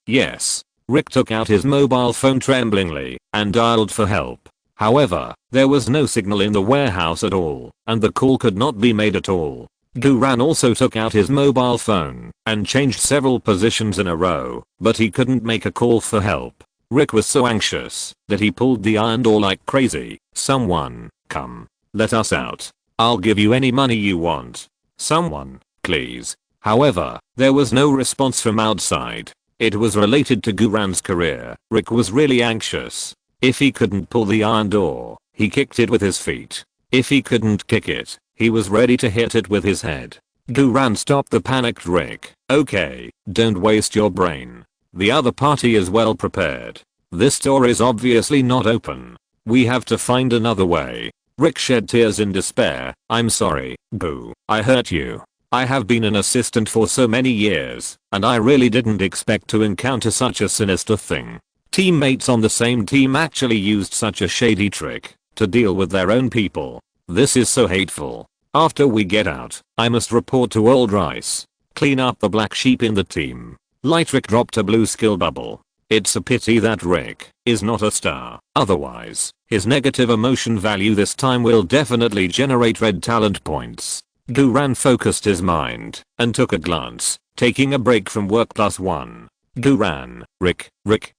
Rick took out his mobile phone tremblingly and dialed for help. However, there was no signal in the warehouse at all, and the call could not be made at all. Duran also took out his mobile phone and changed several positions in a row, but he couldn't make a call for help. Rick was so anxious that he pulled the iron door like crazy. Someone, come, let us out. I'll give you any money you want. Someone, please. However, there was no response from outside. It was related to Duran's career. Rick was really anxious. If he couldn't pull the iron door, he kicked it with his feet. If he couldn't kick it, he was ready to hit it with his head. Duran stopped the panicked Rick. Okay, don't waste your brain. The other party is well prepared. This door is obviously not open. We have to find another way. Rick shed tears in despair. I'm sorry, boo. I hurt you. I have been an assistant for so many years, and I really didn't expect to encounter such a sinister thing. Teammates on the same team actually used such a shady trick to deal with their own people. This is so hateful. After we get out, I must report to Old Rice. Clean up the black sheep in the team. Light Rick dropped a blue skill bubble. It's a pity that Rick is not a star. Otherwise, his negative emotion value this time will definitely generate red talent points. Duran focused his mind and took a glance, taking a break from work +1. Duran, Rick,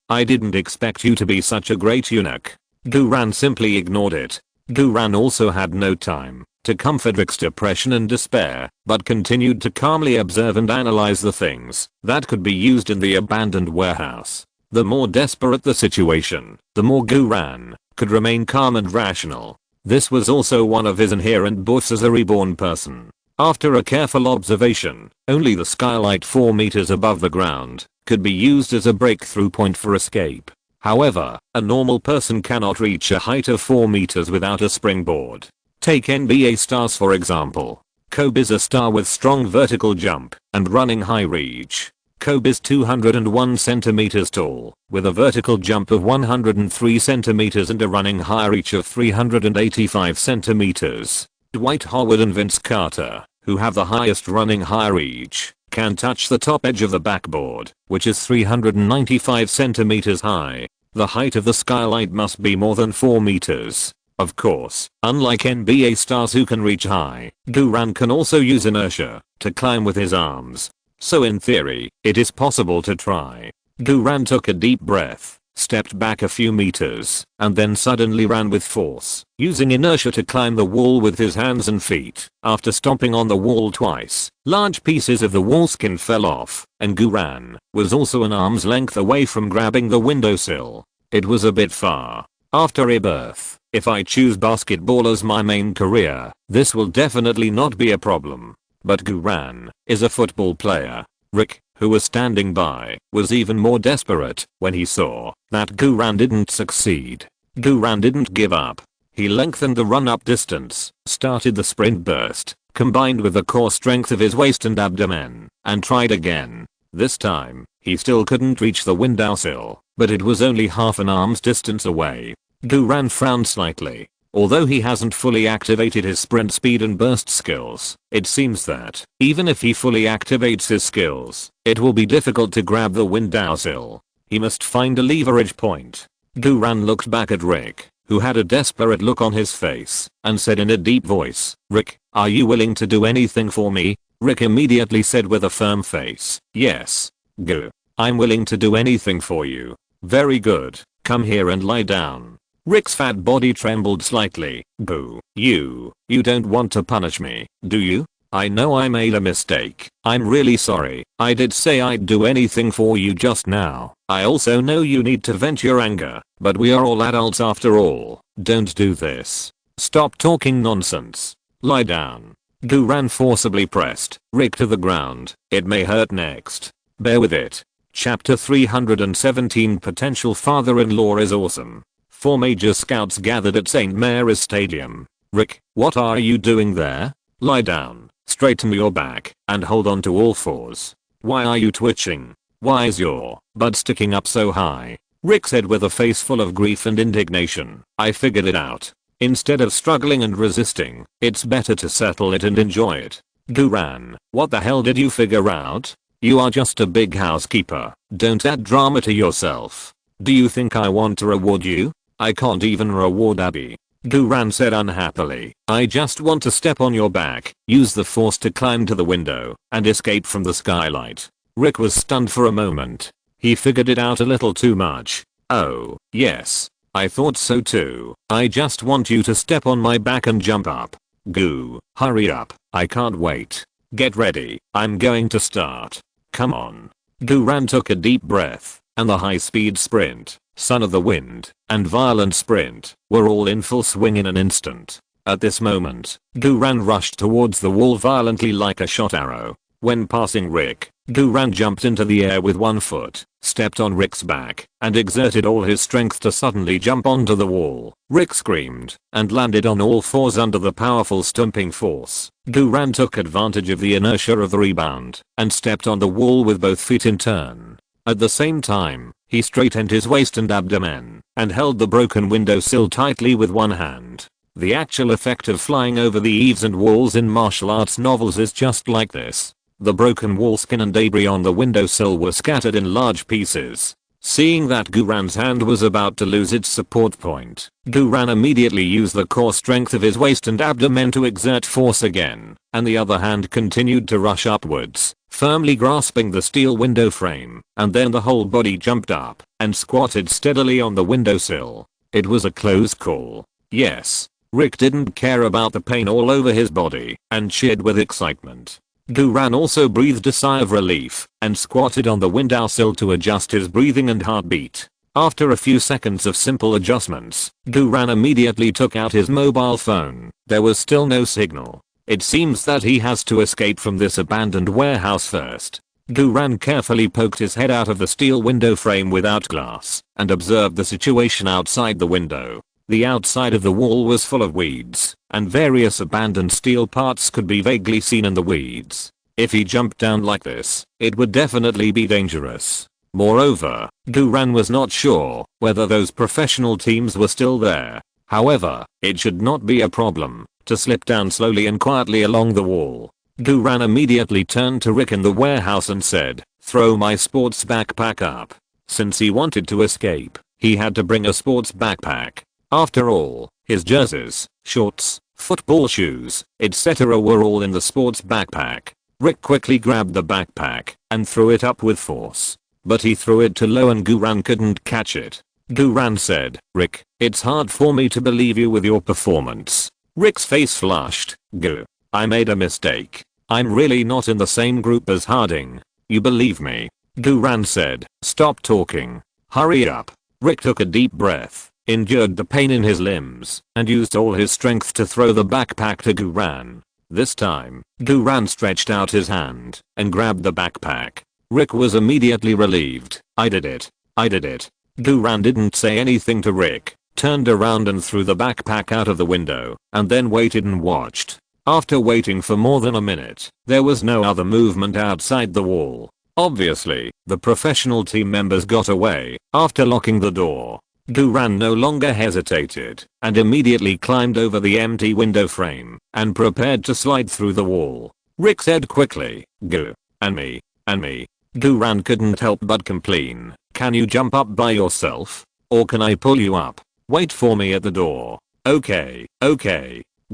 I didn't expect you to be such a great eunuch. Duran simply ignored it. Duran also had no time to comfort Rick's depression and despair, but continued to calmly observe and analyze the things that could be used in the abandoned warehouse. The more desperate the situation, the more Duran could remain calm and rational. This was also one of his inherent buffs as a reborn person. After a careful observation, only the skylight 4 meters above the ground could be used as a breakthrough point for escape. However, a normal person cannot reach a height of 4 meters without a springboard. Take NBA stars for example. Kobe's a star with strong vertical jump and running high reach. Kobe's 201 centimeters tall, with a vertical jump of 103 centimeters and a running high reach of 385 centimeters. Dwight Howard and Vince Carter, who have the highest running high reach, can touch the top edge of the backboard, which is 395 centimeters high. The height of the skylight must be more than 4 meters. Of course, unlike NBA stars who can reach high, Duran can also use inertia to climb with his arms. So in theory, it is possible to try. Duran took a deep breath, stepped back a few meters, and then suddenly ran with force, using inertia to climb the wall with his hands and feet. After stomping on the wall twice, large pieces of the wall skin fell off, and Duran was also an arm's length away from grabbing the windowsill. It was a bit far. After rebirth, if I choose basketball as my main career, this will definitely not be a problem. But Duran is a football player. Rick, who was standing by, was even more desperate when he saw that Duran didn't succeed. Duran didn't give up. He lengthened the run-up distance, started the sprint burst, combined with the core strength of his waist and abdomen, and tried again. This time, he still couldn't reach the windowsill, but it was only half an arm's distance away. Duran frowned slightly. Although he hasn't fully activated his sprint speed and burst skills, it seems that, even if he fully activates his skills, it will be difficult to grab the windowsill. He must find a leverage point. Duran looked back at Rick, who had a desperate look on his face, and said in a deep voice, "Rick, are you willing to do anything for me?" Rick immediately said with a firm face, "Yes. Go. I'm willing to do anything for you." "Very good. Come here and lie down." Rick's fat body trembled slightly. "Boo. You don't want to punish me, do you? I know I made a mistake. I'm really sorry. I did say I'd do anything for you just now. I also know you need to vent your anger, but we are all adults after all. Don't do this. Stop talking nonsense. Lie down." Duran forcibly pressed Rick to the ground. "It may hurt next. Bear with it." Chapter 317 Potential father-in-law is awesome. 4 major scouts gathered at St. Mary's Stadium. "Rick, what are you doing there? Lie down, straighten your back, and hold on to all fours. Why are you twitching? Why is your butt sticking up so high?" Rick said with a face full of grief and indignation. "I figured it out. Instead of struggling and resisting, it's better to settle it and enjoy it." "Duran, what the hell did you figure out? You are just a big housekeeper. Don't add drama to yourself. Do you think I want to reward you? I can't even reward Abby." Duran said unhappily. "I just want to step on your back, use the force to climb to the window, and escape from the skylight." Rick was stunned for a moment. He figured it out a little too much. "Oh, yes. I thought so too. I just want you to step on my back and jump up. Goo, hurry up. I can't wait. Get ready. I'm going to start. Come on." Duran took a deep breath, and the high-speed sprint, Son of the Wind, and violent sprint were all in full swing in an instant. At this moment, Duran rushed towards the wall violently like a shot arrow. When passing Rick, Duran jumped into the air with one foot, stepped on Rick's back, and exerted all his strength to suddenly jump onto the wall. Rick screamed and landed on all fours under the powerful stomping force. Duran took advantage of the inertia of the rebound and stepped on the wall with both feet in turn. At the same time, he straightened his waist and abdomen and held the broken windowsill tightly with one hand. The actual effect of flying over the eaves and walls in martial arts novels is just like this. The broken wall skin and debris on the windowsill were scattered in large pieces. Seeing that Duran's hand was about to lose its support point, Duran immediately used the core strength of his waist and abdomen to exert force again, and the other hand continued to rush upwards, firmly grasping the steel window frame, and then the whole body jumped up and squatted steadily on the windowsill. It was a close call. Yes, Rick didn't care about the pain all over his body and cheered with excitement. Duran also breathed a sigh of relief and squatted on the windowsill to adjust his breathing and heartbeat. After a few seconds of simple adjustments, Duran immediately took out his mobile phone. There was still no signal. It seems that he has to escape from this abandoned warehouse first. Duran carefully poked his head out of the steel window frame without glass and observed the situation outside the window. The outside of the wall was full of weeds, and various abandoned steel parts could be vaguely seen in the weeds. If he jumped down like this, it would definitely be dangerous. Moreover, Duran was not sure whether those professional teams were still there. However, it should not be a problem to slip down slowly and quietly along the wall. Duran immediately turned to Rick in the warehouse and said, "Throw my sports backpack up." Since he wanted to escape, he had to bring a sports backpack. After all, his jerseys, shorts, football shoes, etc. were all in the sports backpack. Rick quickly grabbed the backpack and threw it up with force. But he threw it too low and Duran couldn't catch it. Duran said, "Rick, it's hard for me to believe you with your performance." Rick's face flushed. "Go. I made a mistake. I'm really not in the same group as Harding. You believe me?" Duran said, "Stop talking. Hurry up." Rick took a deep breath, endured the pain in his limbs, and used all his strength to throw the backpack to Duran. This time, Duran stretched out his hand and grabbed the backpack. Rick was immediately relieved. "I did it. I did it." Duran didn't say anything to Rick, turned around and threw the backpack out of the window, and then waited and watched. After waiting for more than a minute, there was no other movement outside the wall. Obviously, the professional team members got away after locking the door. Duran no longer hesitated and immediately climbed over the empty window frame and prepared to slide through the wall. Rick said quickly, "Go. And me. And me." Duran couldn't help but complain, "Can you jump up by yourself? Or can I pull you up? Wait for me at the door." Okay.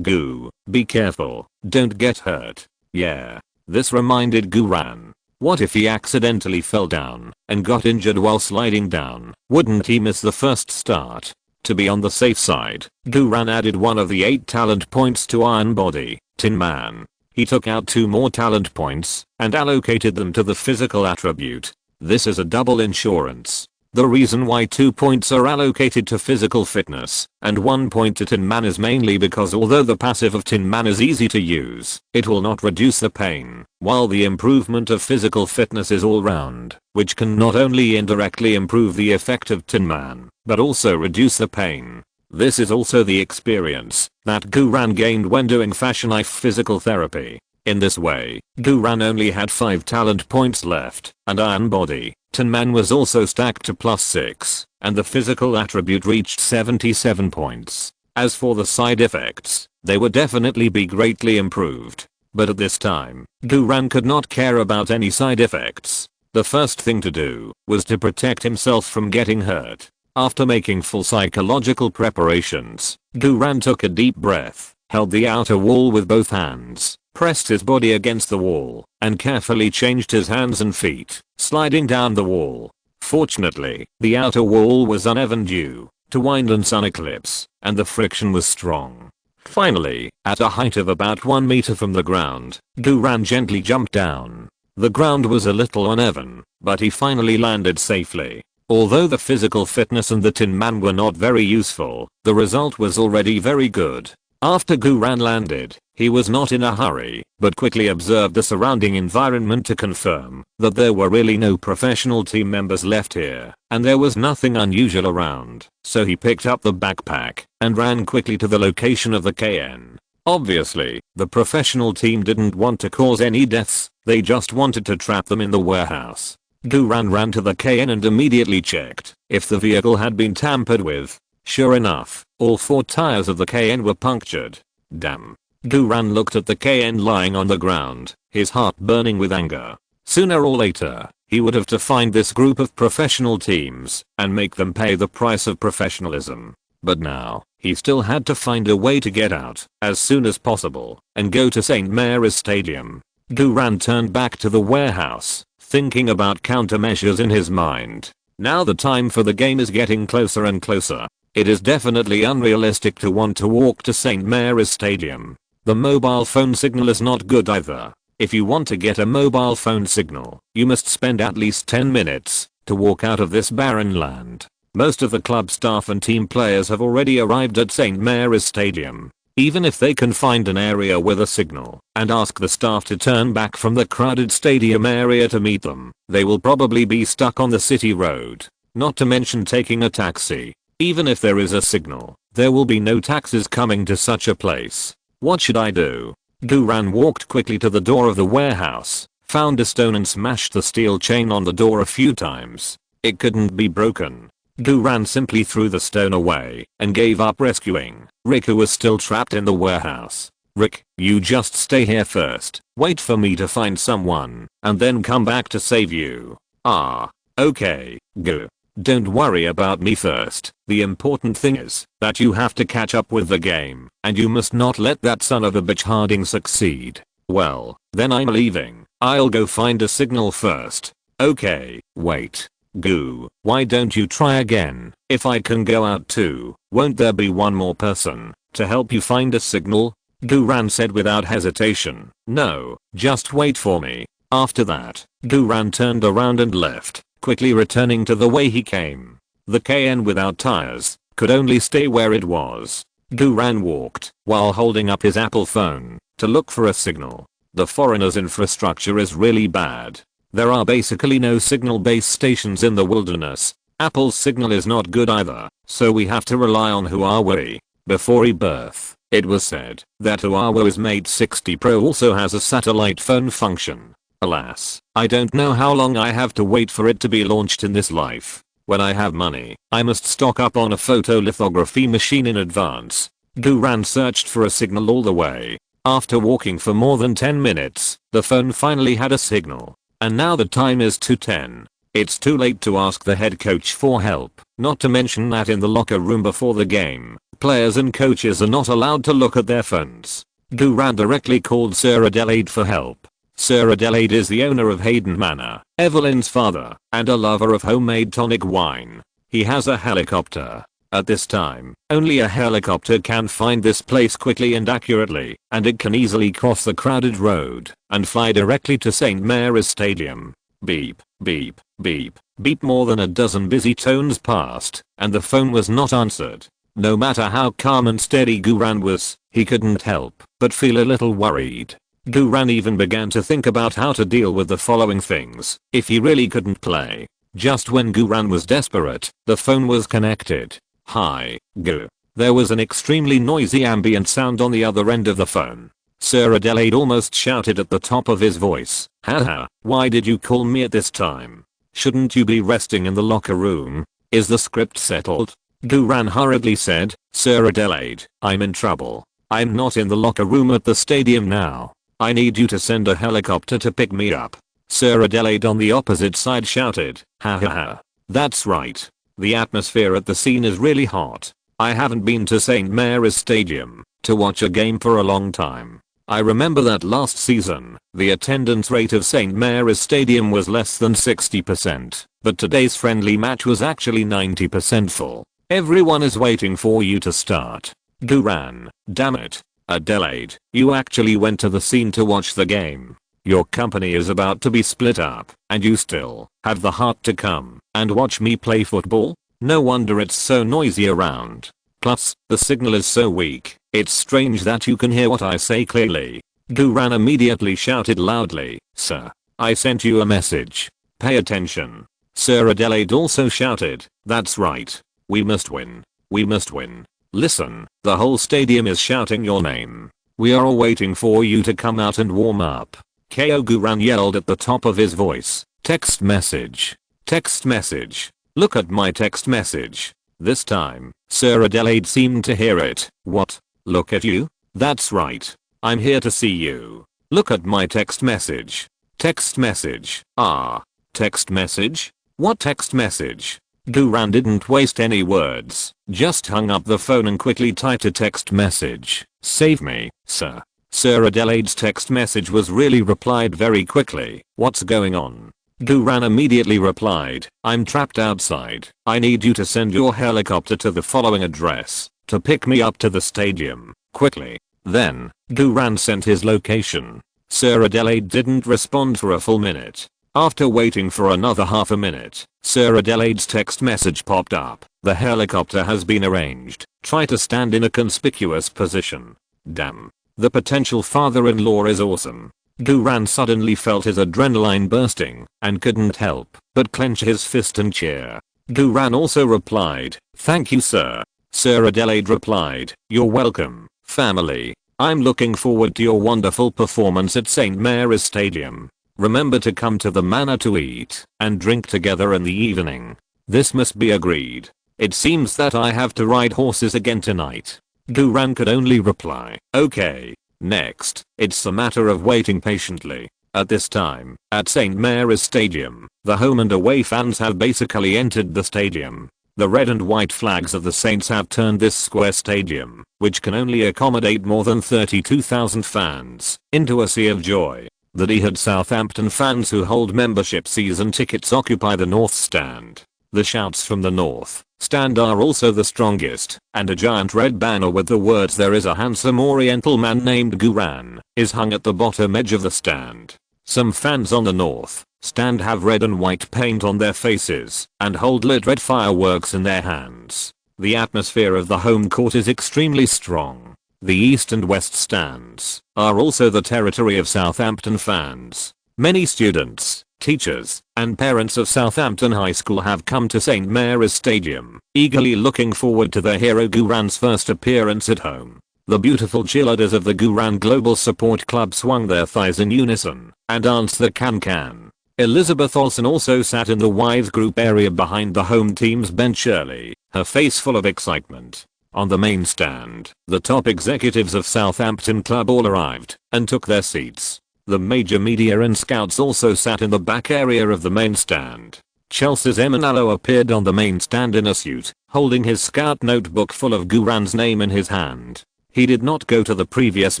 Goo. Be careful. Don't get hurt. Yeah. This reminded Duran. What if he accidentally fell down and got injured while sliding down? Wouldn't he miss the first start? To be on the safe side, Duran added one of the 8 talent points to Iron Body, Tin Man. He took out 2 more talent points and allocated them to the physical attribute. This is a double insurance. The reason why 2 points are allocated to physical fitness and 1 point to Tin Man is mainly because although the passive of Tin Man is easy to use, it will not reduce the pain, while the improvement of physical fitness is all round, which can not only indirectly improve the effect of Tin Man, but also reduce the pain. This is also the experience that Duran gained when doing Fashion Life physical therapy. In this way, Duran only had 5 talent points left, and Iron Body, Tin Man was also stacked to +6, and the physical attribute reached 77 points. As for the side effects, they would definitely be greatly improved. But at this time, Duran could not care about any side effects. The first thing to do was to protect himself from getting hurt. After making full psychological preparations, Duran took a deep breath, held the outer wall with both hands, pressed his body against the wall, and carefully changed his hands and feet, sliding down the wall. Fortunately, the outer wall was uneven due to wind and sun eclipse, and the friction was strong. Finally, at a height of about 1 meter from the ground, Duran gently jumped down. The ground was a little uneven, but he finally landed safely. Although the physical fitness and the Tin Man were not very useful, the result was already very good. After Duran landed, he was not in a hurry, but quickly observed the surrounding environment to confirm that there were really no professional team members left here, and there was nothing unusual around. So he picked up the backpack and ran quickly to the location of the KN. Obviously, the professional team didn't want to cause any deaths, they just wanted to trap them in the warehouse. Duran ran to the KN and immediately checked if the vehicle had been tampered with. Sure enough, all 4 tires of the KN were punctured. Damn. Duran looked at the KN lying on the ground, his heart burning with anger. Sooner or later, he would have to find this group of professional teams and make them pay the price of professionalism. But now, he still had to find a way to get out as soon as possible and go to St. Mary's Stadium. Duran turned back to the warehouse, thinking about countermeasures in his mind. Now the time for the game is getting closer and closer. It is definitely unrealistic to want to walk to St. Mary's Stadium. The mobile phone signal is not good either. If you want to get a mobile phone signal, you must spend at least 10 minutes to walk out of this barren land. Most of the club staff and team players have already arrived at St. Mary's Stadium. Even if they can find an area with a signal and ask the staff to turn back from the crowded stadium area to meet them, they will probably be stuck on the city road. Not to mention taking a taxi. Even if there is a signal, There will be no taxes coming to such a place. What should I do? Duran walked quickly to the door of the warehouse, found a stone and smashed the steel chain on the door a few times. It couldn't be broken. Duran simply threw the stone away and gave up rescuing Rick, who was still trapped in the warehouse. Rick, you just stay here first, wait for me to find someone, and then come back to save you. Ah, okay, go. Don't worry about me first. The important thing is that you have to catch up with the game, and you must not let that son of a bitch Harding succeed. Well, then I'm leaving. I'll go find a signal first. Okay, wait. Goo, why don't you try again? If I can go out too, won't there be one more person to help you find a signal? Duran said without hesitation. No, just wait for me. After that, Duran turned around and left, quickly returning to the way he came. The KN without tires could only stay where it was. Duran walked while holding up his Apple phone to look for a signal. The foreigner's infrastructure is really bad. There are basically no signal base stations in the wilderness. Apple's signal is not good either, so we have to rely on Huawei. Before rebirth, it was said that Huawei's Mate 60 Pro also has a satellite phone function. Alas, I don't know how long I have to wait for it to be launched in this life. When I have money, I must stock up on a photolithography machine in advance. Duran searched for a signal all the way. After walking for more than 10 minutes, the phone finally had a signal. And now the time is 2:10. It's too late to ask the head coach for help, not to mention that in the locker room before the game, players and coaches are not allowed to look at their phones. Duran directly called Sir Adelaide for help. Sir Adelaide is the owner of Hayden Manor, Evelyn's father, and a lover of homemade tonic wine. He has a helicopter. At this time, only a helicopter can find this place quickly and accurately, and it can easily cross the crowded road and fly directly to St. Mary's Stadium. Beep, beep, beep, beep. More than a dozen busy tones passed, and the phone was not answered. No matter how calm and steady Duran was, he couldn't help but feel a little worried. Duran even began to think about how to deal with the following things if he really couldn't play. Just when Duran was desperate, the phone was connected. Hi, Gu. There was an extremely noisy ambient sound on the other end of the phone. Sir Adelaide almost shouted at the top of his voice. Haha, why did you call me at this time? Shouldn't you be resting in the locker room? Is the script settled? Duran hurriedly said. Sir Adelaide, I'm in trouble. I'm not in the locker room at the stadium now. I need you to send a helicopter to pick me up. Sir Adelaide on the opposite side shouted. Ha ha ha. That's right. The atmosphere at the scene is really hot. I haven't been to St. Mary's Stadium to watch a game for a long time. I remember that last season, the attendance rate of St. Mary's Stadium was less than 60%, but today's friendly match was actually 90% full. Everyone is waiting for you to start. Duran, damn it. Adelaide, you actually went to the scene to watch the game. Your company is about to be split up, and you still have the heart to come and watch me play football? No wonder it's so noisy around. Plus, the signal is so weak, it's strange that you can hear what I say clearly. Duran immediately shouted loudly, Sir, I sent you a message. Pay attention. Sir Adelaide also shouted, that's right. We must win. We must win. Listen, the whole stadium is shouting your name. We are all waiting for you to come out and warm up. Ko Duran yelled at the top of his voice. Text message. Text message. Look at my text message. This time, Sir Adelaide seemed to hear it. What? Look at you? That's right. I'm here to see you. Look at my text message. Text message. Ah. Text message? What text message? Duran didn't waste any words, just hung up the phone and quickly typed a text message. Save me, sir. Sir Adelaide's text message was really replied very quickly. What's going on? Duran immediately replied, I'm trapped outside. I need you to send your helicopter to the following address to pick me up to the stadium, quickly. Then, Duran sent his location. Sir Adelaide didn't respond for a full minute. After waiting for another half a minute, Sir Adelaide's text message popped up. The helicopter has been arranged. Try to stand in a conspicuous position. Damn. The potential father-in-law is awesome. Duran suddenly felt his adrenaline bursting and couldn't help but clench his fist and cheer. Duran also replied, thank you sir. Sir Adelaide replied, "You're welcome, family. I'm looking forward to your wonderful performance at St. Mary's Stadium. Remember to come to the manor to eat and drink together in the evening. This must be agreed. It seems that I have to ride horses again tonight." Guran could only reply, "Okay." Next, it's a matter of waiting patiently. At this time, at St. Mary's Stadium, the home and away fans have basically entered the stadium. The red and white flags of the Saints have turned this square stadium, which can only accommodate more than 32,000 fans, into a sea of joy. The D-Head Southampton fans who hold membership season tickets occupy the North Stand. The shouts from the North Stand are also the strongest, and a giant red banner with the words "There is a handsome Oriental man named Guran" is hung at the bottom edge of the stand. Some fans on the North Stand have red and white paint on their faces and hold lit red fireworks in their hands. The atmosphere of the home court is extremely strong. The East and West Stands are also the territory of Southampton fans. Many students, teachers, and parents of Southampton High School have come to St. Mary's Stadium, eagerly looking forward to their hero Guran's first appearance at home. The beautiful cheerleaders of the Guran Global Support Club swung their thighs in unison and danced the can-can. Elizabeth Olsen also sat in the wives group area behind the home team's bench early, her face full of excitement. On the main stand, the top executives of Southampton Club all arrived and took their seats. The major media and scouts also sat in the back area of the main stand. Chelsea's Emanalo appeared on the main stand in a suit, holding his scout notebook full of Guran's name in his hand. He did not go to the previous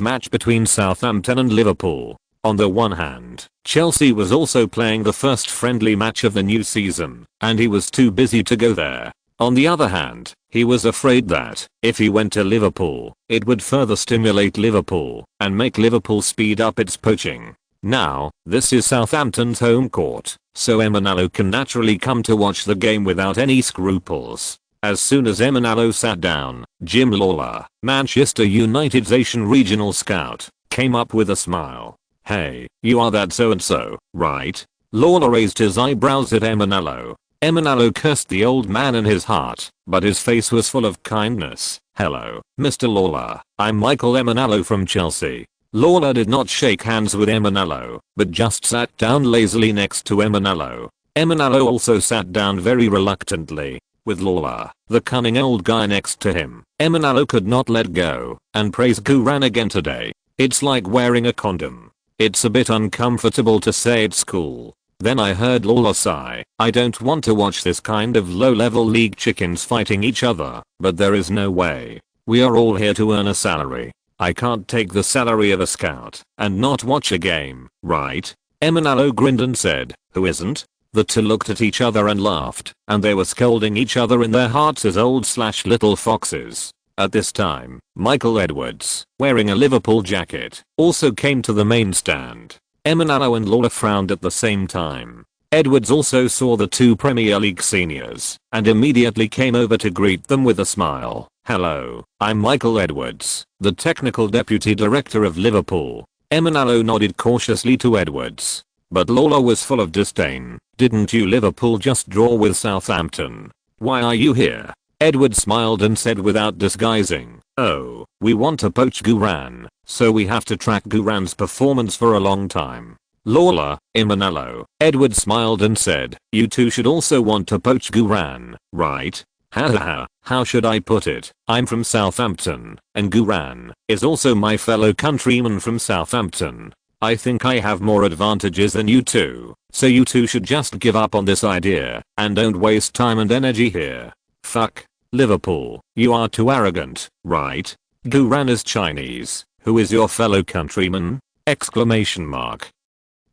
match between Southampton and Liverpool. On the one hand, Chelsea was also playing the first friendly match of the new season, and he was too busy to go there. On the other hand, he was afraid that, if he went to Liverpool, it would further stimulate Liverpool and make Liverpool speed up its poaching. Now, this is Southampton's home court, so Emanalo can naturally come to watch the game without any scruples. As soon as Emanalo sat down, Jim Lawler, Manchester United's Asian regional scout, came up with a smile. "Hey, you are that so-and-so, right?" Lawler raised his eyebrows at Emanalo. Emanalo cursed the old man in his heart, but his face was full of kindness. "Hello, Mr. Lawler, I'm Michael Emanalo from Chelsea." Lawler did not shake hands with Emanalo, but just sat down lazily next to Emanalo. Emanalo also sat down very reluctantly, with Lawler, the cunning old guy next to him. Emanalo could not let go, and praised Guran again today. "It's like wearing a condom. It's a bit uncomfortable to say it's cool." Then I heard Lawler sigh, "I don't want to watch this kind of low-level league chickens fighting each other, but there is no way. We are all here to earn a salary. I can't take the salary of a scout and not watch a game, right?" Emanalo grinned and said, "Who isn't?" The two looked at each other and laughed, and they were scolding each other in their hearts as old/little foxes. At this time, Michael Edwards, wearing a Liverpool jacket, also came to the main stand. Emanalo and Lawler frowned at the same time. Edwards also saw the two Premier League seniors, and immediately came over to greet them with a smile. "Hello, I'm Michael Edwards, the technical deputy director of Liverpool." Emanalo nodded cautiously to Edwards. But Lawler was full of disdain. "Didn't you Liverpool just draw with Southampton? Why are you here?" Edwards smiled and said without disguising, "Oh, we want to poach Guran, so we have to track Guran's performance for a long time." Lawler, Emanalo, Edwards smiled and said, "You two should also want to poach Guran, right?" "Ha, how should I put it? I'm from Southampton, and Guran is also my fellow countryman from Southampton. I think I have more advantages than you two, so you two should just give up on this idea and don't waste time and energy here." "Fuck, Liverpool, you are too arrogant, right? Guran is Chinese. Who is your fellow countryman?" Exclamation mark.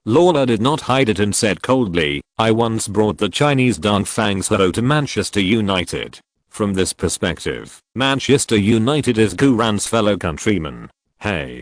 Lawler did not hide it and said coldly, "I once brought the Chinese Dong Fang's hero to Manchester United. From this perspective, Manchester United is Guran's fellow countryman." Hey,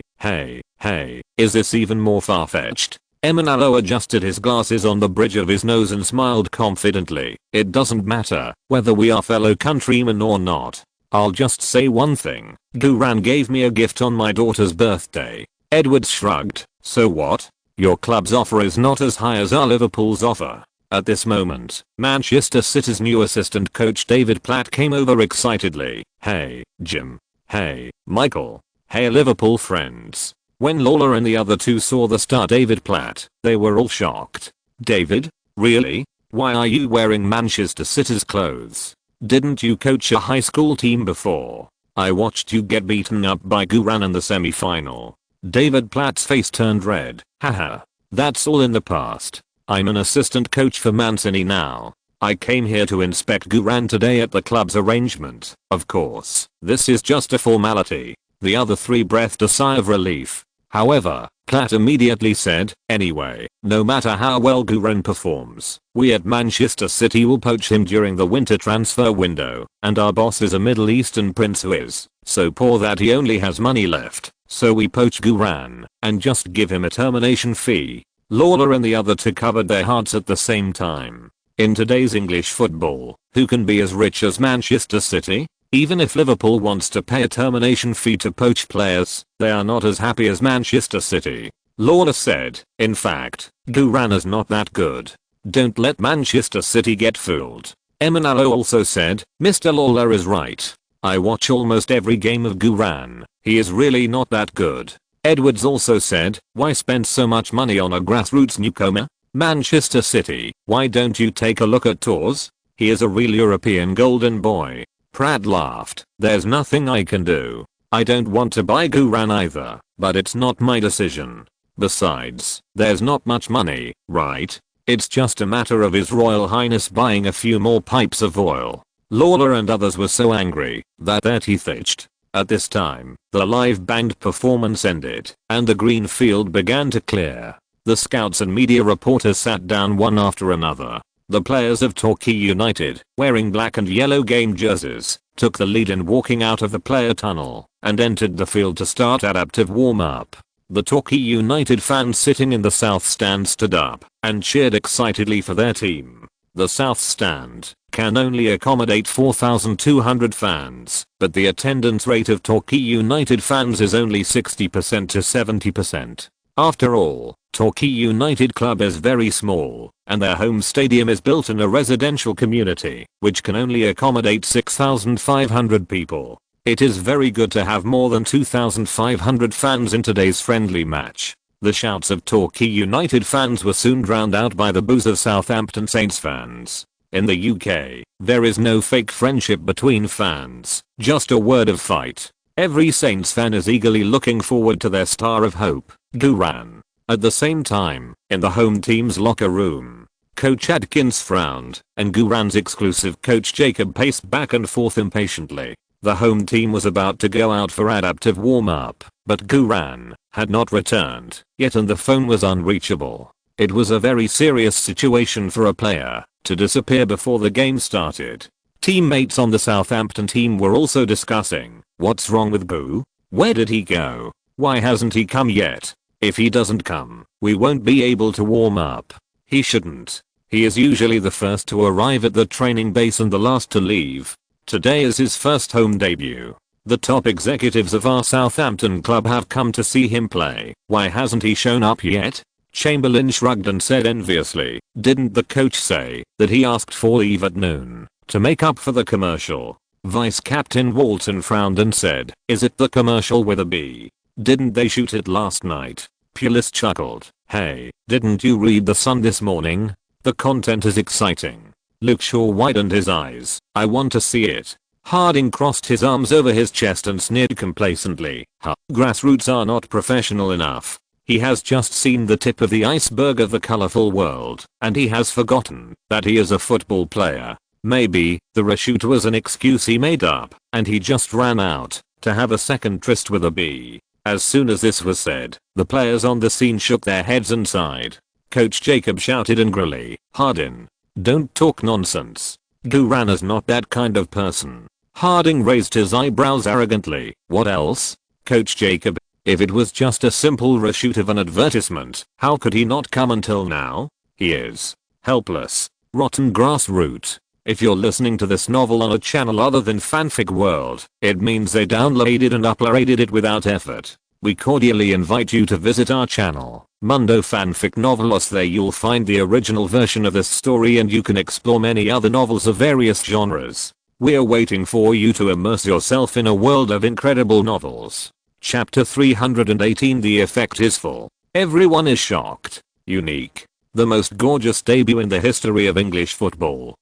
is this even more far-fetched? Emanalo adjusted his glasses on the bridge of his nose and smiled confidently. "It doesn't matter whether we are fellow countrymen or not. I'll just say one thing. Guran gave me a gift on my daughter's birthday." Edwards shrugged. "So what? Your club's offer is not as high as our Liverpool's offer." At this moment, Manchester City's new assistant coach David Platt came over excitedly. "Hey, Jim. Hey, Michael. Hey, Liverpool friends." When Lawler and the other two saw the star David Platt, they were all shocked. "David? Really? Why are you wearing Manchester City's clothes? Didn't you coach a high school team before? I watched you get beaten up by Guran in the semi-final." David Platt's face turned red. "Haha. That's all in the past. I'm an assistant coach for Man City now. I came here to inspect Guran today at the club's arrangement. Of course, this is just a formality." The other three breathed a sigh of relief. However, Platt immediately said, "Anyway, no matter how well Guran performs, we at Manchester City will poach him during the winter transfer window, and our boss is a Middle Eastern prince who is so poor that he only has money left, so we poach Guran and just give him a termination fee." Lawler and the other two covered their hearts at the same time. In today's English football, who can be as rich as Manchester City? Even if Liverpool wants to pay a termination fee to poach players, they are not as happy as Manchester City. Lawler said, "In fact, Guran is not that good. Don't let Manchester City get fooled." Emanalo also said, "Mr. Lawler is right. I watch almost every game of Guran. He is really not that good." Edwards also said, "Why spend so much money on a grassroots newcomer? Manchester City, why don't you take a look at Tours? He is a real European golden boy." Pratt laughed. "There's nothing I can do. I don't want to buy Guran either, but it's not my decision. Besides, there's not much money, right? It's just a matter of His Royal Highness buying a few more pipes of oil." Lawler and others were so angry that their teeth itched. At this time, the live band performance ended, and the green field began to clear. The scouts and media reporters sat down one after another. The players of Torquay United, wearing black and yellow game jerseys, took the lead in walking out of the player tunnel and entered the field to start adaptive warm-up. The Torquay United fans sitting in the south stand stood up and cheered excitedly for their team. The south stand can only accommodate 4,200 fans, but the attendance rate of Torquay United fans is only 60% to 70%. After all, Torquay United Club is very small, and their home stadium is built in a residential community, which can only accommodate 6,500 people. It is very good to have more than 2,500 fans in today's friendly match. The shouts of Torquay United fans were soon drowned out by the boos of Southampton Saints fans. In the UK, there is no fake friendship between fans, just a word of fight. Every Saints fan is eagerly looking forward to their star of hope, Guran. At the same time, in the home team's locker room, Coach Adkins frowned, and Guran's exclusive coach Jacob paced back and forth impatiently. The home team was about to go out for adaptive warm-up, but Guran had not returned yet and the phone was unreachable. It was a very serious situation for a player to disappear before the game started. Teammates on the Southampton team were also discussing, "What's wrong with Gu? Where did he go? Why hasn't he come yet? If he doesn't come, we won't be able to warm up. He shouldn't. He is usually the first to arrive at the training base and the last to leave. Today is his first home debut. The top executives of our Southampton club have come to see him play. Why hasn't he shown up yet?" Chamberlain shrugged and said enviously, "Didn't the coach say that he asked for leave at noon to make up for the commercial?" Vice Captain Walton frowned and said, "Is it the commercial with a B? Didn't they shoot it last night?" Pulis chuckled, "Hey, didn't you read the Sun this morning? The content is exciting." Luke Shaw widened his eyes. "I want to see it." Harding crossed his arms over his chest and sneered complacently, "Huh, grassroots are not professional enough. He has just seen the tip of the iceberg of the colorful world, and he has forgotten that he is a football player. Maybe the reshoot was an excuse he made up, and he just ran out to have a second tryst with a B." As soon as this was said, the players on the scene shook their heads and sighed. Coach Jacob shouted angrily, "Harding, don't talk nonsense. Guran is not that kind of person." Harding raised his eyebrows arrogantly. "What else?" "Coach Jacob, if it was just a simple reshoot of an advertisement, how could he not come until now? He is helpless, rotten grassroots. If you're listening to this novel on a channel other than Fanfic World, it means they downloaded and uploaded it without effort. we cordially invite you to visit our channel, Mundo Fanfic Novelos. There you'll find the original version of this story and you can explore many other novels of various genres. We're waiting for you to immerse yourself in a world of incredible novels. Chapter 318. The effect is full. Everyone is shocked. Unique. The most gorgeous debut in the history of English football.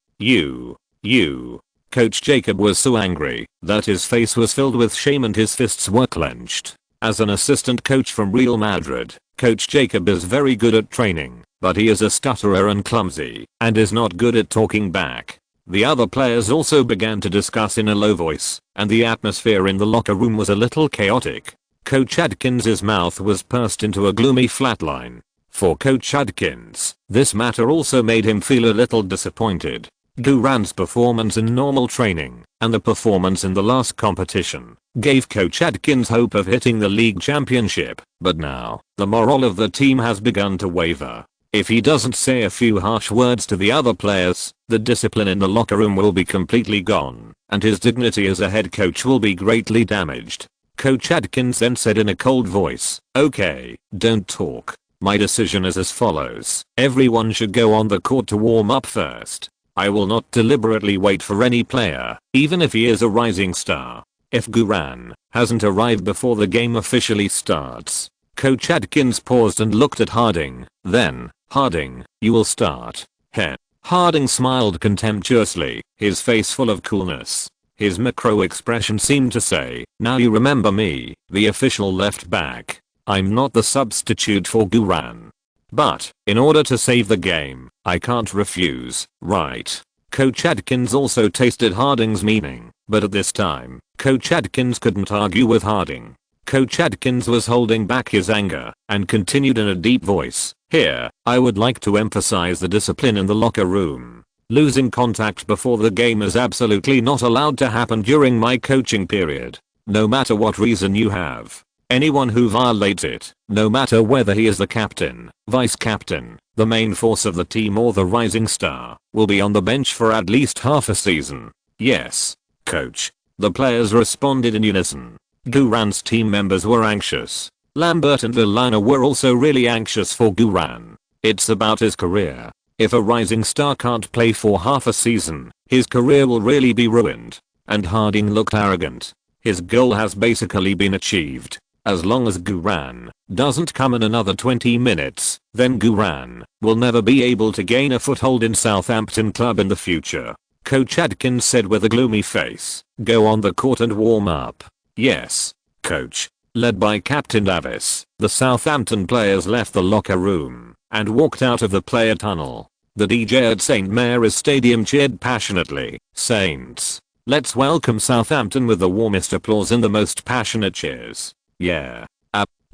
Coach Jacob was so angry that his face was filled with shame and his fists were clenched. As an assistant coach from Real Madrid, Coach Jacob is very good at training, but he is a stutterer and clumsy, and is not good at talking back. The other players also began to discuss in a low voice, and the atmosphere in the locker room was a little chaotic. Coach Adkins's mouth was pursed into a gloomy flatline. For Coach Adkins, this matter also made him feel a little disappointed. Duran's performance in normal training, and the performance in the last competition, gave Coach Adkins hope of hitting the league championship, but now, the morale of the team has begun to waver. If he doesn't say a few harsh words to the other players, the discipline in the locker room will be completely gone, and his dignity as a head coach will be greatly damaged. Coach Adkins then said in a cold voice, "Okay, don't talk. My decision is as follows. Everyone should go on the court to warm up first. I will not deliberately wait for any player, even if he is a rising star. If Guran hasn't arrived before the game officially starts." Coach Adkins paused and looked at Harding. Then, "Harding, you will start." Heh. Harding smiled contemptuously, his face full of coolness. His macro expression seemed to say, "Now you remember me, the official left back. I'm not the substitute for Guran. But, in order to save the game, I can't refuse, right?" Coach Adkins also tasted Harding's meaning, but at this time, Coach Adkins couldn't argue with Harding. Coach Adkins was holding back his anger, and continued in a deep voice, "Here, I would like to emphasize the discipline in the locker room. Losing contact before the game is absolutely not allowed to happen during my coaching period. No matter what reason you have. Anyone who violates it, no matter whether he is the captain, vice captain, the main force of the team or the rising star, will be on the bench for at least half a season." "Yes, coach." The players responded in unison. Guran's team members were anxious. Lambert and Villana were also really anxious for Guran. It's about his career. If a rising star can't play for half a season, his career will really be ruined. And Harding looked arrogant. His goal has basically been achieved. As long as Guran doesn't come in another 20 minutes, then Guran will never be able to gain a foothold in Southampton club in the future. Coach Adkins said with a gloomy face, "Go on the court and warm up." "Yes, coach." Led by Captain Davis, the Southampton players left the locker room and walked out of the player tunnel. The DJ at St. Mary's Stadium cheered passionately, "Saints, let's welcome Southampton," with the warmest applause and the most passionate cheers. "Yeah.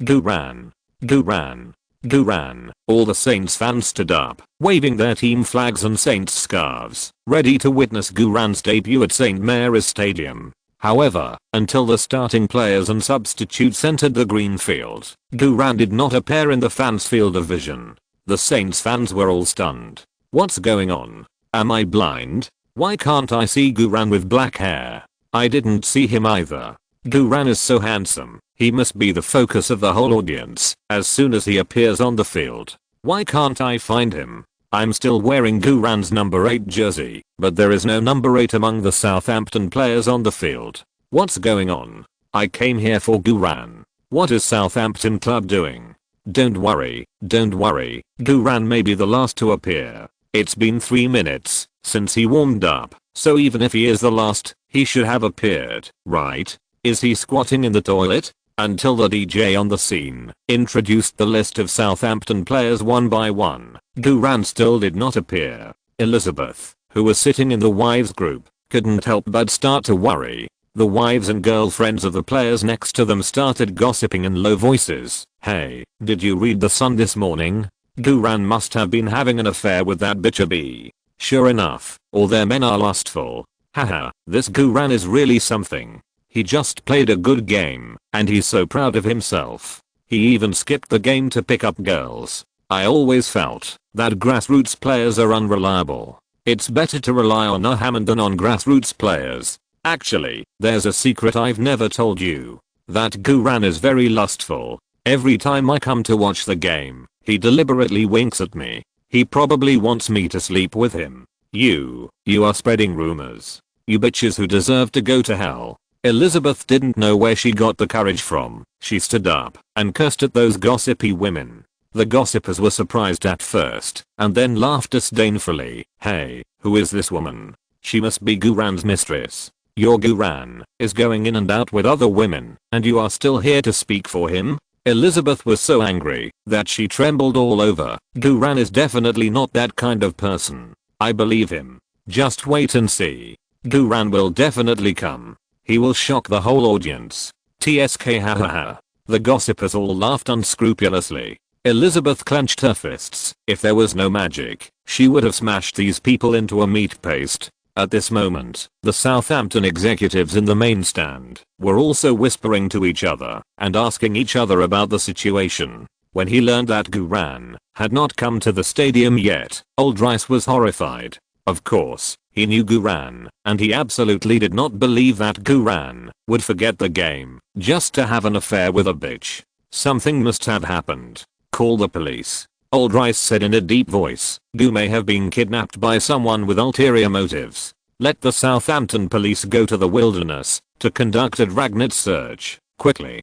Guran. Guran. Guran." All the Saints fans stood up, waving their team flags and Saints scarves, ready to witness Guran's debut at St. Mary's Stadium. However, until the starting players and substitutes entered the green field, Guran did not appear in the fans' field of vision. The Saints fans were all stunned. "What's going on? Am I blind? Why can't I see Guran with black hair? I didn't see him either. Guran is so handsome, he must be the focus of the whole audience as soon as he appears on the field. Why can't I find him? I'm still wearing Guran's number 8 jersey, but there is no number 8 among the Southampton players on the field. What's going on? I came here for Guran. What is Southampton club doing?" Don't worry, Guran may be the last to appear. It's been 3 minutes since he warmed up, so even if he is the last, he should have appeared, right? Is he squatting in the toilet?" Until the DJ on the scene introduced the list of Southampton players one by one, Guran still did not appear. Elizabeth, who was sitting in the wives group, couldn't help but start to worry. The wives and girlfriends of the players next to them started gossiping in low voices. "Hey, did you read the Sun this morning? Guran must have been having an affair with that bitch B. Sure enough, all their men are lustful. Haha, this Guran is really something. He just played a good game, and he's so proud of himself. He even skipped the game to pick up girls. I always felt that grassroots players are unreliable. It's better to rely on a Hammond than on grassroots players. Actually, there's a secret I've never told you. That Guran is very lustful. Every time I come to watch the game, he deliberately winks at me. He probably wants me to sleep with him. You are spreading rumors. You bitches who deserve to go to hell. Elizabeth didn't know where she got the courage from. She stood up and cursed at those gossipy women. The gossipers were surprised at first and then laughed disdainfully. Hey, who is this woman? She must be Guran's mistress. Your Guran is going in and out with other women and you are still here to speak for him? Elizabeth was so angry that she trembled all over. Guran is definitely not that kind of person. I believe him. Just wait and see. Guran will definitely come. He will shock the whole audience. TSK hahaha. The gossipers all laughed unscrupulously. Elizabeth clenched her fists. If there was no magic, she would have smashed these people into a meat paste. At this moment, the Southampton executives in the main stand were also whispering to each other and asking each other about the situation. When he learned that Guran had not come to the stadium yet, old Rice was horrified. Of course, he knew Guran, and he absolutely did not believe that Guran would forget the game just to have an affair with a bitch. Something must have happened. Call the police. Old Rice said in a deep voice. Gu may have been kidnapped by someone with ulterior motives. Let the Southampton police go to the wilderness to conduct a dragnet search. Quickly.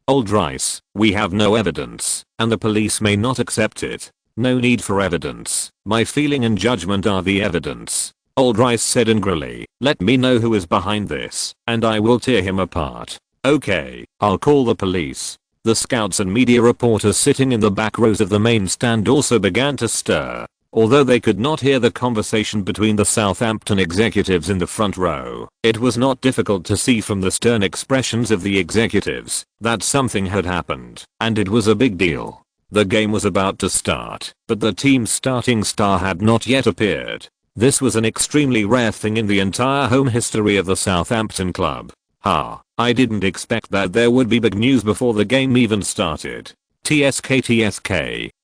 Old Rice, we have no evidence, and the police may not accept it. No need for evidence. My feeling and judgment are the evidence. Old Rice said angrily. Let me know who is behind this, and I will tear him apart. Okay, I'll call the police. The scouts and media reporters sitting in the back rows of the main stand also began to stir. Although they could not hear the conversation between the Southampton executives in the front row, it was not difficult to see from the stern expressions of the executives that something had happened, and it was a big deal. The game was about to start, but the team's starting star had not yet appeared. This was an extremely rare thing in the entire home history of the Southampton club. I didn't expect that there would be big news before the game even started. TSK,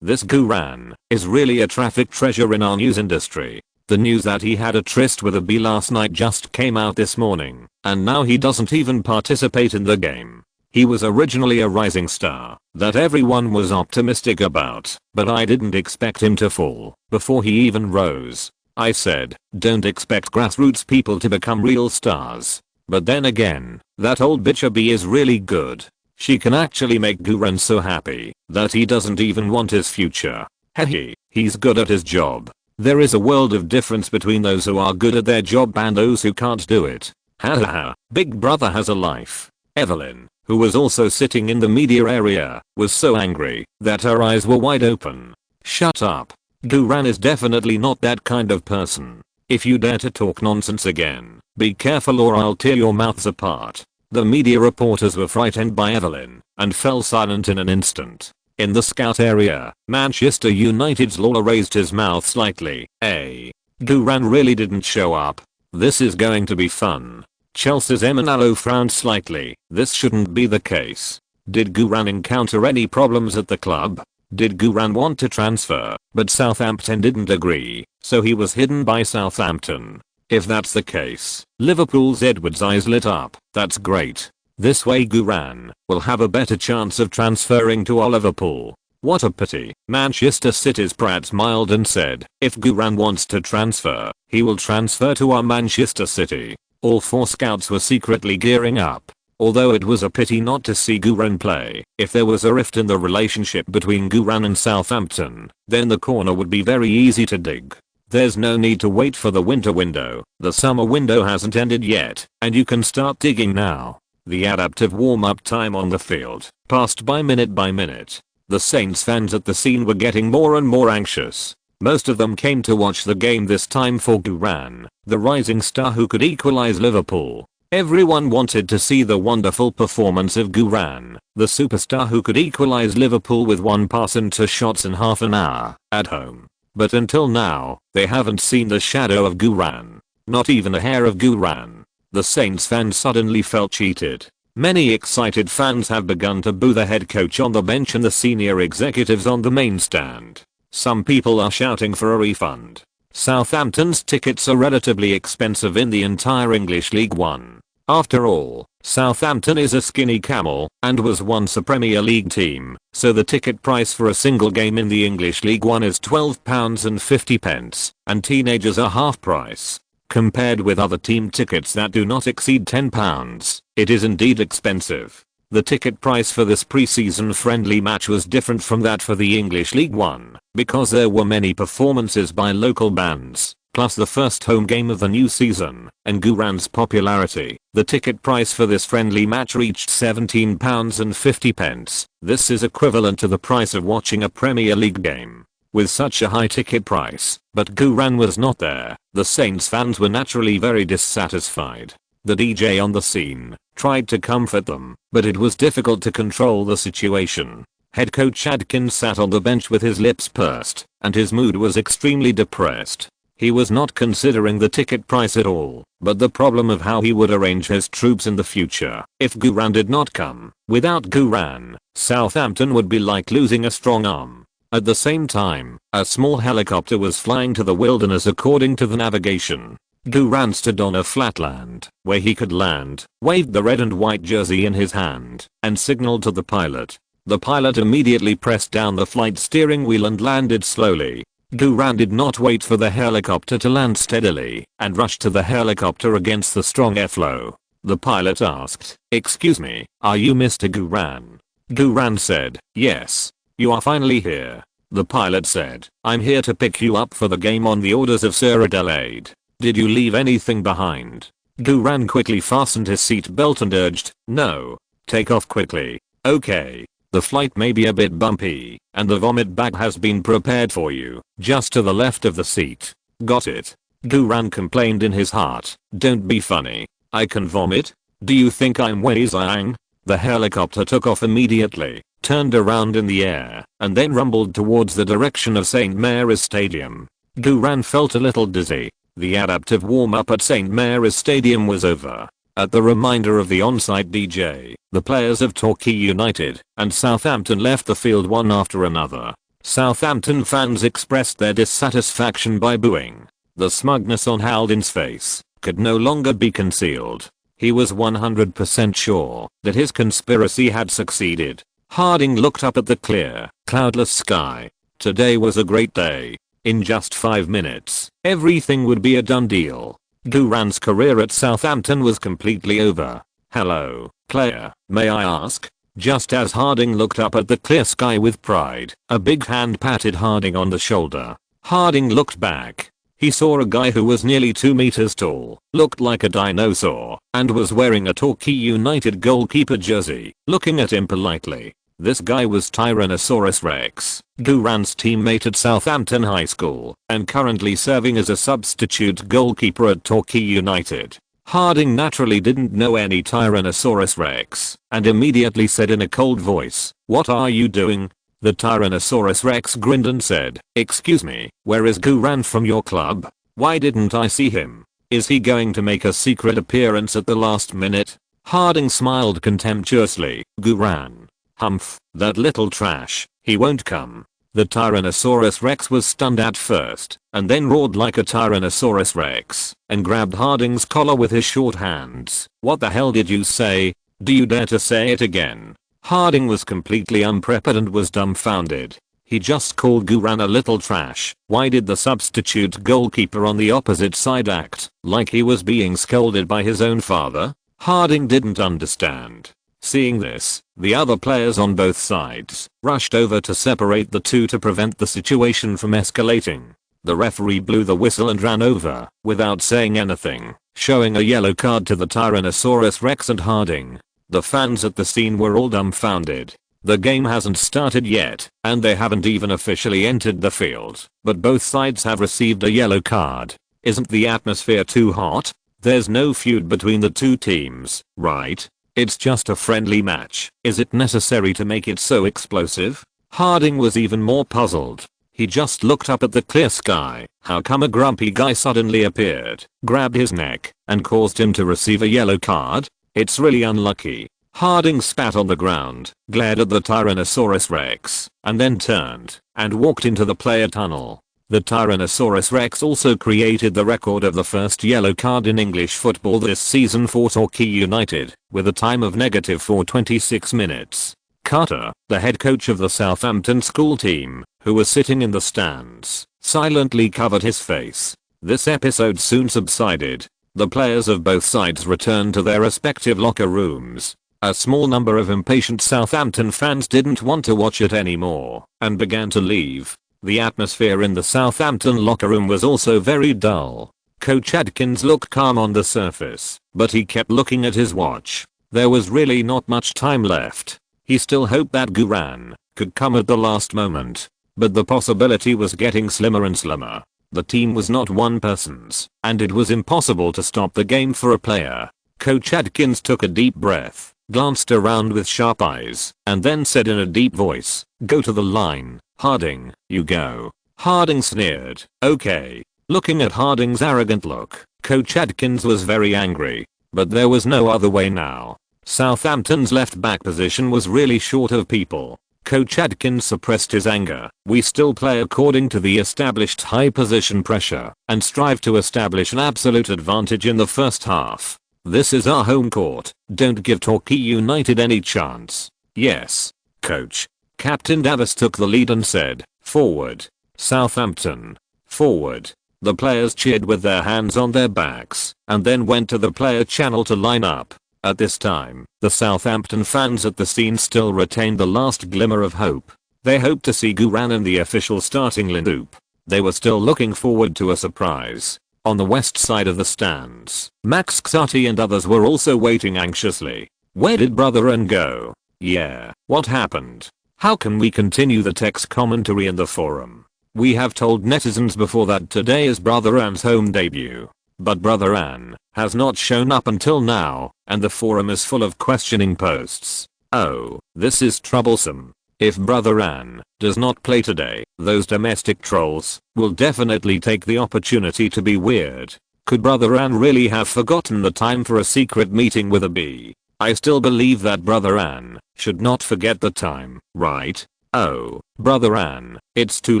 this Guran is really a traffic treasure in our news industry. The news that he had a tryst with a bee last night just came out this morning, and now he doesn't even participate in the game. He was originally a rising star that everyone was optimistic about, but I didn't expect him to fall before he even rose. I said, don't expect grassroots people to become real stars. But then again, that old bitch bee is really good. She can actually make Guran so happy that he doesn't even want his future. Hehe, he's good at his job. There is a world of difference between those who are good at their job and those who can't do it. Hahaha, Big Brother has a life. Evelyn, who was also sitting in the media area, was so angry that her eyes were wide open. Shut up. Guran is definitely not that kind of person. If you dare to talk nonsense again, be careful or I'll tear your mouths apart. The media reporters were frightened by Evelyn and fell silent in an instant. In the scout area, Manchester United's Lawler raised his mouth slightly. Guran really didn't show up. This is going to be fun. Chelsea's Emanalo frowned slightly. This shouldn't be the case. Did Guran encounter any problems at the club? Did Guran want to transfer, but Southampton didn't agree, so he was hidden by Southampton? If that's the case, Liverpool's Edwards' eyes lit up. That's great. This way Guran will have a better chance of transferring to Liverpool. What a pity. Manchester City's Pratt smiled and said, if Guran wants to transfer, he will transfer to our Manchester City. All four scouts were secretly gearing up. Although it was a pity not to see Guran play, if there was a rift in the relationship between Guran and Southampton, then the corner would be very easy to dig. There's no need to wait for the winter window. The summer window hasn't ended yet, and you can start digging now. The adaptive warm-up time on the field passed by minute. The Saints fans at the scene were getting more and more anxious. Most of them came to watch the game this time for Guran, the rising star who could equalize Liverpool. Everyone wanted to see the wonderful performance of Guran, the superstar who could equalize Liverpool with one pass and 2 shots in half an hour at home. But until now, they haven't seen the shadow of Guran. Not even a hair of Guran. The Saints fans suddenly felt cheated. Many excited fans have begun to boo the head coach on the bench and the senior executives on the main stand. Some people are shouting for a refund. Southampton's tickets are relatively expensive in the entire English League One. After all, Southampton is a skinny camel and was once a Premier League team, so the ticket price for a single game in the English League One is £12.50, and teenagers are half price. Compared with other team tickets that do not exceed £10, it is indeed expensive. The ticket price for this pre-season friendly match was different from that for the English League One, because there were many performances by local bands, plus the first home game of the new season, and Guran's popularity. The ticket price for this friendly match reached £17.50. This is equivalent to the price of watching a Premier League game. With such a high ticket price, but Guran was not there, the Saints fans were naturally very dissatisfied. The DJ on the scene tried to comfort them, but it was difficult to control the situation. Head coach Adkins sat on the bench with his lips pursed, and his mood was extremely depressed. He was not considering the ticket price at all, but the problem of how he would arrange his troops in the future. If Guran did not come, without Guran, Southampton would be like losing a strong arm. At the same time, a small helicopter was flying to the wilderness according to the navigation. Guran stood on a flat land where he could land, waved the red and white jersey in his hand, and signaled to the pilot. The pilot immediately pressed down the flight steering wheel and landed slowly. Guran did not wait for the helicopter to land steadily, and rushed to the helicopter against the strong airflow. The pilot asked, "Excuse me, are you Mr. Guran?" Guran said, "Yes. You are finally here." The pilot said, "I'm here to pick you up for the game on the orders of Sir Adelaide. Did you leave anything behind?" Guran quickly fastened his seat belt and urged, "No. Take off quickly." "Okay. The flight may be a bit bumpy, and the vomit bag has been prepared for you, just to the left of the seat." "Got it." Guran complained in his heart, "Don't be funny. I can vomit? Do you think I'm Wei Zhang?" The helicopter took off immediately, turned around in the air, and then rumbled towards the direction of St. Mary's Stadium. Guran felt a little dizzy. The adaptive warm-up at St. Mary's Stadium was over. At the reminder of the on-site DJ, the players of Torquay United and Southampton left the field one after another. Southampton fans expressed their dissatisfaction by booing. The smugness on Haldin's face could no longer be concealed. He was 100% sure that his conspiracy had succeeded. Harding looked up at the clear, cloudless sky. Today was a great day. In just 5 minutes, everything would be a done deal. Guran's career at Southampton was completely over. "Hello, player, may I ask?" Just as Harding looked up at the clear sky with pride, a big hand patted Harding on the shoulder. Harding looked back. He saw a guy who was nearly 2 meters tall, looked like a dinosaur, and was wearing a Torquay United goalkeeper jersey, looking at him politely. This guy was Tyrannosaurus Rex, Guran's teammate at Southampton High School, and currently serving as a substitute goalkeeper at Torquay United. Harding naturally didn't know any Tyrannosaurus Rex, and immediately said in a cold voice, "What are you doing?" The Tyrannosaurus Rex grinned and said, "Excuse me, where is Guran from your club? Why didn't I see him? Is he going to make a secret appearance at the last minute?" Harding smiled contemptuously. "Guran. Humph, that little trash, he won't come." The Tyrannosaurus Rex was stunned at first, and then roared like a Tyrannosaurus Rex, and grabbed Harding's collar with his short hands. "What the hell did you say? Do you dare to say it again?" Harding was completely unprepared and was dumbfounded. He just called Guran a little trash. Why did the substitute goalkeeper on the opposite side act like he was being scolded by his own father? Harding didn't understand. Seeing this, the other players on both sides rushed over to separate the two to prevent the situation from escalating. The referee blew the whistle and ran over, without saying anything, showing a yellow card to the Tyrannosaurus Rex and Harding. The fans at the scene were all dumbfounded. The game hasn't started yet, and they haven't even officially entered the field, but both sides have received a yellow card. Isn't the atmosphere too hot? There's no feud between the two teams, right? It's just a friendly match. Is it necessary to make it so explosive? Harding was even more puzzled. He just looked up at the clear sky. How come a grumpy guy suddenly appeared, grabbed his neck, and caused him to receive a yellow card? It's really unlucky. Harding spat on the ground, glared at the Tyrannosaurus Rex, and then turned and walked into the player tunnel. The Tyrannosaurus Rex also created the record of the first yellow card in English football this season for Torquay United, with a time of -4:26 minutes. Carter, the head coach of the Southampton school team, who was sitting in the stands, silently covered his face. This episode soon subsided. The players of both sides returned to their respective locker rooms. A small number of impatient Southampton fans didn't want to watch it anymore and began to leave. The atmosphere in the Southampton locker room was also very dull. Coach Adkins looked calm on the surface, but he kept looking at his watch. There was really not much time left. He still hoped that Guran could come at the last moment, but the possibility was getting slimmer and slimmer. The team was not one person's, and it was impossible to stop the game for a player. Coach Adkins took a deep breath, glanced around with sharp eyes, and then said in a deep voice, "Go to the line, Harding, you go." Harding sneered, "Okay." Looking at Harding's arrogant look, Coach Adkins was very angry, but there was no other way now. Southampton's left back position was really short of people. Coach Adkins suppressed his anger. "We still play according to the established high position pressure and strive to establish an absolute advantage in the first half. This is our home court. Don't give Torquay United any chance." "Yes, coach." Captain Davis took the lead and said, "Forward. Southampton. Forward." The players cheered with their hands on their backs and then went to the player channel to line up. At this time, the Southampton fans at the scene still retained the last glimmer of hope. They hoped to see Guran in the official starting lineup. They were still looking forward to a surprise. On the west side of the stands, Max Xati and others were also waiting anxiously. "Where did Brother Ann go? Yeah, what happened? How can we continue?" the text commentary in the forum. "We have told netizens before that today is Brother Ann's home debut. But Brother Ann has not shown up until now, and the forum is full of questioning posts. Oh, this is troublesome. If Brother Ann does not play today, those domestic trolls will definitely take the opportunity to be weird. Could Brother Ann really have forgotten the time for a secret meeting with a bee? I still believe that Brother Ann should not forget the time, right? Oh, Brother Ann, it's too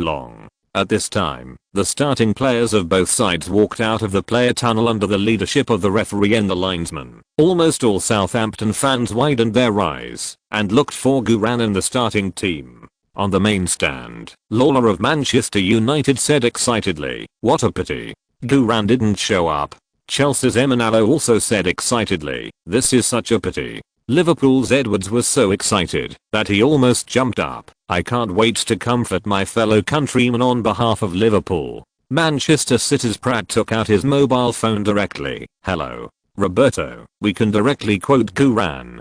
long." At this time, the starting players of both sides walked out of the player tunnel under the leadership of the referee and the linesman. Almost all Southampton fans widened their eyes and looked for Guran in the starting team. On the main stand, Lawler of Manchester United said excitedly, "What a pity. Guran didn't show up." Chelsea's Emanalo also said excitedly, "This is such a pity." Liverpool's Edwards was so excited that he almost jumped up. "I can't wait to comfort my fellow countrymen on behalf of Liverpool." Manchester City's Pratt took out his mobile phone directly. "Hello, Roberto, we can directly quote Guran.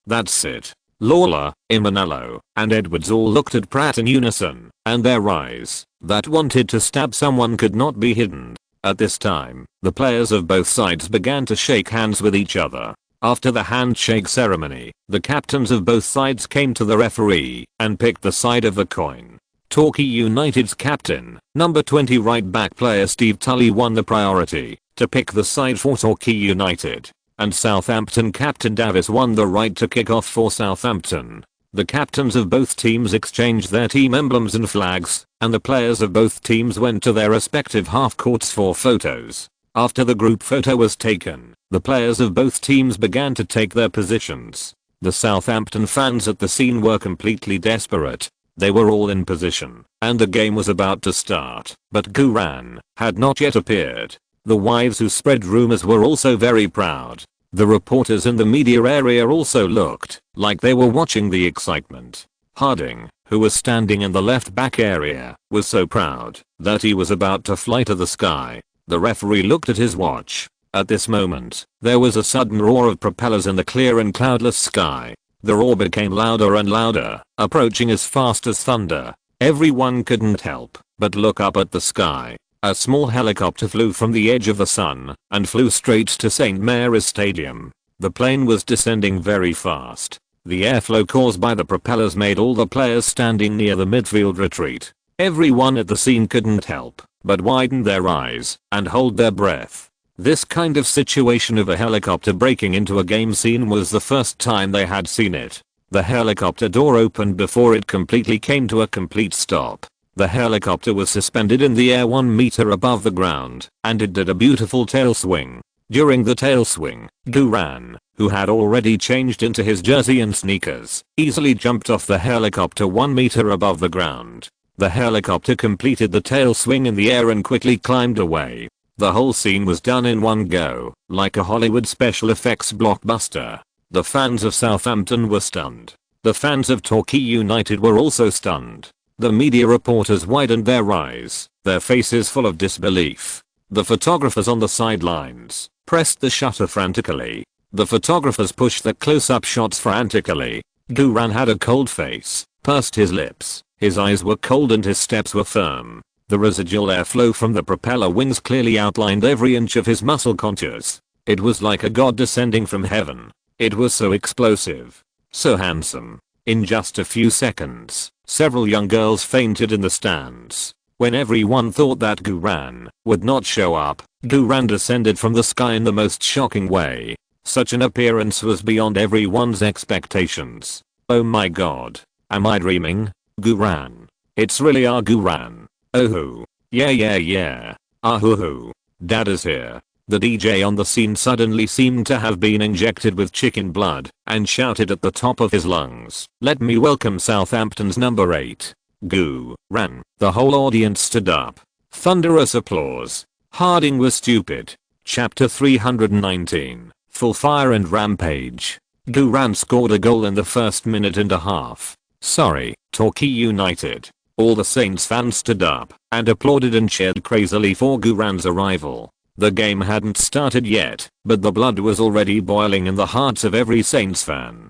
That's it." Lawler, Imanello, and Edwards all looked at Pratt in unison, and their eyes that wanted to stab someone could not be hidden. At this time, the players of both sides began to shake hands with each other. After the handshake ceremony, the captains of both sides came to the referee and picked the side of the coin. Torquay United's captain, number 20 right back player Steve Tully won the priority to pick the side for Torquay United, and Southampton captain Davis won the right to kick off for Southampton. The captains of both teams exchanged their team emblems and flags, and the players of both teams went to their respective half courts for photos. After the group photo was taken, the players of both teams began to take their positions. The Southampton fans at the scene were completely desperate. They were all in position, and the game was about to start, but Guran had not yet appeared. The wives who spread rumors were also very proud. The reporters in the media area also looked like they were watching the excitement. Harding, who was standing in the left back area, was so proud that he was about to fly to the sky. The referee looked at his watch. At this moment, there was a sudden roar of propellers in the clear and cloudless sky. The roar became louder and louder, approaching as fast as thunder. Everyone couldn't help but look up at the sky. A small helicopter flew from the edge of the sun and flew straight to St. Mary's Stadium. The plane was descending very fast. The airflow caused by the propellers made all the players standing near the midfield retreat. Everyone at the scene couldn't help but widen their eyes and hold their breath. This kind of situation of a helicopter breaking into a game scene was the first time they had seen it. The helicopter door opened before it completely came to a complete stop. The helicopter was suspended in the air 1 meter above the ground, and it did a beautiful tail swing. During the tail swing, Duran, who had already changed into his jersey and sneakers, easily jumped off the helicopter 1 meter above the ground. The helicopter completed the tail swing in the air and quickly climbed away. The whole scene was done in one go, like a Hollywood special effects blockbuster. The fans of Southampton were stunned. The fans of Torquay United were also stunned. The media reporters widened their eyes, their faces full of disbelief. The photographers on the sidelines pressed the shutter frantically. The photographers pushed the close-up shots frantically. Duran had a cold face, pursed his lips, his eyes were cold and his steps were firm. The residual airflow from the propeller wings clearly outlined every inch of his muscle contours. It was like a god descending from heaven. It was so explosive, so handsome. In just a few seconds, several young girls fainted in the stands. When everyone thought that Duran would not show up, Duran descended from the sky in the most shocking way. Such an appearance was beyond everyone's expectations. Oh my god. Am I dreaming? Duran. It's really our Duran. Oh hoo. Yeah. Ah hoo hoo. Dad is here. The DJ on the scene suddenly seemed to have been injected with chicken blood and shouted at the top of his lungs, "Let me welcome Southampton's number 8. Duran." The whole audience stood up. Thunderous applause. Harding was stupid. Chapter 319. Full fire and rampage. Duran scored a goal in the first minute and a half. Sorry, Torquay United. All the Saints fans stood up and applauded and cheered crazily for Duran's arrival. The game hadn't started yet, but the blood was already boiling in the hearts of every Saints fan.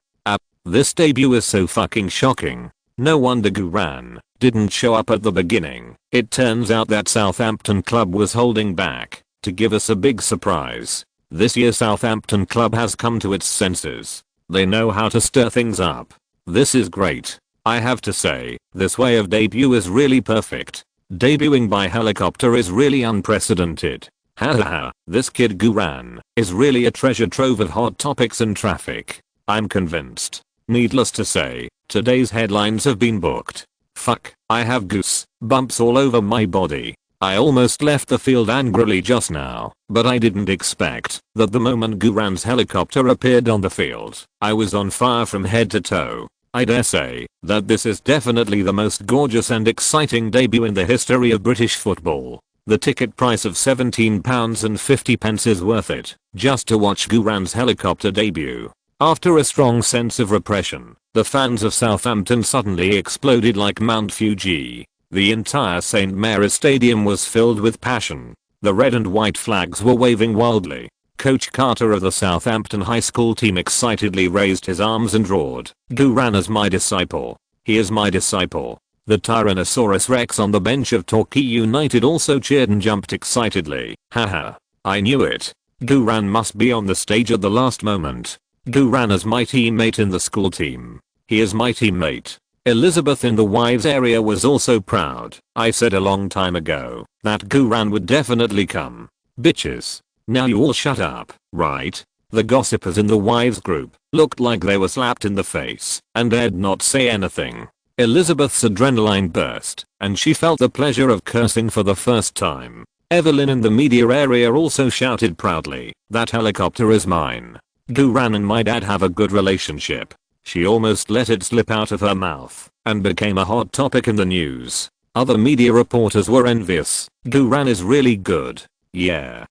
This debut is so fucking shocking. No wonder Duran didn't show up at the beginning. It turns out that Southampton club was holding back to give us a big surprise. This year Southampton club has come to its senses. They know how to stir things up. This is great. I have to say, this way of debut is really perfect. Debuting by helicopter is really unprecedented. Hahaha, this kid Duran is really a treasure trove of hot topics and traffic. I'm convinced. Needless to say, today's headlines have been booked. Fuck, I have goose bumps all over my body. I almost left the field angrily just now, but I didn't expect that the moment Duran's helicopter appeared on the field, I was on fire from head to toe. I dare say that this is definitely the most gorgeous and exciting debut in the history of British football. The ticket price of £17.50 is worth it, just to watch Duran's helicopter debut. After a strong sense of repression, the fans of Southampton suddenly exploded like Mount Fuji. The entire St. Mary's Stadium was filled with passion. The red and white flags were waving wildly. Coach Carter of the Southampton high school team excitedly raised his arms and roared, "Duran is my disciple. He is my disciple." The Tyrannosaurus Rex on the bench of Torquay United also cheered and jumped excitedly. Haha. I knew it. Duran must be on the stage at the last moment. Duran is my teammate in the school team. He is my teammate. Elizabeth in the wives area was also proud. I said a long time ago that Duran would definitely come. Bitches. Now you all shut up, right? The gossipers in the wives group looked like they were slapped in the face and dared not say anything. Elizabeth's adrenaline burst, and she felt the pleasure of cursing for the first time. Evelyn in the media area also shouted proudly, "That helicopter is mine. Duran and my dad have a good relationship." She almost let it slip out of her mouth and became a hot topic in the news. Other media reporters were envious. Duran is really good. Yeah.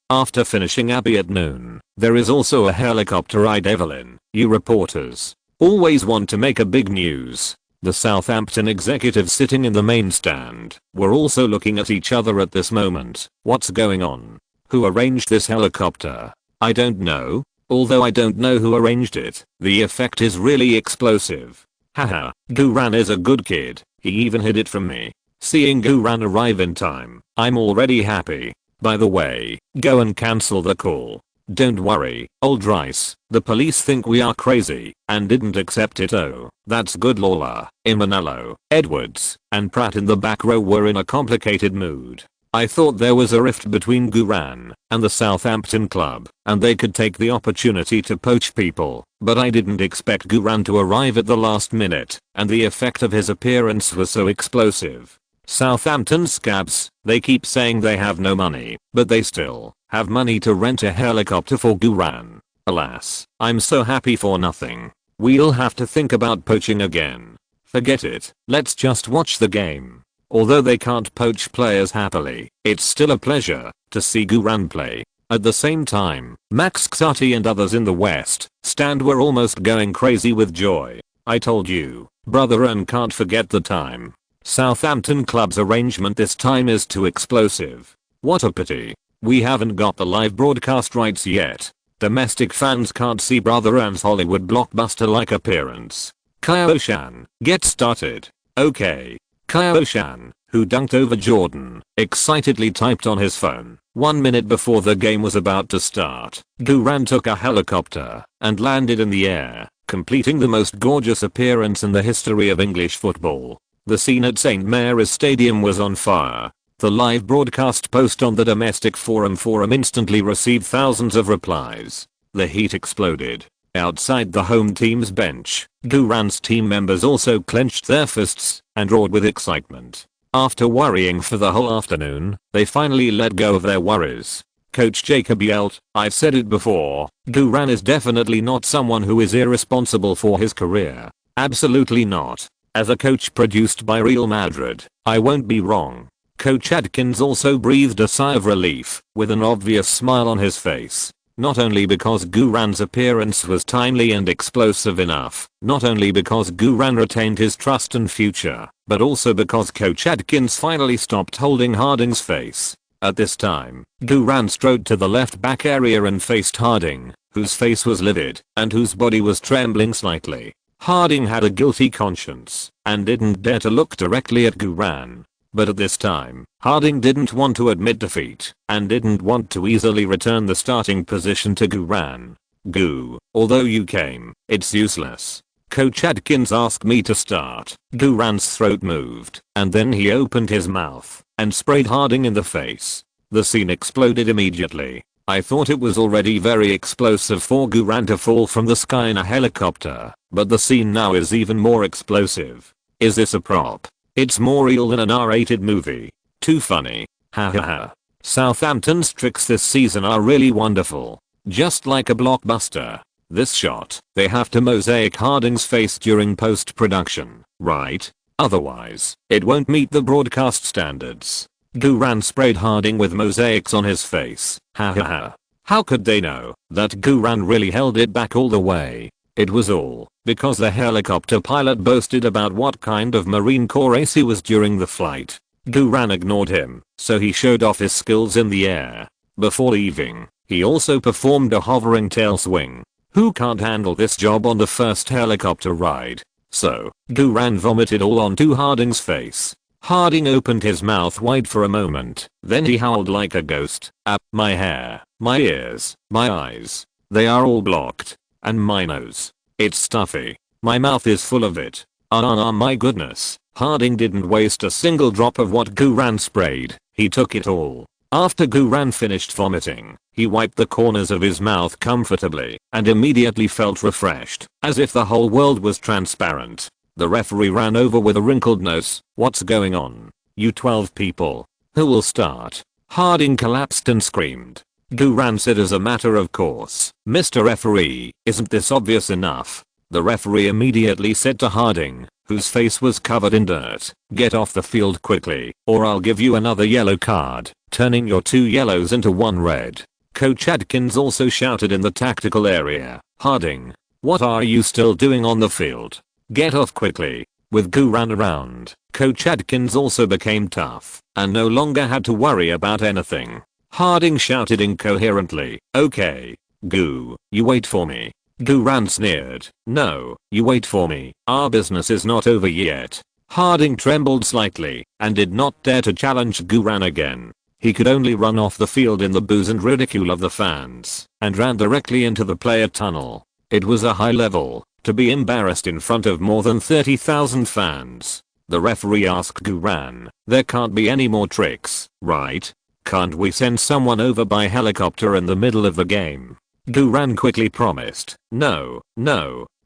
After finishing Abbey at noon, there is also a helicopter ride. Evelyn, you reporters always want to make a big news. The Southampton executives sitting in the main stand were also looking at each other at this moment. What's going on? Who arranged this helicopter? I don't know. Although I don't know who arranged it, the effect is really explosive. Haha, Duran is a good kid. He even hid it from me. Seeing Duran arrive in time, I'm already happy. By the way, go and cancel the call. Don't worry, old rice. The police think we are crazy and didn't accept it. Oh, that's good. Lawler, Imanello, Edwards, and Pratt in the back row were in a complicated mood. I thought there was a rift between Duran and the Southampton club, and they could take the opportunity to poach people, but I didn't expect Duran to arrive at the last minute, and the effect of his appearance was so explosive. Southampton scabs, they keep saying they have no money, but they still have money to rent a helicopter for Guran. Alas, I'm so happy for nothing. We'll have to think about poaching again. Forget it, let's just watch the game. Although they can't poach players happily, it's still a pleasure to see Guran play. At the same time, Max Xati and others in the West Stand were almost going crazy with joy. I told you, brother, and can't forget the time. Southampton club's arrangement this time is too explosive. What a pity. We haven't got the live broadcast rights yet. Domestic fans can't see Brother An's Hollywood blockbuster-like appearance. Kyo-shan, get started. Okay. Kyo-shan, who dunked over Jordan, excitedly typed on his phone. 1 minute before the game was about to start, Guran took a helicopter and landed in the air, completing the most gorgeous appearance in the history of English football. The scene at St. Mary's Stadium was on fire. The live broadcast post on the domestic forum instantly received thousands of replies. The heat exploded. Outside the home team's bench, Guran's team members also clenched their fists and roared with excitement. After worrying for the whole afternoon, they finally let go of their worries. Coach Jacob yelled, "I've said it before, Guran is definitely not someone who is irresponsible for his career. Absolutely not. As a coach produced by Real Madrid, I won't be wrong." Coach Adkins also breathed a sigh of relief, with an obvious smile on his face. Not only because Guran's appearance was timely and explosive enough, not only because Guran retained his trust and future, but also because Coach Adkins finally stopped holding Harding's face. At this time, Guran strode to the left back area and faced Harding, whose face was livid and whose body was trembling slightly. Harding had a guilty conscience and didn't dare to look directly at Guran. But at this time, Harding didn't want to admit defeat and didn't want to easily return the starting position to Guran. "Gu, although you came, it's useless. Coach Adkins asked me to start." Guran's throat moved, and then he opened his mouth and sprayed Harding in the face. The scene exploded immediately. I thought it was already very explosive for Guran to fall from the sky in a helicopter, but the scene now is even more explosive. Is this a prop? It's more real than an R-rated movie. Too funny. Ha ha ha. Southampton's tricks this season are really wonderful. Just like a blockbuster. This shot, they have to mosaic Harding's face during post-production, right? Otherwise, it won't meet the broadcast standards. Guran sprayed Harding with mosaics on his face. Ha ha ha. How could they know that Guran really held it back all the way? It was all because the helicopter pilot boasted about what kind of Marine Corps ace he was during the flight. Guran ignored him, so he showed off his skills in the air. Before leaving, he also performed a hovering tail swing. Who can't handle this job on the first helicopter ride? So, Guran vomited all onto Harding's face. Harding opened his mouth wide for a moment, then he howled like a ghost. My hair, my ears, my eyes. They are all blocked. And my nose. It's stuffy. My mouth is full of it. My goodness. Harding didn't waste a single drop of what Guran sprayed. He took it all. After Guran finished vomiting, he wiped the corners of his mouth comfortably and immediately felt refreshed, as if the whole world was transparent. The referee ran over with a wrinkled nose. "What's going on? You 12 people. Who will start?" Harding collapsed and screamed. Guran said as a matter of course, "Mr. Referee, isn't this obvious enough?" The referee immediately said to Harding, whose face was covered in dirt, "Get off the field quickly, or I'll give you another yellow card, turning your 2 yellows into 1 red. Coach Adkins also shouted in the tactical area, "Harding, what are you still doing on the field? Get off quickly." With Guran around, Coach Adkins also became tough and no longer had to worry about anything. Harding shouted incoherently, "Okay. Gu, you wait for me." Guran sneered, "No, you wait for me. Our business is not over yet." Harding trembled slightly and did not dare to challenge Guran again. He could only run off the field in the boos and ridicule of the fans and ran directly into the player tunnel. It was a high level to be embarrassed in front of more than 30,000 fans. The referee asked Guran, "There can't be any more tricks, right? Can't we send someone over by helicopter in the middle of the game?" Guran quickly promised, No.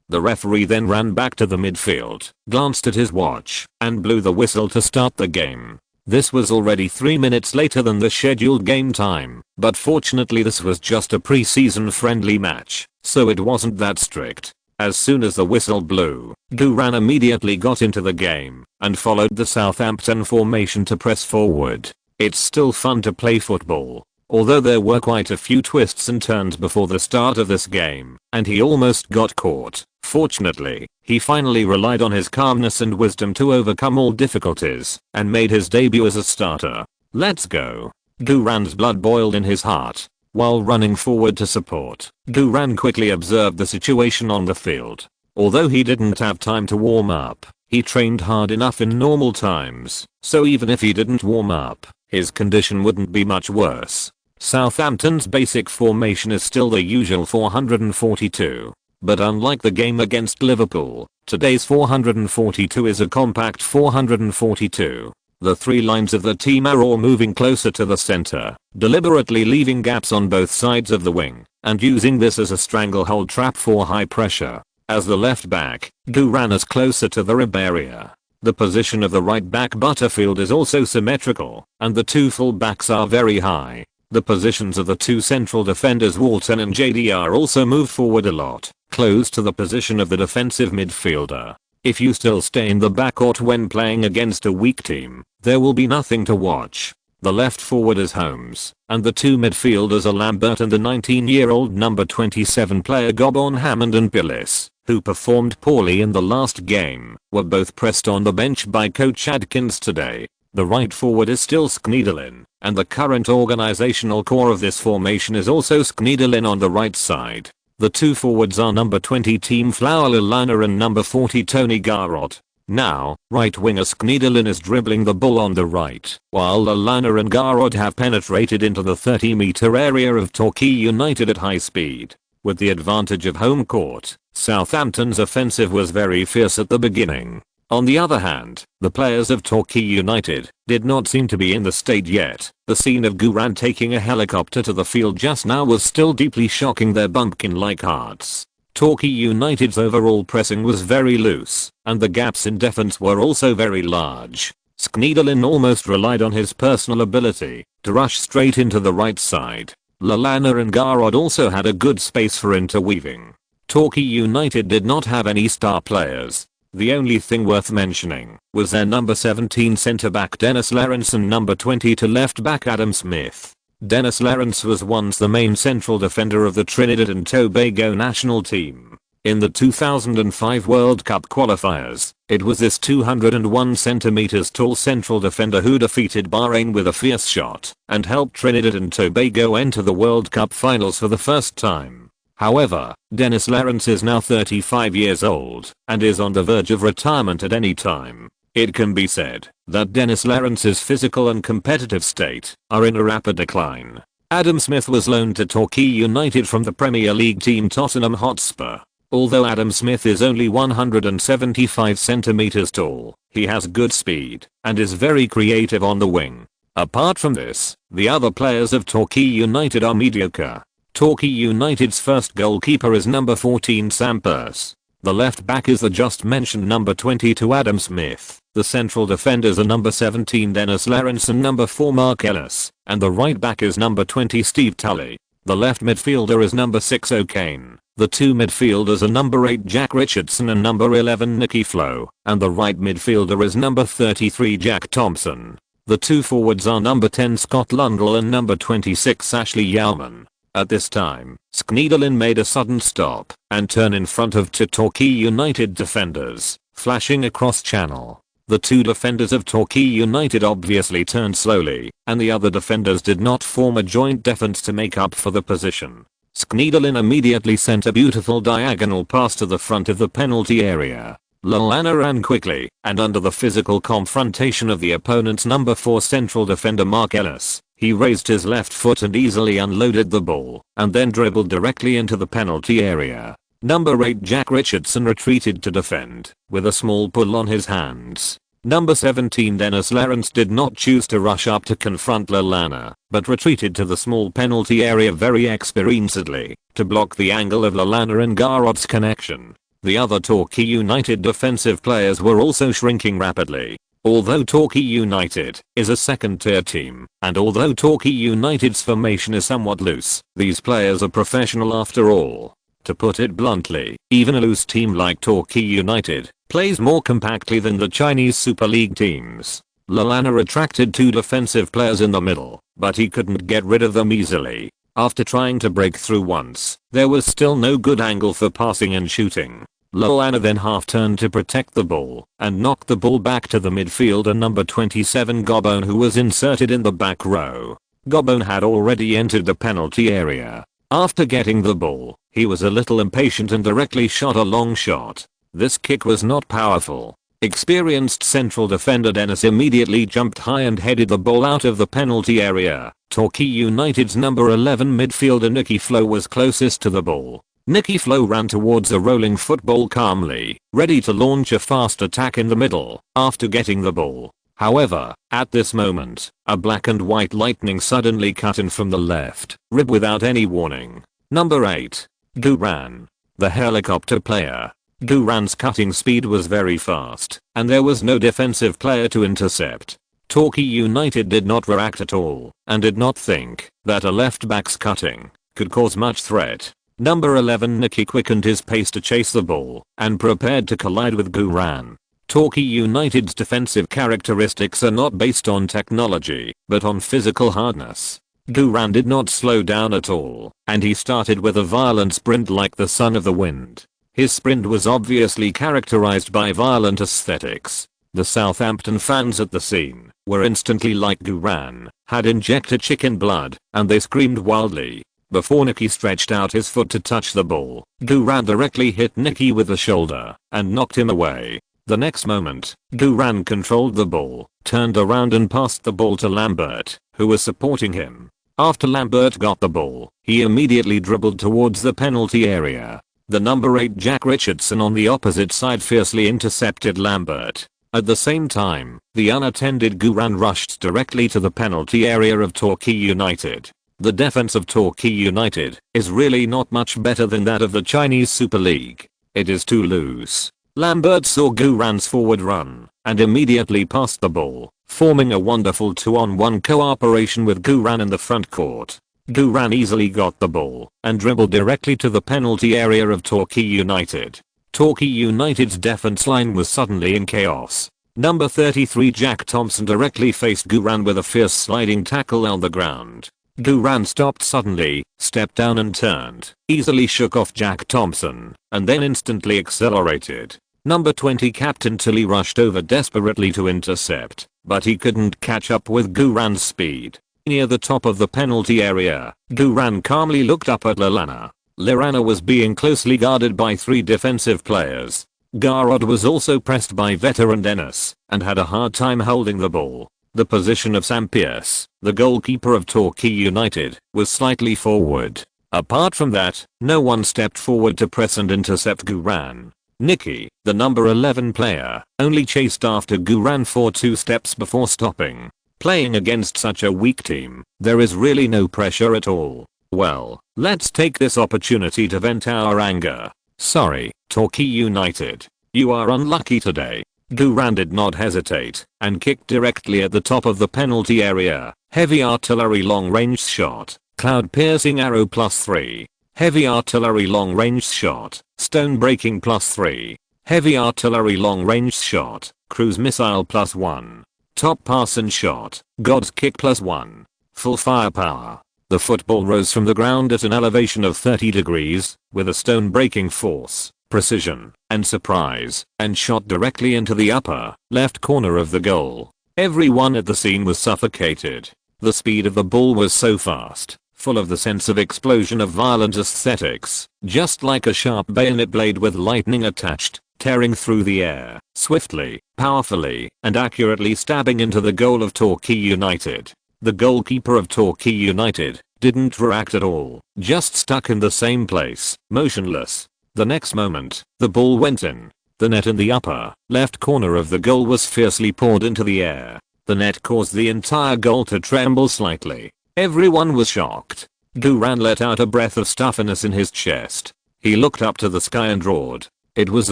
The referee then ran back to the midfield, glanced at his watch, and blew the whistle to start the game. This was already 3 minutes later than the scheduled game time, but fortunately this was just a pre-season friendly match, so it wasn't that strict. As soon as the whistle blew, Duran immediately got into the game and followed the Southampton formation to press forward. It's still fun to play football, although there were quite a few twists and turns before the start of this game, and he almost got caught. Fortunately, he finally relied on his calmness and wisdom to overcome all difficulties and made his debut as a starter. Let's go. Duran's blood boiled in his heart. While running forward to support, Duran quickly observed the situation on the field. Although he didn't have time to warm up, he trained hard enough in normal times, so even if he didn't warm up, his condition wouldn't be much worse. Southampton's basic formation is still the usual 442. But unlike the game against Liverpool, today's 442 is a compact 442. The three lines of the team are all moving closer to the center, deliberately leaving gaps on both sides of the wing, and using this as a stranglehold trap for high pressure. As the left back, Duran is closer to the rib area. The position of the right back Butterfield is also symmetrical, and the two full backs are very high. The positions of the two central defenders Walton and JD are also moved forward a lot, close to the position of the defensive midfielder. If you still stay in the backcourt when playing against a weak team, there will be nothing to watch. The left forward is Holmes, and the two midfielders are Lambert and the 19-year-old number 27 player Gobon Hammond, and Billis, who performed poorly in the last game, were both pressed on the bench by coach Adkins today. The right forward is still Schneiderlin, and the current organizational core of this formation is also Schneiderlin on the right side. The two forwards are number 20 Team Flower Lallana and number 40 Tony Garrod. Now, right winger Schneiderlin is dribbling the ball on the right, while Lallana and Garrod have penetrated into the 30-meter area of Torquay United at high speed. With the advantage of home court, Southampton's offensive was very fierce at the beginning. On the other hand, the players of Torquay United did not seem to be in the state yet. The scene of Duran taking a helicopter to the field just now was still deeply shocking their bumpkin-like hearts. Torquay United's overall pressing was very loose, and the gaps in defense were also very large. Schneiderlin almost relied on his personal ability to rush straight into the right side. Lallana and Garrod also had a good space for interweaving. Torquay United did not have any star players. The only thing worth mentioning was their number 17 centre-back Dennis Lawrence and number 22 left-back Adam Smith. Dennis Lawrence was once the main central defender of the Trinidad and Tobago national team. In the 2005 World Cup qualifiers, it was this 201 centimeters tall central defender who defeated Bahrain with a fierce shot and helped Trinidad and Tobago enter the World Cup finals for the first time. However, Dennis Lawrence is now 35 years old and is on the verge of retirement at any time. It can be said that Dennis Lawrence's physical and competitive state are in a rapid decline. Adam Smith was loaned to Torquay United from the Premier League team Tottenham Hotspur. Although Adam Smith is only 175 centimeters tall, he has good speed and is very creative on the wing. Apart from this, the other players of Torquay United are mediocre. Torquay United's first goalkeeper is number 14 Sam Pearce. The left back is the just mentioned number 22 Adam Smith. The central defenders are number 17 Dennis Lawrence and number 4 Mark Ellis, and the right back is number 20 Steve Tully. The left midfielder is number 6 O'Kane. The two midfielders are number 8 Jack Richardson and number 11 Nicky Flo, and the right midfielder is number 33 Jack Thompson. The two forwards are number 10 Scott Lundell and number 26 Ashley Yalman. At this time, Schneiderlin made a sudden stop and turn in front of two Torquay United defenders, flashing across channel. The two defenders of Torquay United obviously turned slowly, and the other defenders did not form a joint defense to make up for the position. Schneiderlin immediately sent a beautiful diagonal pass to the front of the penalty area. Lallana ran quickly, and under the physical confrontation of the opponent's number 4 central defender Mark Ellis, he raised his left foot and easily unloaded the ball, and then dribbled directly into the penalty area. Number 8 Jack Richardson retreated to defend, with a small pull on his hands. Number 17 Dennis Lawrence did not choose to rush up to confront Lallana, but retreated to the small penalty area very experiencedly, to block the angle of Lallana and Garrod's connection. The other Torquay United defensive players were also shrinking rapidly. Although Torquay United is a second tier team, and although Torquay United's formation is somewhat loose, these players are professional after all. To put it bluntly, even a loose team like Torquay United plays more compactly than the Chinese Super League teams. Lallana attracted two defensive players in the middle, but he couldn't get rid of them easily. After trying to break through once, there was still no good angle for passing and shooting. Lallana then half-turned to protect the ball and knocked the ball back to the midfielder number 27 Gobone, who was inserted in the back row. Gobone had already entered the penalty area. After getting the ball, he was a little impatient and directly shot a long shot. This kick was not powerful. Experienced central defender Dennis immediately jumped high and headed the ball out of the penalty area. Torquay United's number 11 midfielder Nicky Flo was closest to the ball. Nicky Flo ran towards the rolling football calmly, ready to launch a fast attack in the middle after getting the ball. However, at this moment, a black and white lightning suddenly cut in from the left rib without any warning. Number 8. Duran. The helicopter player. Duran's cutting speed was very fast, and there was no defensive player to intercept. Torquay United did not react at all, and did not think that a left back's cutting could cause much threat. Number 11 Nicky quickened his pace to chase the ball and prepared to collide with Duran. Torquay United's defensive characteristics are not based on technology, but on physical hardness. Duran did not slow down at all, and he started with a violent sprint like the son of the wind. His sprint was obviously characterized by violent aesthetics. The Southampton fans at the scene were instantly like Duran had injected chicken blood, and they screamed wildly. Before Nicky stretched out his foot to touch the ball, Duran directly hit Nicky with the shoulder and knocked him away. The next moment, Duran controlled the ball, turned around and passed the ball to Lambert, who was supporting him. After Lambert got the ball, he immediately dribbled towards the penalty area. The number 8 Jack Richardson on the opposite side fiercely intercepted Lambert. At the same time, the unattended Duran rushed directly to the penalty area of Torquay United. The defense of Torquay United is really not much better than that of the Chinese Super League. It is too loose. Lambert saw Duran's forward run and immediately passed the ball, forming a wonderful 2-on-1 cooperation with Duran in the front court. Duran easily got the ball and dribbled directly to the penalty area of Torquay United. Torquay United's defense line was suddenly in chaos. Number 33 Jack Thompson directly faced Duran with a fierce sliding tackle on the ground. Duran stopped suddenly, stepped down and turned, easily shook off Jack Thompson, and then instantly accelerated. Number 20 Captain Tilly rushed over desperately to intercept, but he couldn't catch up with Duran's speed. Near the top of the penalty area, Duran calmly looked up at Lallana. Lallana was being closely guarded by 3 defensive players. Garrod was also pressed by veteran Dennis, and had a hard time holding the ball. The position of Sam Pearce, the goalkeeper of Torquay United, was slightly forward. Apart from that, no one stepped forward to press and intercept Duran. Nicky, the number 11 player, only chased after Duran for 2 steps before stopping. Playing against such a weak team, there is really no pressure at all. Well, let's take this opportunity to vent our anger. Sorry, Torquay United. You are unlucky today. Duran did not hesitate and kicked directly at the top of the penalty area. Heavy artillery long-range shot. Cloud piercing arrow +3. Heavy artillery long-range shot. Stone breaking +3. Heavy artillery long-range shot. Cruise missile +1. Top pass and shot. God's kick +1. Full firepower. The football rose from the ground at an elevation of 30 degrees, with a stone breaking force, precision, and surprise, and shot directly into the upper left corner of the goal. Everyone at the scene was suffocated. The speed of the ball was so fast, full of the sense of explosion of violent aesthetics, just like a sharp bayonet blade with lightning attached, tearing through the air, swiftly, powerfully, and accurately stabbing into the goal of Torquay United. The goalkeeper of Torquay United didn't react at all, just stuck in the same place, motionless. The next moment, the ball went in. The net in the upper left corner of the goal was fiercely poured into the air. The net caused the entire goal to tremble slightly. Everyone was shocked. Duran let out a breath of stuffiness in his chest. He looked up to the sky and roared. It was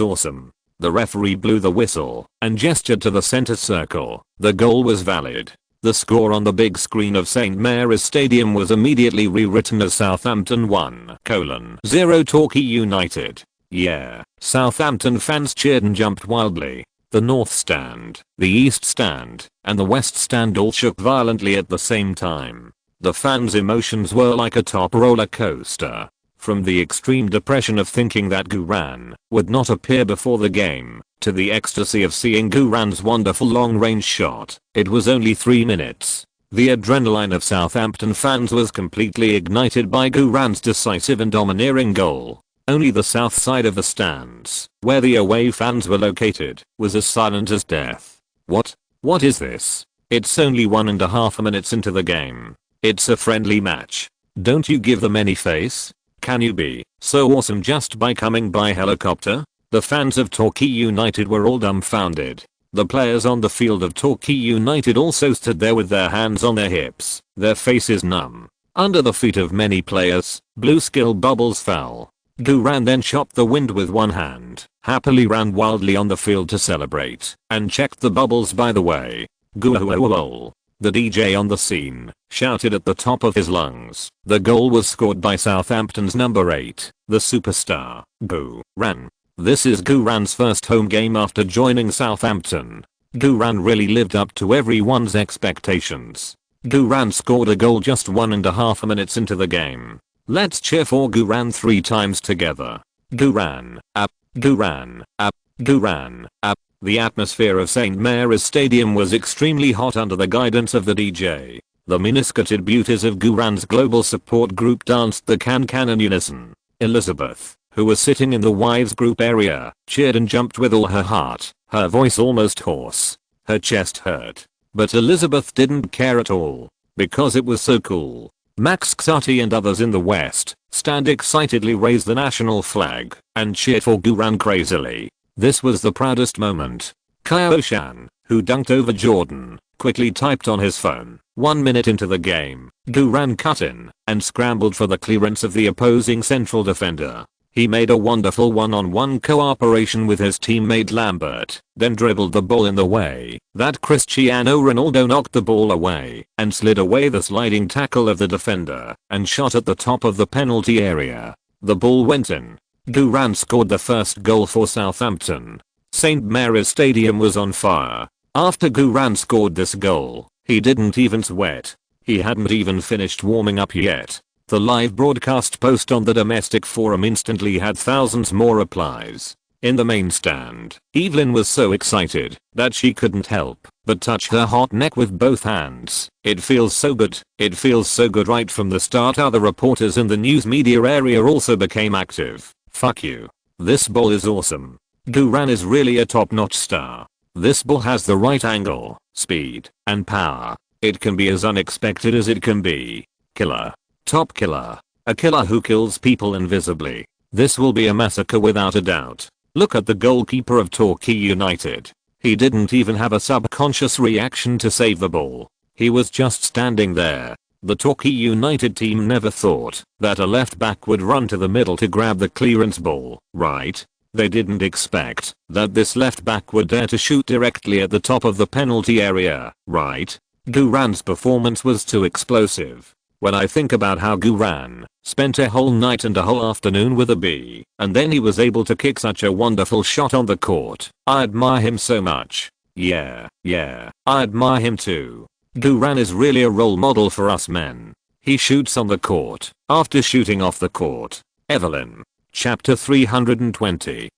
awesome. The referee blew the whistle and gestured to the center circle. The goal was valid. The score on the big screen of St. Mary's Stadium was immediately rewritten as Southampton 1:0 Torquay United. Yeah, Southampton fans cheered and jumped wildly. The North Stand, the East Stand, and the West Stand all shook violently at the same time. The fans' emotions were like a top roller coaster. From the extreme depression of thinking that Guran would not appear before the game, to the ecstasy of seeing Guran's wonderful long-range shot. It was only 3 minutes. The adrenaline of Southampton fans was completely ignited by Guran's decisive and domineering goal. Only the south side of the stands, where the away fans were located, was as silent as death. What? What is this? It's only 1.5 minutes into the game. It's a friendly match. Don't you give them any face? Can you be so awesome just by coming by helicopter? The fans of Torquay United were all dumbfounded. The players on the field of Torquay United also stood there with their hands on their hips, their faces numb. Under the feet of many players, blue skill bubbles fell. Guran then chopped the wind with one hand, happily ran wildly on the field to celebrate, and checked the bubbles by the way. Guol. The DJ on the scene shouted at the top of his lungs. The goal was scored by Southampton's number 8, the superstar, Guran. This is Guran's first home game after joining Southampton. Guran really lived up to everyone's expectations. Guran scored a goal just 1.5 minutes into the game. Let's cheer for Guran 3 times together. Guran, up, Guran, up, Guran, up. The atmosphere of St. Mary's Stadium was extremely hot under the guidance of the DJ. The miniskirted beauties of Guran's global support group danced the can-can in unison. Elizabeth, who was sitting in the wives group area, cheered and jumped with all her heart, her voice almost hoarse. Her chest hurt. But Elizabeth didn't care at all, because it was so cool. Max Xati and others in the West Stand excitedly raised the national flag and cheered for Guran crazily. This was the proudest moment. Kyo-shan, who dunked over Jordan, quickly typed on his phone. 1 minute into the game, Guran cut in and scrambled for the clearance of the opposing central defender. He made a wonderful one-on-one cooperation with his teammate Lambert, then dribbled the ball in the way that Cristiano Ronaldo knocked the ball away and slid away the sliding tackle of the defender and shot at the top of the penalty area. The ball went in. Guran scored the first goal for Southampton. St. Mary's Stadium was on fire. After Guran scored this goal, he didn't even sweat. He hadn't even finished warming up yet. The live broadcast post on the domestic forum instantly had thousands more replies. In the main stand, Evelyn was so excited that she couldn't help but touch her hot neck with both hands. It feels so good. It feels so good right from the start. Other reporters in the news media area also became active. Fuck you. This ball is awesome. Guran is really a top-notch star. This ball has the right angle, speed, and power. It can be as unexpected as it can be. Killer. Top killer. A killer who kills people invisibly. This will be a massacre without a doubt. Look at the goalkeeper of Torquay United. He didn't even have a subconscious reaction to save the ball. He was just standing there. The Torquay United team never thought that a left back would run to the middle to grab the clearance ball, right? They didn't expect that this left back would dare to shoot directly at the top of the penalty area, right? Guran's performance was too explosive. When I think about how Guran spent a whole night and a whole afternoon with a bee, and then he was able to kick such a wonderful shot on the court, I admire him so much. Yeah, I admire him too. Guran is really a role model for us men. He shoots on the court, after shooting off the court. Evelyn. Chapter 320.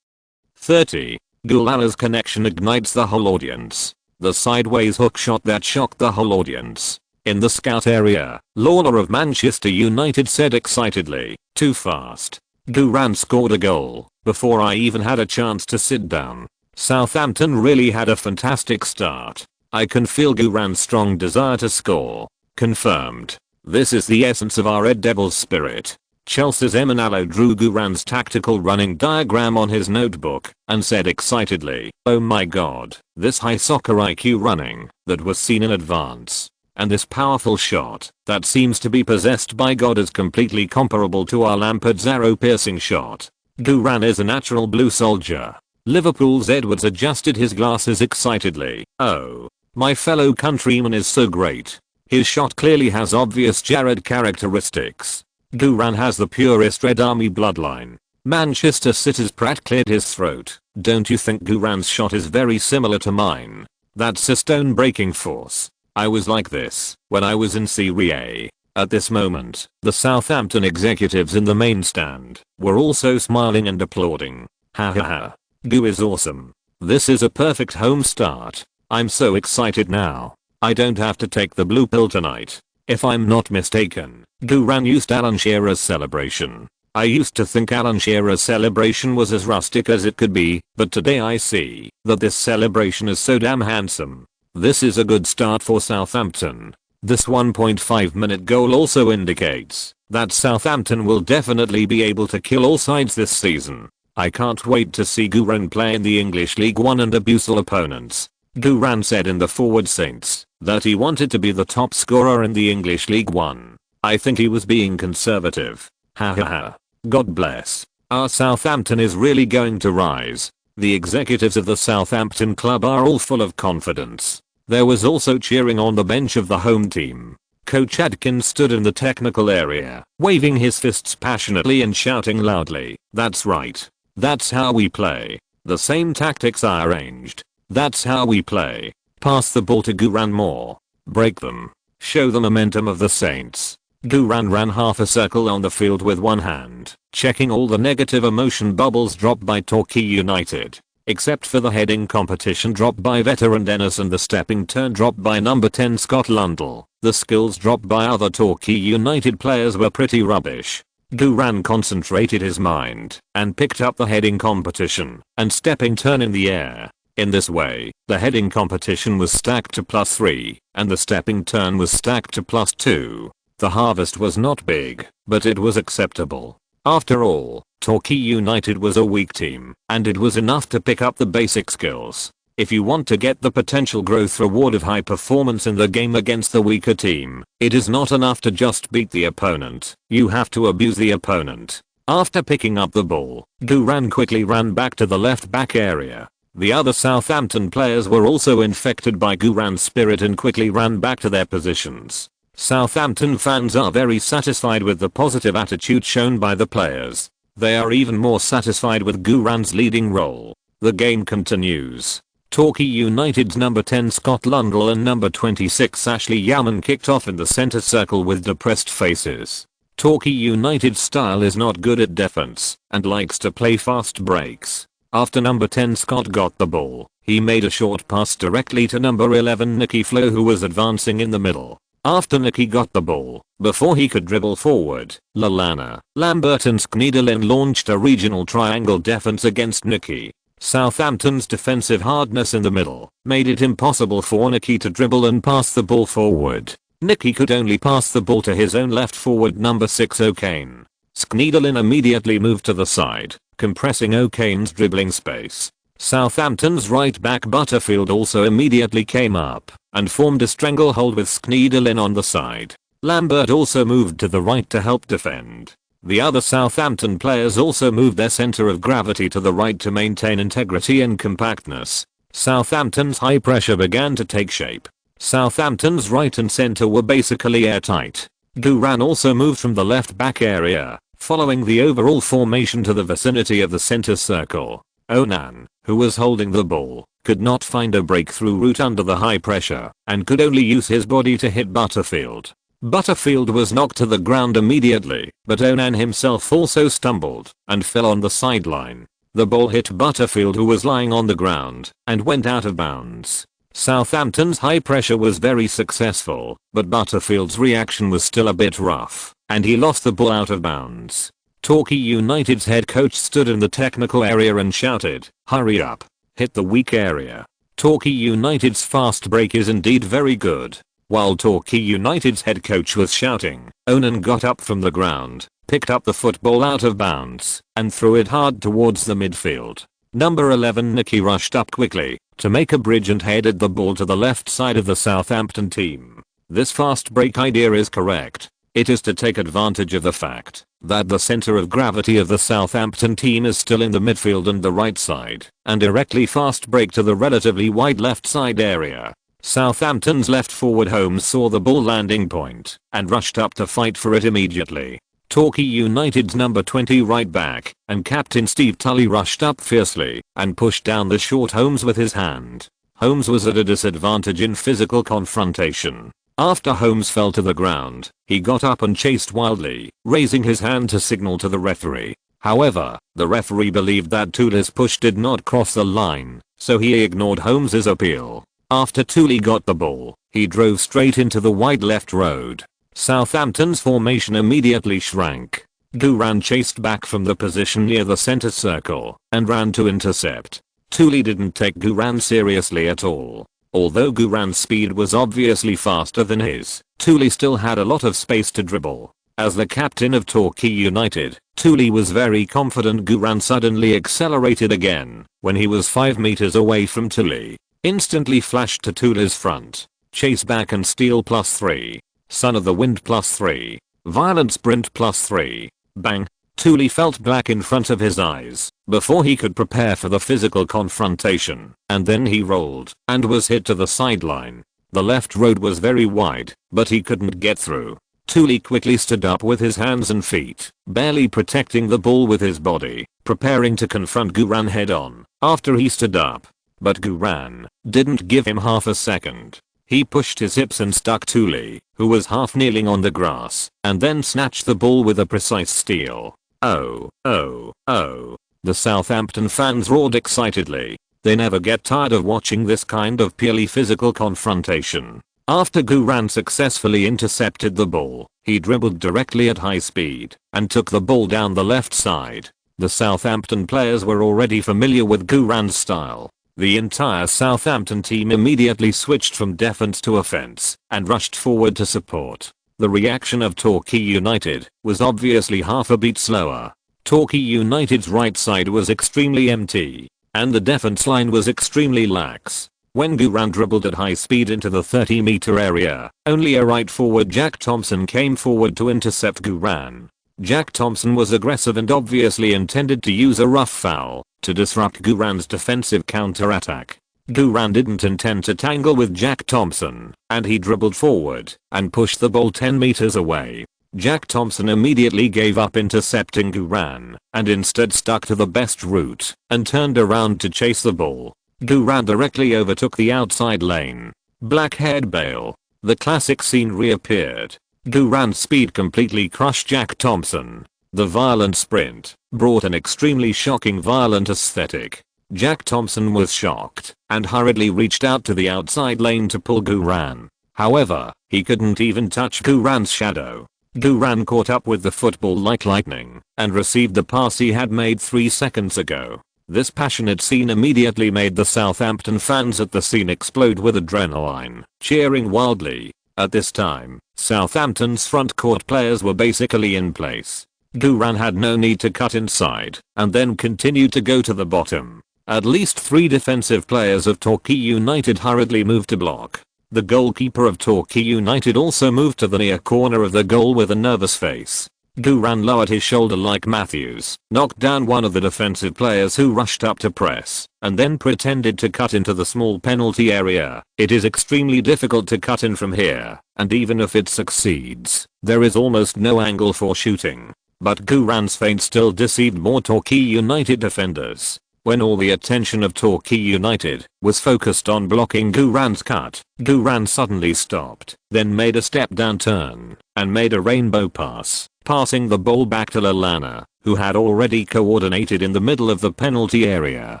30. Gulala's connection ignites the whole audience. The sideways hook shot that shocked the whole audience. In the scout area, Lawler of Manchester United said excitedly, "Too fast." Guran scored a goal before I even had a chance to sit down. Southampton really had a fantastic start. I can feel Guran's strong desire to score. Confirmed. This is the essence of our Red Devils spirit. Chelsea's Emanalo drew Guran's tactical running diagram on his notebook and said excitedly, "Oh my god, this high soccer IQ running that was seen in advance. And this powerful shot that seems to be possessed by God is completely comparable to our Lampard's arrow-piercing shot." Duran is a natural blue soldier. Liverpool's Edwards adjusted his glasses excitedly. Oh, my fellow countryman is so great. His shot clearly has obvious Jared characteristics. Duran has the purest Red Army bloodline. Manchester City's Pratt cleared his throat. Don't you think Duran's shot is very similar to mine? That's a stone-breaking force. I was like this when I was in Serie A. At this moment, the Southampton executives in the main stand were also smiling and applauding. Ha ha ha. Gu is awesome. This is a perfect home start. I'm so excited now. I don't have to take the blue pill tonight. If I'm not mistaken, Duran used Alan Shearer's celebration. I used to think Alan Shearer's celebration was as rustic as it could be, but today I see that this celebration is so damn handsome. This is a good start for Southampton. This 1.5-minute goal also indicates that Southampton will definitely be able to kill all sides this season. I can't wait to see Duran play in the English League One and abuse all opponents. Duran said in the Forward Saints that he wanted to be the top scorer in the English League One. I think he was being conservative. Ha ha ha. God bless. Our Southampton is really going to rise. The executives of the Southampton club are all full of confidence. There was also cheering on the bench of the home team. Coach Adkins stood in the technical area, waving his fists passionately and shouting loudly, "That's right. That's how we play. The same tactics I arranged. That's how we play. Pass the ball to Duran more. Break them. Show the momentum of the Saints." Duran ran half a circle on the field with one hand, checking all the negative emotion bubbles dropped by Torquay United. Except for the heading competition drop by veteran Dennis and the stepping turn drop by number 10 Scott Lundell, the skills dropped by other Torquay United players were pretty rubbish. Duran concentrated his mind and picked up the heading competition and stepping turn in the air. In this way, the heading competition was stacked to +3 and the stepping turn was stacked to +2. The harvest was not big, but it was acceptable. After all, Torquay United was a weak team, and it was enough to pick up the basic skills. If you want to get the potential growth reward of high performance in the game against the weaker team, it is not enough to just beat the opponent, you have to abuse the opponent. After picking up the ball, Duran quickly ran back to the left back area. The other Southampton players were also infected by Duran's spirit and quickly ran back to their positions. Southampton fans are very satisfied with the positive attitude shown by the players. They are even more satisfied with Duran's leading role. The game continues. Torquay United's number 10 Scott Lundell and number 26 Ashley Yaman kicked off in the center circle with depressed faces. Torquay United's style is not good at defense and likes to play fast breaks. After number 10 Scott got the ball, he made a short pass directly to number 11 Nicky Flo, who was advancing in the middle. After Nicky got the ball, before he could dribble forward, Lallana, Lambert and Schneiderlin launched a regional triangle defense against Nicky. Southampton's defensive hardness in the middle made it impossible for Nicky to dribble and pass the ball forward. Nicky could only pass the ball to his own left forward number 6 O'Kane. Schneiderlin immediately moved to the side, compressing O'Kane's dribbling space. Southampton's right back Butterfield also immediately came up and formed a stranglehold with Schneiderlin on the side. Lambert also moved to the right to help defend. The other Southampton players also moved their center of gravity to the right to maintain integrity and compactness. Southampton's high pressure began to take shape. Southampton's right and center were basically airtight. Duran also moved from the left back area, following the overall formation to the vicinity of the center circle. Onan, who was holding the ball, could not find a breakthrough route under the high pressure and could only use his body to hit Butterfield. Butterfield was knocked to the ground immediately, but Onan himself also stumbled and fell on the sideline. The ball hit Butterfield, who was lying on the ground, and went out of bounds. Southampton's high pressure was very successful, but Butterfield's reaction was still a bit rough, and he lost the ball out of bounds. Torquay United's head coach stood in the technical area and shouted, "Hurry up. Hit the weak area." Torquay United's fast break is indeed very good. While Torquay United's head coach was shouting, Onan got up from the ground, picked up the football out of bounds, and threw it hard towards the midfield. Number 11 Nicky rushed up quickly to make a bridge and headed the ball to the left side of the Southampton team. This fast break idea is correct. It is to take advantage of the fact that the center of gravity of the Southampton team is still in the midfield and the right side, and directly fast break to the relatively wide left side area. Southampton's left forward Holmes saw the ball landing point and rushed up to fight for it immediately. Torquay United's number 20 right back and captain Steve Tully rushed up fiercely and pushed down the short Holmes with his hand. Holmes was at a disadvantage in physical confrontation. After Holmes fell to the ground, he got up and chased wildly, raising his hand to signal to the referee. However, the referee believed that Tully's push did not cross the line, so he ignored Holmes's appeal. After Tully got the ball, he drove straight into the wide left road. Southampton's formation immediately shrank. Guran chased back from the position near the center circle and ran to intercept. Tully didn't take Guran seriously at all. Although Guran's speed was obviously faster than his, Tully still had a lot of space to dribble. As the captain of Torquay United, Tully was very confident. Guran suddenly accelerated again when he was 5 meters away from Tully. Instantly flashed to Tully's front. Chase back and steal +3. Son of the wind +3. Violent sprint +3. Bang. Tully felt black in front of his eyes before he could prepare for the physical confrontation, and then he rolled and was hit to the sideline. The left road was very wide, but he couldn't get through. Tully quickly stood up with his hands and feet, barely protecting the ball with his body, preparing to confront Guran head on after he stood up. But Guran didn't give him half a second. He pushed his hips and stuck Tully, who was half kneeling on the grass, and then snatched the ball with a precise steal. Oh, oh, oh. The Southampton fans roared excitedly. They never get tired of watching this kind of purely physical confrontation. After Guran successfully intercepted the ball, he dribbled directly at high speed and took the ball down the left side. The Southampton players were already familiar with Guran's style. The entire Southampton team immediately switched from defense to offense and rushed forward to support. The reaction of Torquay United was obviously half a beat slower. Torquay United's right side was extremely empty, and the defense line was extremely lax. When Guran dribbled at high speed into the 30-meter area, only a right forward Jack Thompson came forward to intercept Guran. Jack Thompson was aggressive and obviously intended to use a rough foul to disrupt Guran's defensive counter-attack. Guran didn't intend to tangle with Jack Thompson, and he dribbled forward and pushed the ball 10 meters away. Jack Thompson immediately gave up intercepting Guran and instead stuck to the best route and turned around to chase the ball. Guran directly overtook the outside lane. Black-haired Bale. The classic scene reappeared. Guran's speed completely crushed Jack Thompson. The violent sprint brought an extremely shocking violent aesthetic. Jack Thompson was shocked and hurriedly reached out to the outside lane to pull Guran. However, he couldn't even touch Guran's shadow. Guran caught up with the football like lightning and received the pass he had made 3 seconds ago. This passionate scene immediately made the Southampton fans at the scene explode with adrenaline, cheering wildly. At this time, Southampton's front court players were basically in place. Guran had no need to cut inside and then continued to go to the bottom. At least 3 defensive players of Torquay United hurriedly moved to block. The goalkeeper of Torquay United also moved to the near corner of the goal with a nervous face. Guran lowered his shoulder like Matthews, knocked down one of the defensive players who rushed up to press, and then pretended to cut into the small penalty area. It is extremely difficult to cut in from here, and even if it succeeds, there is almost no angle for shooting. But Guran's feint still deceived more Torquay United defenders. When all the attention of Torquay United was focused on blocking Guran's cut, Guran suddenly stopped, then made a step down turn, and made a rainbow pass, passing the ball back to Lallana, who had already coordinated in the middle of the penalty area.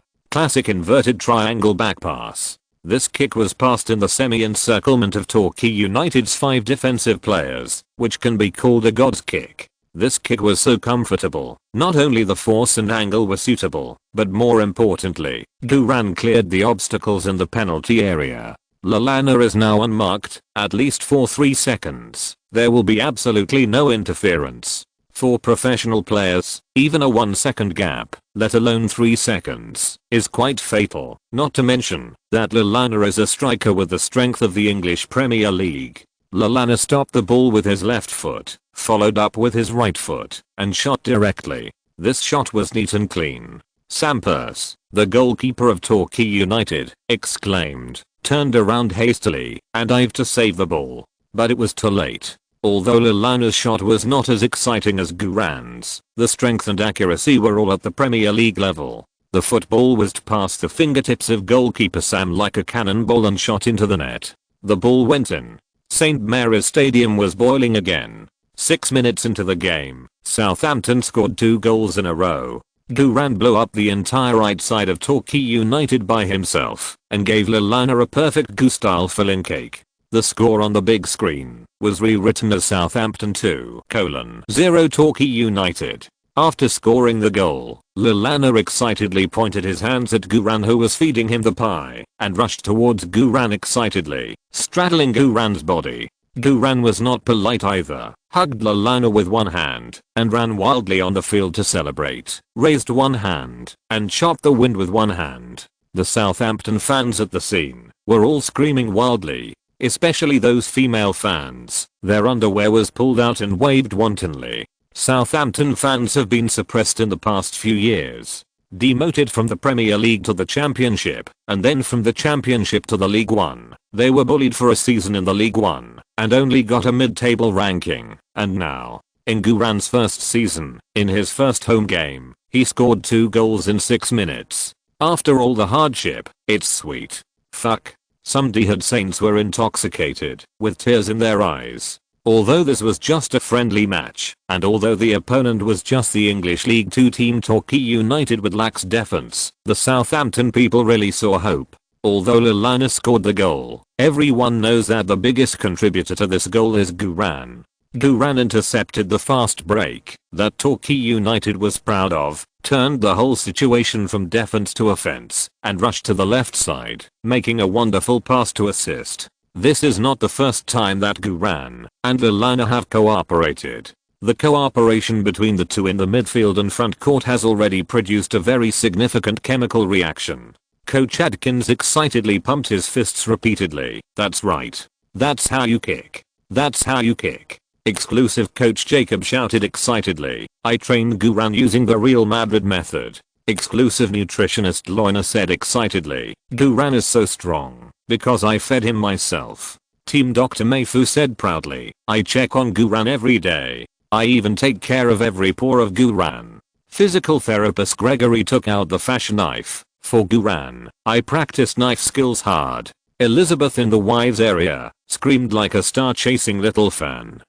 Classic inverted triangle back pass. This kick was passed in the semi-encirclement of Torquay United's 5 defensive players, which can be called a god's kick. This kick was so comfortable. Not only the force and angle were suitable, but more importantly, Guran cleared the obstacles in the penalty area. Lallana is now unmarked, at least for 3 seconds. There will be absolutely no interference. For professional players, even a 1-second gap, let alone 3 seconds, is quite fatal. Not to mention that Lallana is a striker with the strength of the English Premier League. Lallana stopped the ball with his left foot, followed up with his right foot, and shot directly. This shot was neat and clean. Sam Pearce, the goalkeeper of Torquay United, exclaimed, turned around hastily, and dived to save the ball. But it was too late. Although Lallana's shot was not as exciting as Guran's, the strength and accuracy were all at the Premier League level. The football whizzed past the fingertips of goalkeeper Sam like a cannonball and shot into the net. The ball went in. St Mary's Stadium was boiling again. 6 minutes into the game, Southampton scored 2 goals in a row. Guran blew up the entire right side of Torquay United by himself and gave Lallana a perfect goal-style filling cake. The score on the big screen was rewritten as Southampton 2:0 Torquay United. After scoring the goal, Lallana excitedly pointed his hands at Guran, who was feeding him the pie, and rushed towards Guran excitedly, straddling Guran's body. Guran was not polite either, hugged Lallana with one hand, and ran wildly on the field to celebrate, raised one hand, and chopped the wind with one hand. The Southampton fans at the scene were all screaming wildly, especially those female fans. Their underwear was pulled out and waved wantonly. Southampton fans have been suppressed in the past few years. Demoted from the Premier League to the Championship, and then from the Championship to the League One. They were bullied for a season in the League One, and only got a mid-table ranking. And now, in Guran's first season, in his first home game, he scored 2 goals in 6 minutes. After all the hardship, it's sweet. Fuck. Some D-head saints were intoxicated, with tears in their eyes. Although this was just a friendly match, and although the opponent was just the English League Two team Torquay United with lax defense, the Southampton people really saw hope. Although Lallana scored the goal, everyone knows that the biggest contributor to this goal is Guran. Guran intercepted the fast break that Torquay United was proud of, turned the whole situation from defense to offense, and rushed to the left side, making a wonderful pass to assist. This is not the first time that Guran and Lallana have cooperated. The cooperation between the two in the midfield and front court has already produced a very significant chemical reaction. Coach Adkins excitedly pumped his fists repeatedly. That's right. That's how you kick. That's how you kick. Exclusive coach Jacob shouted excitedly. I trained Guran using the Real Madrid method. Exclusive nutritionist Lorna said excitedly. Guran is so strong, because I fed him myself. Team Dr. Mayfu said proudly. I check on Guran every day. I even take care of every pore of Guran. Physical therapist Gregory took out the fashion knife. For Guran, I practice knife skills hard. Elizabeth in the wives area screamed like a star chasing little fan.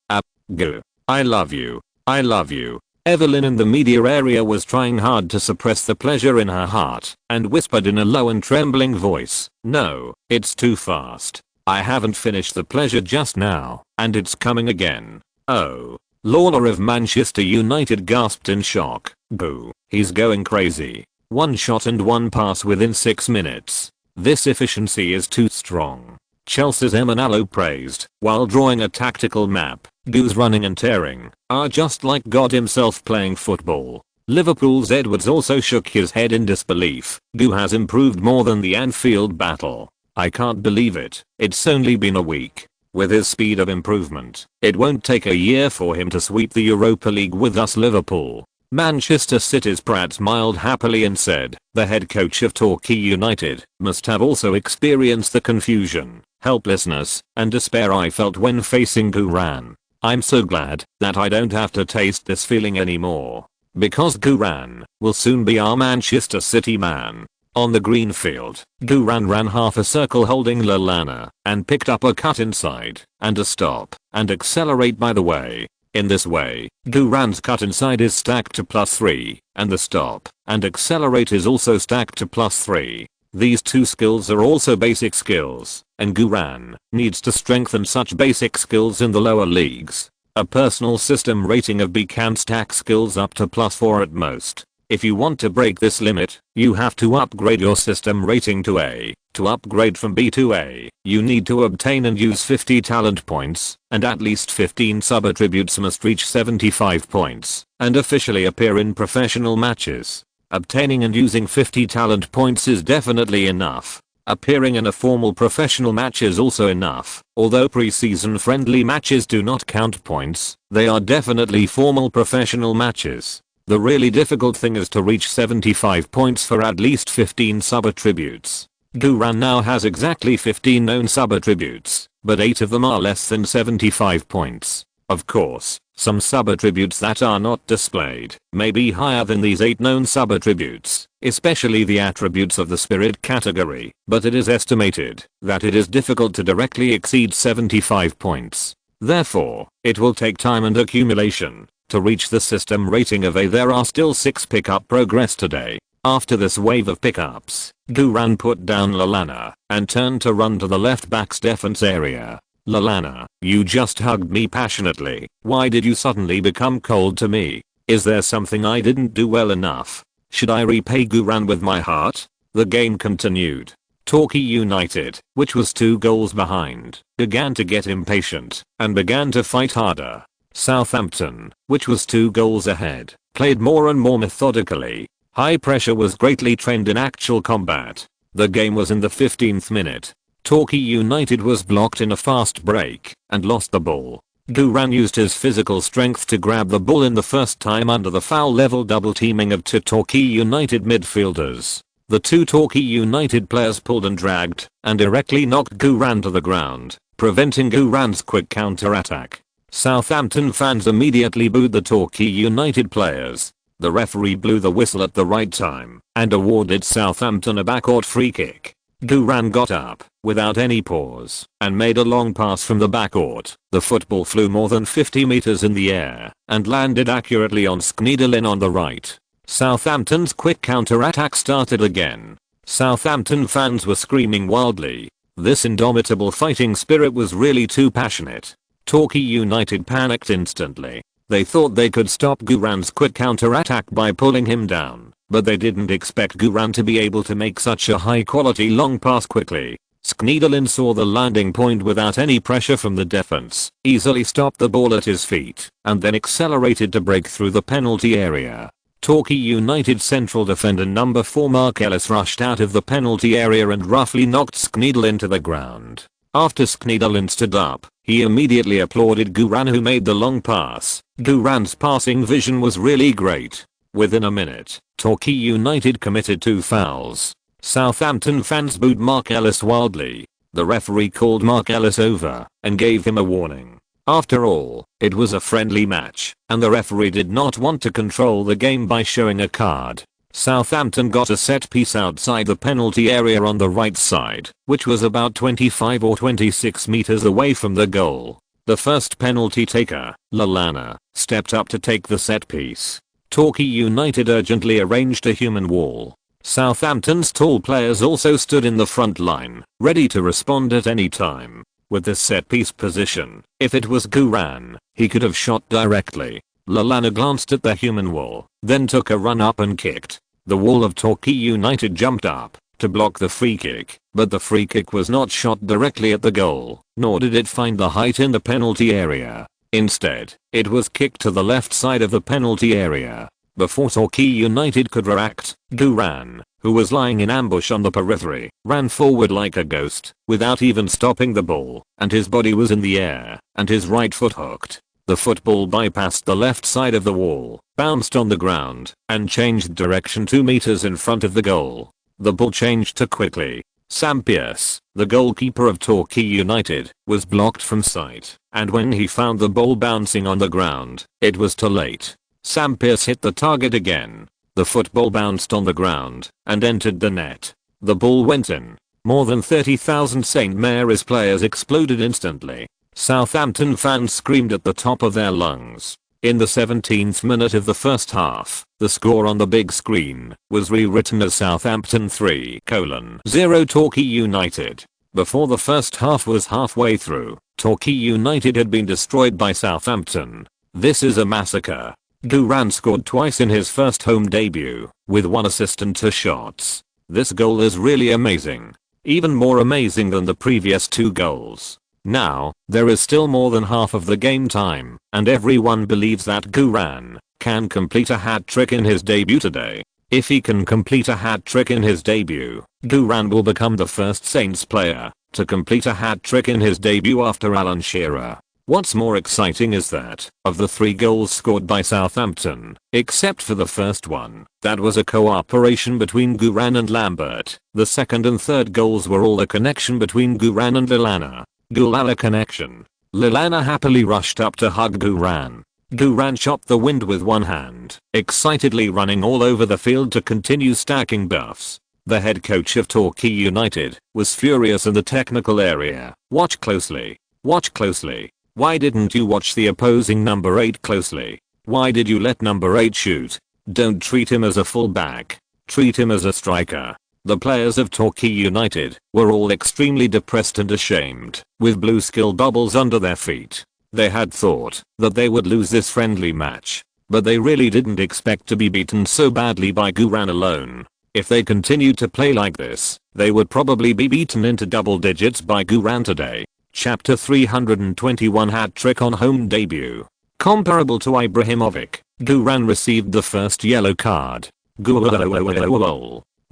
Gu. I love you. I love you. Evelyn in the media area was trying hard to suppress the pleasure in her heart and whispered in a low and trembling voice, no, it's too fast. I haven't finished the pleasure just now, and it's coming again. Oh. Lorna of Manchester United gasped in shock. Boo. He's going crazy. 1 shot and 1 pass within 6 minutes. This efficiency is too strong. Chelsea's Emanalo praised, while drawing a tactical map, Gu's running and tearing are just like God himself playing football. Liverpool's Edwards also shook his head in disbelief. Gu has improved more than the Anfield battle. I can't believe it. It's only been a week. With his speed of improvement, it won't take a year for him to sweep the Europa League with us Liverpool. Manchester City's Pratt smiled happily and said, the head coach of Torquay United must have also experienced the confusion, helplessness, and despair I felt when facing Guran. I'm so glad that I don't have to taste this feeling anymore. Because Guran will soon be our Manchester City man. On the green field, Guran ran half a circle holding Lallana and picked up a cut inside and a stop and accelerate by the way. In this way, Guran's cut inside is stacked to +3 and the stop and accelerate is also stacked to +3. These two skills are also basic skills, and Guran needs to strengthen such basic skills in the lower leagues. A personal system rating of B can stack skills up to +4 at most. If you want to break this limit, you have to upgrade your system rating to A. To upgrade from B to A, you need to obtain and use 50 talent points, and at least 15 sub-attributes must reach 75 points, and officially appear in professional matches. Obtaining and using 50 talent points is definitely enough. Appearing in a formal professional match is also enough. Although pre-season friendly matches do not count points, they are definitely formal professional matches. The really difficult thing is to reach 75 points for at least 15 sub-attributes. Guran now has exactly 15 known sub-attributes, but 8 of them are less than 75 points. Of course, some sub-attributes that are not displayed may be higher than these 8 known sub-attributes, especially the attributes of the spirit category, but it is estimated that it is difficult to directly exceed 75 points. Therefore, it will take time and accumulation to reach the system rating of A. There are still 6 pickup progress today. After this wave of pickups, Guran put down Lalana and turned to run to the left back's defense area. Lalana, you just hugged me passionately. Why did you suddenly become cold to me? Is there something I didn't do well enough? Should I repay Guran with my heart? The game continued. Torquay United, which was 2 goals behind, began to get impatient and began to fight harder. Southampton, which was 2 goals ahead, played more and more methodically. High pressure was greatly trained in actual combat. The game was in the 15th minute. Torquay United was blocked in a fast break and lost the ball. Guran used his physical strength to grab the ball in the first time under the foul level double teaming of 2 Torquay United midfielders. The 2 Torquay United players pulled and dragged and directly knocked Guran to the ground, preventing Guran's quick counter-attack. Southampton fans immediately booed the Torquay United players. The referee blew the whistle at the right time and awarded Southampton a backcourt free kick. Guran got up without any pause and made a long pass from the backcourt. The football flew more than 50 meters in the air and landed accurately on Schneiderlin on the right. Southampton's quick counter-attack started again. Southampton fans were screaming wildly. This indomitable fighting spirit was really too passionate. Torquay United panicked instantly. They thought they could stop Guran's quick counter-attack by pulling him down, but they didn't expect Guran to be able to make such a high-quality long pass quickly. Schneiderlin saw the landing point without any pressure from the defense, easily stopped the ball at his feet, and then accelerated to break through the penalty area. Torquay United central defender number 4 Mark Ellis rushed out of the penalty area and roughly knocked Schneiderlin to the ground. After Schneiderlin stood up, he immediately applauded Guran, who made the long pass. Guran's passing vision was really great. Within a minute, Torquay United committed 2 fouls. Southampton fans booed Mark Ellis wildly. The referee called Mark Ellis over and gave him a warning. After all, it was a friendly match, and the referee did not want to control the game by showing a card. Southampton got a set piece outside the penalty area on the right side, which was about 25 or 26 meters away from the goal. The first penalty taker, Lalana, stepped up to take the set piece. Torquay United urgently arranged a human wall. Southampton's tall players also stood in the front line, ready to respond at any time. With this set piece position, if it was Guran, he could have shot directly. Lalana glanced at the human wall, then took a run up and kicked. The wall of Torquay United jumped up to block the free kick, but the free kick was not shot directly at the goal, nor did it find the height in the penalty area. Instead, it was kicked to the left side of the penalty area. Before Torquay United could react, Guran, who was lying in ambush on the periphery, ran forward like a ghost, without even stopping the ball, and his body was in the air, and his right foot hooked. The football bypassed the left side of the wall, bounced on the ground, and changed direction 2 meters in front of the goal. The ball changed too quickly. Sam Pearce, the goalkeeper of Torquay United, was blocked from sight, and when he found the ball bouncing on the ground, it was too late. Sam Pearce hit the target again. The football bounced on the ground and entered the net. The ball went in. More than 30,000 St. Mary's players exploded instantly. Southampton fans screamed at the top of their lungs. In the 17th minute of the first half, the score on the big screen was rewritten as Southampton 3:0 Torquay United. Before the first half was halfway through, Torquay United had been destroyed by Southampton. This is a massacre. Guran scored twice in his first home debut, with 1 assist and 2 shots. This goal is really amazing. Even more amazing than the previous 2 goals. Now, there is still more than half of the game time, and everyone believes that Guran can complete a hat trick in his debut today. If he can complete a hat-trick in his debut, Duran will become the first Saints player to complete a hat-trick in his debut after Alan Shearer. What's more exciting is that, of the 3 goals scored by Southampton, except for the first one, that was a cooperation between Duran and Lambert, the second and third goals were all a connection between Duran and Lallana. Gulala connection. Lallana happily rushed up to hug Duran. Duran chopped the wind with one hand, excitedly running all over the field to continue stacking buffs. The head coach of Torquay United was furious in the technical area. Watch closely. Watch closely. Why didn't you watch the opposing number 8 closely? Why did you let number 8 shoot? Don't treat him as a fullback. Treat him as a striker. The players of Torquay United were all extremely depressed and ashamed, with blue skill bubbles under their feet. They had thought that they would lose this friendly match, but they really didn't expect to be beaten so badly by Duran alone. If they continued to play like this, they would probably be beaten into double digits by Duran today. Chapter 321 Hat-trick on home debut. Comparable to Ibrahimovic, Duran received the first yellow card. The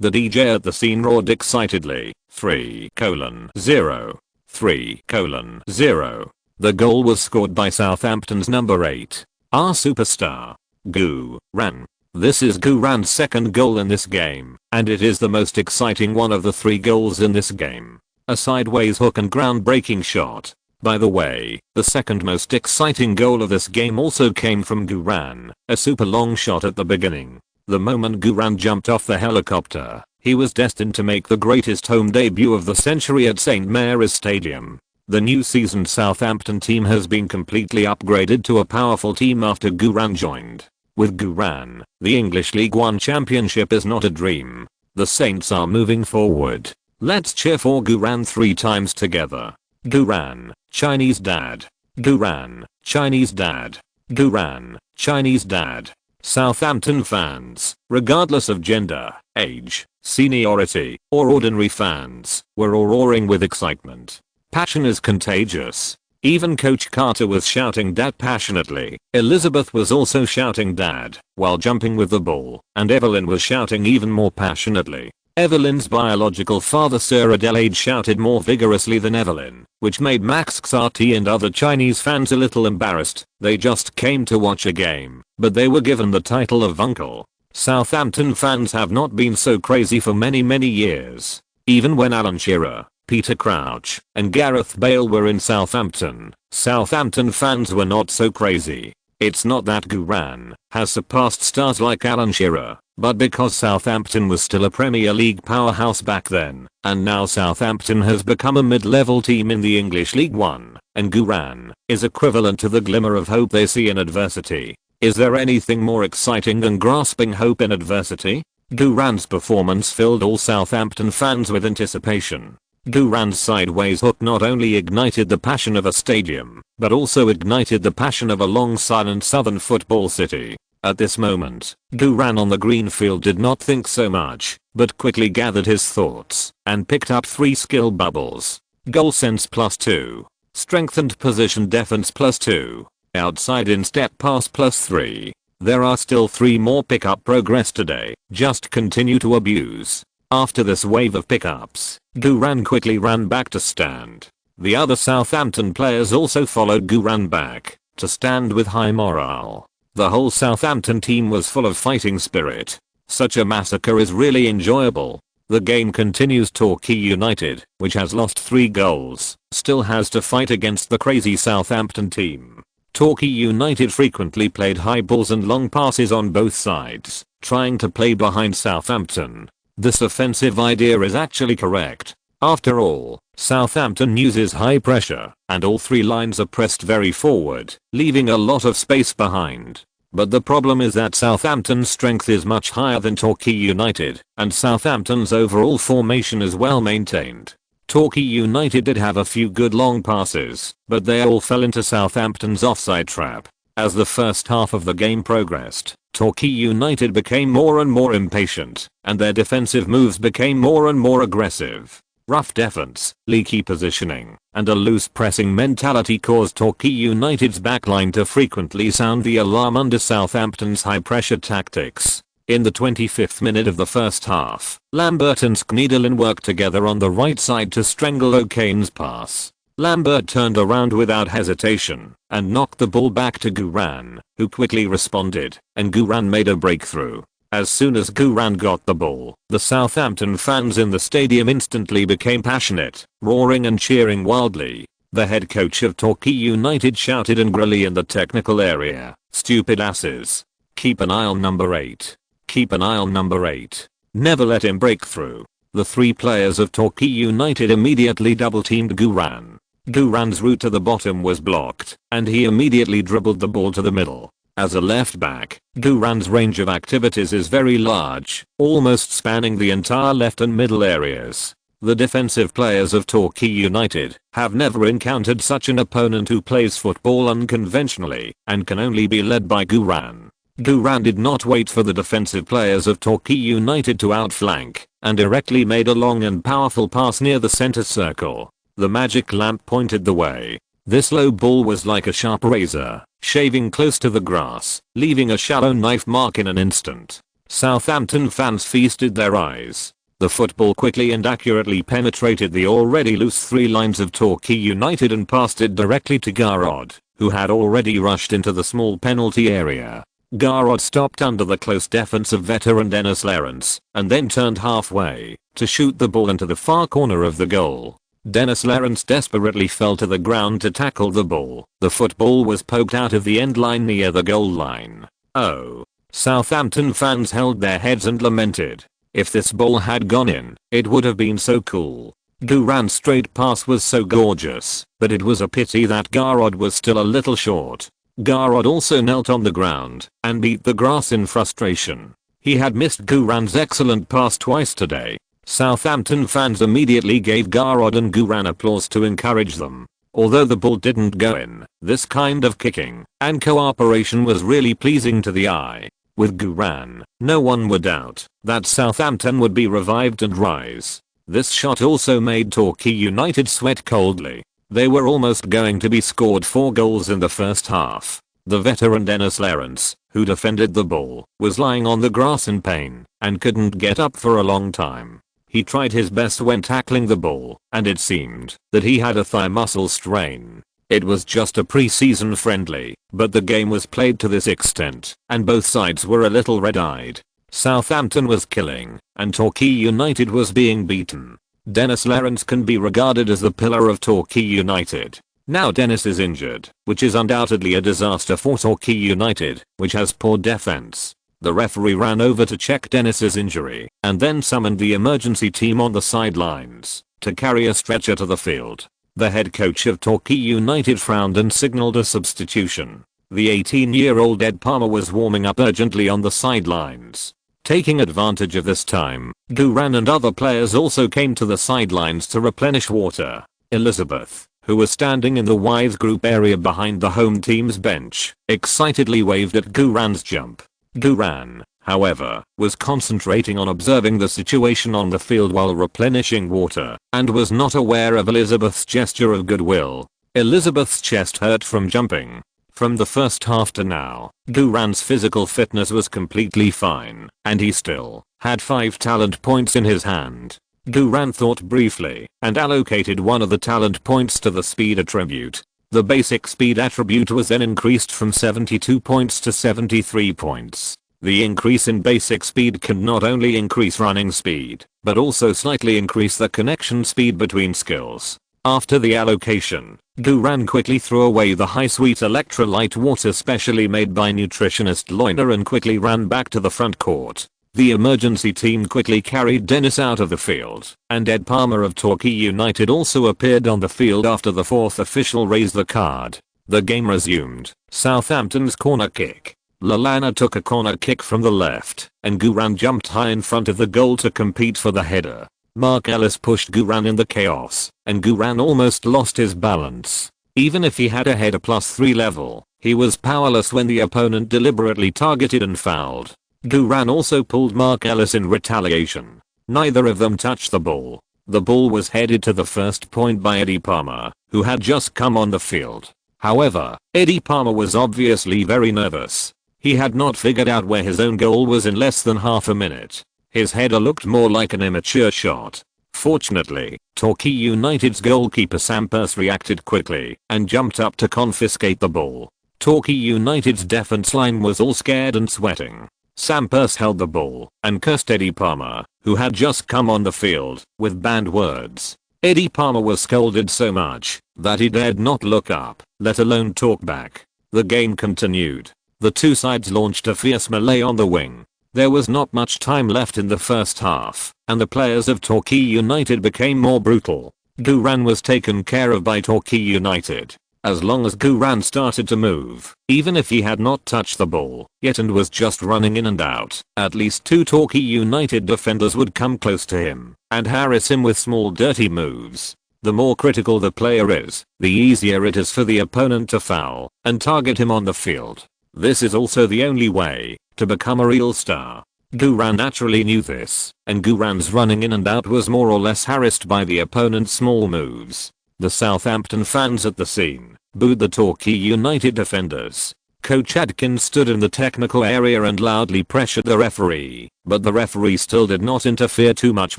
DJ at the scene roared excitedly, 3:0. 3:0. The goal was scored by Southampton's number 8, our superstar, Duran. This is Duran's second goal in this game, and it is the most exciting one of the 3 goals in this game. A sideways hook and groundbreaking shot. By the way, the second most exciting goal of this game also came from Duran, a super long shot at the beginning. The moment Duran jumped off the helicopter, he was destined to make the greatest home debut of the century at St Mary's Stadium. The new seasoned Southampton team has been completely upgraded to a powerful team after Duran joined. With Duran, the English League One championship is not a dream. The Saints are moving forward. Let's cheer for Duran 3 times together. Duran, Chinese dad. Duran, Chinese dad. Duran, Chinese dad. Southampton fans, regardless of gender, age, seniority, or ordinary fans, were all roaring with excitement. Passion is contagious. Even Coach Carter was shouting dad passionately. Elizabeth was also shouting dad while jumping with the ball, and Evelyn was shouting even more passionately. Evelyn's biological father Sir Adelaide shouted more vigorously than Evelyn, which made Max Xati and other Chinese fans a little embarrassed. They just came to watch a game, but they were given the title of uncle. Southampton fans have not been so crazy for many years. Even when Alan Shearer, Peter Crouch, and Gareth Bale were in Southampton, Southampton fans were not so crazy. It's not that Duran has surpassed stars like Alan Shearer, but because Southampton was still a Premier League powerhouse back then, and now Southampton has become a mid-level team in the English League One, and Duran is equivalent to the glimmer of hope they see in adversity. Is there anything more exciting than grasping hope in adversity? Duran's performance filled all Southampton fans with anticipation. Duran's sideways hook not only ignited the passion of a stadium, but also ignited the passion of a long silent southern football city. At this moment, Duran on the green field did not think so much, but quickly gathered his thoughts and picked up 3 skill bubbles. Goal sense +2. Strengthened position defense +2. Outside in step pass +3. There are still 3 more pickup progress today. Just continue to abuse. After this wave of pickups, Duran quickly ran back to stand. The other Southampton players also followed Duran back to stand with high morale. The whole Southampton team was full of fighting spirit. Such a massacre is really enjoyable. The game continues. Torquay United, which has lost 3 goals, still has to fight against the crazy Southampton team. Torquay United frequently played high balls and long passes on both sides, trying to play behind Southampton. This offensive idea is actually correct. After all, Southampton uses high pressure, and all 3 lines are pressed very forward, leaving a lot of space behind. But the problem is that Southampton's strength is much higher than Torquay United, and Southampton's overall formation is well maintained. Torquay United did have a few good long passes, but they all fell into Southampton's offside trap. As the first half of the game progressed, Torquay United became more and more impatient, and their defensive moves became more and more aggressive. Rough defense, leaky positioning, and a loose pressing mentality caused Torquay United's backline to frequently sound the alarm under Southampton's high pressure tactics. In the 25th minute of the first half, Lambert and Skneedlin worked together on the right side to strangle O'Kane's pass. Lambert turned around without hesitation and knocked the ball back to Guran, who quickly responded, and Guran made a breakthrough. As soon as Guran got the ball, the Southampton fans in the stadium instantly became passionate, roaring and cheering wildly. The head coach of Torquay United shouted angrily in the technical area, "Stupid asses. Keep an eye on number 8. Keep an eye on number 8. Never let him break through." The three players of Torquay United immediately double-teamed Guran. Guran's route to the bottom was blocked, and he immediately dribbled the ball to the middle. As a left back, Guran's range of activities is very large, almost spanning the entire left and middle areas. The defensive players of Torquay United have never encountered such an opponent who plays football unconventionally and can only be led by Guran. Guran did not wait for the defensive players of Torquay United to outflank and directly made a long and powerful pass near the center circle. The magic lamp pointed the way. This low ball was like a sharp razor, shaving close to the grass, leaving a shallow knife mark in an instant. Southampton fans feasted their eyes. The football quickly and accurately penetrated the already loose three lines of Torquay United and passed it directly to Garrod, who had already rushed into the small penalty area. Garrod stopped under the close defense of veteran Dennis Lawrence and then turned halfway to shoot the ball into the far corner of the goal. Dennis Lawrence desperately fell to the ground to tackle the ball. The football was poked out of the end line near the goal line. Oh. Southampton fans held their heads and lamented. If this ball had gone in, it would have been so cool. Guran's straight pass was so gorgeous, but it was a pity that Garrod was still a little short. Garrod also knelt on the ground and beat the grass in frustration. He had missed Guran's excellent pass twice today. Southampton fans immediately gave Garrod and Guran applause to encourage them. Although the ball didn't go in, this kind of kicking and cooperation was really pleasing to the eye. With Guran, no one would doubt that Southampton would be revived and rise. This shot also made Torquay United sweat coldly. They were almost going to be scored 4 goals in the first half. The veteran Dennis Lawrence, who defended the ball, was lying on the grass in pain and couldn't get up for a long time. He tried his best when tackling the ball, and it seemed that he had a thigh muscle strain. It was just a pre-season friendly, but the game was played to this extent, and both sides were a little red-eyed. Southampton was killing, and Torquay United was being beaten. Dennis Lawrence can be regarded as the pillar of Torquay United. Now Dennis is injured, which is undoubtedly a disaster for Torquay United, which has poor defense. The referee ran over to check Dennis's injury, and then summoned the emergency team on the sidelines to carry a stretcher to the field. The head coach of Torquay United frowned and signaled a substitution. The 18-year-old Ed Palmer was warming up urgently on the sidelines. Taking advantage of this time, Guran and other players also came to the sidelines to replenish water. Elizabeth, who was standing in the wide group area behind the home team's bench, excitedly waved at Guran's jump. Guran, however, was concentrating on observing the situation on the field while replenishing water, and was not aware of Elizabeth's gesture of goodwill. Elizabeth's chest hurt from jumping. From the first half to now, Guran's physical fitness was completely fine, and he still had 5 talent points in his hand. Guran thought briefly and allocated one of the talent points to the speed attribute. The basic speed attribute was then increased from 72 points to 73 points. The increase in basic speed can not only increase running speed, but also slightly increase the connection speed between skills. After the allocation, Guran quickly threw away the high-sweet electrolyte water specially made by nutritionist Loiner and quickly ran back to the front court. The emergency team quickly carried Dennis out of the field, and Ed Palmer of Torquay United also appeared on the field after the 4th official raised the card. The game resumed. Southampton's corner kick. Lallana took a corner kick from the left, and Guran jumped high in front of the goal to compete for the header. Mark Ellis pushed Guran in the chaos, and Guran almost lost his balance. Even if he had a header +3 level, he was powerless when the opponent deliberately targeted and fouled. Guran also pulled Mark Ellis in retaliation. Neither of them touched the ball. The ball was headed to the first point by Eddie Palmer, who had just come on the field. However, Eddie Palmer was obviously very nervous. He had not figured out where his own goal was in less than half a minute. His header looked more like an immature shot. Fortunately, Torquay United's goalkeeper Sampers reacted quickly and jumped up to confiscate the ball. Torquay United's defense line was all scared and sweating. Sampers held the ball and cursed Eddie Palmer, who had just come on the field, with banned words. Eddie Palmer was scolded so much that he dared not look up, let alone talk back. The game continued. The two sides launched a fierce melee on the wing. There was not much time left in the first half, and the players of Torquay United became more brutal. Guran was taken care of by Torquay United. As long as Guran started to move, even if he had not touched the ball yet and was just running in and out, at least two Torquay United defenders would come close to him and harass him with small dirty moves. The more critical the player is, the easier it is for the opponent to foul and target him on the field. This is also the only way to become a real star. Guran naturally knew this, and Guran's running in and out was more or less harassed by the opponent's small moves. The Southampton fans at the scene booed the Torquay United defenders. Coach Adkins stood in the technical area and loudly pressured the referee, but the referee still did not interfere too much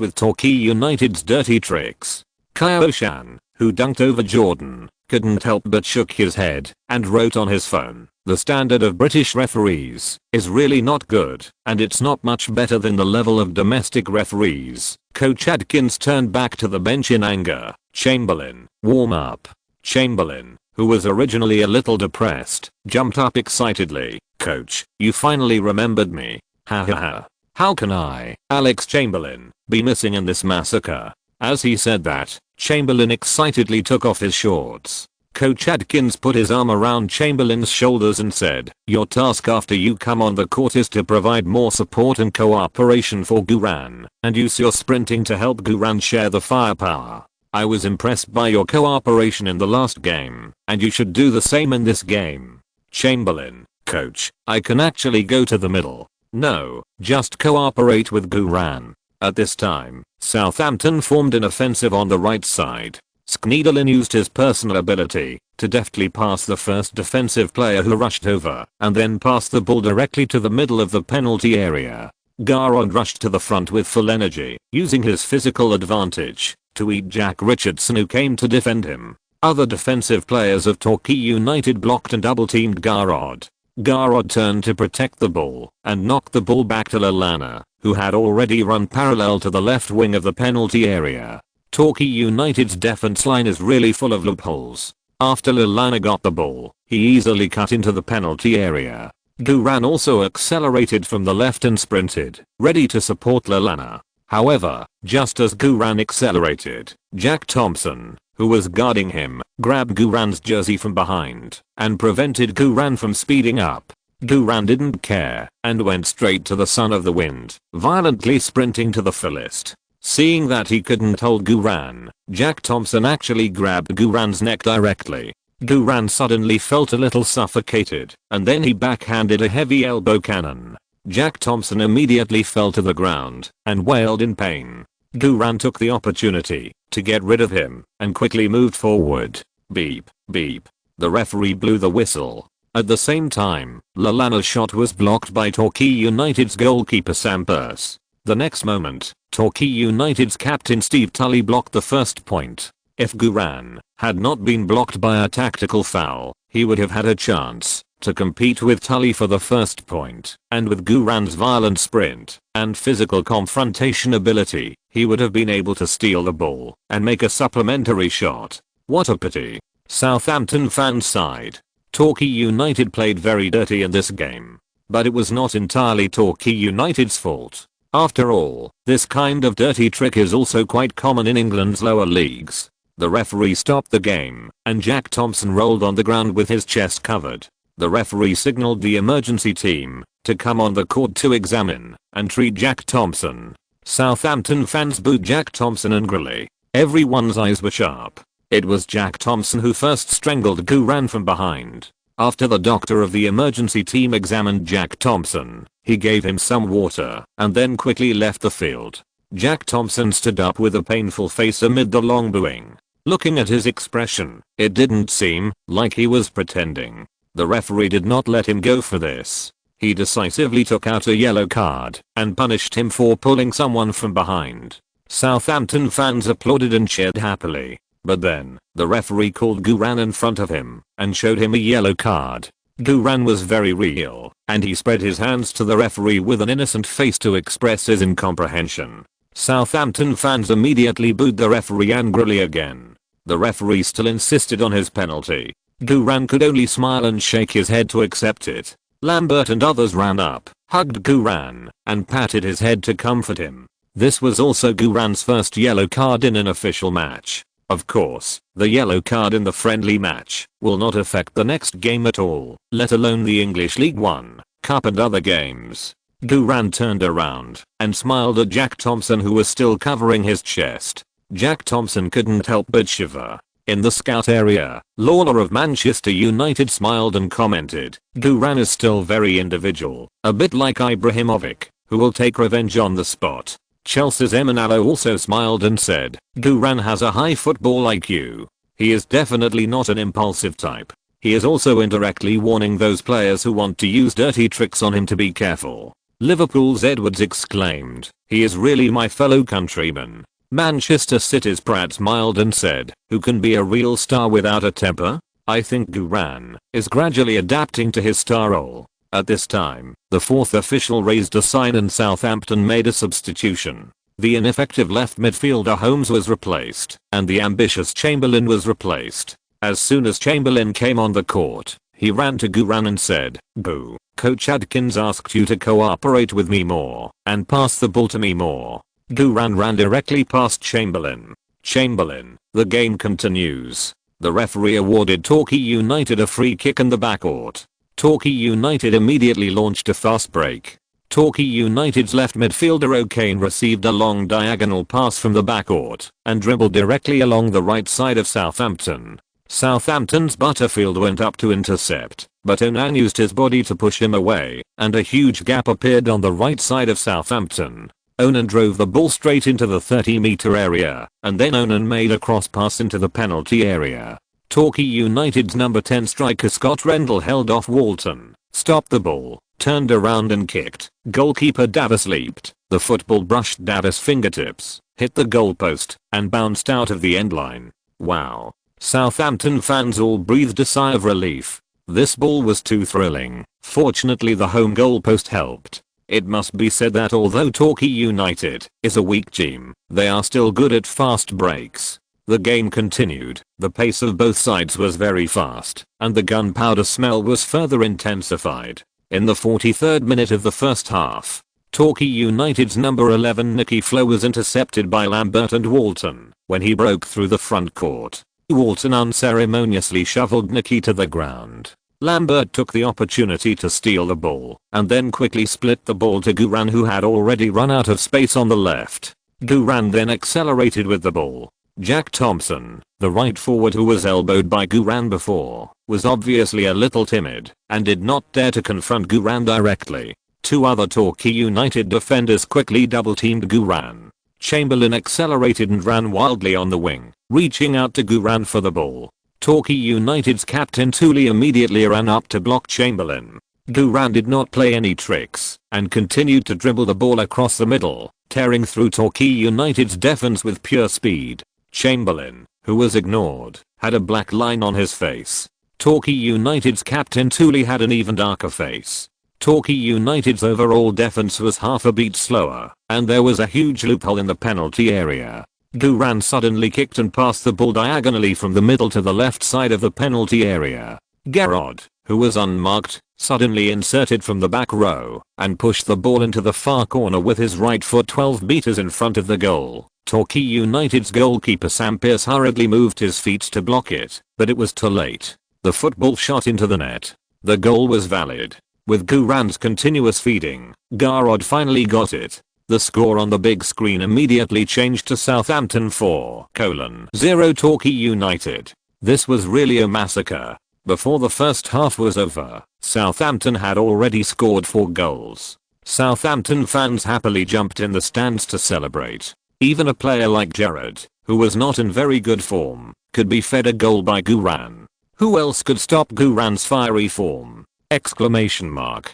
with Torquay United's dirty tricks. Kyo Shan, who dunked over Jordan, couldn't help but shook his head and wrote on his phone, "The standard of British referees is really not good, and it's not much better than the level of domestic referees." Coach Adkins turned back to the bench in anger. "Chamberlain, warm up." Chamberlain, who was originally a little depressed, jumped up excitedly. "Coach, you finally remembered me. Ha ha ha. How can I, Alex Chamberlain, be missing in this massacre?" As he said that, Chamberlain excitedly took off his shorts. Coach Adkins put his arm around Chamberlain's shoulders and said, "Your task after you come on the court is to provide more support and cooperation for Guran, and use your sprinting to help Guran share the firepower. I was impressed by your cooperation in the last game, and you should do the same in this game." Chamberlain, "Coach, I can actually go to the middle." "No, just cooperate with Guran." At this time, Southampton formed an offensive on the right side. Schneiderlin used his personal ability to deftly pass the first defensive player who rushed over, and then passed the ball directly to the middle of the penalty area. Garrod rushed to the front with full energy, using his physical advantage to eat Jack Richardson, who came to defend him. Other defensive players of Torquay United blocked and double-teamed Garrod. Garrod turned to protect the ball and knocked the ball back to Lallana, who had already run parallel to the left wing of the penalty area. Torquay United's defense line is really full of loopholes. After Lallana got the ball, he easily cut into the penalty area. Guran also accelerated from the left and sprinted, ready to support Lallana. However, just as Guran accelerated, Jack Thompson, who was guarding him, grabbed Guran's jersey from behind and prevented Guran from speeding up. Guran didn't care and went straight to the son of the wind, violently sprinting to the fullest. Seeing that he couldn't hold Guran, Jack Thompson actually grabbed Guran's neck directly. Guran suddenly felt a little suffocated, and then he backhanded a heavy elbow cannon. Jack Thompson immediately fell to the ground and wailed in pain. Guran took the opportunity to get rid of him and quickly moved forward. Beep, beep. The referee blew the whistle. At the same time, Lallana's shot was blocked by Torquay United's goalkeeper Sampers. The next moment, Torquay United's captain Steve Tully blocked the first point. If Guran had not been blocked by a tactical foul, he would have had a chance to compete with Tully for the first point, and with Guran's violent sprint and physical confrontation ability, he would have been able to steal the ball and make a supplementary shot. What a pity. Southampton fans sighed. Torquay United played very dirty in this game. But it was not entirely Torquay United's fault. After all, this kind of dirty trick is also quite common in England's lower leagues. The referee stopped the game, and Jack Thompson rolled on the ground with his chest covered. The referee signaled the emergency team to come on the court to examine and treat Jack Thompson. Southampton fans booed Jack Thompson angrily. Everyone's eyes were sharp. It was Jack Thompson who first strangled Guran from behind. After the doctor of the emergency team examined Jack Thompson, he gave him some water and then quickly left the field. Jack Thompson stood up with a painful face amid the long booing. Looking at his expression, it didn't seem like he was pretending. The referee did not let him go for this. He decisively took out a yellow card and punished him for pulling someone from behind. Southampton fans applauded and cheered happily. But then, the referee called Guran in front of him and showed him a yellow card. Guran was very real, and he spread his hands to the referee with an innocent face to express his incomprehension. Southampton fans immediately booed the referee angrily again. The referee still insisted on his penalty. Guran could only smile and shake his head to accept it. Lambert and others ran up, hugged Guran, and patted his head to comfort him. This was also Guran's first yellow card in an official match. Of course, the yellow card in the friendly match will not affect the next game at all, let alone the English League One, Cup and other games. Guran turned around and smiled at Jack Thompson, who was still covering his chest. Jack Thompson couldn't help but shiver. In the scout area, Lawler of Manchester United smiled and commented, "Guran is still very individual, a bit like Ibrahimovic, who will take revenge on the spot." Chelsea's Emanalo also smiled and said, "Guran has a high football IQ. He is definitely not an impulsive type. He is also indirectly warning those players who want to use dirty tricks on him to be careful." Liverpool's Edwards exclaimed, "He is really my fellow countryman." Manchester City's Pratt smiled and said, "Who can be a real star without a temper? I think Guran is gradually adapting to his star role." At this time, the fourth official raised a sign and Southampton made a substitution. The ineffective left midfielder Holmes was replaced, and the ambitious Chamberlain was replaced. As soon as Chamberlain came on the court, he ran to Guran and said, "Boo, Coach Adkins asked you to cooperate with me more and pass the ball to me more." Guran ran directly past Chamberlain. The game continues. The referee awarded Torquay United a free kick in the backcourt. Torquay United immediately launched a fast break. Torquay United's left midfielder O'Kane received a long diagonal pass from the backcourt and dribbled directly along the right side of Southampton. Southampton's Butterfield went up to intercept, but Onan used his body to push him away, and a huge gap appeared on the right side of Southampton. Onan drove the ball straight into the 30-meter area, and then Onan made a cross pass into the penalty area. Torquay United's number 10 striker Scott Rendell held off Walton, stopped the ball, turned around and kicked. Goalkeeper Davis leaped. The football brushed Davis' fingertips, hit the goalpost, and bounced out of the end line. Wow. Southampton fans all breathed a sigh of relief. This ball was too thrilling. Fortunately, the home goalpost helped. It must be said that although Torquay United is a weak team, they are still good at fast breaks. The game continued. The pace of both sides was very fast, and the gunpowder smell was further intensified. In the 43rd minute of the first half, Torquay United's number 11 Nicky Flo was intercepted by Lambert and Walton when he broke through the front court. Walton unceremoniously shoveled Nicky to the ground. Lambert took the opportunity to steal the ball and then quickly split the ball to Guran, who had already run out of space on the left. Guran then accelerated with the ball. Jack Thompson, the right forward who was elbowed by Guran before, was obviously a little timid and did not dare to confront Guran directly. Two other Torquay United defenders quickly double-teamed Guran. Chamberlain accelerated and ran wildly on the wing, reaching out to Guran for the ball. Torquay United's captain Tooley immediately ran up to block Chamberlain. Guran did not play any tricks and continued to dribble the ball across the middle, tearing through Torquay United's defense with pure speed. Chamberlain, who was ignored, had a black line on his face. Torquay United's captain Tooley had an even darker face. Torquay United's overall defense was half a beat slower, and there was a huge loophole in the penalty area. Guran suddenly kicked and passed the ball diagonally from the middle to the left side of the penalty area. Garrod, who was unmarked, suddenly inserted from the back row and pushed the ball into the far corner with his right foot 12 meters in front of the goal. Torquay United's goalkeeper Sam Pearce hurriedly moved his feet to block it, but it was too late. The football shot into the net. The goal was valid. With Guran's continuous feeding, Garrod finally got it. The score on the big screen immediately changed to Southampton 4:0 Torquay United. This was really a massacre. Before the first half was over, Southampton had already scored 4 goals. Southampton fans happily jumped in the stands to celebrate. Even a player like Gerrard, who was not in very good form, could be fed a goal by Guran. Who else could stop Guran's fiery form? Exclamation mark.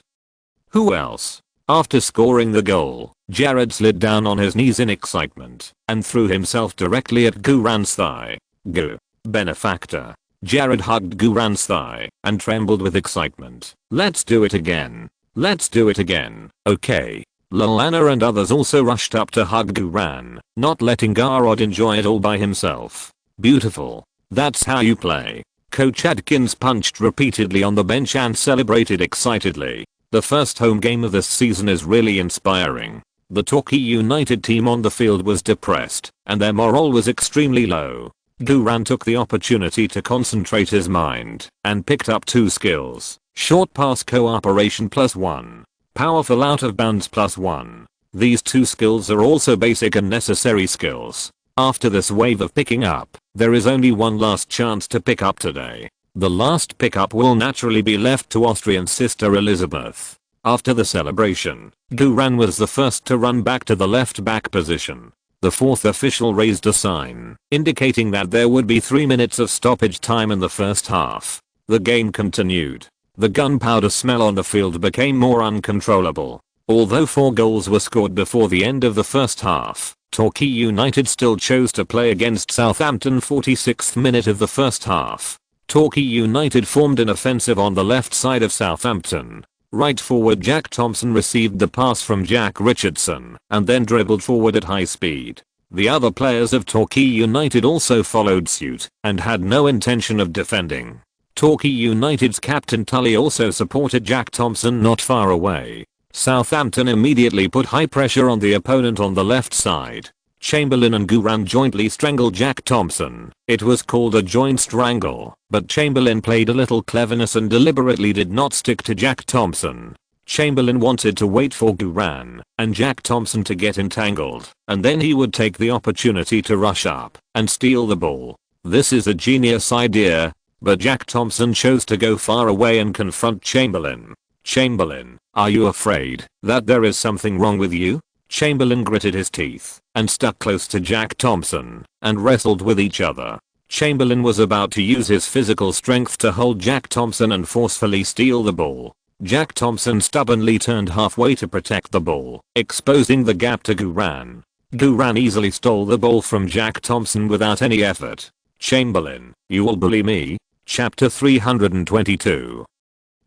Who else? After scoring the goal, Jared slid down on his knees in excitement and threw himself directly at Guran's thigh. Gu. Benefactor. Jared hugged Guran's thigh and trembled with excitement. Let's do it again. Let's do it again. Okay. Lolana and others also rushed up to hug Guran, not letting Garrod enjoy it all by himself. Beautiful. That's how you play. Coach Adkins punched repeatedly on the bench and celebrated excitedly. The first home game of this season is really inspiring. The Torquay United team on the field was depressed, and their morale was extremely low. Guran took the opportunity to concentrate his mind, and picked up 2 skills. Short pass cooperation +1. Powerful out of bounds +1. These 2 skills are also basic and necessary skills. After this wave of picking up, there is only one last chance to pick up today. The last pickup will naturally be left to Austrian sister Elizabeth. After the celebration, Guran was the first to run back to the left back position. The 4th official raised a sign, indicating that there would be 3 minutes of stoppage time in the first half. The game continued. The gunpowder smell on the field became more uncontrollable. Although 4 goals were scored before the end of the first half, Torquay United still chose to play against Southampton 46th minute of the first half. Torquay United formed an offensive on the left side of Southampton. Right forward Jack Thompson received the pass from Jack Richardson and then dribbled forward at high speed. The other players of Torquay United also followed suit and had no intention of defending. Torquay United's captain Tully also supported Jack Thompson not far away. Southampton immediately put high pressure on the opponent on the left side. Chamberlain and Guran jointly strangled Jack Thompson. It was called a joint strangle, but Chamberlain played a little cleverness and deliberately did not stick to Jack Thompson. Chamberlain wanted to wait for Guran and Jack Thompson to get entangled, and then he would take the opportunity to rush up and steal the ball. This is a genius idea, but Jack Thompson chose to go far away and confront Chamberlain. Chamberlain, are you afraid that there is something wrong with you? Chamberlain gritted his teeth and stuck close to Jack Thompson and wrestled with each other. Chamberlain was about to use his physical strength to hold Jack Thompson and forcefully steal the ball. Jack Thompson stubbornly turned halfway to protect the ball, exposing the gap to Guran. Guran easily stole the ball from Jack Thompson without any effort. Chamberlain, you will bully me? Chapter 322.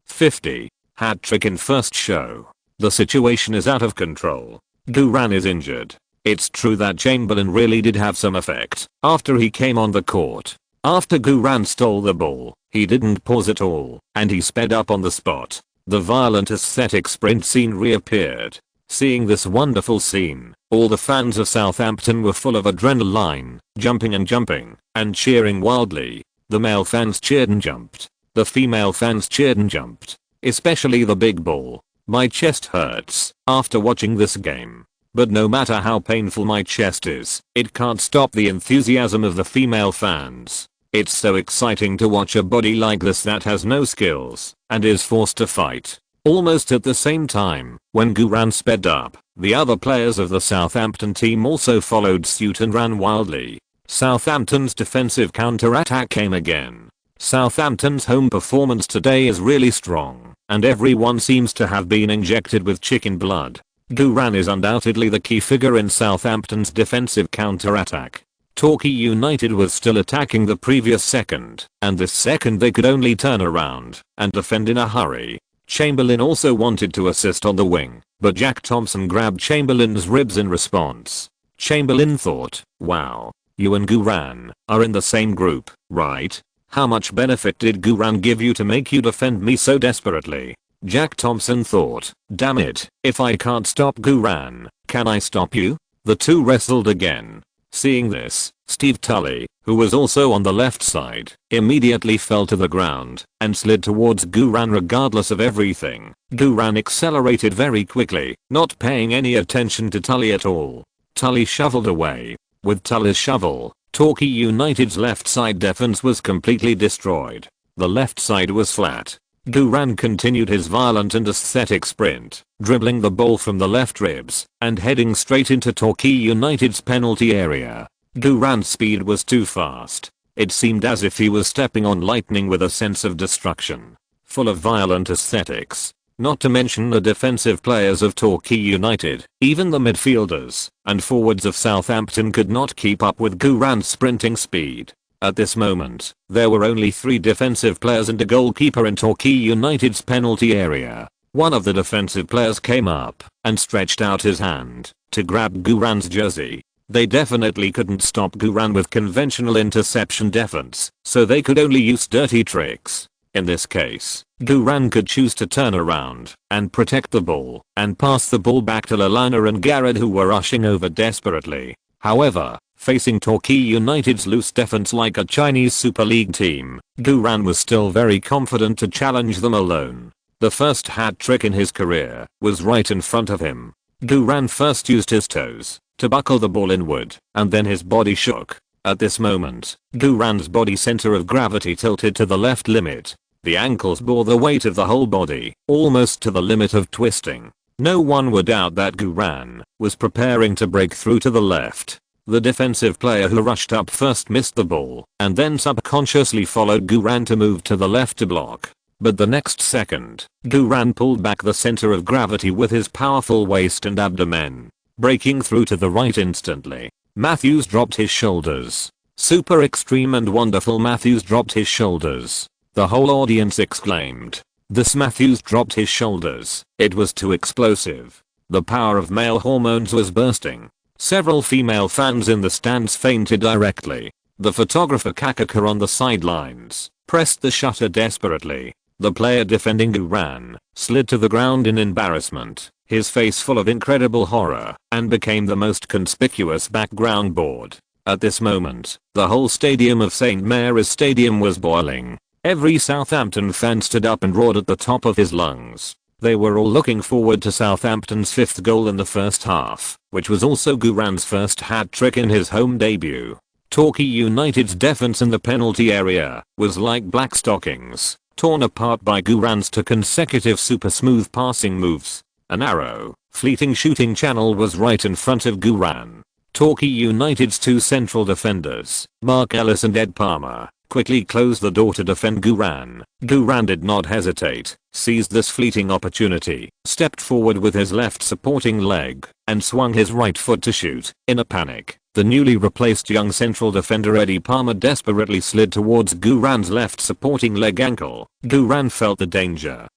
50. Hat trick in first show. The situation is out of control. Guran is injured. It's true that Chamberlain really did have some effect after he came on the court. After Guran stole the ball, he didn't pause at all, and he sped up on the spot. The violent aesthetic sprint scene reappeared. Seeing this wonderful scene, all the fans of Southampton were full of adrenaline, jumping and cheering wildly. The male fans cheered and jumped. The female fans cheered and jumped. Especially the big ball. My chest hurts after watching this game. But no matter how painful my chest is, it can't stop the enthusiasm of the female fans. It's so exciting to watch a body like this that has no skills and is forced to fight. Almost at the same time, when Guran sped up, the other players of the Southampton team also followed suit and ran wildly. Southampton's defensive counter-attack came again. Southampton's home performance today is really strong, and everyone seems to have been injected with chicken blood. Guran is undoubtedly the key figure in Southampton's defensive counter-attack. Torquay United was still attacking the previous second, and this second they could only turn around and defend in a hurry. Chamberlain also wanted to assist on the wing, but Jack Thompson grabbed Chamberlain's ribs in response. Chamberlain thought, wow, you and Guran are in the same group, right? How much benefit did Guran give you to make you defend me so desperately? Jack Thompson thought, damn it, if I can't stop Guran, can I stop you? The two wrestled again. Seeing this, Steve Tully, who was also on the left side, immediately fell to the ground and slid towards Guran regardless of everything. Guran accelerated very quickly, not paying any attention to Tully at all. Tully shoveled away. With Tully's shovel, Torquay United's left side defense was completely destroyed. The left side was flat. Guran continued his violent and aesthetic sprint, dribbling the ball from the left ribs and heading straight into Torquay United's penalty area. Guran's speed was too fast. It seemed as if he was stepping on lightning with a sense of destruction. Full of violent aesthetics, not to mention the defensive players of Torquay United. Even the midfielders and forwards of Southampton could not keep up with Guran's sprinting speed. At this moment, there were only 3 defensive players and a goalkeeper in Torquay United's penalty area. One of the defensive players came up and stretched out his hand to grab Guran's jersey. They definitely couldn't stop Guran with conventional interception defense, so they could only use dirty tricks. In this case, Guran could choose to turn around and protect the ball and pass the ball back to Lalana and Garrett, who were rushing over desperately. However, facing Torquay United's loose defense like a Chinese Super League team, Guran was still very confident to challenge them alone. The first hat trick in his career was right in front of him. Guran first used his toes to buckle the ball inward, and then his body shook. At this moment, Guran's body center of gravity tilted to the left limit. The ankles bore the weight of the whole body, almost to the limit of twisting. No one would doubt that Guran was preparing to break through to the left. The defensive player who rushed up first missed the ball, and then subconsciously followed Guran to move to the left to block. But the next second, Guran pulled back the center of gravity with his powerful waist and abdomen, breaking through to the right instantly. Matthews dropped his shoulders. Super extreme and wonderful. Matthews dropped his shoulders. The whole audience exclaimed. This Matthews dropped his shoulders. It was too explosive. The power of male hormones was bursting. Several female fans in the stands fainted directly. The photographer Kakaka on the sidelines pressed the shutter desperately. The player defending Guran slid to the ground in embarrassment, his face full of incredible horror, and became the most conspicuous background board. At this moment, the whole stadium of St Mary's Stadium was boiling. Every Southampton fan stood up and roared at the top of his lungs. They were all looking forward to Southampton's 5th goal in the first half, which was also Guran's first hat trick in his home debut. Torquay United's defense in the penalty area was like black stockings, torn apart by Guran's 2 consecutive super smooth passing moves. A narrow, fleeting shooting channel was right in front of Guran. Torquay United's 2 central defenders, Mark Ellis and Ed Palmer, quickly closed the door to defend Guran. Guran did not hesitate, seized this fleeting opportunity, stepped forward with his left supporting leg, and swung his right foot to shoot. In a panic, the newly replaced young central defender Eddie Palmer desperately slid towards Guran's left supporting leg ankle. Guran felt the danger.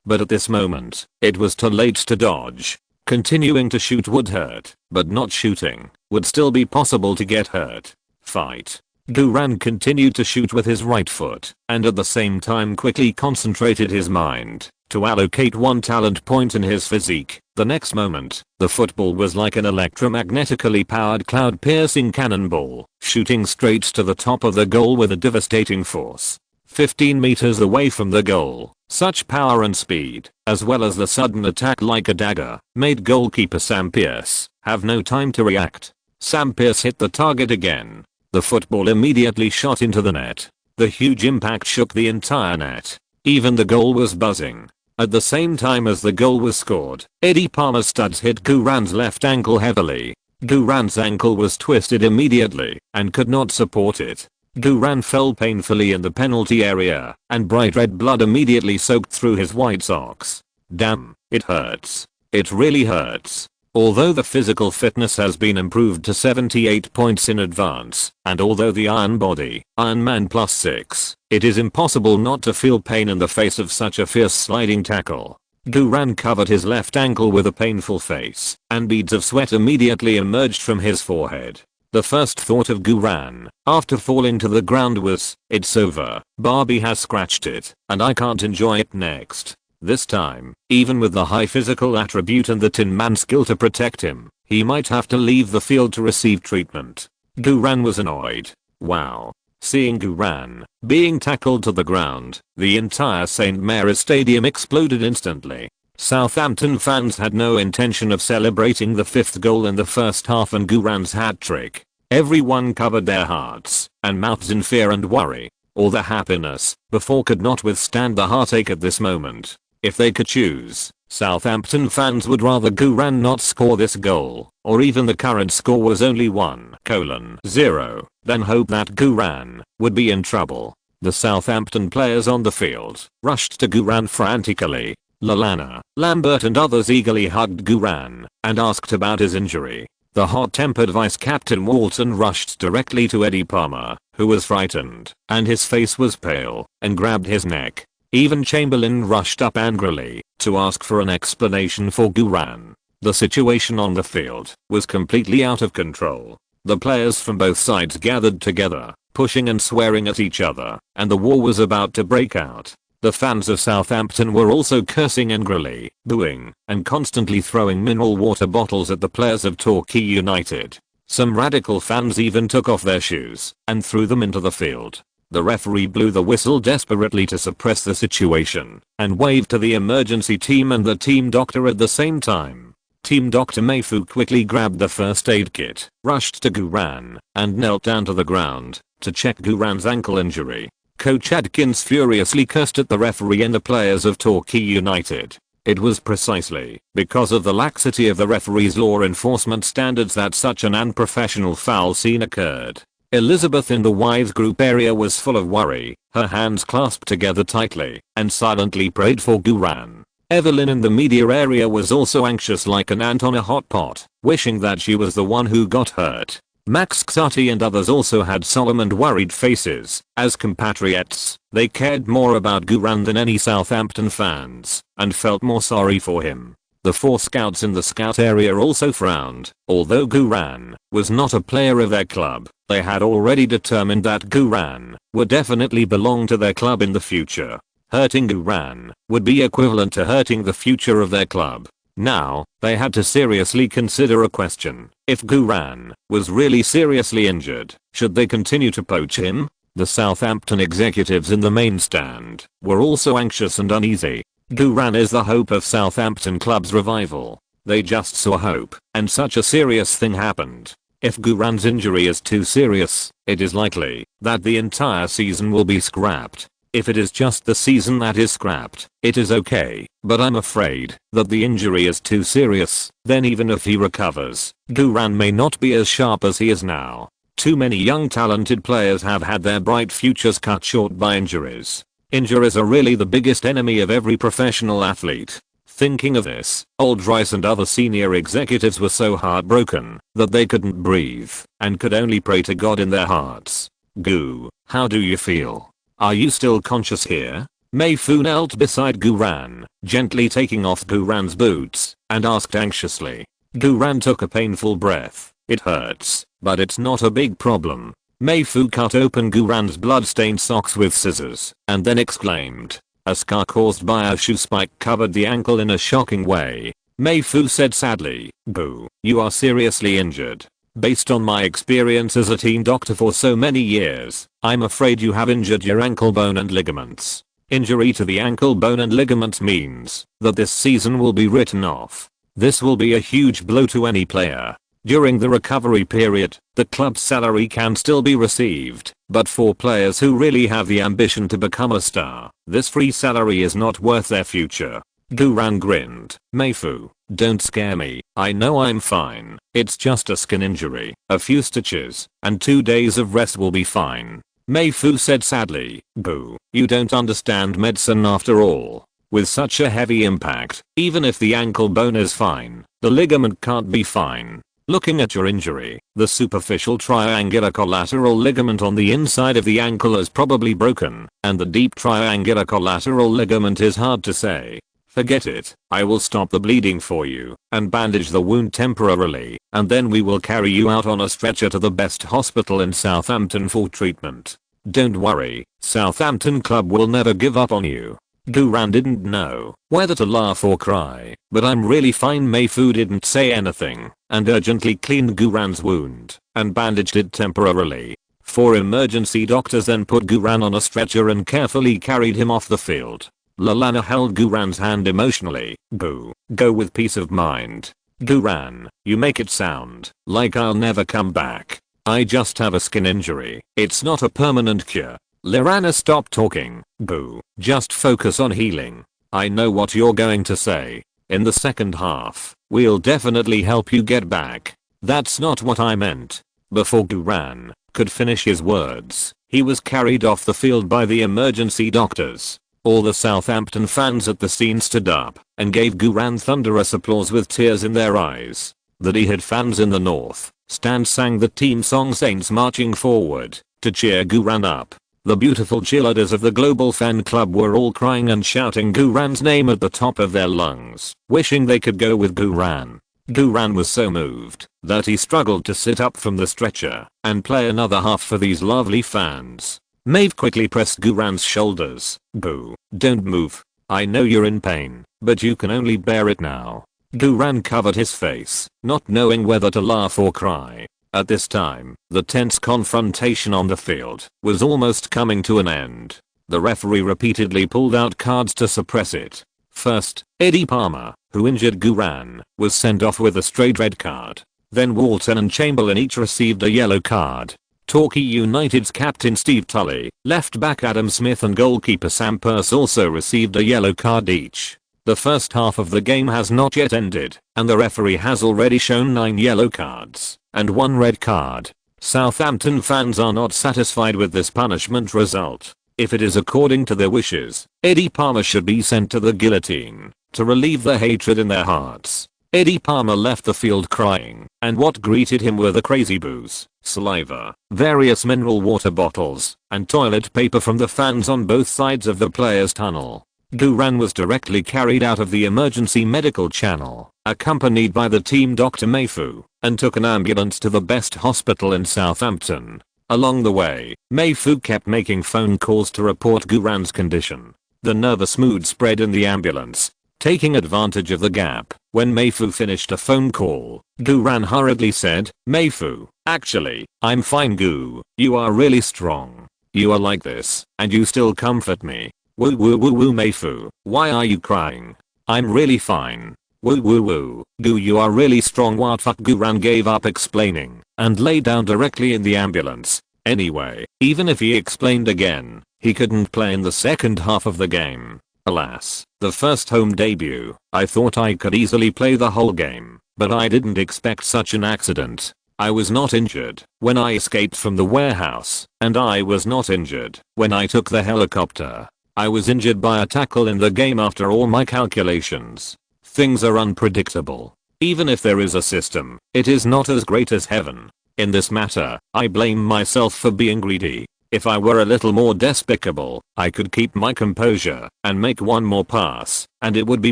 But at this moment, it was too late to dodge. Continuing to shoot would hurt, but not shooting would still be possible to get hurt. Fight. Guran continued to shoot with his right foot, and at the same time quickly concentrated his mind to allocate 1 talent point in his physique. The next moment, the football was like an electromagnetically powered cloud-piercing cannonball, shooting straight to the top of the goal with a devastating force. 15 meters away from the goal, such power and speed, as well as the sudden attack like a dagger, made goalkeeper Sam Pearce have no time to react. Sam Pearce hit the target again. The football immediately shot into the net. The huge impact shook the entire net. Even the goal was buzzing. At the same time as the goal was scored, Eddie Palmer's studs hit Guran's left ankle heavily. Guran's ankle was twisted immediately and could not support it. Guran fell painfully in the penalty area, and bright red blood immediately soaked through his white socks. Damn, it hurts. It really hurts. Although the physical fitness has been improved to 78 points in advance, and although the Iron Body, Iron Man +6, it is impossible not to feel pain in the face of such a fierce sliding tackle. Guran covered his left ankle with a painful face, and beads of sweat immediately emerged from his forehead. The first thought of Guran, after falling to the ground was, it's over, Barbie has scratched it, and I can't enjoy it next. This time, even with the high physical attribute and the Tin Man skill to protect him, he might have to leave the field to receive treatment. Guran was annoyed. Wow. Seeing Guran being tackled to the ground, the entire St Mary's Stadium exploded instantly. Southampton fans had no intention of celebrating the 5th goal in the first half and Guran's hat trick. Everyone covered their hearts and mouths in fear and worry. All the happiness before could not withstand the heartache at this moment. If they could choose, Southampton fans would rather Guran not score this goal, or even the current score was only 1:0, than hope that Guran would be in trouble. The Southampton players on the field rushed to Guran frantically. Lalana, Lambert and others eagerly hugged Guran and asked about his injury. The hot-tempered Vice Captain Walton rushed directly to Eddie Palmer, who was frightened, and his face was pale, and grabbed his neck. Even Chamberlain rushed up angrily to ask for an explanation for Guran. The situation on the field was completely out of control. The players from both sides gathered together, pushing and swearing at each other, and the war was about to break out. The fans of Southampton were also cursing angrily, booing, and constantly throwing mineral water bottles at the players of Torquay United. Some radical fans even took off their shoes and threw them into the field. The referee blew the whistle desperately to suppress the situation and waved to the emergency team and the team doctor at the same time. Team Dr. Mayfu quickly grabbed the first aid kit, rushed to Guran, and knelt down to the ground to check Guran's ankle injury. Coach Adkins furiously cursed at the referee and the players of Torquay United. It was precisely because of the laxity of the referee's law enforcement standards that such an unprofessional foul scene occurred. Elizabeth in the wives group area was full of worry, her hands clasped together tightly, and silently prayed for Guran. Evelyn in the media area was also anxious like an ant on a hot pot, wishing that she was the one who got hurt. Max Xati and others also had solemn and worried faces. As compatriots, they cared more about Guran than any Southampton fans, and felt more sorry for him. The 4 scouts in the scout area also frowned. Although Guran was not a player of their club, they had already determined that Guran would definitely belong to their club in the future. Hurting Guran would be equivalent to hurting the future of their club. Now, they had to seriously consider a question. If Guran was really seriously injured, should they continue to poach him? The Southampton executives in the main stand were also anxious and uneasy. Guran is the hope of Southampton club's revival. They just saw hope, and such a serious thing happened. If Guran's injury is too serious, it is likely that the entire season will be scrapped. If it is just the season that is scrapped, it is okay, but I'm afraid that the injury is too serious. Then even if he recovers, Guran may not be as sharp as he is now. Too many young talented players have had their bright futures cut short by injuries. Injuries are really the biggest enemy of every professional athlete. Thinking of this, Old Rice and other senior executives were so heartbroken that they couldn't breathe and could only pray to God in their hearts. Gu, how do you feel? Are you still conscious here? Mayfu knelt beside Guran, gently taking off Guran's boots, and asked anxiously. Guran took a painful breath. It hurts, but it's not a big problem. Mayfu cut open Guran's blood-stained socks with scissors, and then exclaimed. A scar caused by a shoe spike covered the ankle in a shocking way. Mayfu said sadly, Gu, you are seriously injured. Based on my experience as a team doctor for so many years, I'm afraid you have injured your ankle bone and ligaments. Injury to the ankle bone and ligaments means that this season will be written off. This will be a huge blow to any player. During the recovery period, the club's salary can still be received, but for players who really have the ambition to become a star, this free salary is not worth their future. Guran grinned. Mayfu, don't scare me, I know I'm fine. It's just a skin injury, a few stitches, and 2 days of rest will be fine. Mayfu said sadly, Gu, you don't understand medicine after all. With such a heavy impact, even if the ankle bone is fine, the ligament can't be fine. Looking at your injury, the superficial triangular collateral ligament on the inside of the ankle is probably broken, and the deep triangular collateral ligament is hard to say. Forget it, I will stop the bleeding for you, and bandage the wound temporarily, and then we will carry you out on a stretcher to the best hospital in Southampton for treatment. Don't worry, Southampton club will never give up on you. Guran didn't know whether to laugh or cry, but I'm really fine. Mayfu didn't say anything, and urgently cleaned Guran's wound, and bandaged it temporarily. 4 emergency doctors then put Guran on a stretcher and carefully carried him off the field. Lalana held Guran's hand emotionally. Gu, go with peace of mind. Guran, you make it sound like I'll never come back. I just have a skin injury. It's not a permanent cure. Lirana stopped talking. Gu, just focus on healing. I know what you're going to say. In the second half, we'll definitely help you get back. That's not what I meant. Before Guran could finish his words, he was carried off the field by the emergency doctors. All the Southampton fans at the scene stood up and gave Guran thunderous applause with tears in their eyes. The D-Head fans in the North Stand sang the team song Saints Marching Forward to cheer Guran up. The beautiful cheerleaders of the global fan club were all crying and shouting Guran's name at the top of their lungs, wishing they could go with Guran. Guran was so moved that he struggled to sit up from the stretcher and play another half for these lovely fans. Maeve quickly pressed Guran's shoulders. Gu, don't move. I know you're in pain, but you can only bear it now. Guran covered his face, not knowing whether to laugh or cry. At this time, the tense confrontation on the field was almost coming to an end. The referee repeatedly pulled out cards to suppress it. First, Eddie Palmer, who injured Guran, was sent off with a straight red card. Then Walton and Chamberlain each received a yellow card. Torquay United's captain Steve Tully, left back Adam Smith and goalkeeper Sam Pearce also received a yellow card each. The first half of the game has not yet ended, and the referee has already shown 9 yellow cards and 1 red card. Southampton fans are not satisfied with this punishment result. If it is according to their wishes, Eddie Palmer should be sent to the guillotine to relieve the hatred in their hearts. Eddie Palmer left the field crying, and what greeted him were the crazy boos, saliva, various mineral water bottles, and toilet paper from the fans on both sides of the players' tunnel. Guran was directly carried out of the emergency medical channel, accompanied by the team Dr. Mayfu, and took an ambulance to the best hospital in Southampton. Along the way, Mayfu kept making phone calls to report Guran's condition. The nervous mood spread in the ambulance. Taking advantage of the gap, when Mayfu finished a phone call, Guran hurriedly said, "Mayfu, actually, I'm fine Gu, you are really strong. You are like this, and you still comfort me. Woo woo woo woo Mayfu, why are you crying? I'm really fine. Woo woo woo, Gu you are really strong what fuck." Guran gave up explaining, and lay down directly in the ambulance. Anyway, even if he explained again, he couldn't play in the second half of the game. Alas, the first home debut, I thought I could easily play the whole game, but I didn't expect such an accident. I was not injured when I escaped from the warehouse, and I was not injured when I took the helicopter. I was injured by a tackle in the game after all my calculations. Things are unpredictable. Even if there is a system, it is not as great as heaven. In this matter, I blame myself for being greedy. If I were a little more despicable, I could keep my composure and make one more pass, and it would be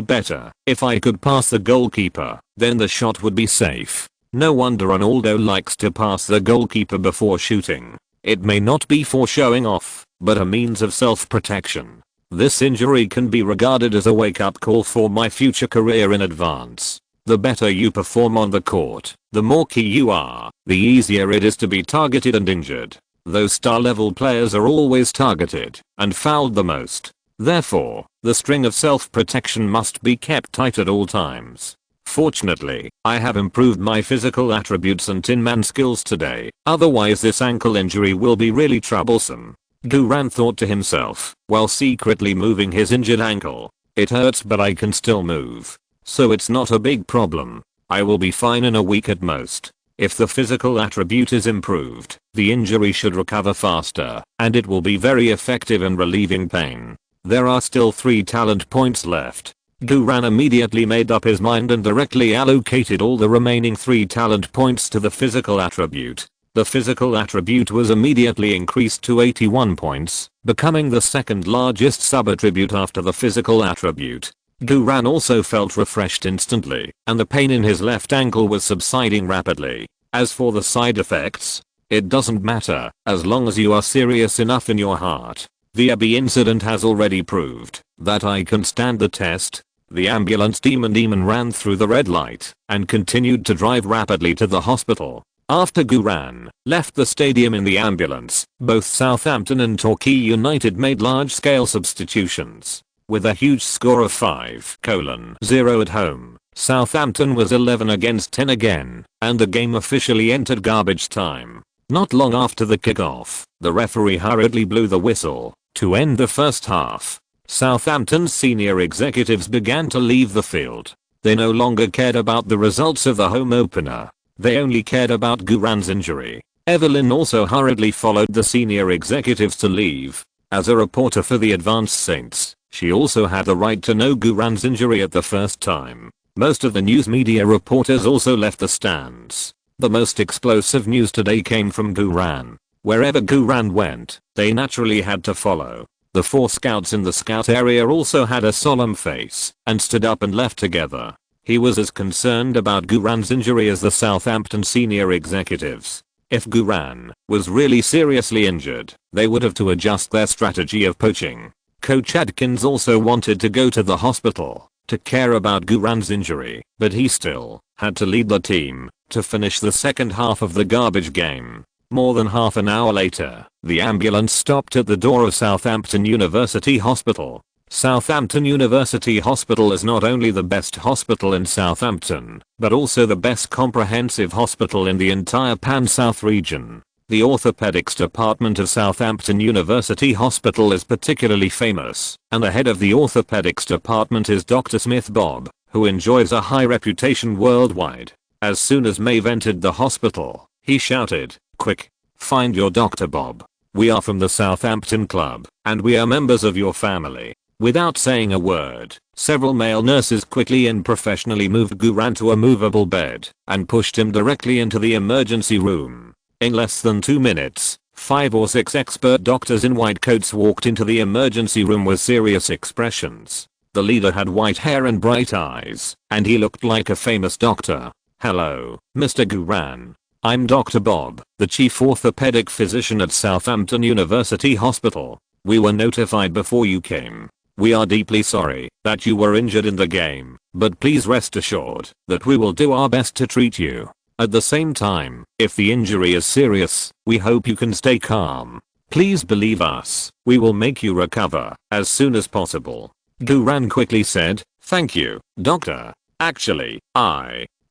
better. If I could pass the goalkeeper, then the shot would be safe. No wonder Ronaldo likes to pass the goalkeeper before shooting. It may not be for showing off, but a means of self-protection. This injury can be regarded as a wake-up call for my future career in advance. The better you perform on the court, the more key you are, the easier it is to be targeted and injured. Those star-level players are always targeted and fouled the most. Therefore, the string of self-protection must be kept tight at all times. Fortunately, I have improved my physical attributes and tin man skills today, otherwise this ankle injury will be really troublesome. Guran thought to himself, while secretly moving his injured ankle. It hurts but I can still move. So it's not a big problem. I will be fine in a week at most. If the physical attribute is improved, the injury should recover faster, and it will be very effective in relieving pain. There are still 3 talent points left. Guran immediately made up his mind and directly allocated all the remaining 3 talent points to the physical attribute. The physical attribute was immediately increased to 81 points, becoming the second largest sub-attribute after the physical attribute. Guran also felt refreshed instantly, and the pain in his left ankle was subsiding rapidly. As for the side effects, it doesn't matter, as long as you are serious enough in your heart. The Abbey incident has already proved that I can stand the test. The ambulance demon ran through the red light and continued to drive rapidly to the hospital. After Guran left the stadium in the ambulance, both Southampton and Torquay United made large-scale substitutions. With a huge score of 5-0 at home, Southampton was 11 against 10 again, and the game officially entered garbage time. Not long after the kickoff, the referee hurriedly blew the whistle to end the first half. Southampton's senior executives began to leave the field. They no longer cared about the results of the home opener. They only cared about Guran's injury. Evelyn also hurriedly followed the senior executives to leave. As a reporter for the Advanced Saints, She also had the right to know Guran's injury at the first time. Most of the news media reporters also left the stands. The most explosive news today came from Guran. Wherever Guran went, they naturally had to follow. The 4 scouts in the scout area also had a solemn face and stood up and left together. He was as concerned about Guran's injury as the Southampton senior executives. If Guran was really seriously injured, they would have to adjust their strategy of poaching. Coach Adkins also wanted to go to the hospital to care about Guran's injury, but he still had to lead the team to finish the second half of the garbage game. More than half an hour later, the ambulance stopped at the door of Southampton University Hospital. Southampton University Hospital is not only the best hospital in Southampton, but also the best comprehensive hospital in the entire Pan-South region. The orthopedics department of Southampton University Hospital is particularly famous, and the head of the orthopedics department is Dr. Smith Bob, who enjoys a high reputation worldwide. As soon as Maeve entered the hospital, he shouted, "Quick, find your Dr. Bob. We are from the Southampton Club, and we are members of your family." Without saying a word, several male nurses quickly and professionally moved Guran to a movable bed and pushed him directly into the emergency room. In less than 2 minutes, 5 or 6 expert doctors in white coats walked into the emergency room with serious expressions. The leader had white hair and bright eyes, and he looked like a famous doctor. "Hello, Mr. Guran. I'm Dr. Bob, the chief orthopedic physician at Southampton University Hospital. We were notified before you came. We are deeply sorry that you were injured in the game, but please rest assured that we will do our best to treat you. At the same time, if the injury is serious, we hope you can stay calm. Please believe us, we will make you recover as soon as possible." Guran quickly said, "Thank you, doctor. Actually,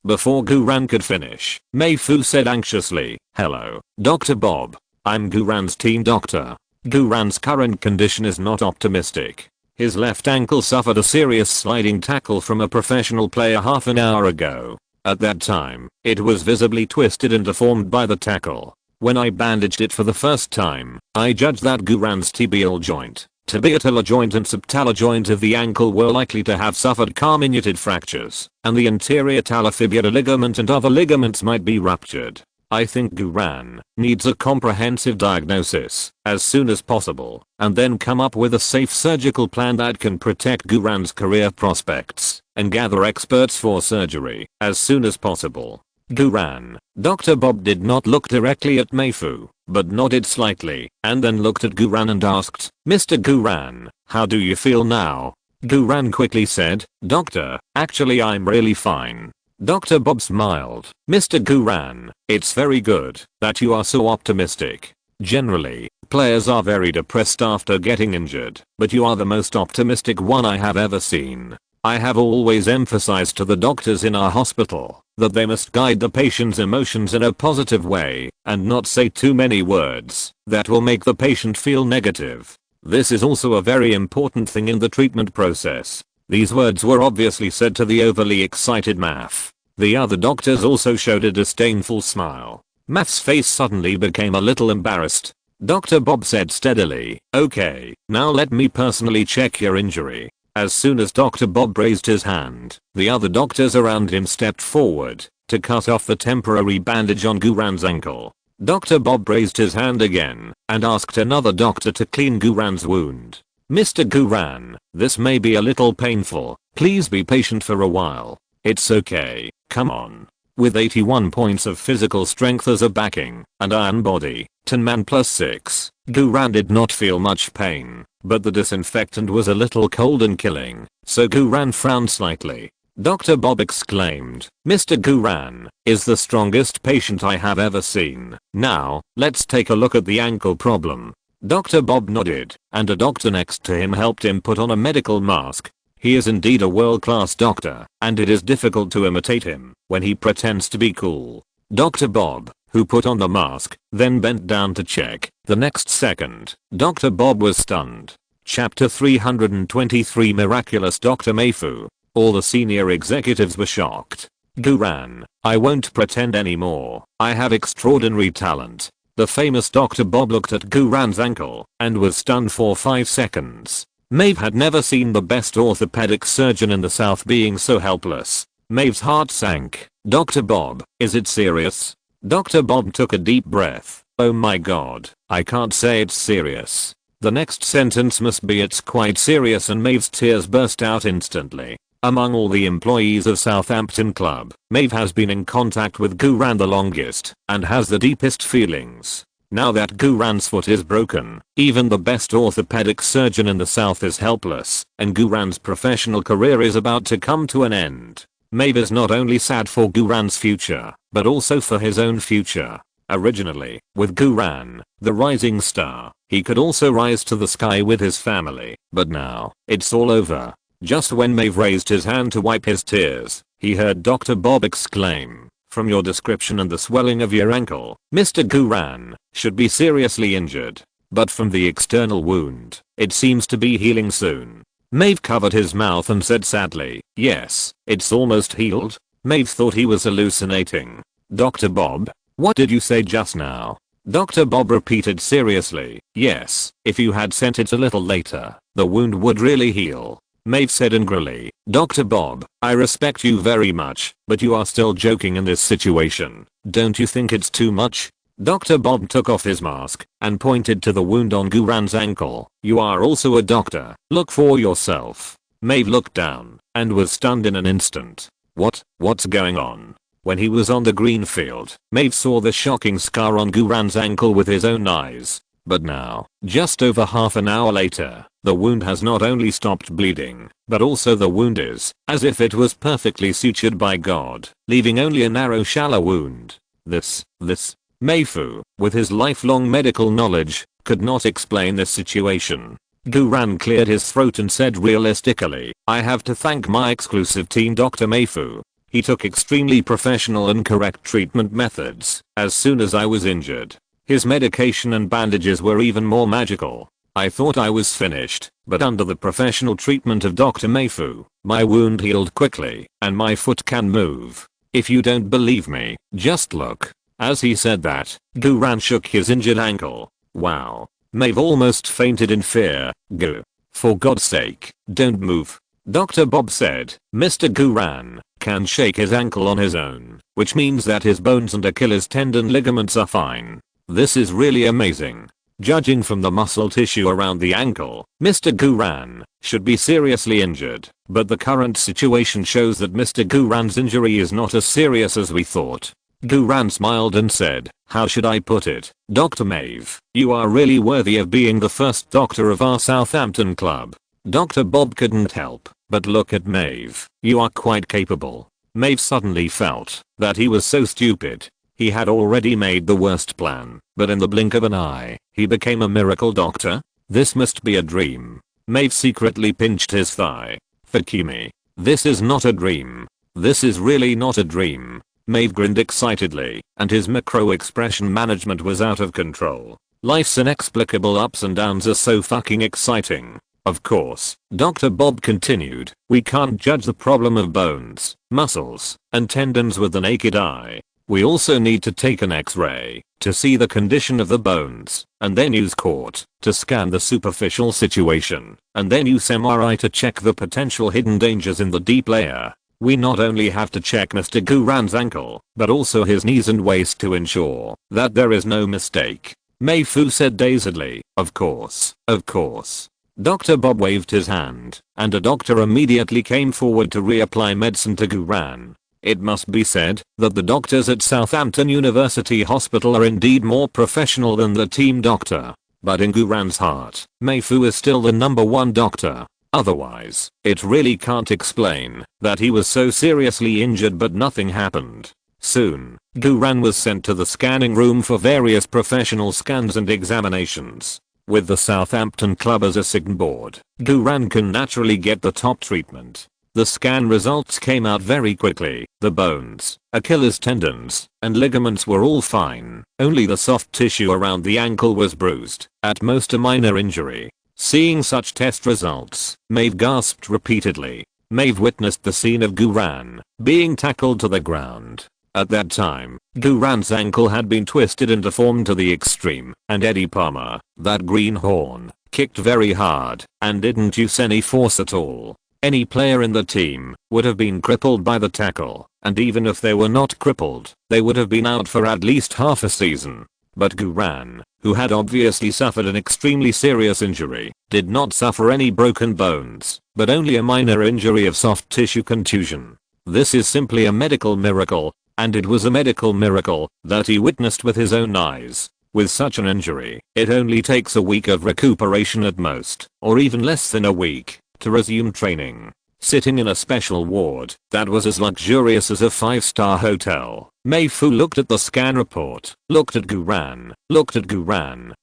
Before Guran could finish, Meifu said anxiously, "Hello, Dr. Bob. I'm Guran's team doctor. Guran's current condition is not optimistic. His left ankle suffered a serious sliding tackle from a professional player half an hour ago. At that time, it was visibly twisted and deformed by the tackle. When I bandaged it for the first time, I judged that Guran's tibial joint, tibiatellar joint and subtalar joint of the ankle were likely to have suffered comminuted fractures, and the anterior talofibular ligament and other ligaments might be ruptured. I think Guran needs a comprehensive diagnosis as soon as possible, and then come up with a safe surgical plan that can protect Guran's career prospects, and gather experts for surgery as soon as possible." Guran. Dr. Bob did not look directly at Meifu, but nodded slightly, and then looked at Guran and asked, "Mr. Guran, how do you feel now?" Guran quickly said, "Doctor, actually I'm really fine." Dr. Bob smiled. "Mr. Guran, it's very good that you are so optimistic. Generally, players are very depressed after getting injured, but you are the most optimistic one I have ever seen. I have always emphasized to the doctors in our hospital that they must guide the patient's emotions in a positive way and not say too many words that will make the patient feel negative. This is also a very important thing in the treatment process." These words were obviously said to the overly excited Math. The other doctors also showed a disdainful smile. Math's face suddenly became a little embarrassed. Dr. Bob said steadily, "Okay, now let me personally check your injury." As soon as Dr. Bob raised his hand, the other doctors around him stepped forward to cut off the temporary bandage on Guran's ankle. Dr. Bob raised his hand again and asked another doctor to clean Guran's wound. "Mr. Guran, this may be a little painful. Please be patient for a while. It's okay, come on." With 81 points of physical strength as a backing and iron body, 10 man plus 6, Guran did not feel much pain, but the disinfectant was a little cold and killing, so Guran frowned slightly. Dr. Bob exclaimed, "Mr. Guran is the strongest patient I have ever seen. Now, let's take a look at the ankle problem." Dr. Bob nodded, and a doctor next to him helped him put on a medical mask. He is indeed a world-class doctor, and it is difficult to imitate him when he pretends to be cool. Dr. Bob, who put on the mask, then bent down to check. The next second, Dr. Bob was stunned. Chapter 323 Miraculous Dr. Meifu. All the senior executives were shocked. "Guran, I won't pretend anymore. I have extraordinary talent." The famous Dr. Bob looked at Guran's ankle and was stunned for 5 seconds. Maeve had never seen the best orthopedic surgeon in the South being so helpless. Maeve's heart sank. "Dr. Bob, is it serious?" Dr. Bob took a deep breath. "Oh my god, I can't say it's serious. The next sentence must be it's quite serious," and Maeve's tears burst out instantly. Among all the employees of Southampton Club, Maeve has been in contact with Guran the longest and has the deepest feelings. Now that Guran's foot is broken, even the best orthopedic surgeon in the South is helpless, and Guran's professional career is about to come to an end. Maeve is not only sad for Guran's future, but also for his own future. Originally, with Guran, the rising star, he could also rise to the sky with his family, but now, it's all over. Just when Maeve raised his hand to wipe his tears, he heard Dr. Bob exclaim, "From your description and the swelling of your ankle, Mr. Guran should be seriously injured. But from the external wound, it seems to be healing soon." Maeve covered his mouth and said sadly, "Yes, it's almost healed." Maeve thought he was hallucinating. "Dr. Bob, what did you say just now?" Dr. Bob repeated seriously, "Yes, if you had sent it a little later, the wound would really heal." Maeve said angrily, "Dr. Bob, I respect you very much, but you are still joking in this situation. Don't you think it's too much?" Dr. Bob took off his mask and pointed to the wound on Guran's ankle. "You are also a doctor. Look for yourself." Maeve looked down and was stunned in an instant. What's going on? When he was on the green field, Maeve saw the shocking scar on Guran's ankle with his own eyes. But now, just over half an hour later, the wound has not only stopped bleeding, but also the wound is as if it was perfectly sutured by God, leaving only a narrow shallow wound. This Mayfu, with his lifelong medical knowledge, could not explain this situation. Guran cleared his throat and said realistically, "I have to thank my exclusive team, Dr. Mayfu. He took extremely professional and correct treatment methods as soon as I was injured. His medication and bandages were even more magical. I thought I was finished, but under the professional treatment of Dr. Mayfu, my wound healed quickly, and my foot can move. If you don't believe me, just look." As he said that, Guran shook his injured ankle. Wow. Maeve almost fainted in fear. "Gu. For God's sake, don't move." Dr. Bob said, "Mr. Guran can shake his ankle on his own, which means that his bones and Achilles tendon ligaments are fine. This is really amazing. Judging from the muscle tissue around the ankle, Mr. Guran should be seriously injured, but the current situation shows that Mr. Guran's injury is not as serious as we thought." Guran smiled and said, "How should I put it, Dr. Maeve, you are really worthy of being the first doctor of our Southampton club." Dr. Bob couldn't help but look at Maeve. "You are quite capable." Maeve suddenly felt that he was so stupid. He had already made the worst plan, but in the blink of an eye, he became a miracle doctor? This must be a dream. Maeve secretly pinched his thigh. "Fakimi. This is not a dream. This is really not a dream." Maeve grinned excitedly, and his macro expression management was out of control. Life's inexplicable ups and downs are so fucking exciting. "Of course," Dr. Bob continued, "we can't judge the problem of bones, muscles, and tendons with the naked eye. We also need to take an X-ray to see the condition of the bones, and then use CORT to scan the superficial situation, and then use MRI to check the potential hidden dangers in the deep layer. We not only have to check Mr. Guran's ankle, but also his knees and waist to ensure that there is no mistake." Mayfu said dazedly, Of course. Dr. Bob waved his hand, and a doctor immediately came forward to reapply medicine to Guran. It must be said that the doctors at Southampton University Hospital are indeed more professional than the team doctor. But in Guran's heart, Mayfu is still the number one doctor. Otherwise, it really can't explain that he was so seriously injured but nothing happened. Soon, Guran was sent to the scanning room for various professional scans and examinations. With the Southampton club as a signed board, Guran can naturally get the top treatment. The scan results came out very quickly. The bones, Achilles tendons, and ligaments were all fine. Only the soft tissue around the ankle was bruised, at most a minor injury. Seeing such test results, Maeve gasped repeatedly. Maeve witnessed the scene of Guran being tackled to the ground. At that time, Guran's ankle had been twisted and deformed to the extreme, and Eddie Palmer, that greenhorn, kicked very hard, and didn't use any force at all. Any player in the team would have been crippled by the tackle, and even if they were not crippled, they would have been out for at least half a season. But Guran, who had obviously suffered an extremely serious injury, did not suffer any broken bones, but only a minor injury of soft tissue contusion. This is simply a medical miracle, and it was a medical miracle that he witnessed with his own eyes. With such an injury, it only takes a week of recuperation at most, or even less than a week, to resume training. Sitting in a special ward that was as luxurious as a 5-star hotel, Mei-Fu looked at the scan report, looked at Guran,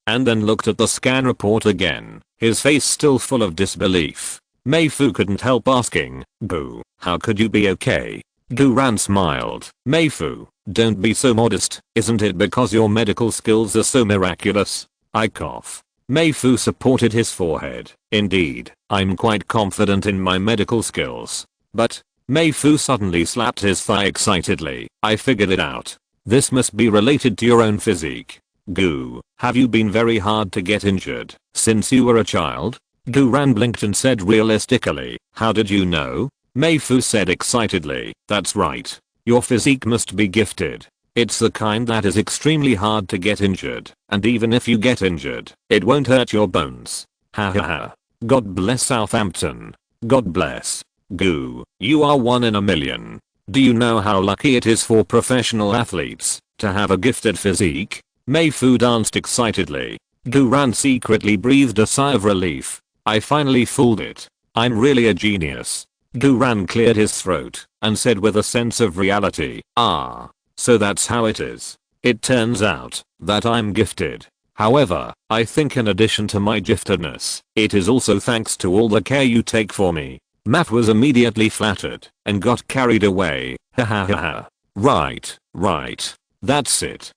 and then looked at the scan report again, his face still full of disbelief. Mei-Fu couldn't help asking, "Gu, how could you be okay?" Guran smiled. "Mei-Fu, don't be so modest, isn't it because your medical skills are so miraculous?" I cough. Mei-Fu supported his forehead. "Indeed, I'm quite confident in my medical skills. But," Mei-Fu suddenly slapped his thigh excitedly, "I figured it out. This must be related to your own physique. Gu, have you been very hard to get injured since you were a child?" Guran blinked and said realistically, "How did you know?" Mei-Fu said excitedly, "That's right. Your physique must be gifted. It's the kind that is extremely hard to get injured, and even if you get injured, it won't hurt your bones. Ha ha ha. God bless Southampton. God bless. Gu, you are one in a million. Do you know how lucky it is for professional athletes to have a gifted physique?" Mei-Fu danced excitedly. Guran secretly breathed a sigh of relief. "I finally fooled it. I'm really a genius." Guran cleared his throat and said with a sense of reality, "Ah. So that's how it is. It turns out that I'm gifted. However, I think in addition to my giftedness, it is also thanks to all the care you take for me." Matt was immediately flattered and got carried away. Ha ha ha ha. Right. That's it.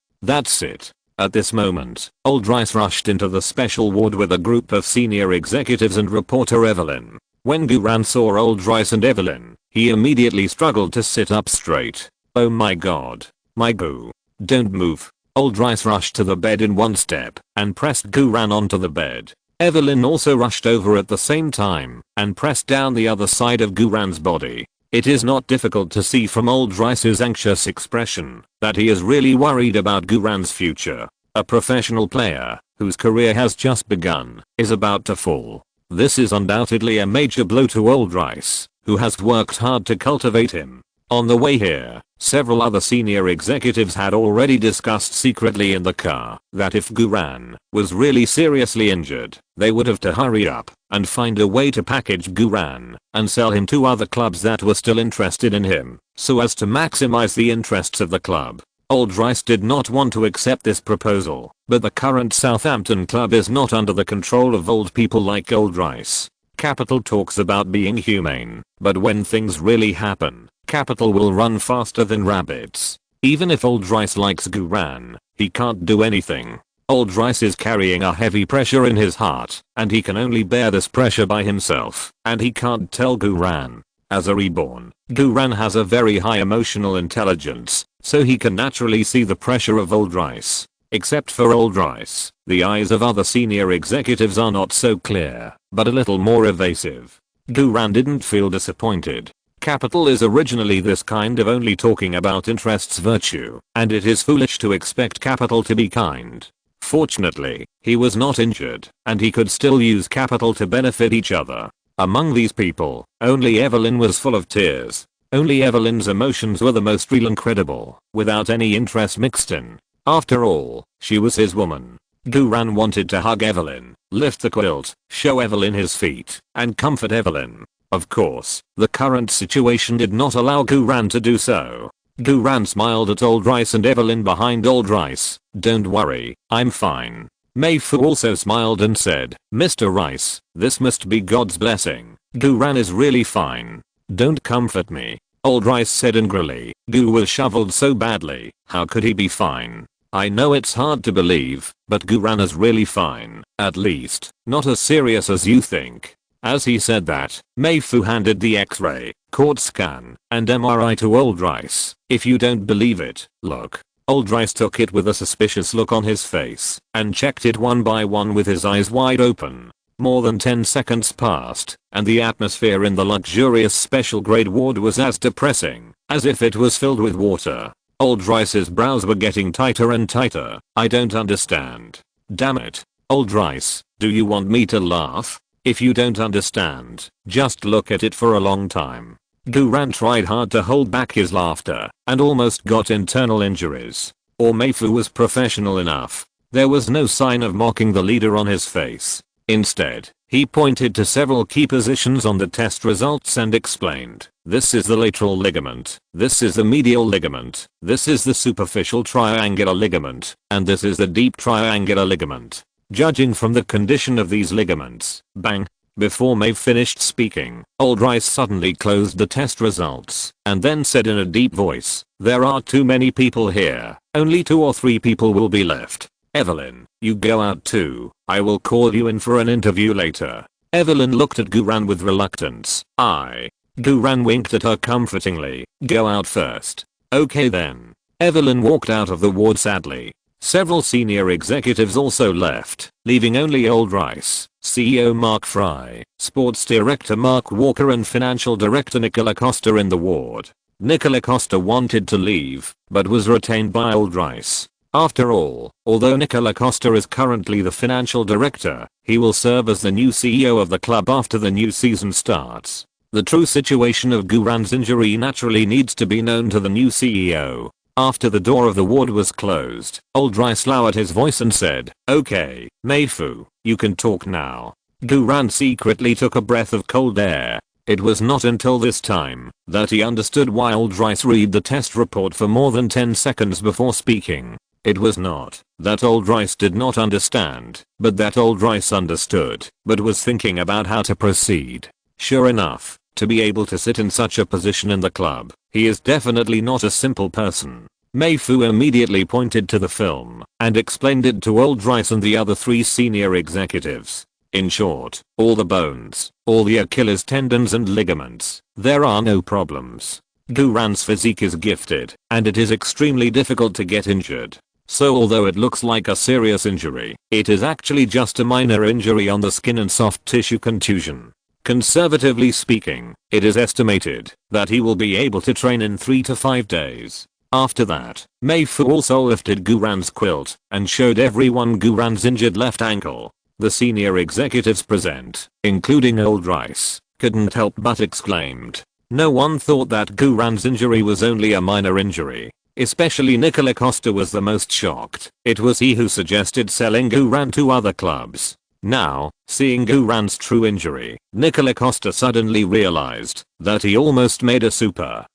At this moment, Old Rice rushed into the special ward with a group of senior executives and reporter Evelyn. When Guran saw Old Rice and Evelyn, he immediately struggled to sit up straight. "Oh my god. My Gu. Don't move." Old Rice rushed to the bed in one step and pressed Guran onto the bed. Evelyn also rushed over at the same time and pressed down the other side of Guran's body. It is not difficult to see from Old Rice's anxious expression that he is really worried about Guran's future. A professional player whose career has just begun is about to fall. This is undoubtedly a major blow to Old Rice, who has worked hard to cultivate him. On the way here, several other senior executives had already discussed secretly in the car that if Guran was really seriously injured, they would have to hurry up and find a way to package Guran and sell him to other clubs that were still interested in him, so as to maximize the interests of the club. Old Rice did not want to accept this proposal, but the current Southampton club is not under the control of old people like Old Rice. Capital talks about being humane, but when things really happen, Capital will run faster than rabbits. Even if Old Rice likes Guran, he can't do anything. Old Rice is carrying a heavy pressure in his heart, and he can only bear this pressure by himself, and he can't tell Guran. As a reborn, Guran has a very high emotional intelligence, so he can naturally see the pressure of Old Rice. Except for Old Rice, the eyes of other senior executives are not so clear, but a little more evasive. Guran didn't feel disappointed. Capital is originally this kind of only talking about interests virtue, and it is foolish to expect Capital to be kind. Fortunately, he was not injured, and he could still use Capital to benefit each other. Among these people, only Evelyn was full of tears. Only Evelyn's emotions were the most real and credible, without any interest mixed in. After all, she was his woman. Guran wanted to hug Evelyn, lift the quilt, show Evelyn his feet, and comfort Evelyn. Of course, the current situation did not allow Guran to do so. Guran smiled at Old Rice and Evelyn behind Old Rice. "Don't worry, I'm fine." Mei-Fu also smiled and said, "Mr. Rice, this must be God's blessing. Guran is really fine. Don't comfort me." Old Rice said angrily, "Gu was shoveled so badly, how could he be fine? I know it's hard to believe, but Guran is really fine, at least, not as serious as you think." As he said that, Mei-Fu handed the X-ray, CT scan, and MRI to Old Rice. "If you don't believe it, look." Old Rice took it with a suspicious look on his face, and checked it one by one with his eyes wide open. More than 10 seconds passed, and the atmosphere in the luxurious special grade ward was as depressing as if it was filled with water. Old Rice's brows were getting tighter and tighter. I don't understand. Damn it. Old Rice, do you want me to laugh? If you don't understand, just look at it for a long time. Guran tried hard to hold back his laughter and almost got internal injuries. Or Meifu was professional enough. There was no sign of mocking the leader on his face. Instead, he pointed to several key positions on the test results and explained, this is the lateral ligament, this is the medial ligament, this is the superficial triangular ligament, and this is the deep triangular ligament. Judging from the condition of these ligaments, bang. Before Mae finished speaking, Old Rice suddenly closed the test results and then said in a deep voice, there are too many people here, only 2 or 3 people will be left. Evelyn, you go out too. I will call you in for an interview later. Evelyn looked at Guran with reluctance. Guran winked at her comfortingly. Go out first. Okay then. Evelyn walked out of the ward sadly. Several senior executives also left, leaving only Old Rice, CEO Mark Fry, Sports Director Mark Walker and Financial Director Nicola Costa in the ward. Nicola Costa wanted to leave, but was retained by Old Rice. After all, although Nicola Costa is currently the financial director, he will serve as the new CEO of the club after the new season starts. The true situation of Guran's injury naturally needs to be known to the new CEO. After the door of the ward was closed, Old Rice lowered his voice and said, okay, Meifu, you can talk now. Guran secretly took a breath of cold air. It was not until this time that he understood why Old Rice read the test report for more than 10 seconds before speaking. It was not that Old Rice did not understand, but that Old Rice understood, but was thinking about how to proceed. Sure enough, to be able to sit in such a position in the club, he is definitely not a simple person. Meifu immediately pointed to the film and explained it to Old Rice and the other 3 senior executives. In short, all the bones, all the Achilles tendons and ligaments, there are no problems. Guran's physique is gifted, and it is extremely difficult to get injured. So although it looks like a serious injury, it is actually just a minor injury on the skin and soft tissue contusion. Conservatively speaking, it is estimated that he will be able to train in 3 to 5 days. After that, Meifu also lifted Guran's quilt and showed everyone Guran's injured left ankle. The senior executives present, including Old Rice, couldn't help but exclaimed. No one thought that Guran's injury was only a minor injury. Especially Nicola Costa was the most shocked. It was he who suggested selling Guran to other clubs. Now, seeing Guran's true injury, Nicola Costa suddenly realized that he almost made a super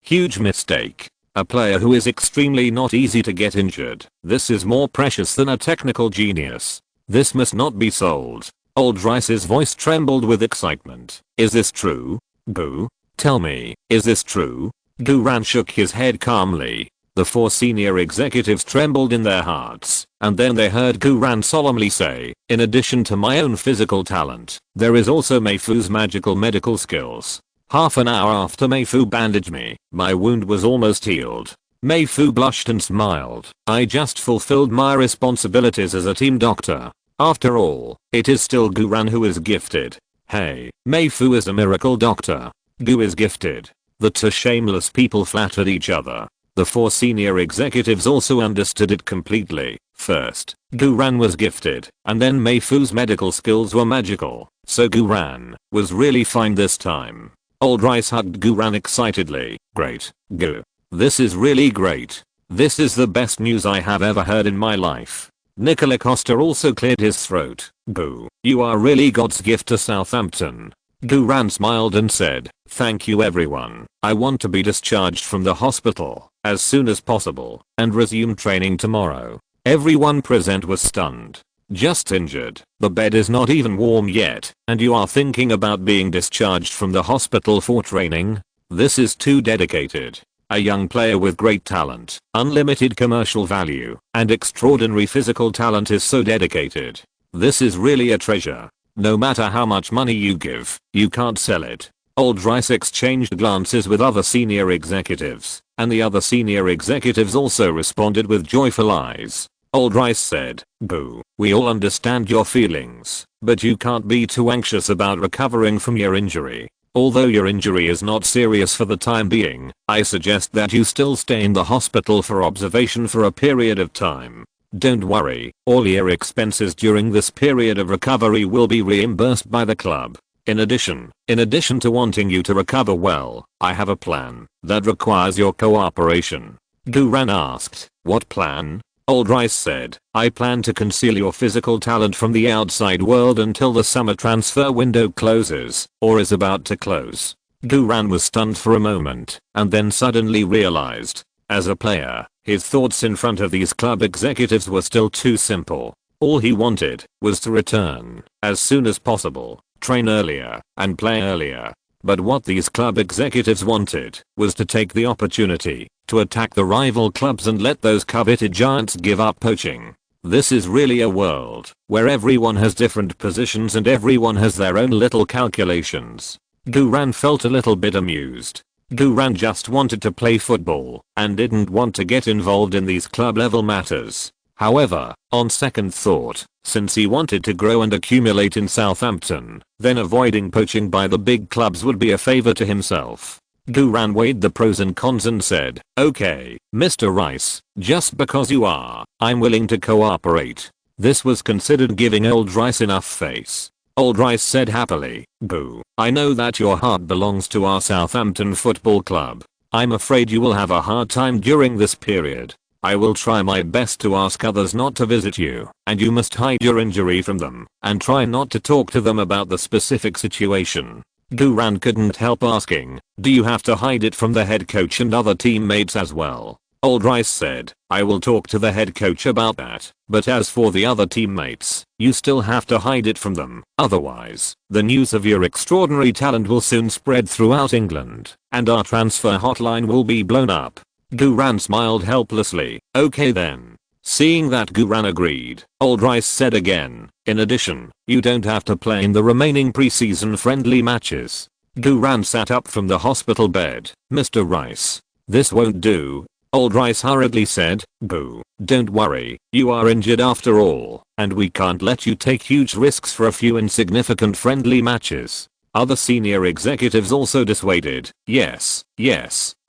huge mistake. A player who is extremely not easy to get injured. This is more precious than a technical genius. This must not be sold. Old Rice's voice trembled with excitement. Is this true? Gu? Tell me, is this true? Guran shook his head calmly. The 4 senior executives trembled in their hearts, and then they heard Guran solemnly say, in addition to my own physical talent, there is also Meifu's magical medical skills. Half an hour after Meifu bandaged me, my wound was almost healed. Meifu blushed and smiled. I just fulfilled my responsibilities as a team doctor. After all, it is still Guran who is gifted. Hey, Meifu is a miracle doctor. Gu is gifted. The 2 shameless people flattered each other. The 4 senior executives also understood it completely. First, Guran was gifted, and then Meifu's medical skills were magical, so Guran was really fine this time. Old Rice hugged Guran excitedly. Great, Gu. This is really great. This is the best news I have ever heard in my life. Nicola Costa also cleared his throat. Gu, you are really God's gift to Southampton. Guran smiled and said, thank you everyone. I want to be discharged from the hospital as soon as possible and resume training tomorrow. Everyone present was stunned. Just injured, the bed is not even warm yet, and you are thinking about being discharged from the hospital for training? This is too dedicated. A young player with great talent, unlimited commercial value, and extraordinary physical talent is so dedicated. This is really a treasure. No matter how much money you give, you can't sell it. Old Rice exchanged glances with other senior executives, and the other senior executives also responded with joyful eyes. Old Rice said, Boo, We all understand your feelings, but you can't be too anxious about recovering from your injury. Although your injury is not serious for the time being, I suggest that you still stay in the hospital for observation for a period of time. Don't worry, all your expenses during this period of recovery will be reimbursed by the club. In addition to wanting you to recover well, I have a plan that requires your cooperation. Duran asked, what plan? Old Rice said, I plan to conceal your physical talent from the outside world until the summer transfer window closes, or is about to close. Duran was stunned for a moment, and then suddenly realized. As a player, his thoughts in front of these club executives were still too simple. All he wanted was to return as soon as possible, train earlier, and play earlier. But what these club executives wanted was to take the opportunity to attack the rival clubs and let those coveted giants give up poaching. This is really a world where everyone has different positions and everyone has their own little calculations. Duran felt a little bit amused. Duran just wanted to play football and didn't want to get involved in these club level matters. However, on second thought, since he wanted to grow and accumulate in Southampton, then avoiding poaching by the big clubs would be a favor to himself. Duran weighed the pros and cons and said, okay, Mr. Rice, just because you are, I'm willing to cooperate. This was considered giving Old Rice enough face. Old Rice said happily, boo, I know that your heart belongs to our Southampton Football Club. I'm afraid you will have a hard time during this period. I will try my best to ask others not to visit you, and you must hide your injury from them, and try not to talk to them about the specific situation. Duran couldn't help asking, do you have to hide it from the head coach and other teammates as well? Old Rice said, I will talk to the head coach about that, but as for the other teammates, you still have to hide it from them, otherwise, the news of your extraordinary talent will soon spread throughout England, and our transfer hotline will be blown up. Duran smiled helplessly, okay then. Seeing that Duran agreed, Old Rice said again, in addition, you don't have to play in the remaining pre-season friendly matches. Duran sat up from the hospital bed, Mr. Rice. This won't do. Old Rice hurriedly said, boo, don't worry, you are injured after all, and we can't let you take huge risks for a few insignificant friendly matches. Other senior executives also dissuaded, yes,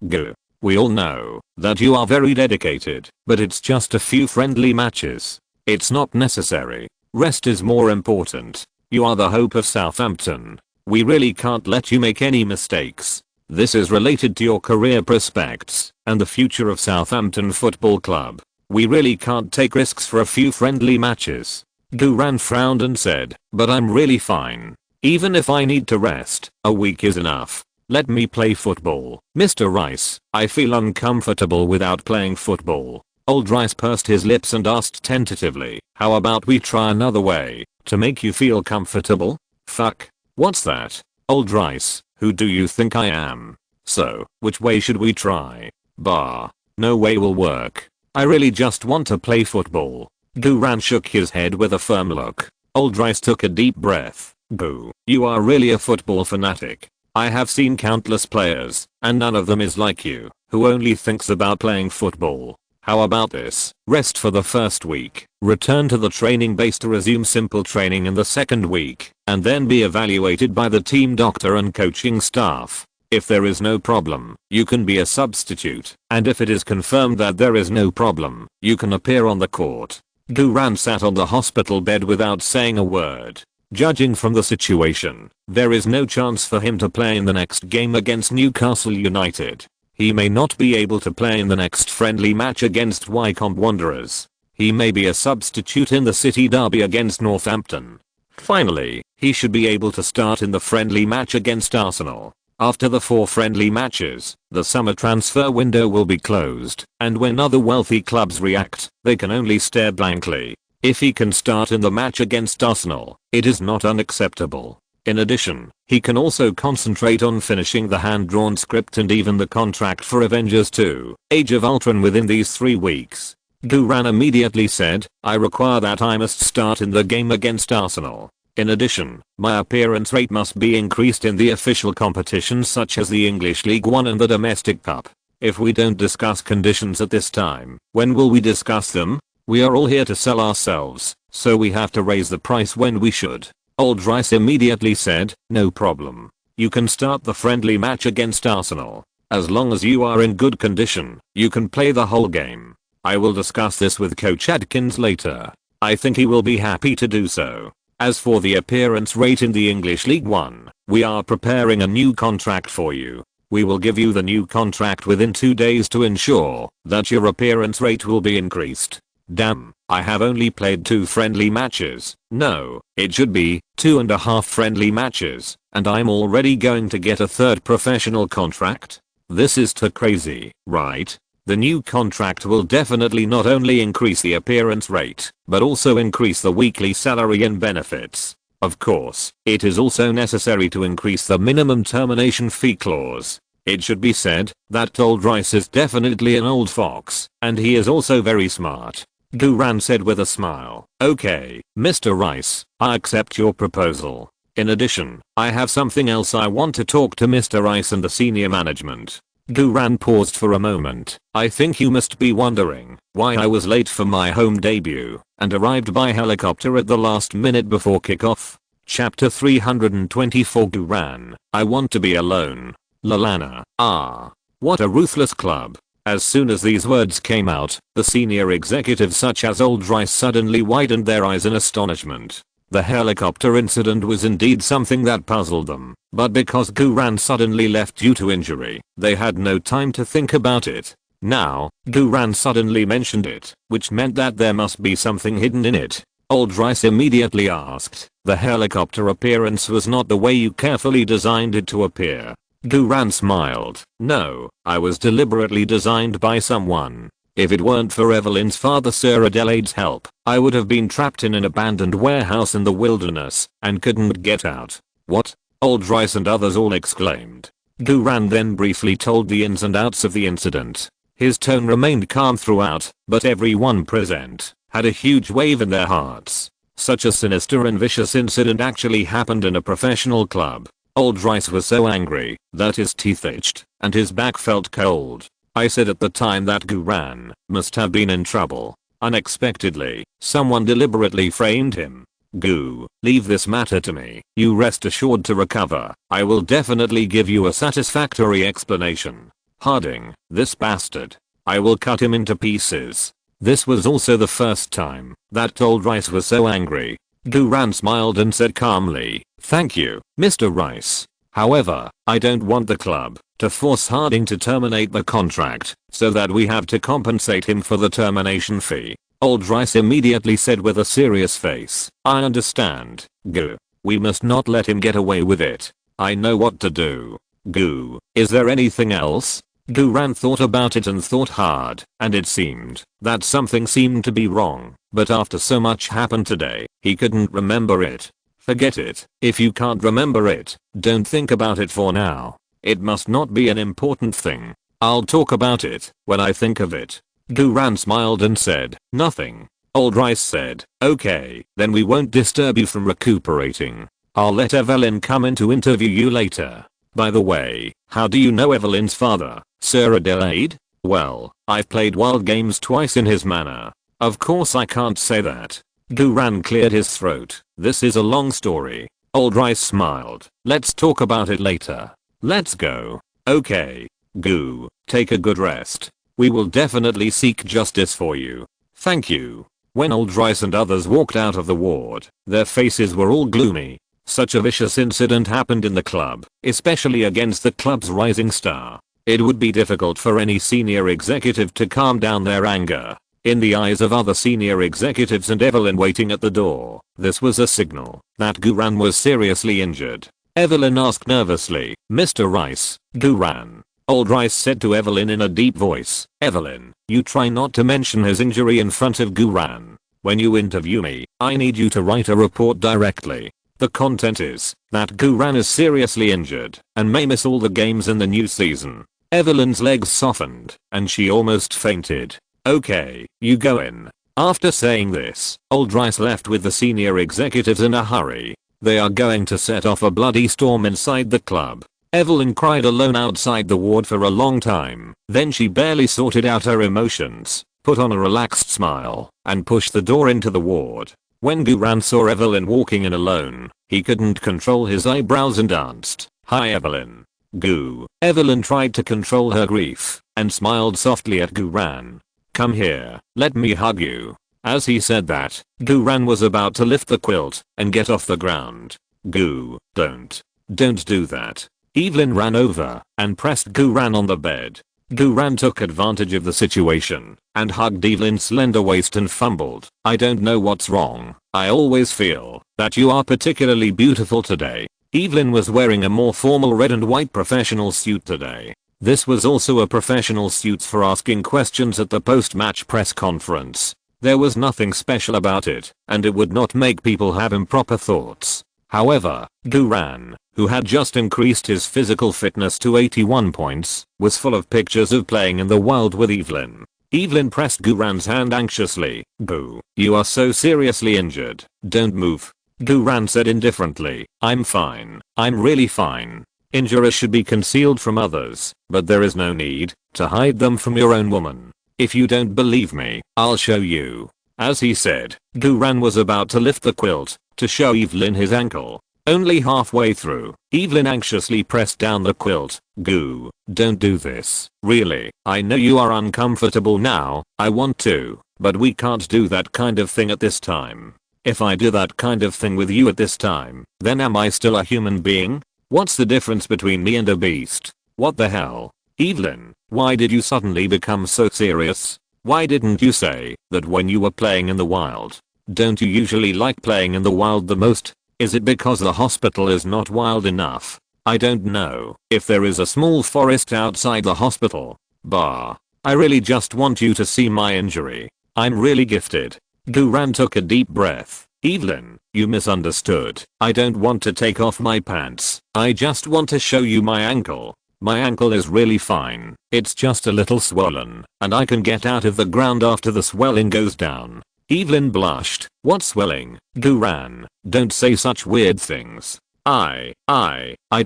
go. We all know that you are very dedicated, but it's just a few friendly matches. It's not necessary. Rest is more important. You are the hope of Southampton. We really can't let you make any mistakes. This is related to your career prospects and the future of Southampton Football Club. We really can't take risks for a few friendly matches. Duran frowned and said, but I'm really fine. Even if I need to rest, a week is enough. Let me play football. Mr. Rice, I feel uncomfortable without playing football. Old Rice pursed his lips and asked tentatively, how about we try another way to make you feel comfortable? Fuck. What's that? Old Rice, who do you think I am? So, which way should we try? Bah. No way will work. I really just want to play football. Duran shook his head with a firm look. Old Rice took a deep breath. Boo. You are really a football fanatic. I have seen countless players, and none of them is like you, who only thinks about playing football. How about this? Rest for the first week, return to the training base to resume simple training in the second week, and then be evaluated by the team doctor and coaching staff. If there is no problem, you can be a substitute, and if it is confirmed that there is no problem, you can appear on the court. Duran sat on the hospital bed without saying a word. Judging from the situation, there is no chance for him to play in the next game against Newcastle United. He may not be able to play in the next friendly match against Wycombe Wanderers. He may be a substitute in the City Derby against Northampton. Finally, he should be able to start in the friendly match against Arsenal. After the 4 friendly matches, the summer transfer window will be closed, and when other wealthy clubs react, they can only stare blankly. If he can start in the match against Arsenal, it is not unacceptable. In addition, he can also concentrate on finishing the hand-drawn script and even the contract for Avengers 2, Age of Ultron within these 3 weeks. Duran immediately said, I require that I must start in the game against Arsenal. In addition, my appearance rate must be increased in the official competitions such as the English League One and the Domestic Cup. If we don't discuss conditions at this time, when will we discuss them? We are all here to sell ourselves, so we have to raise the price when we should. Old Rice immediately said, no problem. You can start the friendly match against Arsenal. As long as you are in good condition, you can play the whole game. I will discuss this with Coach Adkins later. I think he will be happy to do so. As for the appearance rate in the English League One, we are preparing a new contract for you. We will give you the new contract within 2 days to ensure that your appearance rate will be increased. Damn, I have only played 2 friendly matches. No, it should be 2.5 friendly matches, and I'm already going to get a 3rd professional contract? This is too crazy, right? The new contract will definitely not only increase the appearance rate, but also increase the weekly salary and benefits. Of course, it is also necessary to increase the minimum termination fee clause. It should be said that Old Rice is definitely an old fox, and he is also very smart. Duran said with a smile. Okay, Mr. Rice, I accept your proposal. In addition, I have something else I want to talk to Mr. Rice and the senior management. Duran paused for a moment. I think you must be wondering why I was late for my home debut and arrived by helicopter at the last minute before kickoff. Chapter 324 Duran, I want to be alone. Lalana. Ah. What a ruthless club. As soon as these words came out, the senior executives such as Old Rice suddenly widened their eyes in astonishment. The helicopter incident was indeed something that puzzled them, but because Duran suddenly left due to injury, they had no time to think about it. Now, Duran suddenly mentioned it, which meant that there must be something hidden in it. Old Rice immediately asked, the helicopter appearance was not the way you carefully designed it to appear. Duran smiled. No, I was deliberately designed by someone. If it weren't for Evelyn's father Sir Adelaide's help, I would have been trapped in an abandoned warehouse in the wilderness and couldn't get out. What? Old Rice and others all exclaimed. Duran then briefly told the ins and outs of the incident. His tone remained calm throughout, but everyone present had a huge wave in their hearts. Such a sinister and vicious incident actually happened in a professional club. Old Rice was so angry that his teeth itched and his back felt cold. I said at the time that Duran must have been in trouble. Unexpectedly, someone deliberately framed him. Goo, leave this matter to me. You rest assured to recover. I will definitely give you a satisfactory explanation. Harding, this bastard. I will cut him into pieces. This was also the first time that Old Rice was so angry. Duran smiled and said calmly, thank you, Mr. Rice. However, I don't want the club to force Harding to terminate the contract so that we have to compensate him for the termination fee. Old Rice immediately said with a serious face, I understand. Goo. We must not let him get away with it. I know what to do. Goo. Is there anything else? Duran thought about it and thought hard, and it seemed that something seemed to be wrong, but after so much happened today, he couldn't remember it. Forget it. If you can't remember it, don't think about it for now. It must not be an important thing. I'll talk about it when I think of it. Duran smiled and said, nothing. Old Rice said, okay, then we won't disturb you from recuperating. I'll let Evelyn come in to interview you later. By the way, how do you know Evelyn's father, Sir Adelaide? Well, I've played wild games twice in his manor. Of course I can't say that. Duran cleared his throat. This is a long story. Old Rice smiled. Let's talk about it later. Let's go. Okay. Goo, take a good rest. We will definitely seek justice for you. Thank you. When Old Rice and others walked out of the ward, their faces were all gloomy. Such a vicious incident happened in the club, especially against the club's rising star. It would be difficult for any senior executive to calm down their anger. In the eyes of other senior executives and Evelyn waiting at the door, this was a signal that Duran was seriously injured. Evelyn asked nervously, Mr. Rice, Duran. Old Rice said to Evelyn in a deep voice, Evelyn, you try not to mention his injury in front of Duran. When you interview me, I need you to write a report directly. The content is that Duran is seriously injured and may miss all the games in the new season. Evelyn's legs softened and she almost fainted. Okay, you go in. After saying this, Old Rice left with the senior executives in a hurry. They are going to set off a bloody storm inside the club. Evelyn cried alone outside the ward for a long time. Then she barely sorted out her emotions, put on a relaxed smile, and pushed the door into the ward. When Guran saw Evelyn walking in alone, he couldn't control his eyebrows and danced. "Hi Evelyn." Goo. Evelyn tried to control her grief and smiled softly at Guran. "Come here, let me hug you." As he said that, Guran was about to lift the quilt and get off the ground. Goo, don't do that. Evelyn ran over and pressed Guran on the bed. Guran took advantage of the situation and hugged Evelyn's slender waist and fumbled, "I don't know what's wrong. I always feel that you are particularly beautiful today." Evelyn was wearing a more formal red and white professional suit today. This was also a professional suit for asking questions at the post-match press conference. There was nothing special about it, and it would not make people have improper thoughts. However, Guran, who had just increased his physical fitness to 81 points, was full of pictures of playing in the wild with Evelyn. Evelyn pressed Guran's hand anxiously. "Goo, you are so seriously injured. Don't move." Guran said indifferently, "I'm fine. I'm really fine. Injuries should be concealed from others, but there is no need to hide them from your own woman. If you don't believe me, I'll show you." As he said, Guran was about to lift the quilt to show Evelyn his ankle. Only halfway through, Evelyn anxiously pressed down the quilt. "Goo, don't do this. Really, I know you are uncomfortable now. I want to, but we can't do that kind of thing at this time. If I do that kind of thing with you at this time, then am I still a human being? What's the difference between me and a beast? What the hell? Evelyn, why did you suddenly become so serious? Why didn't you say that when you were playing in the wild? Don't you usually like playing in the wild the most? Is it because the hospital is not wild enough? I don't know if there is a small forest outside the hospital. Bah. I really just want you to see my injury. I'm really gifted." Guran took a deep breath. "Evelyn, you misunderstood. I don't want to take off my pants. I just want to show you my ankle. My ankle is really fine. It's just a little swollen, and I can get out of the ground after the swelling goes down." Evelyn blushed. "What swelling? Guran, don't say such weird things. I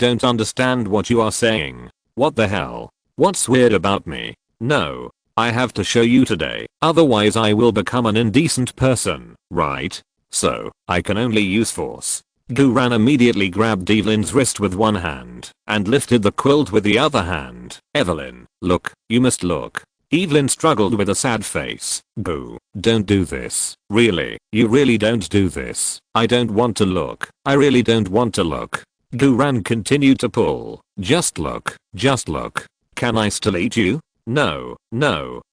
don't understand what you are saying. What the hell? What's weird about me? No. I have to show you today, otherwise I will become an indecent person, right? So, I can only use force." Guran immediately grabbed Evelyn's wrist with one hand and lifted the quilt with the other hand. "Evelyn, look, you must look." Evelyn struggled with a sad face. "Goo, don't do this. Really, you really don't do this. I don't want to look. I really don't want to look." Guran continued to pull. "Just look, just look. Can I still eat you?" No,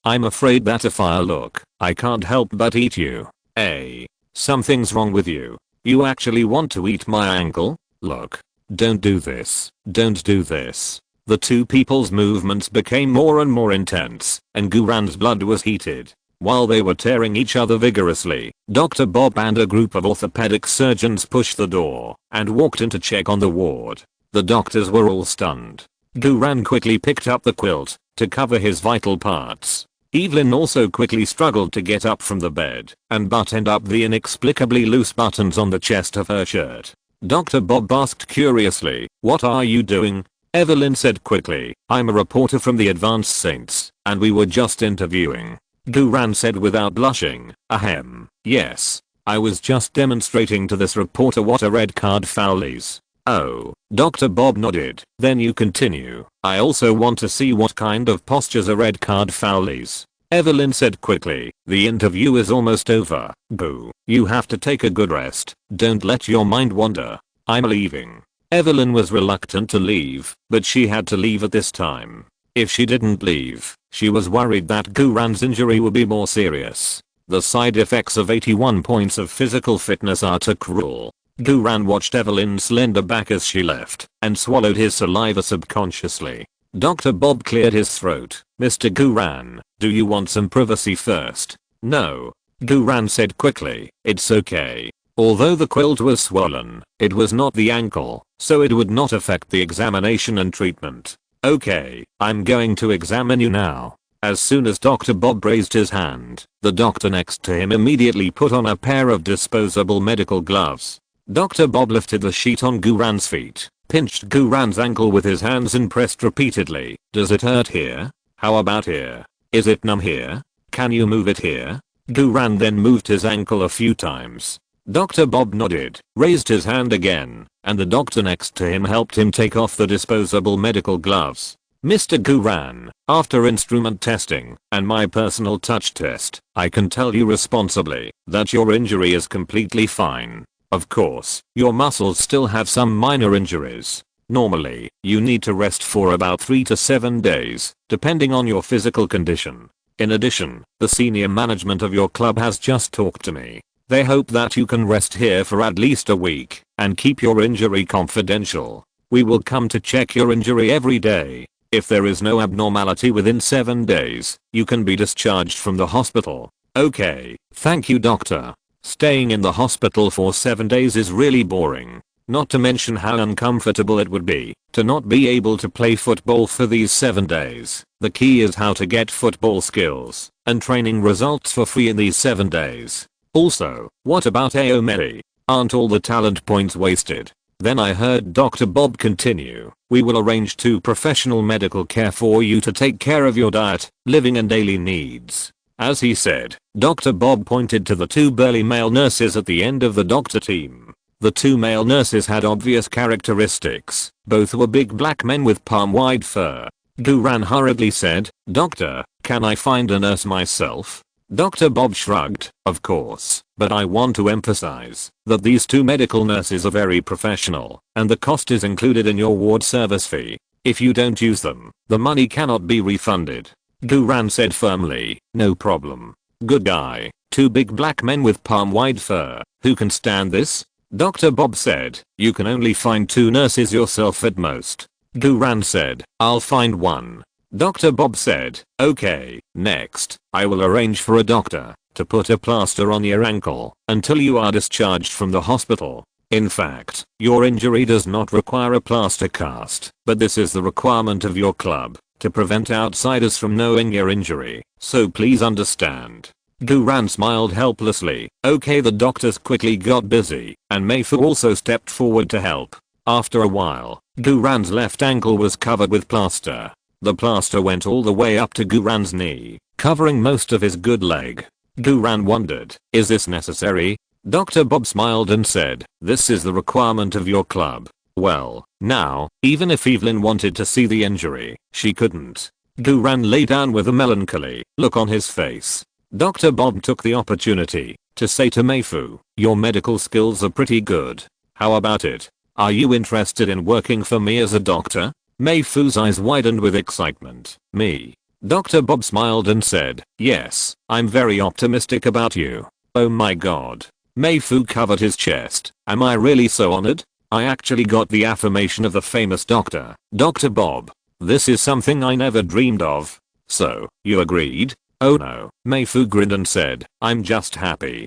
I'm afraid that if I look, I can't help but eat you." "Hey, something's wrong with you. You actually want to eat my ankle? Look. Don't do this. Don't do this." The two people's movements became more and more intense, and Guran's blood was heated. While they were tearing each other vigorously, Dr. Bob and a group of orthopedic surgeons pushed the door and walked in to check on the ward. The doctors were all stunned. Guran quickly picked up the quilt to cover his vital parts. Evelyn also quickly struggled to get up from the bed and buttoned up the inexplicably loose buttons on the chest of her shirt. Dr. Bob asked curiously, "What are you doing?" Evelyn said quickly, "I'm a reporter from the Advanced Saints, and we were just interviewing." Guran said without blushing, "Ahem, yes. I was just demonstrating to this reporter what a red card foul is." "Oh." Dr. Bob nodded. "Then you continue. I also want to see what kind of postures a red card foul is." Evelyn said quickly, "The interview is almost over. Boo. You have to take a good rest. Don't let your mind wander. I'm leaving." Evelyn was reluctant to leave, but she had to leave at this time. If she didn't leave, she was worried that Guran's injury would be more serious. The side effects of 81 points of physical fitness are too cruel. Guran watched Evelyn's slender back as she left and swallowed his saliva subconsciously. Dr. Bob cleared his throat. "Mr. Guran, do you want some privacy first?" "No." Guran said quickly, "It's okay." Although the quilt was swollen, it was not the ankle, so it would not affect the examination and treatment. "Okay, I'm going to examine you now." As soon as Dr. Bob raised his hand, the doctor next to him immediately put on a pair of disposable medical gloves. Dr. Bob lifted the sheet on Guran's feet, pinched Guran's ankle with his hands and pressed repeatedly. "Does it hurt here? How about here? Is it numb here? Can you move it here?" Guran then moved his ankle a few times. Dr. Bob nodded, raised his hand again, and the doctor next to him helped him take off the disposable medical gloves. Mr. Guran, after instrument testing and my personal touch test, I can tell you responsibly that your injury is completely fine. Of course, your muscles still have some minor injuries. Normally, you need to rest for about 3 to 7 days, depending on your physical condition. In addition, the senior management of your club has just talked to me. They hope that you can rest here for at least a week and keep your injury confidential. We will come to check your injury every day. If there is no abnormality within 7 days, you can be discharged from the hospital. Okay, thank you doctor. Staying in the hospital for 7 days is really boring. Not to mention how uncomfortable it would be to not be able to play football for these 7 days. The key is how to get football skills and training results for free in these 7 days. Also, what about AOME? Aren't all the talent points wasted? Then I heard Dr. Bob continue, we will arrange 2 professional medical care for you to take care of your diet, living and daily needs. As he said, Dr. Bob pointed to the 2 burly male nurses at the end of the doctor team. The 2 male nurses had obvious characteristics. Both were big black men with palm-wide fur. Guran hurriedly said, Doctor, can I find a nurse myself? Dr. Bob shrugged, of course, but I want to emphasize that these 2 medical nurses are very professional, and the cost is included in your ward service fee. If you don't use them, the money cannot be refunded. Guran said firmly, no problem. Good guy. 2 big black men with palm-wide fur. Who can stand this? Dr. Bob said, you can only find 2 nurses yourself at most. Guran said, I'll find one. Dr. Bob said, okay, next, I will arrange for a doctor to put a plaster on your ankle until you are discharged from the hospital. In fact, your injury does not require a plaster cast, but this is the requirement of your club to prevent outsiders from knowing your injury, so please understand. Guran smiled helplessly. Okay, the doctors quickly got busy, and Mayfu also stepped forward to help. After a while, Guran's left ankle was covered with plaster. The plaster went all the way up to Guran's knee, covering most of his good leg. Guran wondered, is this necessary? Dr. Bob smiled and said, this is the requirement of your club. Well, now, even if Evelyn wanted to see the injury, she couldn't. Guran lay down with a melancholy look on his face. Dr. Bob took the opportunity to say to Mayfu, your medical skills are pretty good. How about it? Are you interested in working for me as a doctor? Mayfu's eyes widened with excitement. Me? Dr. Bob smiled and said, yes, I'm very optimistic about you. Oh my god. Mayfu covered his chest. Am I really so honored? I actually got the affirmation of the famous doctor, Dr. Bob. This is something I never dreamed of. So, you agreed? Oh no. Mayfu grinned and said, I'm just happy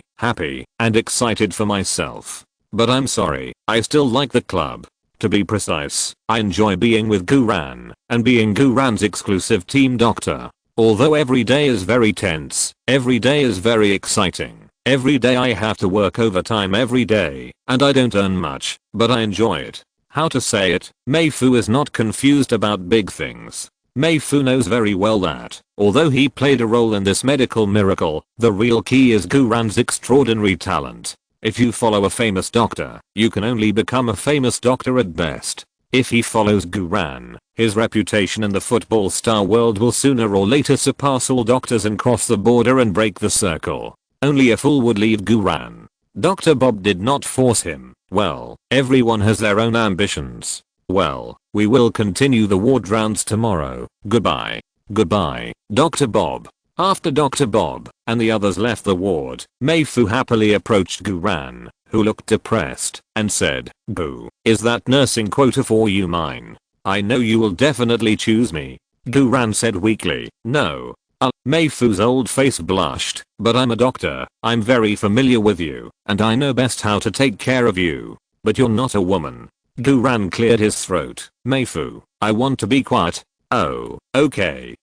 and excited for myself. But I'm sorry, I still like the club. To be precise, I enjoy being with Guran and being Guran's exclusive team doctor. Although every day is very tense, every day is very exciting. Every day I have to work overtime every day, and I don't earn much, but I enjoy it. How to say it? Mayfu is not confused about big things. Mayfu knows very well that, although he played a role in this medical miracle, the real key is Guran's extraordinary talent. If you follow a famous doctor, you can only become a famous doctor at best. If he follows Guran, his reputation in the football star world will sooner or later surpass all doctors and cross the border and break the circle. Only a fool would leave Guran. Dr. Bob did not force him. Well, everyone has their own ambitions. Well, we will continue the ward rounds tomorrow. Goodbye. Goodbye, Dr. Bob. After Dr. Bob and the others left the ward, Mayfu happily approached Guran, who looked depressed, and said, Boo, is that nursing quota for you mine? I know you will definitely choose me. Guran said weakly, no. Mayfu's old face blushed, but I'm a doctor, I'm very familiar with you, and I know best how to take care of you. But you're not a woman. Guran cleared his throat. Mayfu, I want to be quiet. Oh, okay.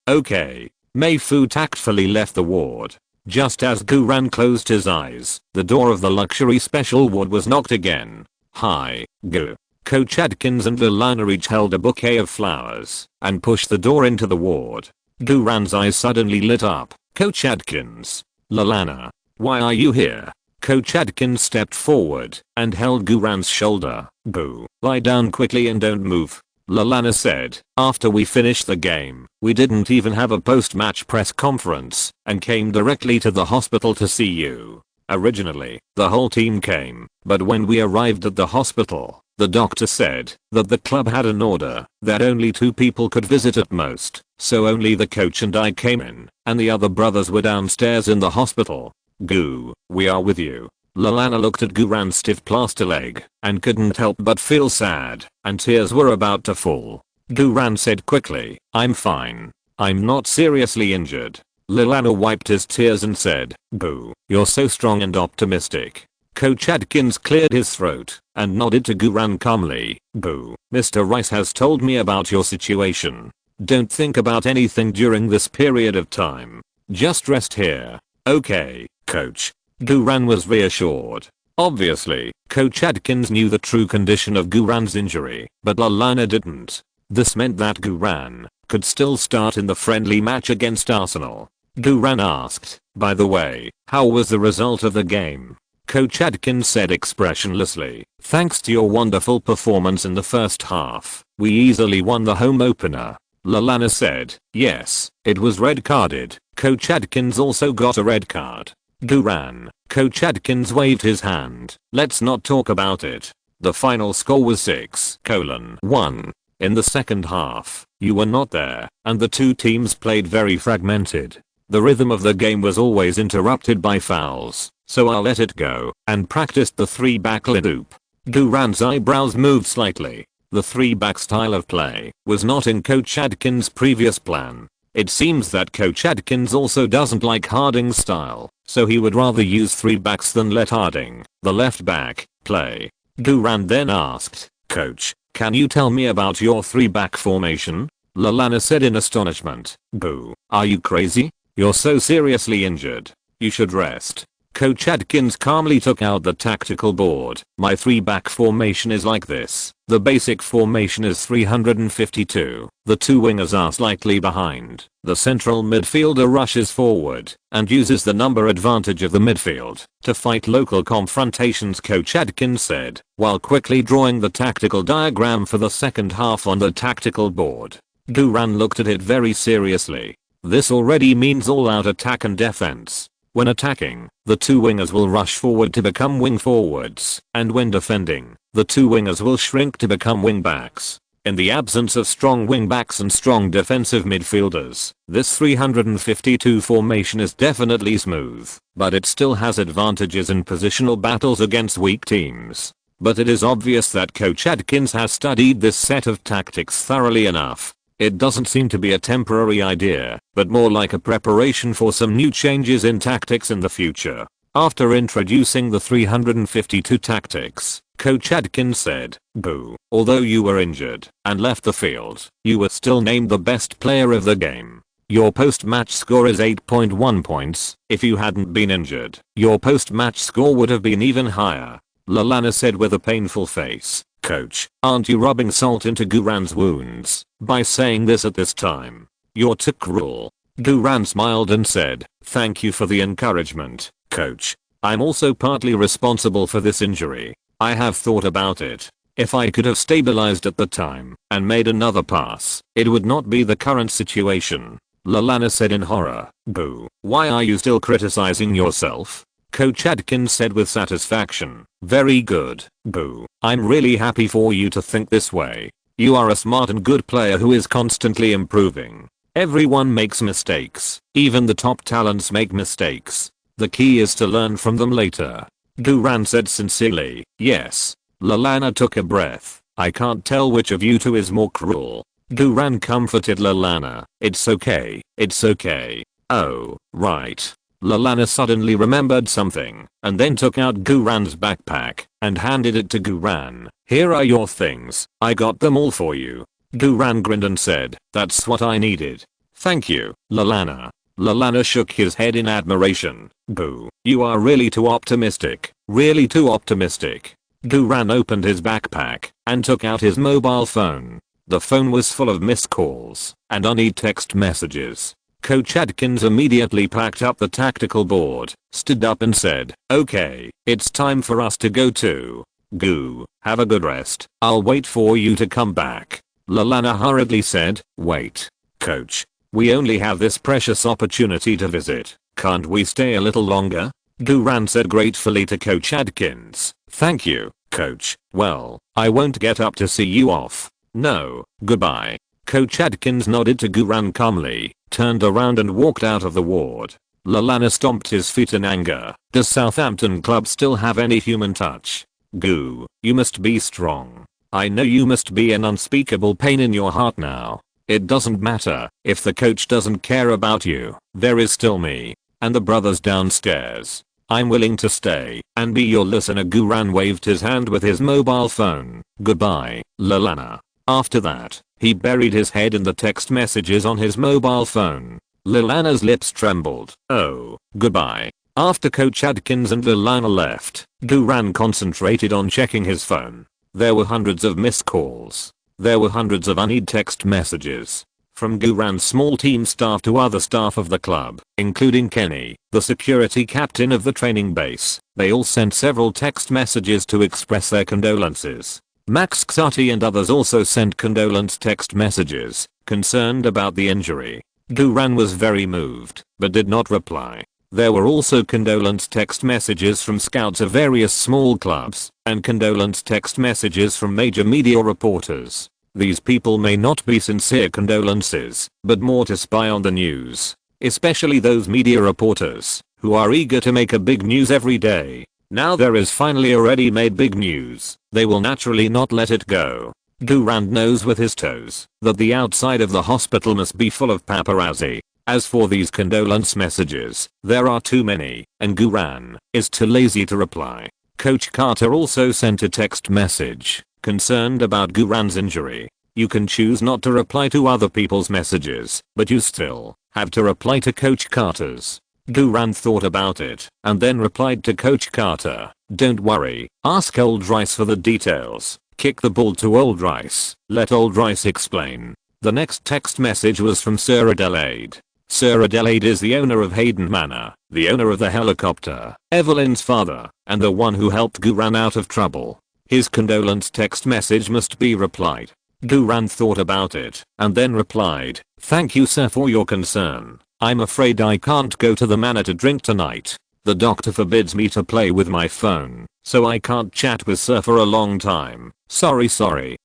Mayfu tactfully left the ward. Just as Guran closed his eyes, the door of the luxury special ward was knocked again. Hi, Gu. Coach Adkins and Lalana each held a bouquet of flowers and pushed the door into the ward. Guran's eyes suddenly lit up. Coach Adkins. Lalana. Why are you here? Coach Adkins stepped forward and held Guran's shoulder. Boo. Lie down quickly and don't move. Lalana said. After we finished the game, we didn't even have a post-match press conference and came directly to the hospital to see you. Originally, the whole team came, but when we arrived at the hospital, the doctor said that the club had an order that only 2 people could visit at most, so only the coach and I came in, and the other brothers were downstairs in the hospital. Goo, we are with you. Lalana looked at Guran's stiff plaster leg and couldn't help but feel sad, and tears were about to fall. Guran said quickly, I'm fine. I'm not seriously injured. Lalana wiped his tears and said, Boo, you're so strong and optimistic. Coach Adkins cleared his throat and nodded to Guran calmly. Boo, Mr. Rice has told me about your situation. Don't think about anything during this period of time. Just rest here. Okay, coach. Guran was reassured. Obviously, Coach Adkins knew the true condition of Guran's injury, but Lalana didn't. This meant that Guran could still start in the friendly match against Arsenal. Guran asked, by the way, how was the result of the game? Coach Adkins said expressionlessly, thanks to your wonderful performance in the first half, we easily won the home opener. Lalana said, yes, it was red carded. Coach Adkins also got a red card. Guran. Coach Adkins waved his hand. Let's not talk about it. The final score was 6-1. In the second half, you were not there, and the 2 teams played very fragmented. The rhythm of the game was always interrupted by fouls, so I let it go and practiced the 3-back loop. Guran's eyebrows moved slightly. The 3-back style of play was not in Coach Adkins' previous plan. It seems that Coach Adkins also doesn't like Harding's style, so he would rather use 3 backs than let Harding, the left back, play. Guran then asked, Coach, can you tell me about your 3-back formation? Lalana said in astonishment. Boo, are you crazy? You're so seriously injured. You should rest. Coach Adkins calmly took out the tactical board. My 3-back formation is like this. The basic formation is 352. The 2 wingers are slightly behind. The central midfielder rushes forward and uses the number advantage of the midfield to fight local confrontations, Coach Adkins said, while quickly drawing the tactical diagram for the second half on the tactical board. Guran looked at it very seriously. This already means all-out attack and defense. When attacking, the 2 wingers will rush forward to become wing forwards, and when defending, the 2 wingers will shrink to become wing backs. In the absence of strong wing backs and strong defensive midfielders, this 352 formation is definitely smooth, but it still has advantages in positional battles against weak teams. But it is obvious that Coach Adkins has studied this set of tactics thoroughly enough. It doesn't seem to be a temporary idea, but more like a preparation for some new changes in tactics in the future. After introducing the 352 tactics, Coach Adkins said, Boo, although you were injured and left the field, you were still named the best player of the game. Your post-match score is 8.1 points. If you hadn't been injured, your post-match score would have been even higher. Lalana said with a painful face. Coach, aren't you rubbing salt into Guran's wounds by saying this at this time? You're too cruel. Guran smiled and said, thank you for the encouragement, coach. I'm also partly responsible for this injury. I have thought about it. If I could have stabilized at the time and made another pass, it would not be the current situation. Lalana said in horror. Boo, why are you still criticizing yourself? Coach Adkins said with satisfaction. Very good, Boo. I'm really happy for you to think this way. You are a smart and good player who is constantly improving. Everyone makes mistakes. Even the top talents make mistakes. The key is to learn from them later. Guran said sincerely. Yes. Lalana took a breath. I can't tell which of you two is more cruel. Guran comforted Lalana. It's okay. It's okay. Oh, right. Lalana suddenly remembered something and then took out Guran's backpack and handed it to Guran. Here are your things. I got them all for you. Guran grinned and said, that's what I needed. Thank you, Lalana. Lalana shook his head in admiration. Boo, you are really too optimistic. Really too optimistic. Guran opened his backpack and took out his mobile phone. The phone was full of missed calls and unread text messages. Coach Adkins immediately packed up the tactical board, stood up and said, "Okay, it's time for us to go too. Goo, have a good rest. I'll wait for you to come back." Lalana hurriedly said, "Wait, coach. We only have this precious opportunity to visit. Can't we stay a little longer?" Duran said gratefully to Coach Adkins, "Thank you, coach. Well, I won't get up to see you off. No, goodbye." Coach Adkins nodded to Duran calmly, turned around and walked out of the ward. Lalana stomped his feet in anger. Does Southampton club still have any human touch? Goo, you must be strong. I know you must be an unspeakable pain in your heart now. It doesn't matter if the coach doesn't care about you. There is still me and the brothers downstairs. I'm willing to stay and be your listener. Duran waved his hand with his mobile phone. Goodbye, Lalana. After that, he buried his head in the text messages on his mobile phone. Lalana's lips trembled. Oh, goodbye. After Coach Adkins and Lalana left, Duran concentrated on checking his phone. There were hundreds of missed calls. There were hundreds of unread text messages. From Duran's small team staff to other staff of the club, including Kenny, the security captain of the training base. They all sent several text messages to express their condolences. Max Xati and others also sent condolence text messages, concerned about the injury. Duran was very moved, but did not reply. There were also condolence text messages from scouts of various small clubs, and condolence text messages from major media reporters. These people may not be sincere condolences, but more to spy on the news. Especially those media reporters, who are eager to make a big news every day. Now there is finally a ready-made big news. They will naturally not let it go. Durand knows with his toes that the outside of the hospital must be full of paparazzi. As for these condolence messages, there are too many, and Duran is too lazy to reply. Coach Carter also sent a text message, concerned about Duran's injury. You can choose not to reply to other people's messages, but you still have to reply to Coach Carter's. Duran thought about it, and then replied to Coach Carter, "Don't worry, ask Old Rice for the details. Kick the ball to Old Rice, let Old Rice explain." The next text message was from Sir Adelaide. Sir Adelaide is the owner of Hayden Manor, the owner of the helicopter, Evelyn's father, and the one who helped Duran out of trouble. His condolence text message must be replied. Duran thought about it, and then replied, "Thank you sir for your concern. I'm afraid I can't go to the manor to drink tonight. The doctor forbids me to play with my phone, so I can't chat with sir for a long time. Sorry.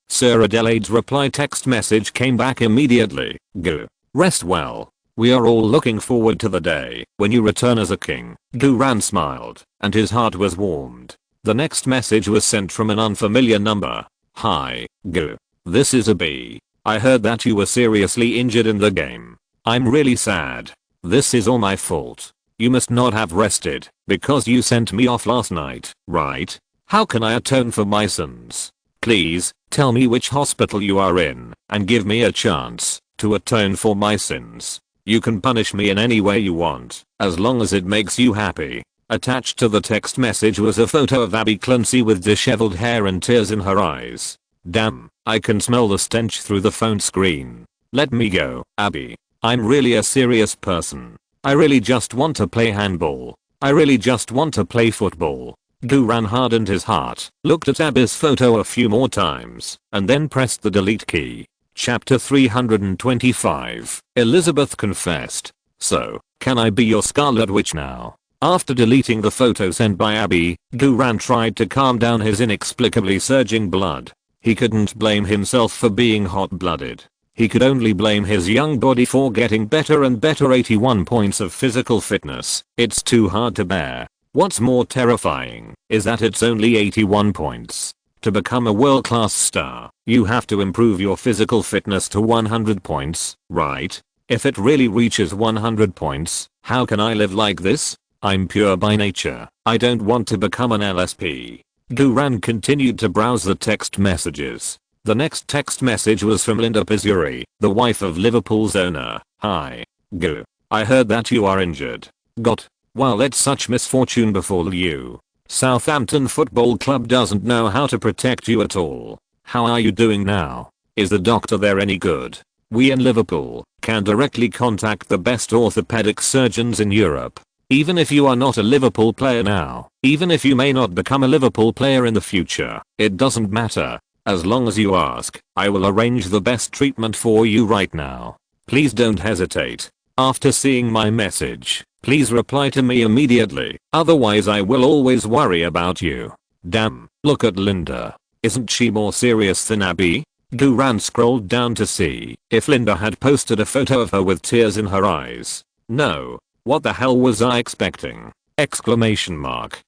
Sir Adelaide's reply text message came back immediately. Go. Rest well. We are all looking forward to the day when you return as a king." Duran smiled, and his heart was warmed. The next message was sent from an unfamiliar number. "Hi, Go. This is Abby. I heard that you were seriously injured in the game. I'm really sad. This is all my fault. You must not have rested, because you sent me off last night, right? How can I atone for my sins? Please, tell me which hospital you are in, and give me a chance to atone for my sins. You can punish me in any way you want, as long as it makes you happy." Attached to the text message was a photo of Abby Clancy with disheveled hair and tears in her eyes. "Damn, I can smell the stench through the phone screen. Let me go, Abby. I'm really a serious person. I really just want to play handball. I really just want to play football." Duran hardened his heart, looked at Abby's photo a few more times, and then pressed the delete key. Chapter 325. Elizabeth confessed. "So, can I be your Scarlet Witch now?" After deleting the photo sent by Abby, Duran tried to calm down his inexplicably surging blood. He couldn't blame himself for being hot-blooded. He could only blame his young body for getting better and better. 81 points of physical fitness. It's too hard to bear. What's more terrifying is that it's only 81 points. To become a world-class star, you have to improve your physical fitness to 100 points, right? If it really reaches 100 points, how can I live like this? I'm pure by nature. I don't want to become an LSP. Duran continued to browse the text messages. The next text message was from Linda Pizzuri, the wife of Liverpool's owner. "Hi. Go. I heard that you are injured. Got. Well, let such misfortune befall you. Southampton Football Club doesn't know how to protect you at all. How are you doing now? Is the doctor there any good? We in Liverpool can directly contact the best orthopedic surgeons in Europe. Even if you are not a Liverpool player now, even if you may not become a Liverpool player in the future, it doesn't matter. As long as you ask, I will arrange the best treatment for you right now. Please don't hesitate. After seeing my message, please reply to me immediately, otherwise I will always worry about you. Damn, look at Linda. Isn't she more serious than Abby? Duran scrolled down to see if Linda had posted a photo of her with tears in her eyes. No. What the hell was I expecting? Exclamation mark.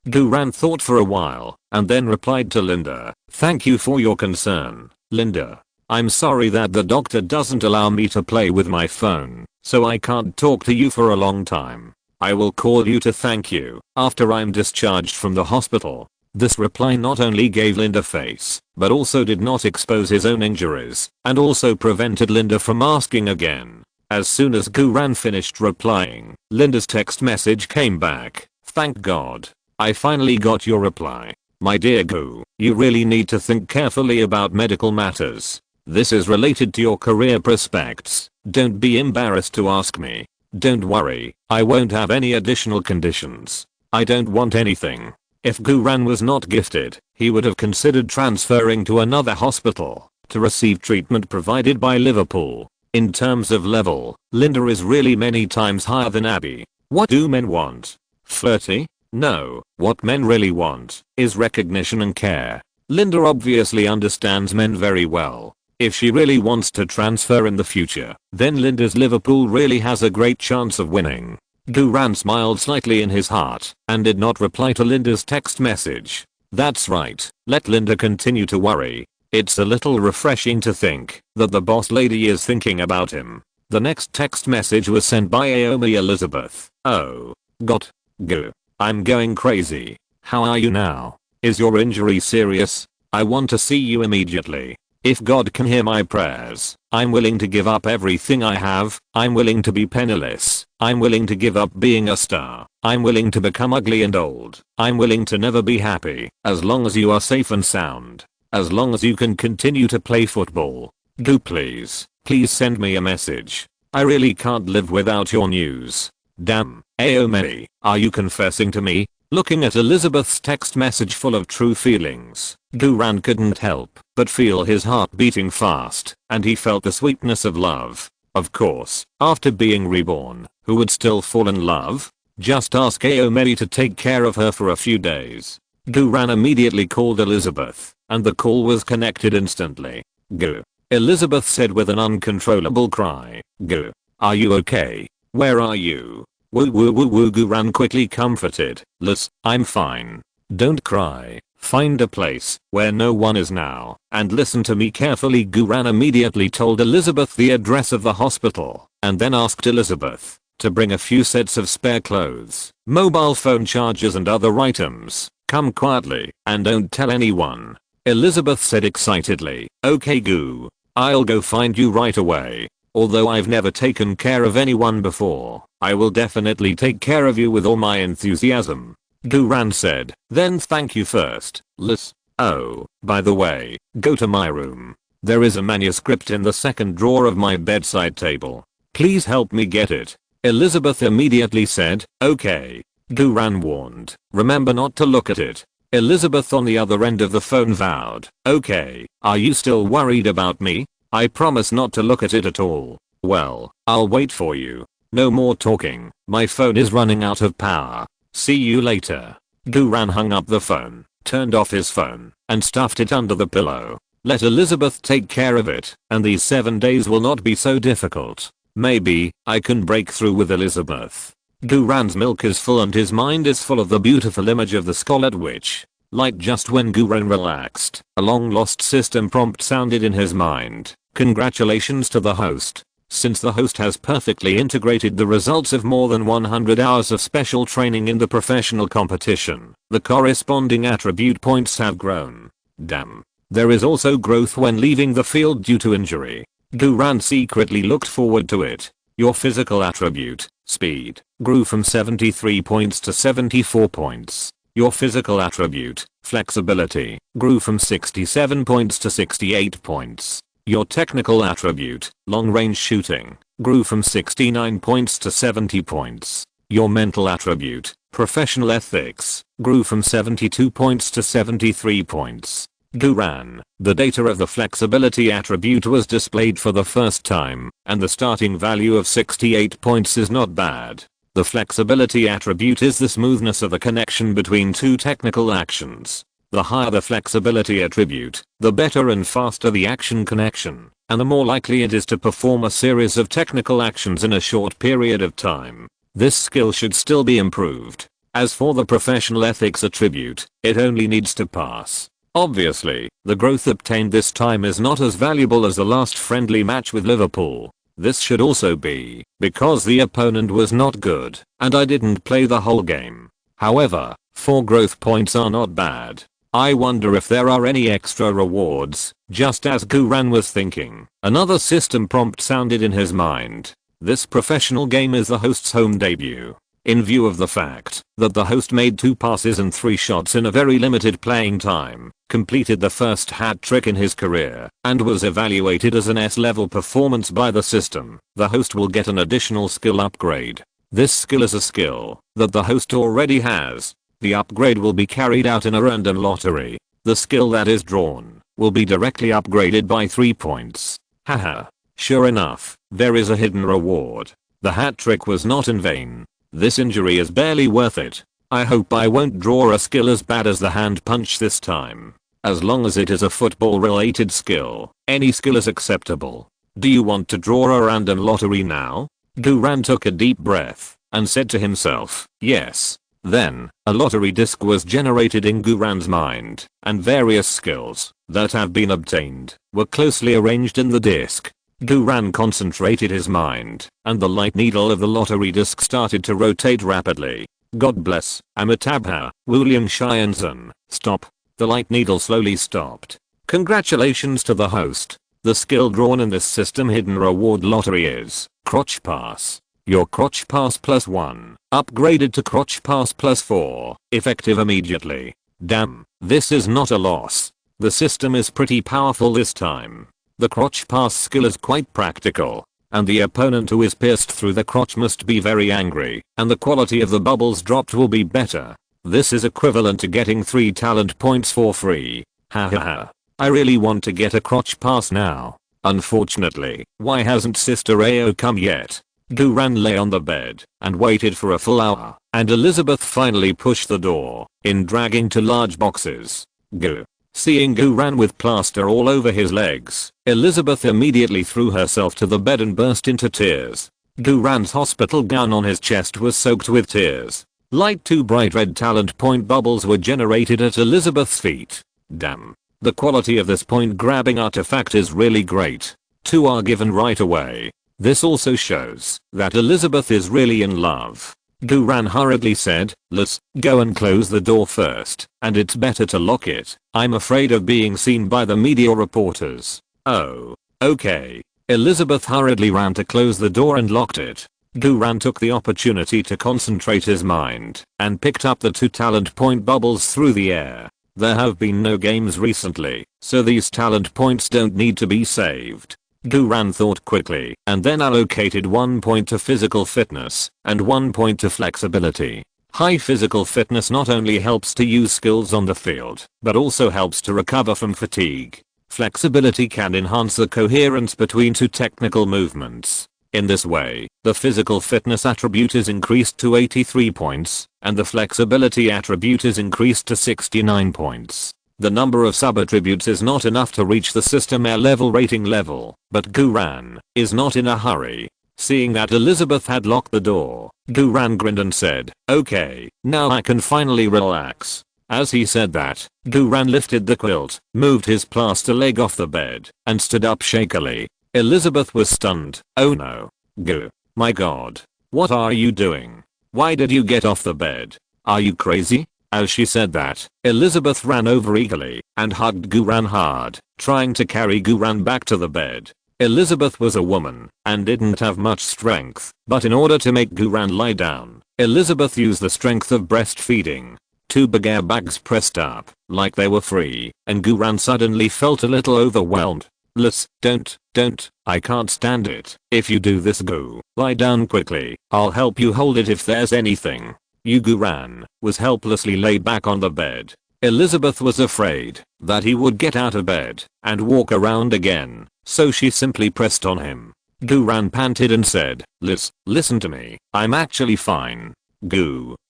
Duran thought for a while and then replied to Linda, "Thank you for your concern, Linda. I'm sorry that the doctor doesn't allow me to play with my phone, so I can't talk to you for a long time. I will call you to thank you after I'm discharged from the hospital." This reply not only gave Linda face, but also did not expose his own injuries, and also prevented Linda from asking again. As soon as Duran finished replying, Linda's text message came back. "Thank God. I finally got your reply. My dear Gu, you really need to think carefully about medical matters. This is related to your career prospects. Don't be embarrassed to ask me. Don't worry, I won't have any additional conditions. I don't want anything." If Duran was not gifted, he would have considered transferring to another hospital to receive treatment provided by Liverpool. In terms of level, Linda is really many times higher than Abby. What do men want? Flirty? No, what men really want is recognition and care. Linda obviously understands men very well. If she really wants to transfer in the future, then Linda's Liverpool really has a great chance of winning. Duran smiled slightly in his heart and did not reply to Linda's text message. That's right, let Linda continue to worry. It's a little refreshing to think that the boss lady is thinking about him. The next text message was sent by Aomi Elizabeth. "Oh. God. Go. I'm going crazy. How are you now? Is your injury serious? I want to see you immediately. If God can hear my prayers, I'm willing to give up everything I have. I'm willing to be penniless. I'm willing to give up being a star. I'm willing to become ugly and old. I'm willing to never be happy, as long as you are safe and sound. As long as you can continue to play football. Do please send me a message. I really can't live without your news. Damn, Aomi, are you confessing to me?" Looking at Elizabeth's text message full of true feelings, Duran couldn't help but feel his heart beating fast, and he felt the sweetness of love. Of course, after being reborn, who would still fall in love? Just ask Aomi to take care of her for a few days. Duran immediately called Elizabeth, and the call was connected instantly. "Go," Elizabeth said with an uncontrollable cry. "Go. Are you okay? Where are you?" Woo woo woo woo. Duran quickly comforted. "Liz, I'm fine. Don't cry. Find a place where no one is now and listen to me carefully." Duran immediately told Elizabeth the address of the hospital and then asked Elizabeth to bring a few sets of spare clothes, mobile phone chargers and other items. "Come quietly and don't tell anyone," Elizabeth said excitedly. "Okay Gu. I'll go find you right away. Although I've never taken care of anyone before, I will definitely take care of you with all my enthusiasm," Duran said. "Then thank you first, Liz. Oh, by the way, go to my room. There is a manuscript in the second drawer of my bedside table. Please help me get it." Elizabeth immediately said, "Okay." Duran warned, "Remember not to look at it." Elizabeth on the other end of the phone vowed, "Okay, are you still worried about me? I promise not to look at it at all." "Well, I'll wait for you. No more talking. My phone is running out of power. See you later." Duran hung up the phone, turned off his phone, and stuffed it under the pillow. Let Elizabeth take care of it, and these 7 days will not be so difficult. Maybe I can break through with Elizabeth. Duran's milk is full and his mind is full of the beautiful image of the Scarlet Witch. Like just when Duran relaxed, a long lost system prompt sounded in his mind. "Congratulations to the host. Since the host has perfectly integrated the results of more than 100 hours of special training in the professional competition, the corresponding attribute points have grown." Damn. There is also growth when leaving the field due to injury. Duran secretly looked forward to it. Your physical attribute, speed, grew from 73 points to 74 points. Your physical attribute, flexibility, grew from 67 points to 68 points. Your technical attribute, long range shooting, grew from 69 points to 70 points. Your mental attribute, professional ethics, grew from 72 points to 73 points. Guran, the data of the flexibility attribute was displayed for the first time, and the starting value of 68 points is not bad. The flexibility attribute is the smoothness of the connection between two technical actions. The higher the flexibility attribute, the better and faster the action connection, and the more likely it is to perform a series of technical actions in a short period of time. This skill should still be improved. As for the professional ethics attribute, it only needs to pass. Obviously, the growth obtained this time is not as valuable as the last friendly match with Liverpool. This should also be because the opponent was not good, and I didn't play the whole game. However, 4 growth points are not bad. I wonder if there are any extra rewards, just as Guran was thinking. Another system prompt sounded in his mind. This professional game is the host's home debut. In view of the fact that the host made 2 passes and 3 shots in a very limited playing time, completed the first hat trick in his career, and was evaluated as an S-level performance by the system, the host will get an additional skill upgrade. This skill is a skill that the host already has. The upgrade will be carried out in a random lottery. The skill that is drawn will be directly upgraded by 3 points. Haha. Sure enough, there is a hidden reward. The hat trick was not in vain. This injury is barely worth it. I hope I won't draw a skill as bad as the hand punch this time. As long as it is a football related skill, any skill is acceptable. Do you want to draw a random lottery now? Guran took a deep breath and said to himself, yes. Then, a lottery disc was generated in Guran's mind, and various skills that have been obtained were closely arranged in the disc. Guran concentrated his mind, and the light needle of the lottery disc started to rotate rapidly. God bless, Amitabha, William Shyanson, stop. The light needle slowly stopped. Congratulations to the host. The skill drawn in this system hidden reward lottery is Crotch Pass. Your Crotch Pass +1, upgraded to Crotch Pass +4, effective immediately. Damn, this is not a loss. The system is pretty powerful this time. The Crotch Pass skill is quite practical, and the opponent who is pierced through the crotch must be very angry, and the quality of the bubbles dropped will be better. This is equivalent to getting 3 talent points for free. Hahaha. I really want to get a Crotch Pass now. Unfortunately, why hasn't Sister Ao come yet? Guran lay on the bed and waited for a full hour, and Elizabeth finally pushed the door in, dragging 2 large boxes. Gu. Seeing Guran with plaster all over his legs, Elizabeth immediately threw herself to the bed and burst into tears. Guran's hospital gown on his chest was soaked with tears. Light 2 bright red talent point bubbles were generated at Elizabeth's feet. Damn. The quality of this point grabbing artifact is really great. 2 are given right away. This also shows that Elizabeth is really in love. Guran hurriedly said, let's go and close the door first, and it's better to lock it. I'm afraid of being seen by the media reporters. Oh, okay. Elizabeth hurriedly ran to close the door and locked it. Guran took the opportunity to concentrate his mind and picked up the 2 talent point bubbles through the air. There have been no games recently, so these talent points don't need to be saved. Guran thought quickly and then allocated 1 point to physical fitness and 1 point to flexibility. High physical fitness not only helps to use skills on the field, but also helps to recover from fatigue. Flexibility can enhance the coherence between 2 technical movements. In this way, the physical fitness attribute is increased to 83 points, and the flexibility attribute is increased to 69 points. The number of sub-attributes is not enough to reach the system air level rating level, but Guran is not in a hurry. Seeing that Elizabeth had locked the door, Guran grinned and said, okay, now I can finally relax. As he said that, Guran lifted the quilt, moved his plaster leg off the bed, and stood up shakily. Elizabeth was stunned. Oh no. Gu. My god. What are you doing? Why did you get off the bed? Are you crazy? As she said that, Elizabeth ran over eagerly and hugged Guran hard, trying to carry Guran back to the bed. Elizabeth was a woman and didn't have much strength, but in order to make Guran lie down, Elizabeth used the strength of breastfeeding. 2 big airbags pressed up like they were free, and Guran suddenly felt a little overwhelmed. Don't, I can't stand it. If you do this, go. Lie down quickly. I'll help you hold it if there's anything. Ran was helplessly laid back on the bed. Elizabeth was afraid that he would get out of bed and walk around again, so she simply pressed on him. Ran panted and said, listen to me. I'm actually fine.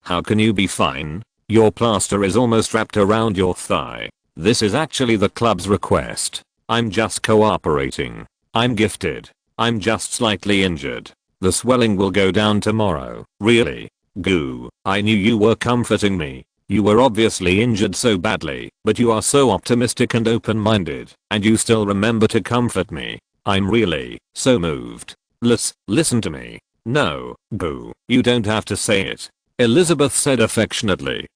How can you be fine? Your plaster is almost wrapped around your thigh. This is actually the club's request. I'm just cooperating. I'm gifted. I'm just slightly injured. The swelling will go down tomorrow. Really? I knew you were comforting me. You were obviously injured so badly, but you are so optimistic and open-minded, and you still remember to comfort me. I'm really so moved. Listen to me. No, you don't have to say it. Elizabeth said affectionately.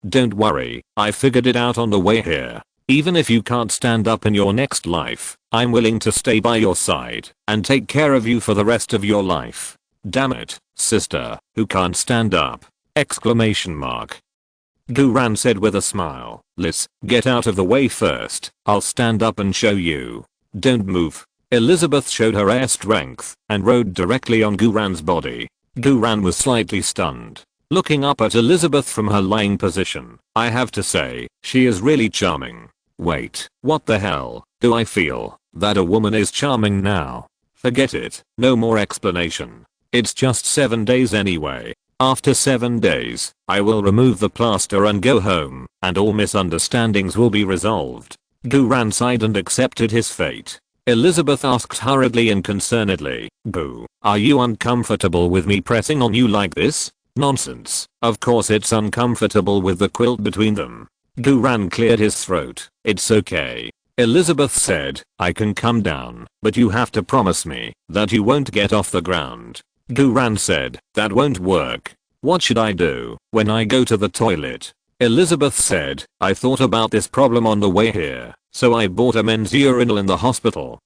Don't worry, I figured it out on the way here. Even if you can't stand up in your next life, I'm willing to stay by your side and take care of you for the rest of your life. Damn it, sister, who can't stand up! Exclamation mark. Ran said with a smile. Get out of the way first. I'll stand up and show you. Don't move. Elizabeth showed her air strength and rode directly on Ran's body. Ran was slightly stunned, looking up at Elizabeth from her lying position. I have to say, she is really charming. Wait, what the hell do I feel that a woman is charming now? Forget it, no more explanation. It's just 7 days anyway. After 7 days, I will remove the plaster and go home, and all misunderstandings will be resolved. Ran sighed and accepted his fate. Elizabeth asked hurriedly and concernedly, are you uncomfortable with me pressing on you like this? Nonsense. Of course it's uncomfortable with the quilt between them. Ran cleared his throat. It's okay. Elizabeth said, I can come down, but you have to promise me that you won't get off the ground. Ran said, that won't work. What should I do when I go to the toilet? Elizabeth said, I thought about this problem on the way here, so I bought a men's urinal in the hospital.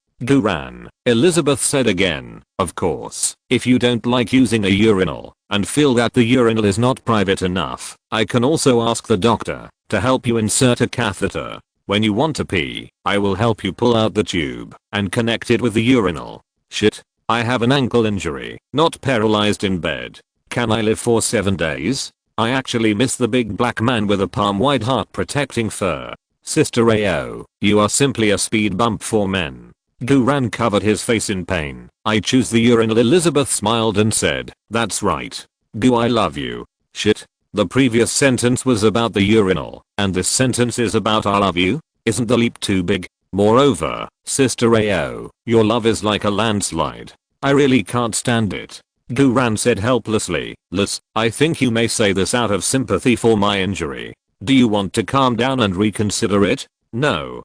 Elizabeth said again, of course, if you don't like using a urinal and feel that the urinal is not private enough, I can also ask the doctor to help you insert a catheter. When you want to pee, I will help you pull out the tube and connect it with the urinal. Shit. I have an ankle injury, not paralyzed in bed. Can I live for 7 days? I actually miss the big black man with a palm-wide heart protecting fur. Sister Ao, you are simply a speed bump for men. Ran covered his face in pain. I choose the urinal. Elizabeth smiled and said, that's right. I love you. Shit. The previous sentence was about the urinal, and this sentence is about I love you? Isn't the leap too big? Moreover, Sister Ao, your love is like a landslide. I really can't stand it. Ran said helplessly. I think you may say this out of sympathy for my injury. Do you want to calm down and reconsider it? No,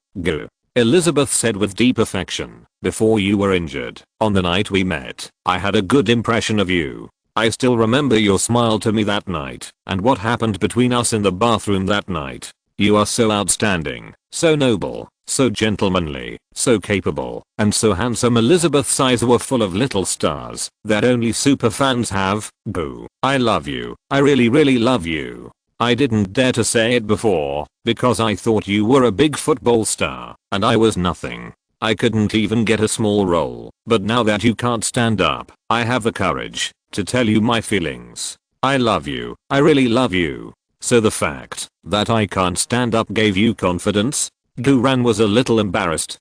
Elizabeth said with deep affection. Before you were injured, on the night we met, I had a good impression of you. I still remember your smile to me that night, and what happened between us in the bathroom that night. You are so outstanding, so noble, so gentlemanly, so capable, and so handsome. Elizabeth's eyes were full of little stars that only superfans have. I love you. I really love you. I didn't dare to say it before, because I thought you were a big football star, and I was nothing. I couldn't even get a small role, but now that you can't stand up, I have the courage to tell you my feelings. I love you. I really love you. So the fact that I can't stand up gave you confidence? Ran was a little embarrassed.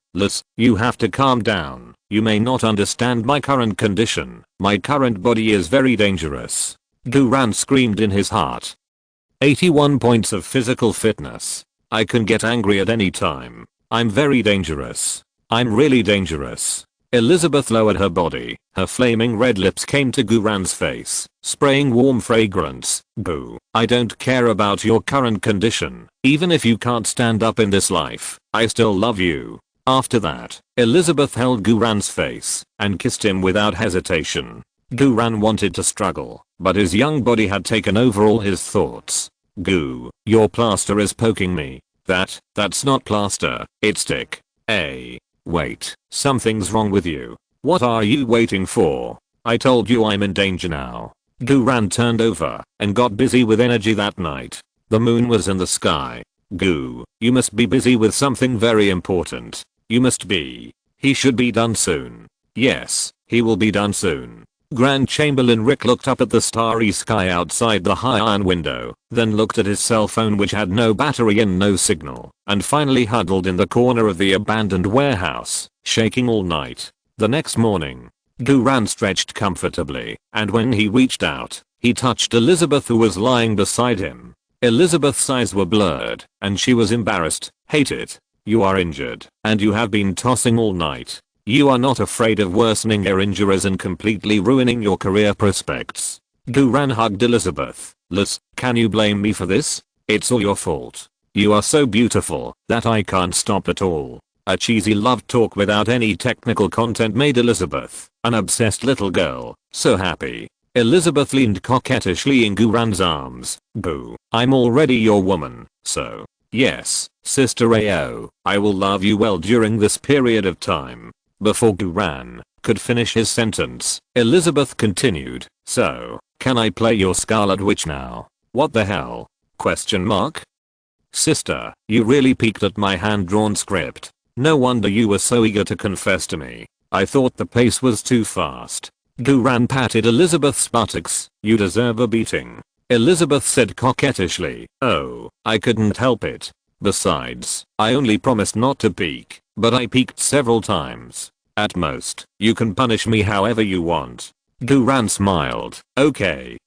You have to calm down. You may not understand my current condition. My current body is very dangerous. Ran screamed in his heart. 81 points of physical fitness. I can get angry at any time. I'm very dangerous. I'm really dangerous. Elizabeth lowered her body. Her flaming red lips came to Ran's face, spraying warm fragrance. I don't care about your current condition. Even if you can't stand up in this life, I still love you. After that, Elizabeth held Ran's face and kissed him without hesitation. Ran wanted to struggle, but his young body had taken over all his thoughts. Your plaster is poking me. That's not plaster, it's stick. Wait, something's wrong with you. What are you waiting for? I told you I'm in danger now. Ran turned over and got busy with energy that night. The moon was in the sky. You must be busy with something very important. You must be. He should be done soon. Yes, he will be done soon. Grand Chamberlain Rick looked up at the starry sky outside the high iron window, then looked at his cell phone which had no battery and no signal, and finally huddled in the corner of the abandoned warehouse, shaking all night. The next morning, Duran stretched comfortably, and when he reached out, he touched Elizabeth who was lying beside him. Elizabeth's eyes were blurred, and she was embarrassed. Hate it. You are injured, and you have been tossing all night. You are not afraid of worsening your injuries and completely ruining your career prospects. Duran hugged Elizabeth. Liz, can you blame me for this? It's all your fault. You are so beautiful that I can't stop at all. A cheesy love talk without any technical content made Elizabeth, an obsessed little girl, so happy. Elizabeth leaned coquettishly in Duran's arms. Boo, I'm already your woman, so. Yes, Sister AO, I will love you well during this period of time. Before Duran could finish his sentence, Elizabeth continued, so, can I play your Scarlet Witch now? What the hell? Question mark? Sister, you really peeked at my hand-drawn script. No wonder you were so eager to confess to me. I thought the pace was too fast. Duran patted Elizabeth's buttocks. You deserve a beating. Elizabeth said coquettishly. Oh, I couldn't help it. Besides, I only promised not to peek, but I peeked several times. At most, you can punish me however you want. Duran smiled. Okay,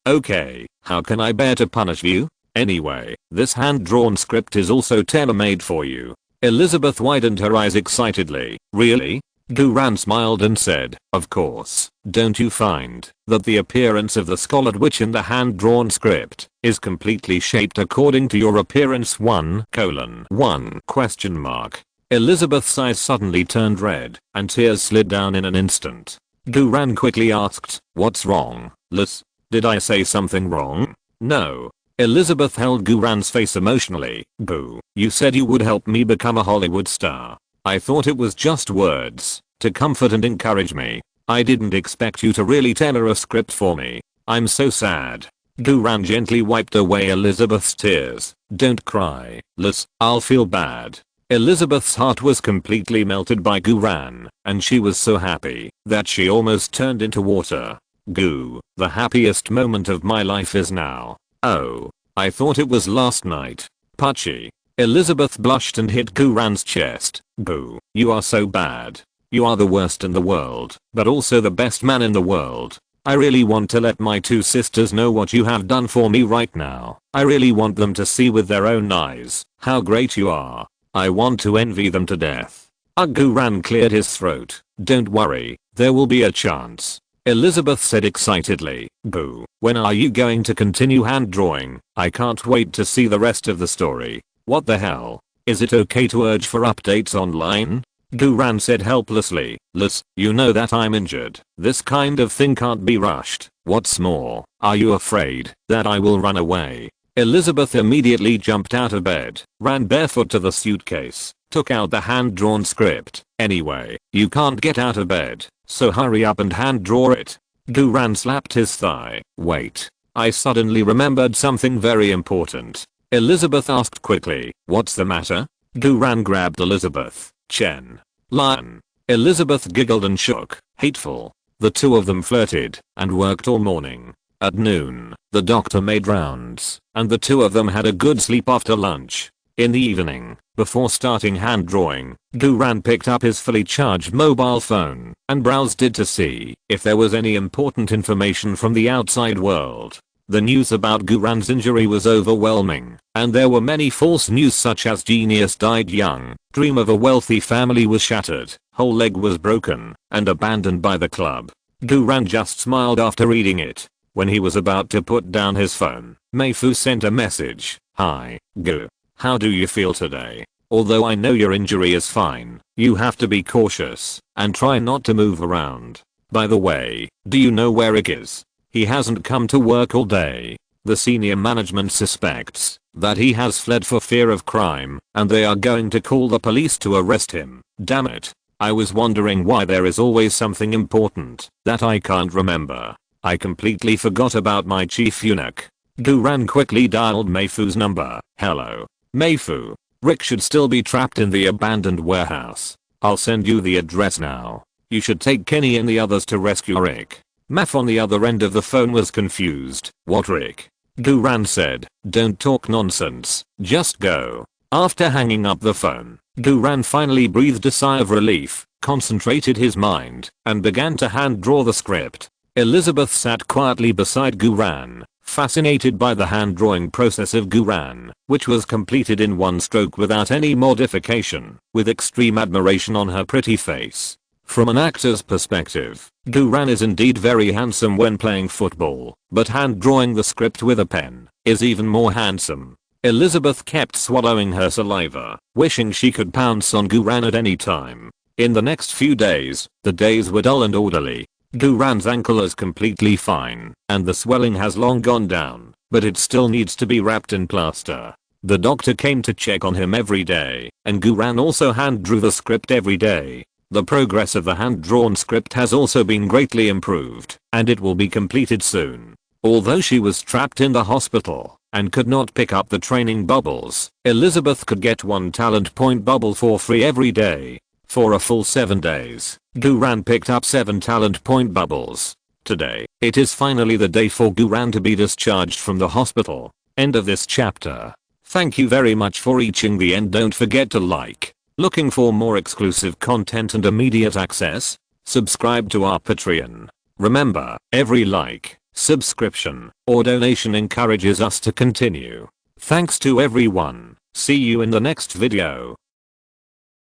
how can I bear to punish you? Anyway, this hand-drawn script is also tailor-made for you. Elizabeth widened her eyes excitedly. Really? Duran smiled and said, of course. Don't you find that the appearance of the Scarlet Witch in the hand-drawn script is completely shaped according to your appearance 1:1 question mark. Elizabeth's eyes suddenly turned red, and tears slid down in an instant. Duran quickly asked, what's wrong, Liz? Did I say something wrong? No. Elizabeth held Duran's face emotionally. Boo, you said you would help me become a Hollywood star. I thought it was just words, to comfort and encourage me. I didn't expect you to really tailor a script for me. I'm so sad. Duran gently wiped away Elizabeth's tears. Don't cry, Liz, I'll feel bad. Elizabeth's heart was completely melted by Duran, and she was so happy that she almost turned into water. Goo, the happiest moment of my life is now. Oh, I thought it was last night. Puchy. Elizabeth blushed and hit Duran's chest. Boo, you are so bad. You are the worst in the world, but also the best man in the world. I really want to let my two sisters know what you have done for me right now. I really want them to see with their own eyes how great you are. I want to envy them to death. Duran cleared his throat. Don't worry, there will be a chance. Elizabeth said excitedly. Boo, when are you going to continue hand drawing? I can't wait to see the rest of the story. What the hell? Is it okay to urge for updates online? Duran said helplessly. Liz, you know that I'm injured. This kind of thing can't be rushed. What's more, are you afraid that I will run away? Elizabeth immediately jumped out of bed, ran barefoot to the suitcase, took out the hand-drawn script. Anyway, you can't get out of bed, so hurry up and hand draw it. Duran slapped his thigh. Wait. I suddenly remembered something very important. Elizabeth asked quickly. What's the matter? Duran grabbed Elizabeth. Chen. Lion. Elizabeth giggled and shook. Hateful. The two of them flirted and worked all morning. At noon, the doctor made rounds, and the two of them had a good sleep after lunch. In the evening, before starting hand drawing, Duran picked up his fully charged mobile phone and browsed it to see if there was any important information from the outside world. The news about Duran's injury was overwhelming, and there were many false news such as genius died young, dream of a wealthy family was shattered, whole leg was broken, and abandoned by the club. Duran just smiled after reading it. When he was about to put down his phone, Meifu sent a message. Hi, Gu. How do you feel today? Although I know your injury is fine, you have to be cautious and try not to move around. By the way, do you know where Rick is? He hasn't come to work all day. The senior management suspects that he has fled for fear of crime, and they are going to call the police to arrest him. Damn it. I was wondering why there is always something important that I can't remember. I completely forgot about my chief eunuch. Duran quickly dialed Meifu's number. Hello. Meifu. Rick should still be trapped in the abandoned warehouse. I'll send you the address now. You should take Kenny and the others to rescue Rick. Math on the other end of the phone was confused. What, Rick? Guran said. Don't talk nonsense. Just go. After hanging up the phone, Guran finally breathed a sigh of relief, concentrated his mind, and began to hand draw the script. Elizabeth sat quietly beside Guran, fascinated by the hand drawing process of Guran, which was completed in one stroke without any modification, with extreme admiration on her pretty face. From an actor's perspective, Guran is indeed very handsome when playing football, but hand drawing the script with a pen is even more handsome. Elizabeth kept swallowing her saliva, wishing she could pounce on Guran at any time. In the next few days, the days were dull and orderly. Guran's ankle is completely fine, and the swelling has long gone down, but it still needs to be wrapped in plaster. The doctor came to check on him every day, and Guran also hand drew the script every day. The progress of the hand-drawn script has also been greatly improved, and it will be completed soon. Although she was trapped in the hospital and could not pick up the training bubbles, Elizabeth could get 1 talent point bubble for free every day. For a full 7 days, Guran picked up 7 talent point bubbles. Today, it is finally the day for Guran to be discharged from the hospital. End of this chapter. Thank you very much for reaching the end. Don't forget to like. Looking for more exclusive content and immediate access? Subscribe to our Patreon. Remember, every like, subscription, or donation encourages us to continue. Thanks to everyone. See you in the next video.